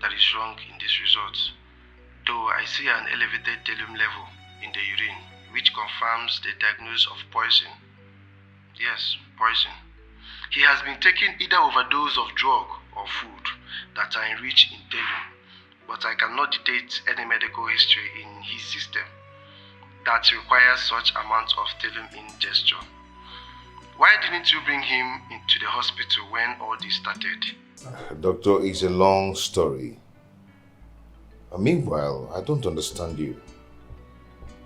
that is wrong in this result, though I see an elevated thallium level in the urine, which confirms the diagnosis of poison. Yes, poison. He has been taking either overdose of drug or food that are enriched in thallium, but I cannot dictate any medical history in his system that requires such amount of thelum ingestion. Why didn't you bring him into the hospital when all this started? Doctor, it's a long story. Meanwhile, I don't understand you.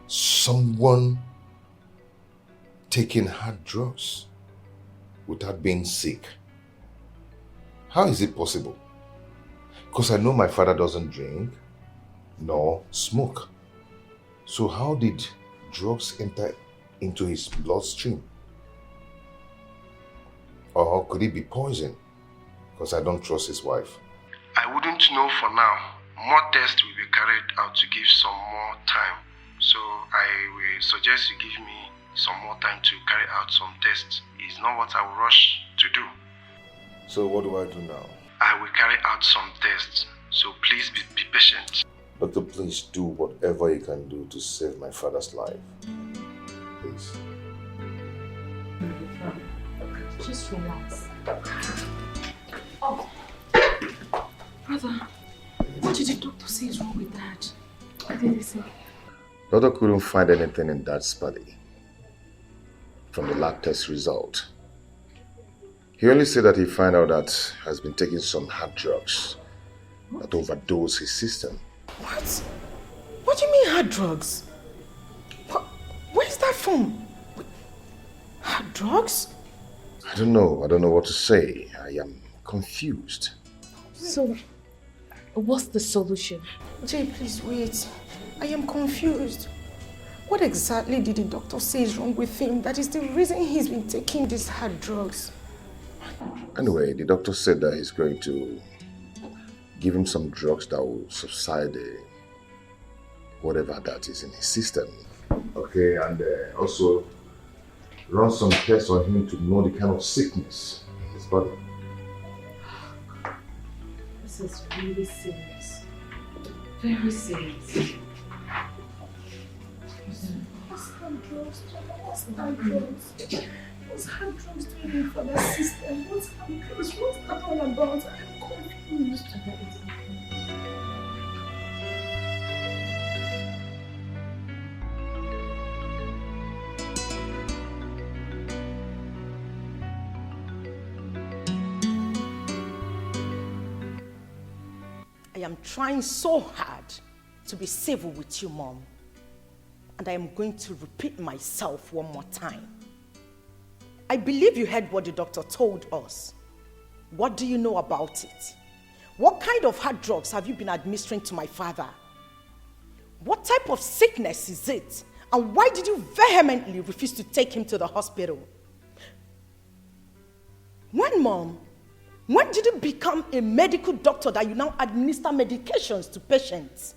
Someone taking hard drugs without being sick. How is it possible? Because I know my father doesn't drink nor smoke. So how did drugs enter into his bloodstream? Or could it be poison? Because I don't trust his wife. I wouldn't know for now. More tests will be carried out to give some more time. So I will suggest you give me some more time to carry out some tests. It's not what I will rush to do. So what do I do now? I will carry out some tests. So please be patient. Doctor, please do whatever you can do to save my father's life. Please. Just relax. Oh, brother, what did the doctor say is wrong with Dad? What did he say? Doctor couldn't find anything in Dad's body from the lab test result. He only said that he found out that he has been taking some hard drugs that overdose his system. What? What do you mean hard drugs? Where's that from? Hard drugs? I don't know what to say. I am confused. So, what's the solution? Jay, please wait. I am confused. What exactly did the doctor say is wrong with him? That is the reason he's been taking these hard drugs. Anyway, the doctor said that he's going to give him some drugs that will subside whatever that is in his system. Okay, and also run some tests on him to know the kind of sickness in his body. This is really serious. Very serious. What's hard drugs? What's hard drugs? What's hard drugs doing for the system? What's hard drugs? What's that all about? I'm confused. I am trying so hard to be civil with you, Mom. And I am going to repeat myself one more time. I believe you heard what the doctor told us. What do you know about it? What kind of hard drugs have you been administering to my father? What type of sickness is it? And why did you vehemently refuse to take him to the hospital? Mom? When did you become a medical doctor that you now administer medications to patients?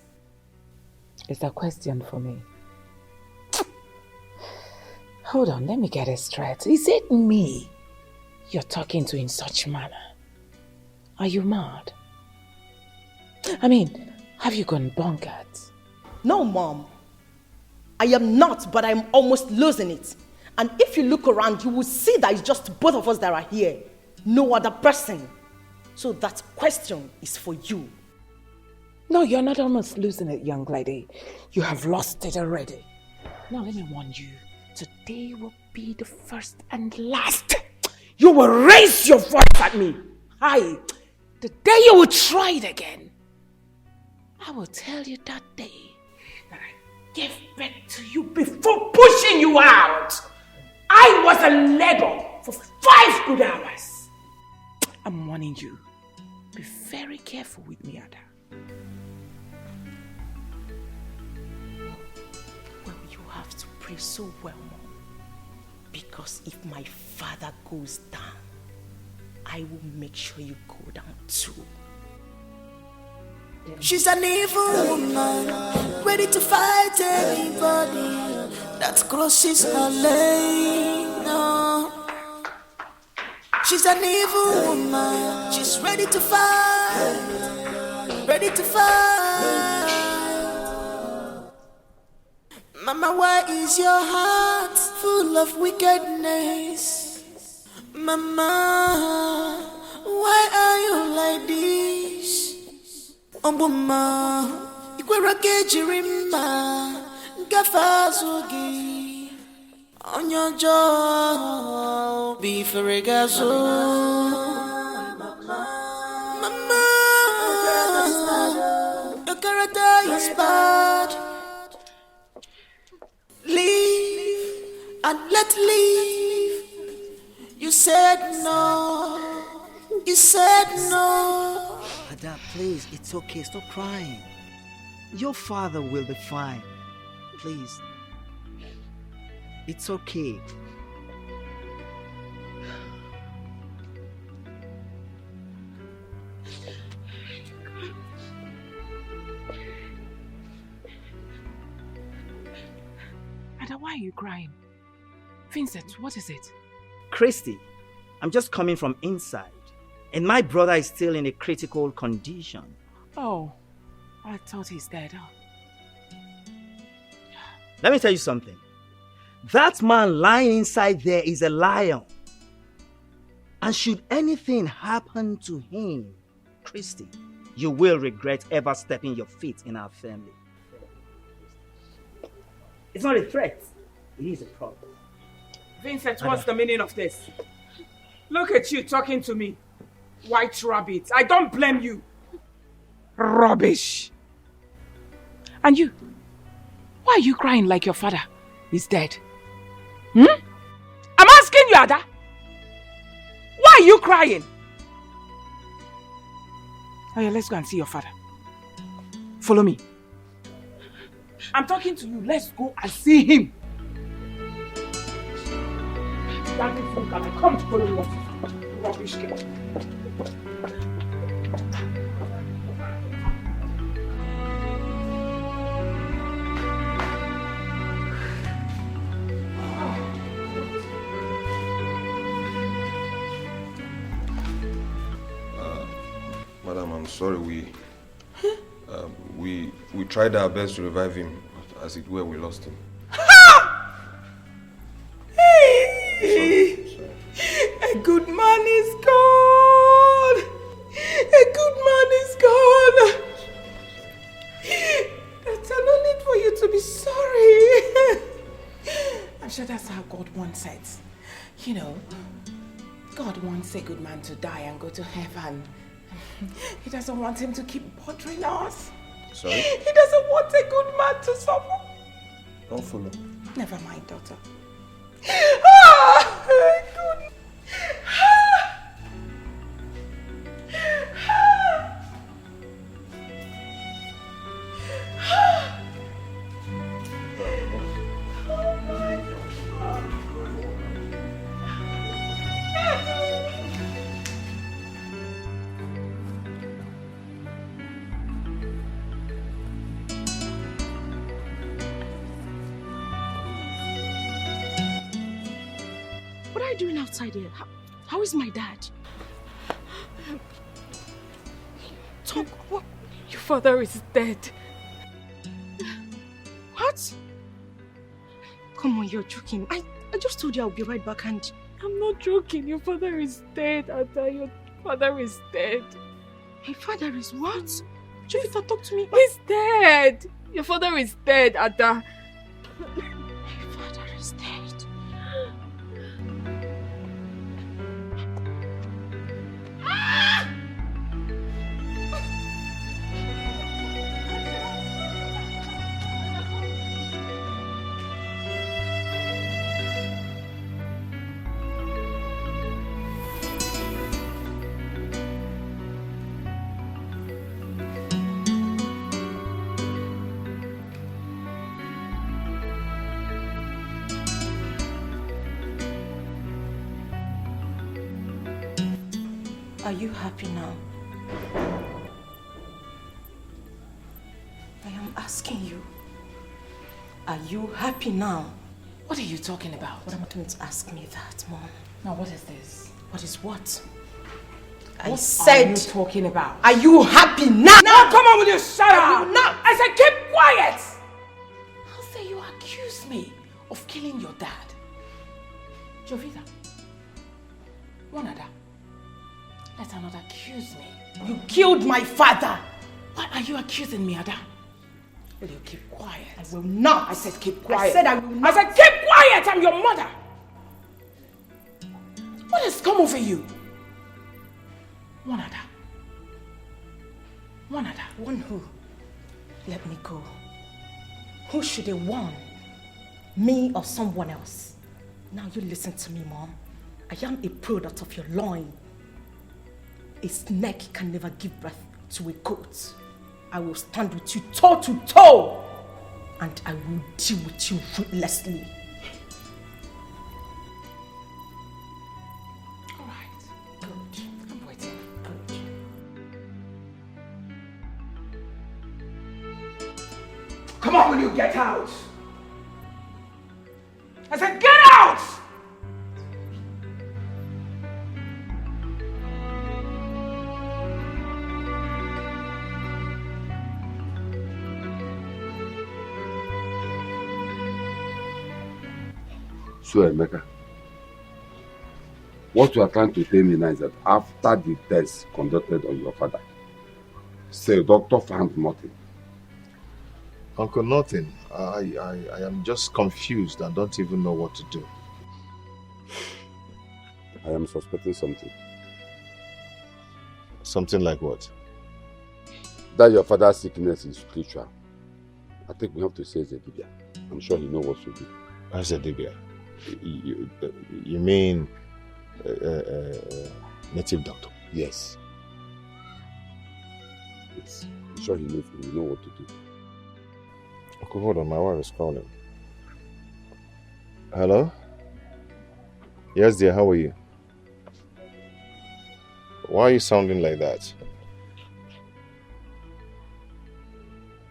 It's a question for me. Hold on, let me get it straight. Is it me you're talking to in such manner? Are you mad? I mean, have you gone bonkers? No, Mom. I am not, but I'm almost losing it. And if you look around, you will see that it's just both of us that are here. No other person. So that question is for you. No, you're not almost losing it, young lady. You have lost it already. Now let me warn you. Today will be the first and last. You will raise your voice at me. Aye. The day you will try it again, I will tell you that day that I gave birth to you before pushing you out. I was in labor for 5 good hours. I'm warning you. Be very careful with me, Ada. Well, you have to pray so well, Mom. Because if my father goes down, I will make sure you go down too. She's an evil woman, ready to fight anybody that crosses her lane. No. She's an evil woman, she's ready to fight, ready to fight. Mama, why is your heart full of wickedness? Mama, why are you like this? Ombuma, ikwere ka ejiri mma ngafe azụ gị. Onye ọjọọ bụ ifere gị azụ. Mama, your character is bad. Leave and let leave. You said no. You said no. Ada, please, it's okay. Stop crying. Your father will be fine. Please. It's okay. Ada, why are you crying? Vincent, what is it? Christy, I'm just coming from inside. And my brother is still in a critical condition. Oh, I thought he's dead. Oh. Let me tell you something. That man lying inside there is a lion. And should anything happen to him, Christy, you will regret ever stepping your feet in our family. It's not a threat. It is a problem. Vincent, what's the meaning of this? Look at you talking to me. White rabbit. I don't blame you. Rubbish. And you? Why are you crying like your father is dead? I'm asking you, Ada. Why are you crying? Oh yeah, let's go and see your father. Follow me. I'm talking to you. Let's go and see him. That is you can come to follow me. Rubbish kid. Madam, I'm sorry. We tried our best to revive him, but as it were, we lost him. A good man is gone. A good man is gone. There's no need for you to be sorry. I'm sure that's how God wants it. You know, God wants a good man to die and go to heaven. He doesn't want him to keep bothering us. Sorry? He doesn't want a good man to suffer. Don't follow. Never mind, daughter. Good. What are you doing outside here? How is my dad? Talk. What? Your father is dead. What? Come on, you're joking. I just told you I'll be right back and... I'm not joking. Your father is dead, Ada. Your father is dead. My father is what? Jovita, talk to me. He's dead. Your father is dead, Ada. My father is dead. Are you happy now? I am asking you. Are you happy now? What are you talking about? Don't ask me that, Mom. Now, what is this? What is what? What are you talking about? Are you happy now? Now, come on, will you shut up? You not? I said, keep quiet! How say you accuse me of killing your dad? Jovita, one other. Let her not accuse me. You killed my father. Why are you accusing me, Ada? Will you keep quiet? I will not. I said keep quiet. I said I will not. I said keep quiet! I'm your mother! What has come over you? One Ada. One Ada. One who? Let me go. Who should they warn? Me or someone else? Now you listen to me, Mom. I am a product of your loin. A snake can never give birth to a goat. I will stand with you toe to toe, and I will deal with you ruthlessly. All right, good. I'm waiting. Good. Come on, will you get out? I said get out! So, Emeka, what you are trying to tell me now is that after the test conducted on your father, say doctor found nothing. Uncle, nothing. I am just confused and don't even know what to do. I am suspecting something. Something like what? That your father's sickness is spiritual. I think we have to say Zedibia. I'm sure he knows what to do. Zedibia? You mean native doctor? Yes. Yes. I'm sure he knows what to do. Okay, hold on, my wife is calling. Hello? Yes, dear, how are you? Why are you sounding like that?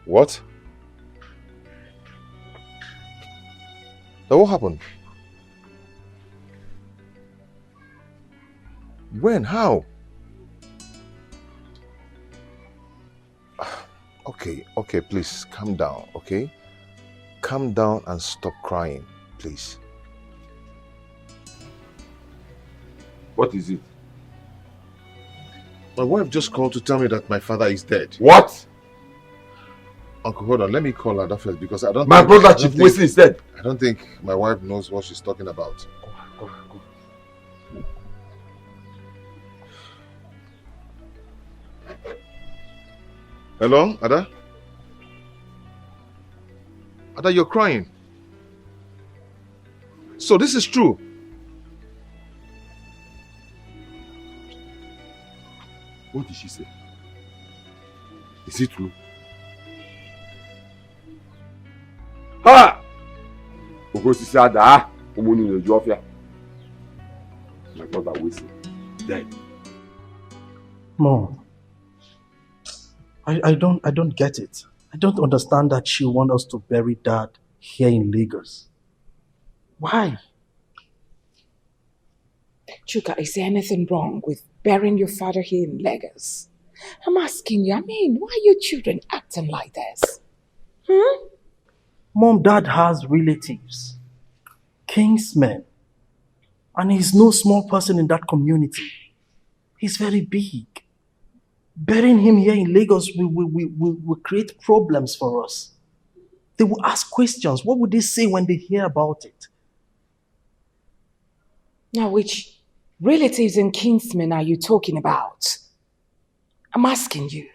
What? Now, what happened? When? How? Okay, please, calm down, okay? Calm down and stop crying, please. What is it? My wife just called to tell me that my father is dead. What? Uncle, hold on, let me call her that first because I don't My brother Chief Wesley is dead. I don't think my wife knows what she's talking about. Go. Hello, Ada? Ada, you're crying. So this is true. What did she say? Is it true? Ha! Ogosisi Ada, Omoni no Jofia. My brother Wesley, dead. Mom, I don't get it. I don't understand that she wants us to bury Dad here in Lagos. Why? Chuka, is there anything wrong with burying your father here in Lagos? I'm asking you, why are your children acting like this? Mom, Dad has relatives, kingsmen, and he's no small person in that community. He's very big. Burying him here in Lagos will create problems for us. They will ask questions. What would they say when they hear about it? Now, which relatives and kinsmen are you talking about? I'm asking you.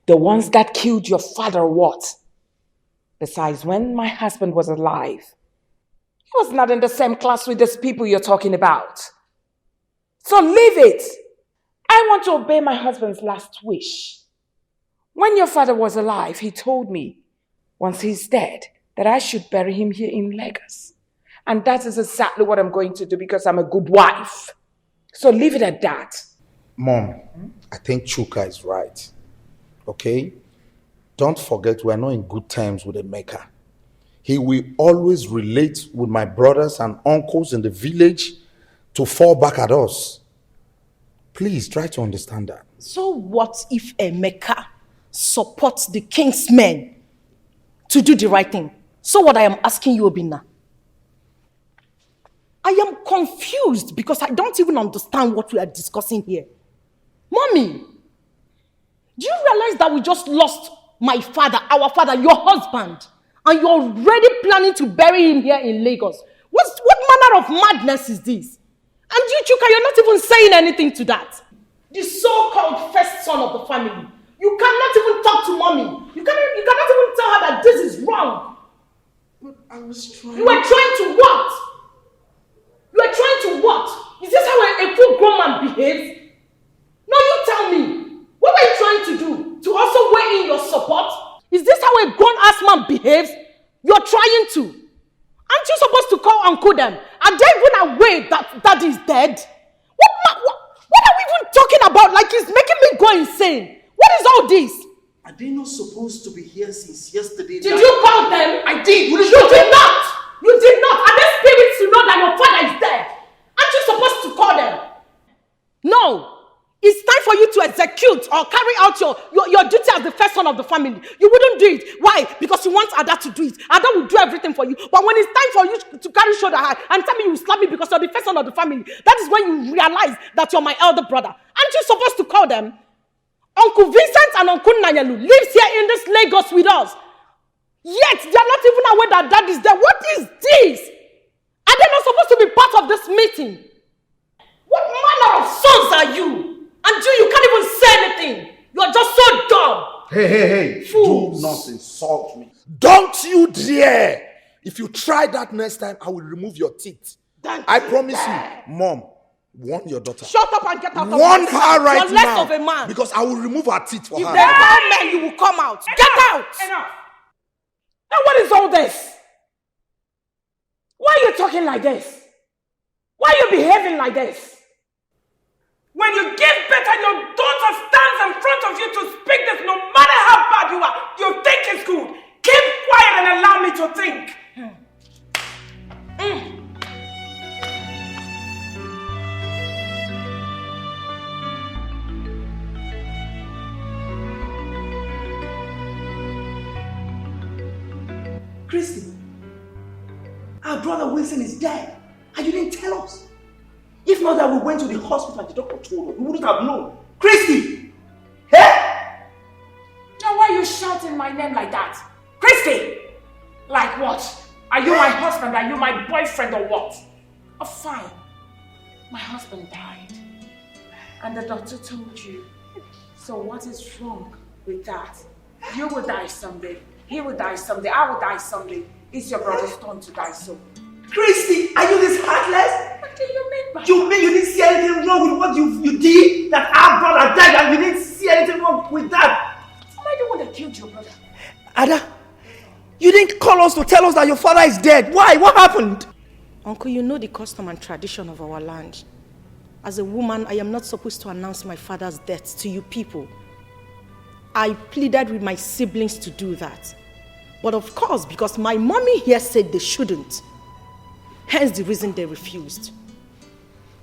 The ones that killed your father or what? Besides, when my husband was alive, he was not in the same class with these people you're talking about. So leave it. I want to obey my husband's last wish. When your father was alive, he told me, once he's dead, that I should bury him here in Lagos. And that is exactly what I'm going to do because I'm a good wife. So leave it at that. Mom, I think Chuka is right. Okay? Don't forget we're not in good terms with Emeka. He will always relate with my brothers and uncles in the village to fall back at us. Please try to understand that. So what if Emeka supports the king's men to do the right thing? So what I am asking you, Obina, I am confused because I don't even understand what we are discussing here. Mommy, Do you realize that we just lost my father, our father, your husband, and you're already planning to bury him here in Lagos? What manner of madness is this? And you, Chuka, you're not even saying anything to that. The so-called first son of the family. You cannot even talk to mommy. You cannot even tell her that this is wrong. But I was trying. You were trying to what? You were trying to what? Is this how a full-grown man behaves? No, you tell me. What were you trying to do? To also weigh in your support? Is this how a grown-ass man behaves? You're trying to. Aren't you supposed to call Uncle them? Are they even aware that Daddy is dead? What are we even talking about? Like it's making me go insane. What is all this? Are they not supposed to be here since yesterday? Did you call them? I did. You did not. You did not. Are they spirits to know that your father is dead? Aren't you supposed to call them? No. It's time for you to execute or carry out your duty as the first son of the family. You wouldn't do it. Why? Because you want Ada to do it. Ada will do everything for you. But when it's time for you to carry shoulder high and tell me you slap me because you're the first son of the family, that is when you realize that you're my elder brother. Aren't you supposed to call them? Uncle Vincent and Uncle Nanyalu lives here in this Lagos with us. Yet they're not even aware that Dad is there. What is this? Are they not supposed to be part of this meeting? What manner of sons are you? And you can't even say anything. You're just so dumb. Hey. Fools. Do not insult me. Don't you dare. If you try that next time, I will remove your teeth. I promise you. Mom, warn your daughter. Shut up and get out of Warn my her sight. right You're less now. of a man. Because I will remove her teeth for if her. they call men, you will come out. Get out. Enough. Now what is all this? Why are you talking like this? Why are you behaving like this? When you give better, your daughter stands in front of you to speak this, no matter how bad you are, you think it's good. Keep quiet and allow me to think. Christy, our brother Wilson is dead, and you didn't tell us. If not that we went to the hospital and the doctor told us, we wouldn't have known. Christy! Hey! Now why are you shouting my name like that? Christy! Like what? Are you my husband? Are you my boyfriend or what? Oh fine. My husband died. And the doctor told you. So what is wrong with that? You will die someday. He will die someday. I will die someday. It's your brother's turn to die soon. Christy, are you this heartless? What do you mean by You mean you didn't see anything wrong with what you did? That our brother died and you didn't see anything wrong with that? Am I the one that killed your brother? Ada, you didn't call us to tell us that your father is dead. Why? What happened? Uncle, you know the custom and tradition of our land. As a woman, I am not supposed to announce my father's death to you people. I pleaded with my siblings to do that. But of course, because my mommy here said they shouldn't, hence the reason they refused.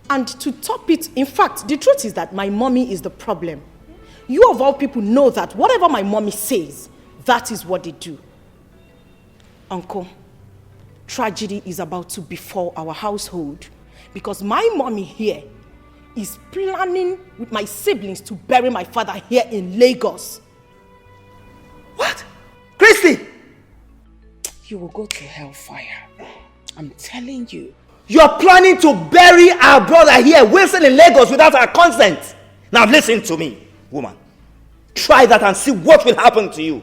And to top it, in fact, the truth is that my mommy is the problem. You of all people know that whatever my mommy says, that is what they do. Uncle, tragedy is about to befall our household because my mommy here is planning with my siblings to bury my father here in Lagos. What? Christy! You will go to hellfire. I'm telling you. You're planning to bury our brother here, Wilson, in Lagos without our consent. Now listen to me, woman. Try that and see what will happen to you.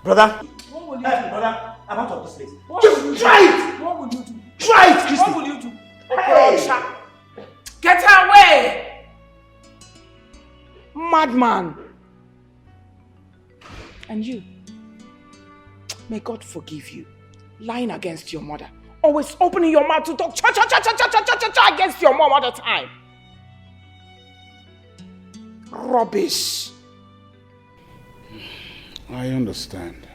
Brother. What will you do? Brother, I'm out of this place. Just try it. What will you do? Try it, Christy. What will you do? Hey. Get away! Madman! And you, may God forgive you. Lying against your mother. Always opening your mouth to talk cha against your mom all the time. Rubbish. I understand.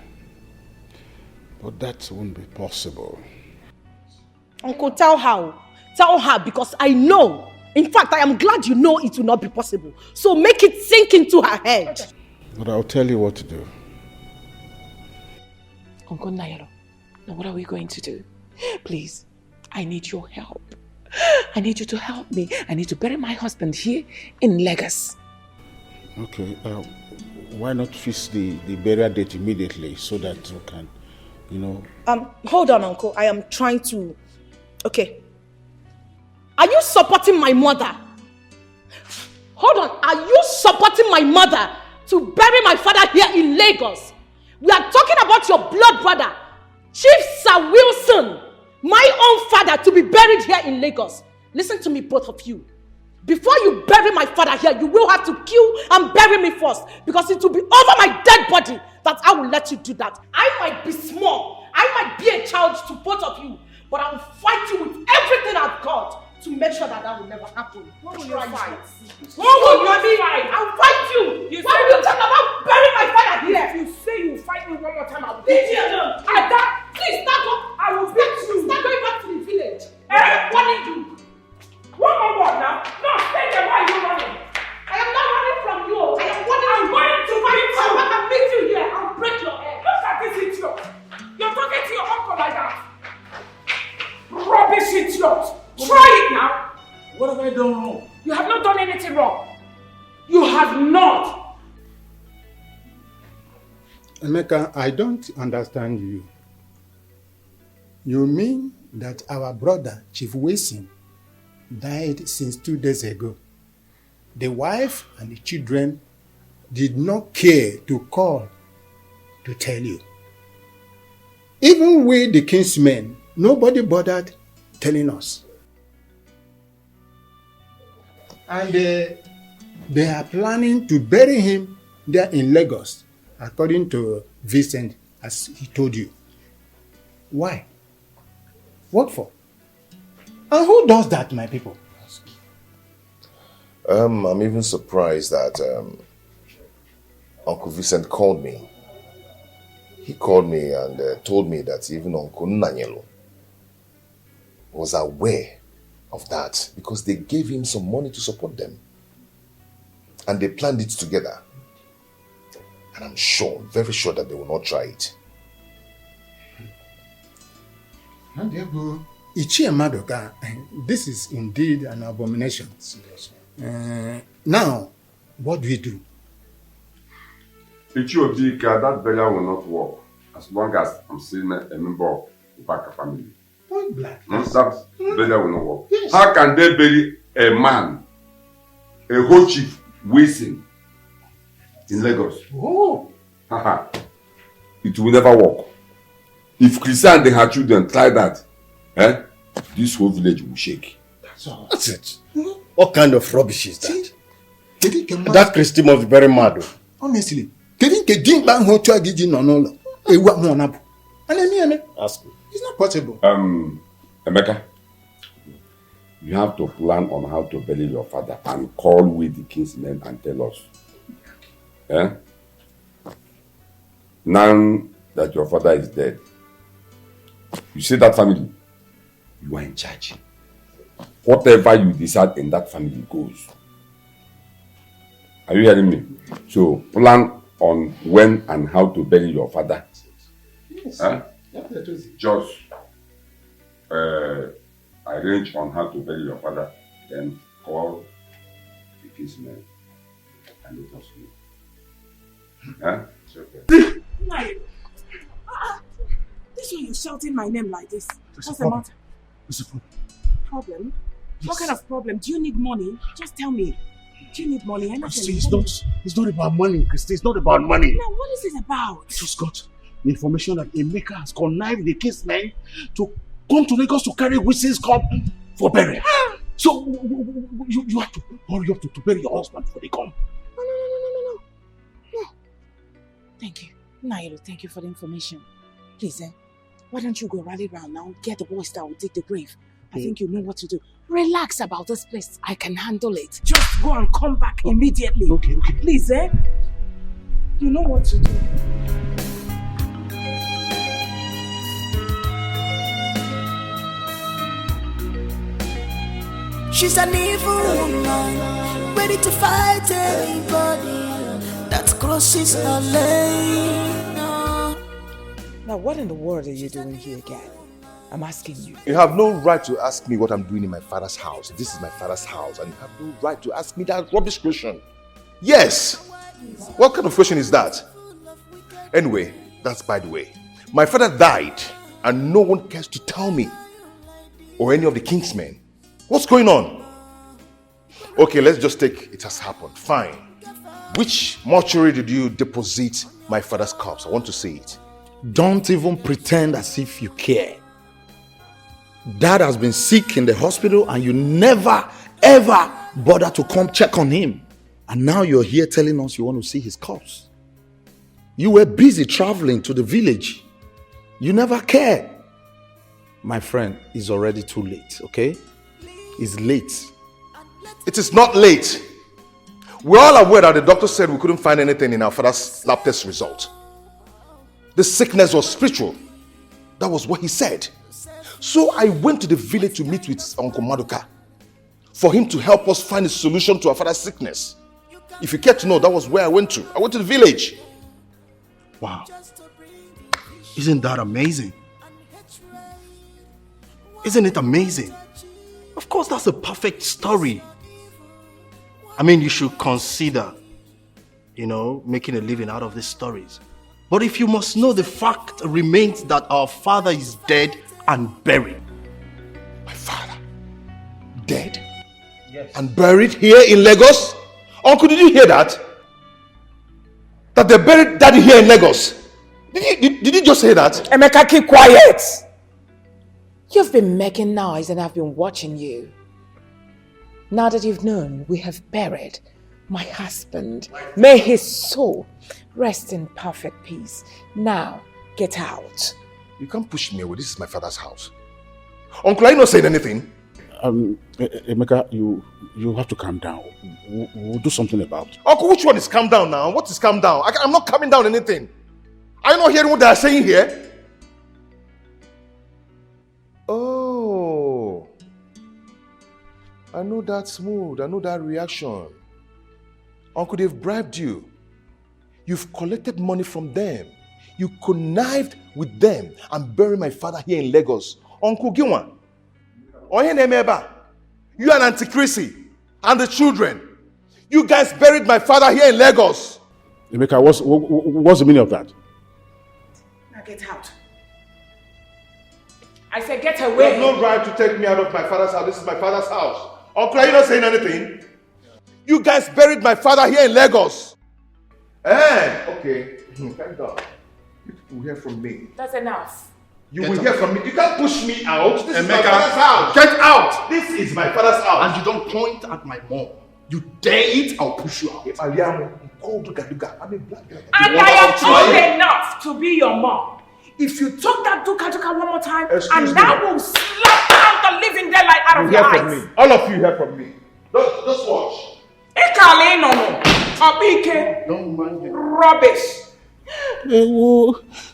But that won't be possible. Uncle, tell her. Tell her because I know. In fact, I am glad you know it will not be possible. So make it sink into her head. But I'll tell you what to do. Uncle Nairo, now what are we going to do? Please, I need your help. I need you to help me. I need to bury my husband here in Lagos. Okay, why not fix the burial date immediately so that we can, you know... Hold on, Uncle. I am trying to... Okay. Are you supporting my mother? Hold on. Are you supporting my mother to bury my father here in Lagos? We are talking about your blood brother, Chief Sir Wilson, my own father, to be buried here in Lagos. Listen to me, both of you. Before you bury my father here, you will have to kill and bury me first, because it will be over my dead body that I will let you do that. I might be small, I might be a child to both of you, but I will fight you with everything I've got to make sure that will never happen. What will you fight? What will you fight? I'll fight you. Why will you talk about burying my father here? If you say you fight me one more time, I'll beat you alone. Ada, please stand up. I will beat you. Start going back to the village. I'm warning you. One more word now. No, stay there. Why are you running? I am not running from you. I am warning you. I'm going to fight you. I'm going to meet you here. I'll break your head. Look at this idiot. You're talking to your uncle like that. Rubbish idiot. Try it now. What have I done wrong? You have not done anything wrong. You have not. Emeka, I don't understand you. You mean that our brother, Chief Wilson, died since 2 days ago? The wife and the children did not care to call to tell you. Even we, the kinsmen, nobody bothered telling us. And they are planning to bury him there in Lagos, according to Vincent, as he told you. Why? What for? And who does that, my people? I'm even surprised that Uncle Vincent called me. He called me and told me that even Uncle Nanyelo was aware of that because they gave him some money to support them. And they planned it together. And I'm sure, very sure that they will not try it. Ichie Madoka, this is indeed an abomination. Now, what do we do? Ichie Obika, that burial will not work as long as I'm still a member of the Ifeka family. Point blank. That burial will not work. Yes. How can they bury a man, a whole chief, Wilson, in Lagos? Oh. It will never work. If Christian and her children try that, this whole village will shake. That's all. That's it. What kind of rubbish is that? That Christy must be very mad. Honestly, ask me. It's not possible. Emeka, you have to plan on how to bury your father and call with the kinsmen and tell us. Now that your father is dead, you see that family, you are in charge. Whatever you decide in that family goes. Are you hearing me? So plan on when and how to bury your father. Yes. Just arrange on how to bury your father, then call the kinsmen and let us know. It's okay. This way you're shouting my name like this. What's the matter? Problem? What kind of problem? Do you need money? Just tell me. Do you need money? Christy, it's not about money, Christy. It's not about money. Now, what is it about? I just got the information that Emeka has connived the kinsmen to come to Lagos to carry Wilson's cup for burial. So, you have to hurry up to bury your husband before they come. No. Thank you. Nairo, thank you for the information. Please, why don't you go rally around now, get the boys that will dig the grave. I think you know what to do. Relax about this place. I can handle it. Just go and come back immediately. Okay. Please, you know what to do. She's an evil woman, ready to fight anybody that crosses her lane. Now, what in the world are you doing here again? I'm asking you. You have no right to ask me what I'm doing in my father's house. This is my father's house, and you have no right to ask me that rubbish question. Yes, What kind of question is that? Anyway, that's by the way. My father died and no one cares to tell me or any of the king's men. What's going on? Okay, let's just take it has happened. Fine. Which mortuary did you deposit my father's corpse? I want to see it. Don't even pretend as if you care. Dad has been sick in the hospital and you never ever bother to come check on him. And now you're here telling us you want to see his corpse. You were busy traveling to the village. You never cared. My friend, it's already too late, okay? It's late. It is not late. We're all aware that the doctor said we couldn't find anything in our father's lab test result. The sickness was spiritual. That was what he said. So I went to the village to meet with Uncle Maduka for him to help us find a solution to our father's sickness. If you care to know, that was where I went to. I went to the village. Wow. Isn't that amazing? Isn't it amazing? Of course, that's a perfect story. I mean, you should consider, making a living out of these stories. But if you must know, the fact remains that our father is dead and buried. My father? Dead? Yes. And buried here in Lagos? Uncle, did you hear that? That they buried Daddy here in Lagos? Did you just hear that? Emeka, keep quiet! You've been making noise and I've been watching you. Now that you've known we have buried my husband, may his soul rest in perfect peace. Now, get out. You can't push me away. This is my father's house. Uncle, are you not saying anything? Emeka, you have to calm down. We'll do something about it. Uncle, which one is calm down now? What is calm down? I'm not calming down anything. Are you not hearing what they are saying here? Oh. I know that mood. I know that reaction. Uncle, they've bribed you. You've collected money from them. You connived with them and buried my father here in Lagos. Uncle Ginwa. You and Auntie Chrissy and the children. You guys buried my father here in Lagos. Emeka, what's the meaning of that? Now get out. I said get away. You have no right to take me out of my father's house. This is my father's house. Uncle, are you not saying anything? You guys buried my father here in Lagos. Okay. Thank God. You will hear from me. That's enough. You will hear from me. You can't push me out. This is my father's house. Get out. This is my father's house. And you don't point at my mom. You dare it, I'll push you out. And I am old enough to be your mom. If you talk that duka one more time, and that will slap out the living daylight out of your eyes. All of you hear from me. Just watch. Don't mind him. Rubbish.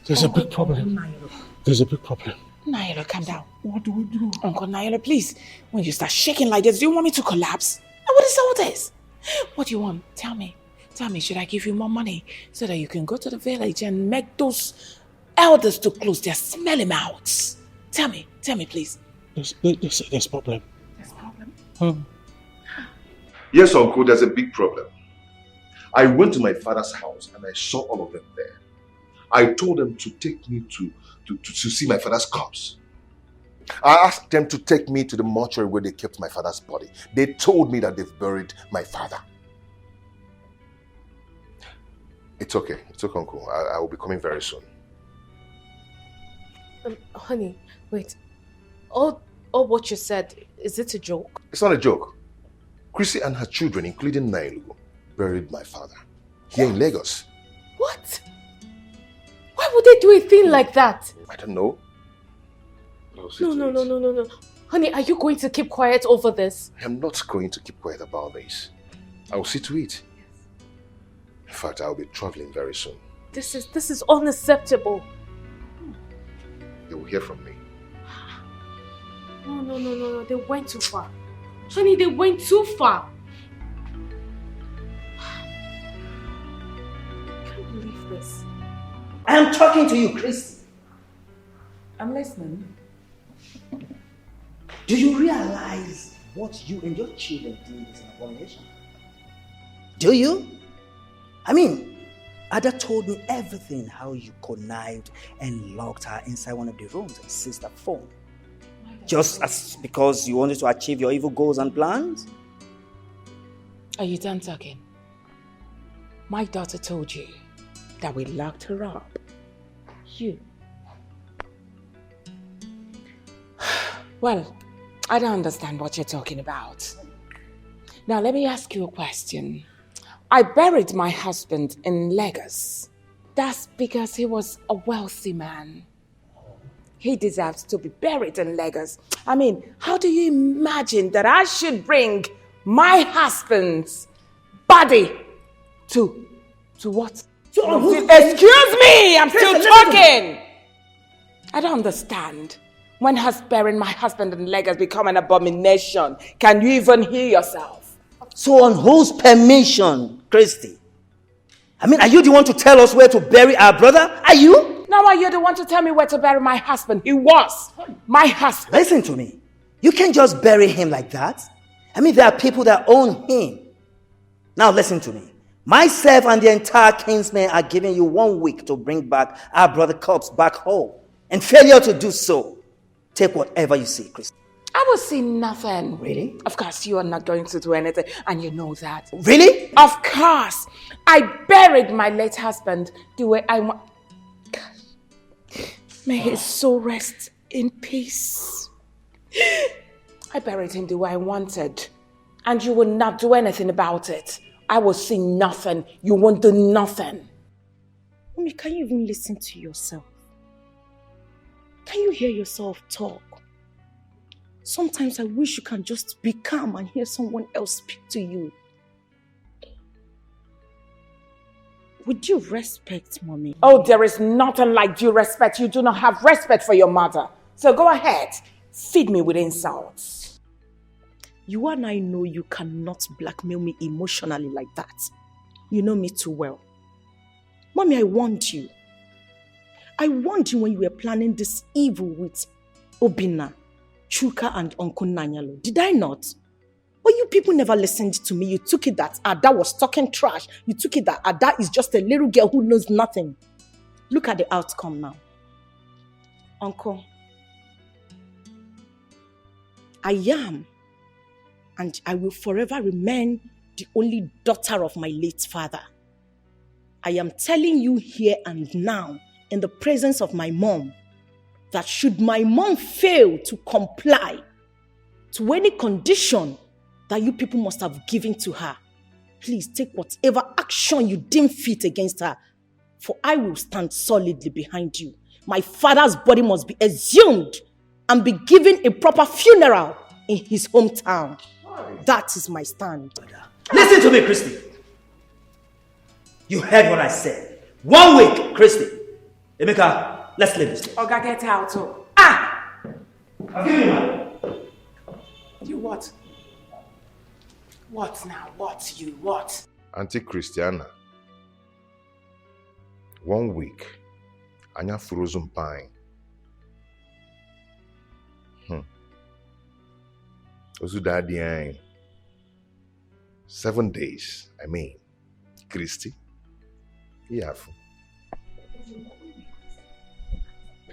There's a big problem. There's a big problem. Nailo, calm down. What do we do? Uncle Nailo, please. When you start shaking like this, do you want me to collapse? What is all this? What do you want? Tell me. Tell me, should I give you more money so that you can go to the village and make those elders to close their smelly mouths? Tell me, please. There's problem. There's problem? Yes, Uncle, there's a big problem. I went to my father's house and I saw all of them there. I told them to take me to see my father's corpse. I asked them to take me to the mortuary where they kept my father's body. They told me that they've buried my father. It's okay. It's okay, Uncle. I will be coming very soon. Honey, wait. All what you said, is it a joke? It's not a joke. Chrissy and her children, including Nailu, buried my father here in Lagos. What? Why would they do a thing like that? I don't know. No. Honey, are you going to keep quiet over this? I'm not going to keep quiet about this. I will see to it. In fact, I'll be traveling very soon. This is unacceptable. You will hear from me. No. They went too far. Honey, they went too far. I can't believe this. I am talking to you, Christy. I'm listening. Do you realize what you and your children did is an abomination? Do you? I mean, Ada told me everything, how you connived and locked her inside one of the rooms and seized her phone. Just as because you wanted to achieve your evil goals and plans? Are you done talking? My daughter told you that we locked her up. You. Well, I don't understand what you're talking about. Now, let me ask you a question. I buried my husband in Lagos. That's because he was a wealthy man. He deserves to be buried in Lagos. I mean, how do you imagine that I should bring my husband's body to what? Excuse me, I'm still talking. I don't understand. When has burying my husband in Lagos become an abomination? Can you even hear yourself? So on whose permission, Christy? I mean, are you the one to tell us where to bury our brother? Are you? Now are you the one to tell me where to bury my husband? He was my husband. Listen to me. You can't just bury him like that. I mean, there are people that own him. Now listen to me. Myself and the entire Kingsmen are giving you 1 week to bring back our brother corpse back home. And failure to do so, take whatever you see, Christy. I will see nothing. Really? Of course, you are not going to do anything, and you know that. Really? Of course. I buried my late husband the way I want. May his soul rest in peace. I buried him the way I wanted, and you will not do anything about it. I will see nothing. You won't do nothing. Mommy, can you even listen to yourself? Can you hear yourself talk? Sometimes I wish you can just be calm and hear someone else speak to you. Would you respect Mommy? Oh, there is nothing like due respect. You do not have respect for your mother. So go ahead. Feed me with insults. You and I know you cannot blackmail me emotionally like that. You know me too well. Mommy, I warned you. I warned you when you were planning this evil with Obina, Chuka, and Uncle Nanyalo. Did I not? But you people never listened to me. You took it that Ada was talking trash. You took it that Ada is just a little girl who knows nothing. Look at the outcome now. Uncle, I am, and I will forever remain the only daughter of my late father. I am telling you here and now, in the presence of my mom, that should my mom fail to comply to any condition that you people must have given to her, please take whatever action you deem fit against her, for I will stand solidly behind you. My father's body must be exhumed and be given a proper funeral in his hometown. That is my stand. Listen to me, Christy. You heard what I said. 1 week, Christy. Emeka, let's leave this place. Oga, get out. Oh. I'll give you one. You what? What now? What you? What? Auntie Christiana, 1 week, anya frozen pine. Ozu daddy 7 days, I mean, Christy. Yeah.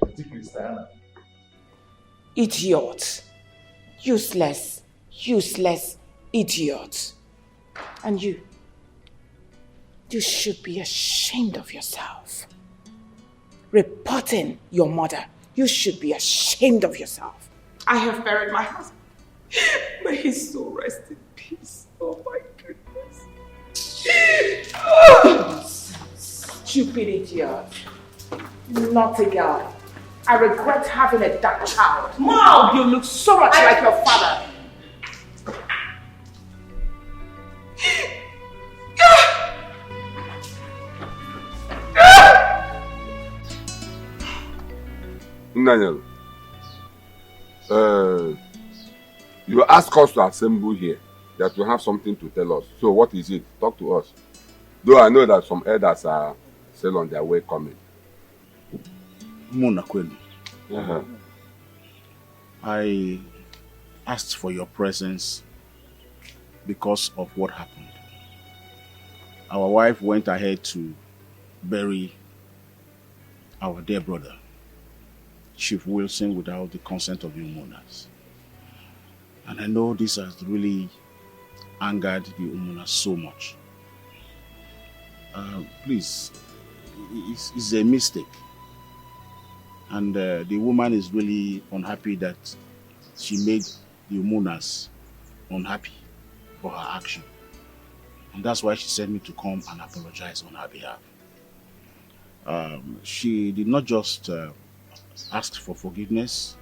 Auntie Christiana. Idiot. Useless idiot. And you should be ashamed of yourself. Reporting your mother, you should be ashamed of yourself. I have buried my husband. May his soul rest in peace. Oh my goodness. Stupid idiot. Naughty girl. I regret having a dark child. Mom! You look so much like your father. Daniel, you ask us to assemble here, that you have something to tell us. So what is it? Talk to us. Though I know that some elders are still on their way coming. Munakwelu. I asked for your presence because of what happened. our wife went ahead to bury our dear brother, Chief Wilson, without the consent of the homeowners. And I know this has really angered the homeowners so much. Please, it's a mistake. And the woman is really unhappy that she made the homeowners unhappy for her action. And that's why she sent me to come and apologize on her behalf. She did not just ask for forgiveness,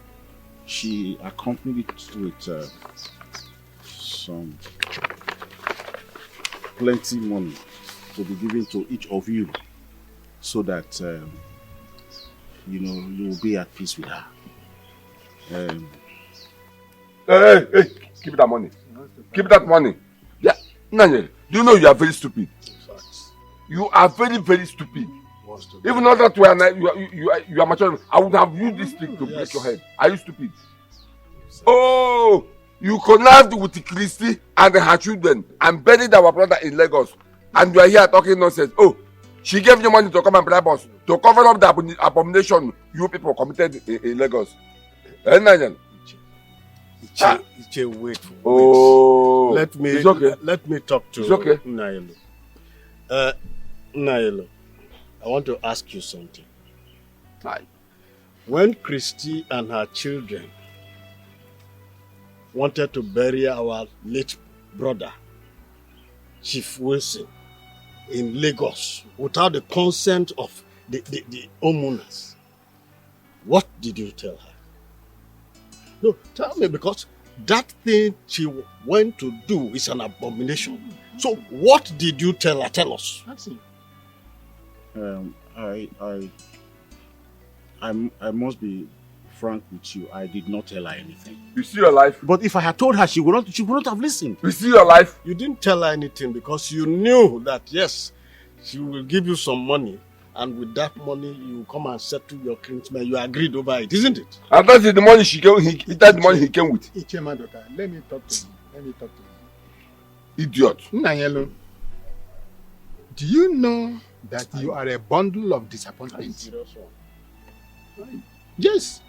she accompanied it with some plenty money to be given to each of you so that you will be at peace with her. Hey, keep that money. Keep that money. Yeah, Nanya, do you know you are very stupid? You are very, very stupid. Even though that you are mature, I would have used this thing to break your head. Are you stupid? Oh, you connived with Christy and her children and buried our brother in Lagos, and you are here talking nonsense. Oh, she gave you money to come and bribe us to cover up the abomination you people committed in Lagos. Wait. Oh, let me talk to Nailo. Nailo, I want to ask you something. When Christy and her children wanted to bury our late brother, Chief Wilson, in Lagos without the consent of the homeowners, what did you tell her? No, tell me, because that thing she went to do is an abomination. So what did you tell her? Tell us. I must be frank with you. I did not tell her anything. You see your life? But if I had told her, she would not have listened. You see your life? You didn't tell her anything because you knew that, yes, she will give you some money, and with that money, you will come and settle your kinsman. You agreed over it, isn't it? And that's the money that's the money he came with. Let me talk to him. Idiot. Nanyelo, do you know that you are a bundle of disappointment? Yes.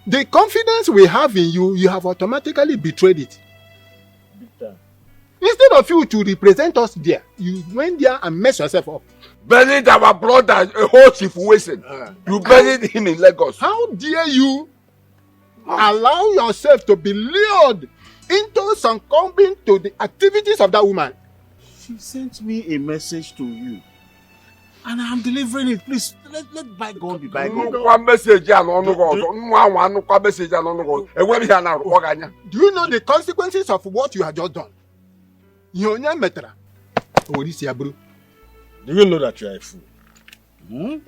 The confidence we have in you, you have automatically betrayed it. Instead of you to represent us there, you went there and messed yourself up. Buried our brother, a whole Chief Wilson. You buried him in Lagos. How dare you allow yourself to be lured into succumbing to the activities of that woman? She sent me a message to you, and I'm delivering it. Please, let bygone be bygone. Do you know the consequences of what you have just done? Do you know that you are a fool? In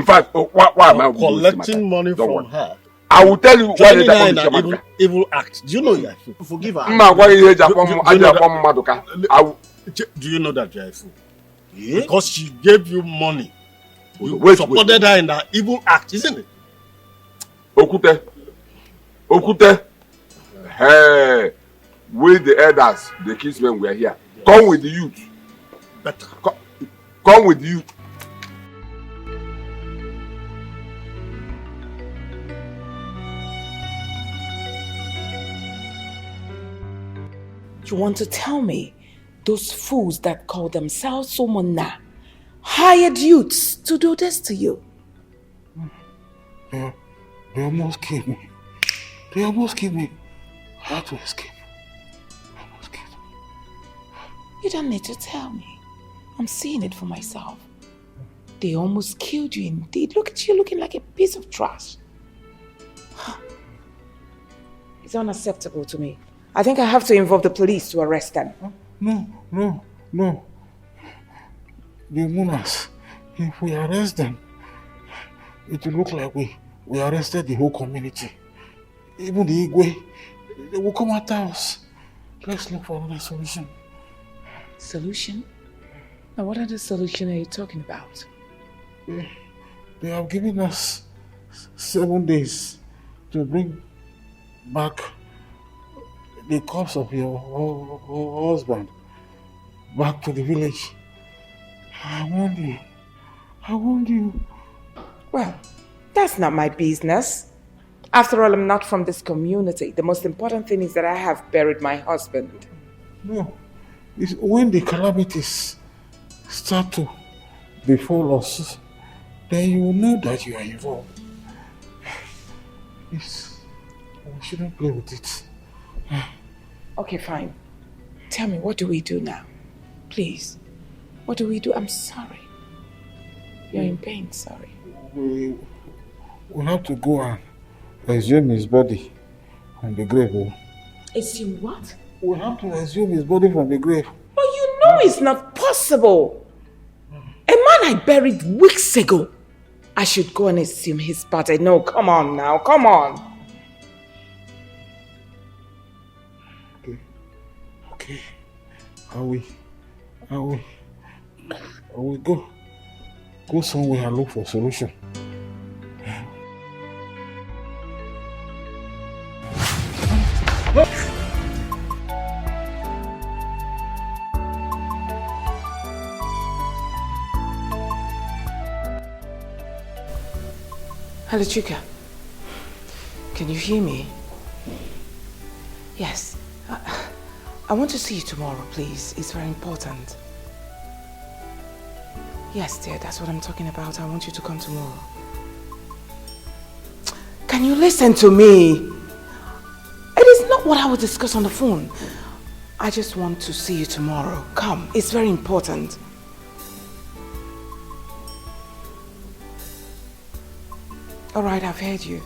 fact, why am I collecting money from her? I will tell you why they are in evil act. Do you know you are a fool? Forgive her. Do you know that you are a fool? Yeah? Because she gave you money. You supported her in that evil act, isn't it? Okute. Hey, with the elders, the kinsmen were here. Come with the youth. Better. Come with the youth. You want to tell me those fools that call themselves Somona hired youths to do this to you? They almost killed me. They almost killed me. I had to escape. You don't need to tell me. I'm seeing it for myself. They almost killed you indeed. Look at you looking like a piece of trash. It's unacceptable to me. I think I have to involve the police to arrest them. No. The Munas, if we arrest them, it will look like we arrested the whole community. Even the Igwe, they will come after us. Let's look for another solution. Solution? Now what other solution are you talking about? They have given us 7 days to bring back the corpse of your husband. back to the village. I warned you. I warned you. Well, that's not my business. After all, I'm not from this community. The most important thing is that I have buried my husband. No. It's when the calamities start to befall us, then you will know that you are involved. Yes. We shouldn't play with it. Okay, fine. Tell me, what do we do now? Please. What do we do? I'm sorry. You're in pain, sorry. We have to go and exhume his body from the grave. Exhume what? We have to exhume his body from the grave. But you know it's not possible. A man I buried weeks ago. I should go and exhume his body. No, come on now, come on. Okay. I will go somewhere and look for a solution. Hello, Chuka. Can you hear me? Yes. I want to see you tomorrow, please. It's very important. Yes, dear, that's what I'm talking about. I want you to come tomorrow. Can you listen to me? It is not what I will discuss on the phone. I just want to see you tomorrow. Come, it's very important. All right, I've heard you.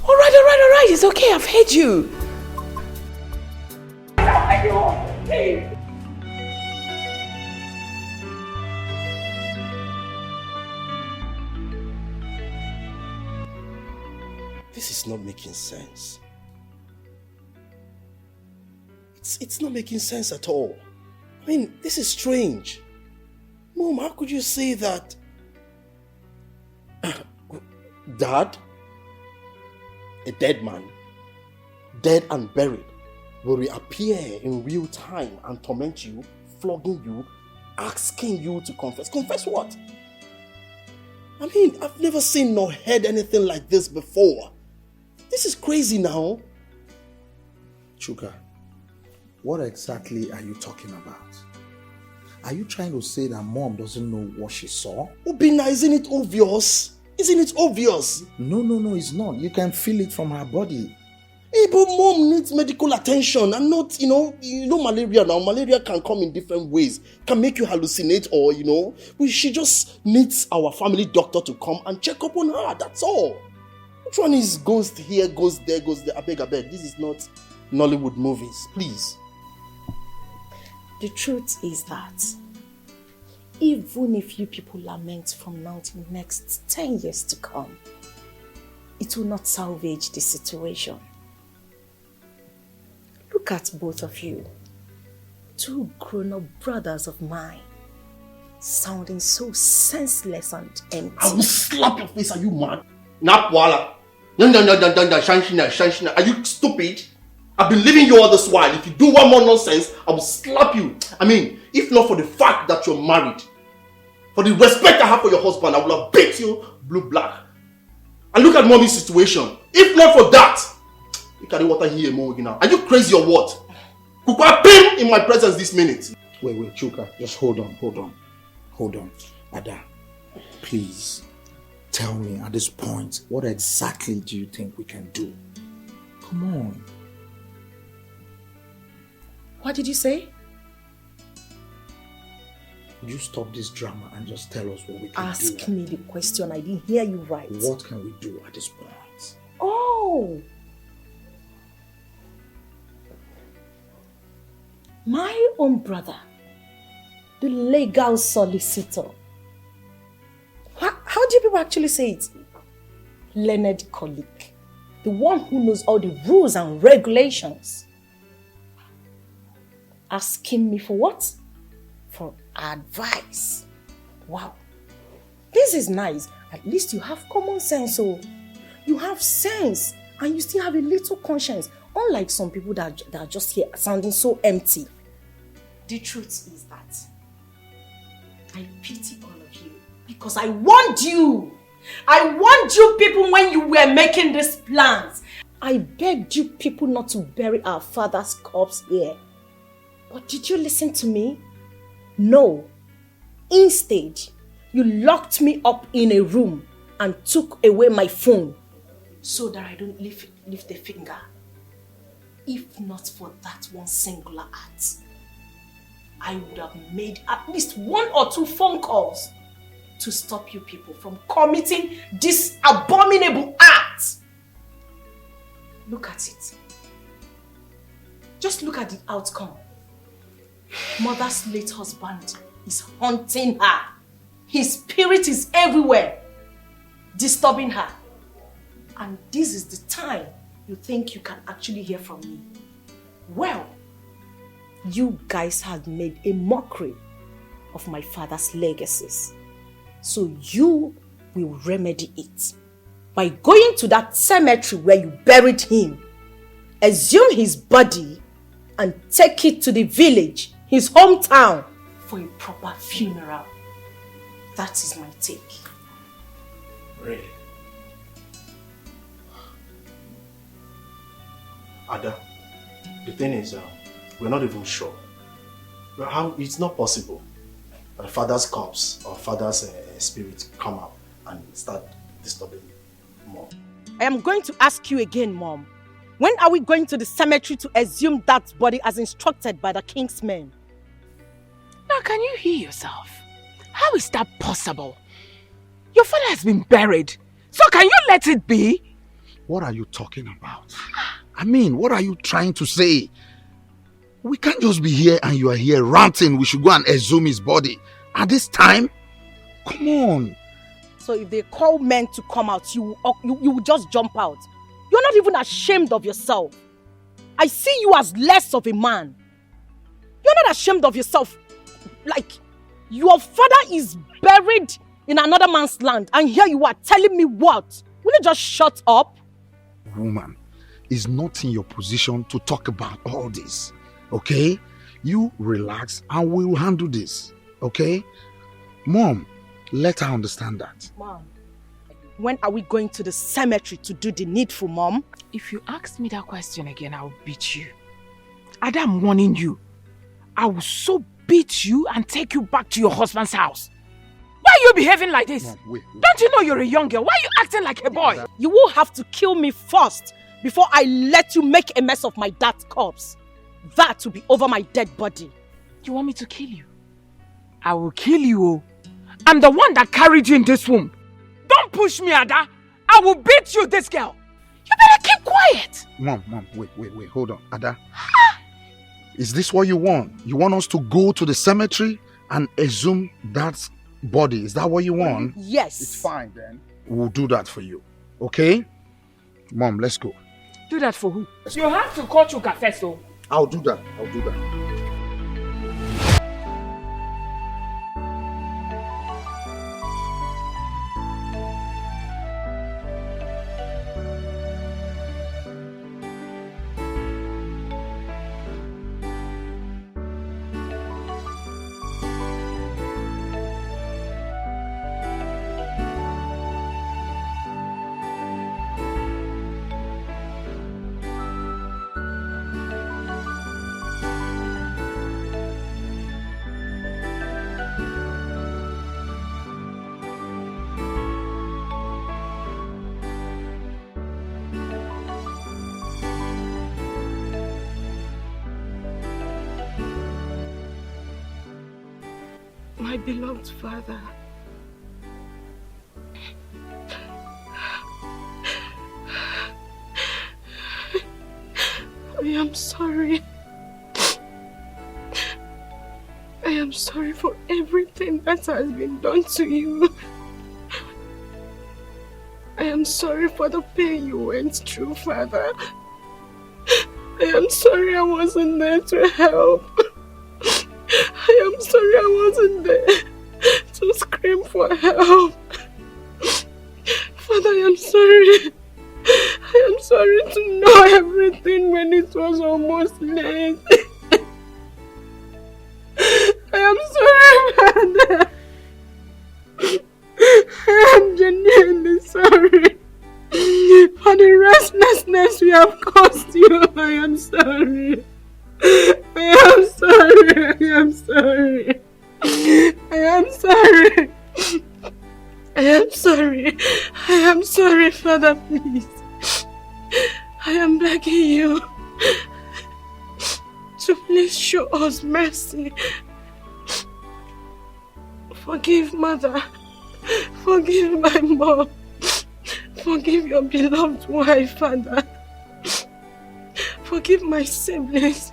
All right. It's okay, I've heard you. This is not making sense. It's not making sense at all. I mean, this is strange. Mom, how could you say that? Dad, a dead man, dead and buried, will reappear in real time and torment you, flogging you, asking you to confess. Confess what? I mean, I've never seen nor heard anything like this before. This is crazy now. Chuka, what exactly are you talking about? Are you trying to say that Mom doesn't know what she saw? Obina, isn't it obvious? Isn't it obvious? No, it's not. You can feel it from her body. Hey, but Mom needs medical attention and not, you know malaria now. Malaria can come in different ways. Can make you hallucinate or, she just needs our family doctor to come and check up on her. That's all. Which one is goes here, goes there, goes there? I beg. This is not Nollywood movies. Please. The truth is that even if you people lament from now to the next 10 years to come, it will not salvage the situation. Look at both of you, two grown-up brothers of mine, sounding so senseless and empty. I will slap your face. Are you mad? Napwala. Shanshina. Are you stupid? I've been leaving you all this while. If you do one more nonsense, I will slap you. I mean, if not for the fact that you're married, for the respect I have for your husband, I will have beat you blue-black. And look at Mommy's situation. If not for that, you carry water here, Mogi now. Are you crazy or what? Kukwa pim in my presence this minute. Wait, Chuka, just hold on. Ada, please, tell me at this point, what exactly do you think we can do? Come on. What did you say? Would you stop this drama and just tell us what we can do? Ask me the question. I didn't hear you right. What can we do at this point? Oh! My own brother, the legal solicitor. How do you people actually say it? Learned colleague. The one who knows all the rules and regulations. Asking me for what? For advice. Wow. This is nice. At least you have common sense. Oh, you have sense and you still have a little conscience. Unlike some people that are just here sounding so empty. The truth is that I pity all of you because I warned you. I warned you people when you were making these plans. I begged you people not to bury our father's corpse here. But did you listen to me? No. Instead, you locked me up in a room and took away my phone so that I don't lift a finger. If not for that one singular act, I would have made at least 1 or 2 phone calls to stop you people from committing this abominable act. Look at it. Just look at the outcome. Mother's late husband is haunting her. His spirit is everywhere, disturbing her. And this is the time you think you can actually hear from me. Well, you guys have made a mockery of my father's legacies. So you will remedy it by going to that cemetery where you buried him, exhume his body and take it to the village, his hometown, for a proper funeral. That is my take. Really? Ada, the thing is, we're not even sure. How it's not possible that father's corpse or father's spirit come out and start disturbing Mom. I am going to ask you again, Mom. When are we going to the cemetery to exhume that body as instructed by the king's men? Now, can you hear yourself? How is that possible? Your father has been buried. So can you let it be? What are you talking about? I mean, what are you trying to say? We can't just be here and you are here ranting. We should go and exhume his body. At this time? Come on. So if they call men to come out, you will just jump out. You're not even ashamed of yourself. I see you as less of a man. You're not ashamed of yourself. Like, your father is buried in another man's land and here you are telling me what? Will you just shut up? Woman, it's not in your position to talk about all this, okay? You relax and we'll handle this, okay? Mom, let her understand that. Mom, when are we going to the cemetery to do the needful, Mom? If you ask me that question again, I'll beat you. Ada, I'm warning you. I will so beat you and take you back to your husband's house. Why are you behaving like this? Mom, wait. Don't you know you're a young girl? Why are you acting like a boy? You will have to kill me first before I let you make a mess of my dad's corpse. That will be over my dead body. You want me to kill you? I will kill you. I'm the one that carried you in this womb. Don't push me, Ada. I will beat you, this girl. You better keep quiet. Mom, wait, hold on. Ada, is this what you want? You want us to go to the cemetery and exhume that body? Is that what you want? Yes. It's fine then. We'll do that for you. Okay? Mom, let's go. Do that for who? You have to call Chuka first, though. I'll do that. My beloved father, I am sorry. I am sorry for everything that has been done to you. I am sorry for the pain you went through, Father. I am sorry I wasn't there to help. I am sorry I wasn't there to scream for help. Father, I am sorry. I am sorry to know everything when it was almost late. am sorry. I am sorry. I am sorry. I am sorry, Father, please. I am begging you to please show us mercy. Forgive Mother. Forgive my mom. Forgive your beloved wife, Father. Forgive my siblings.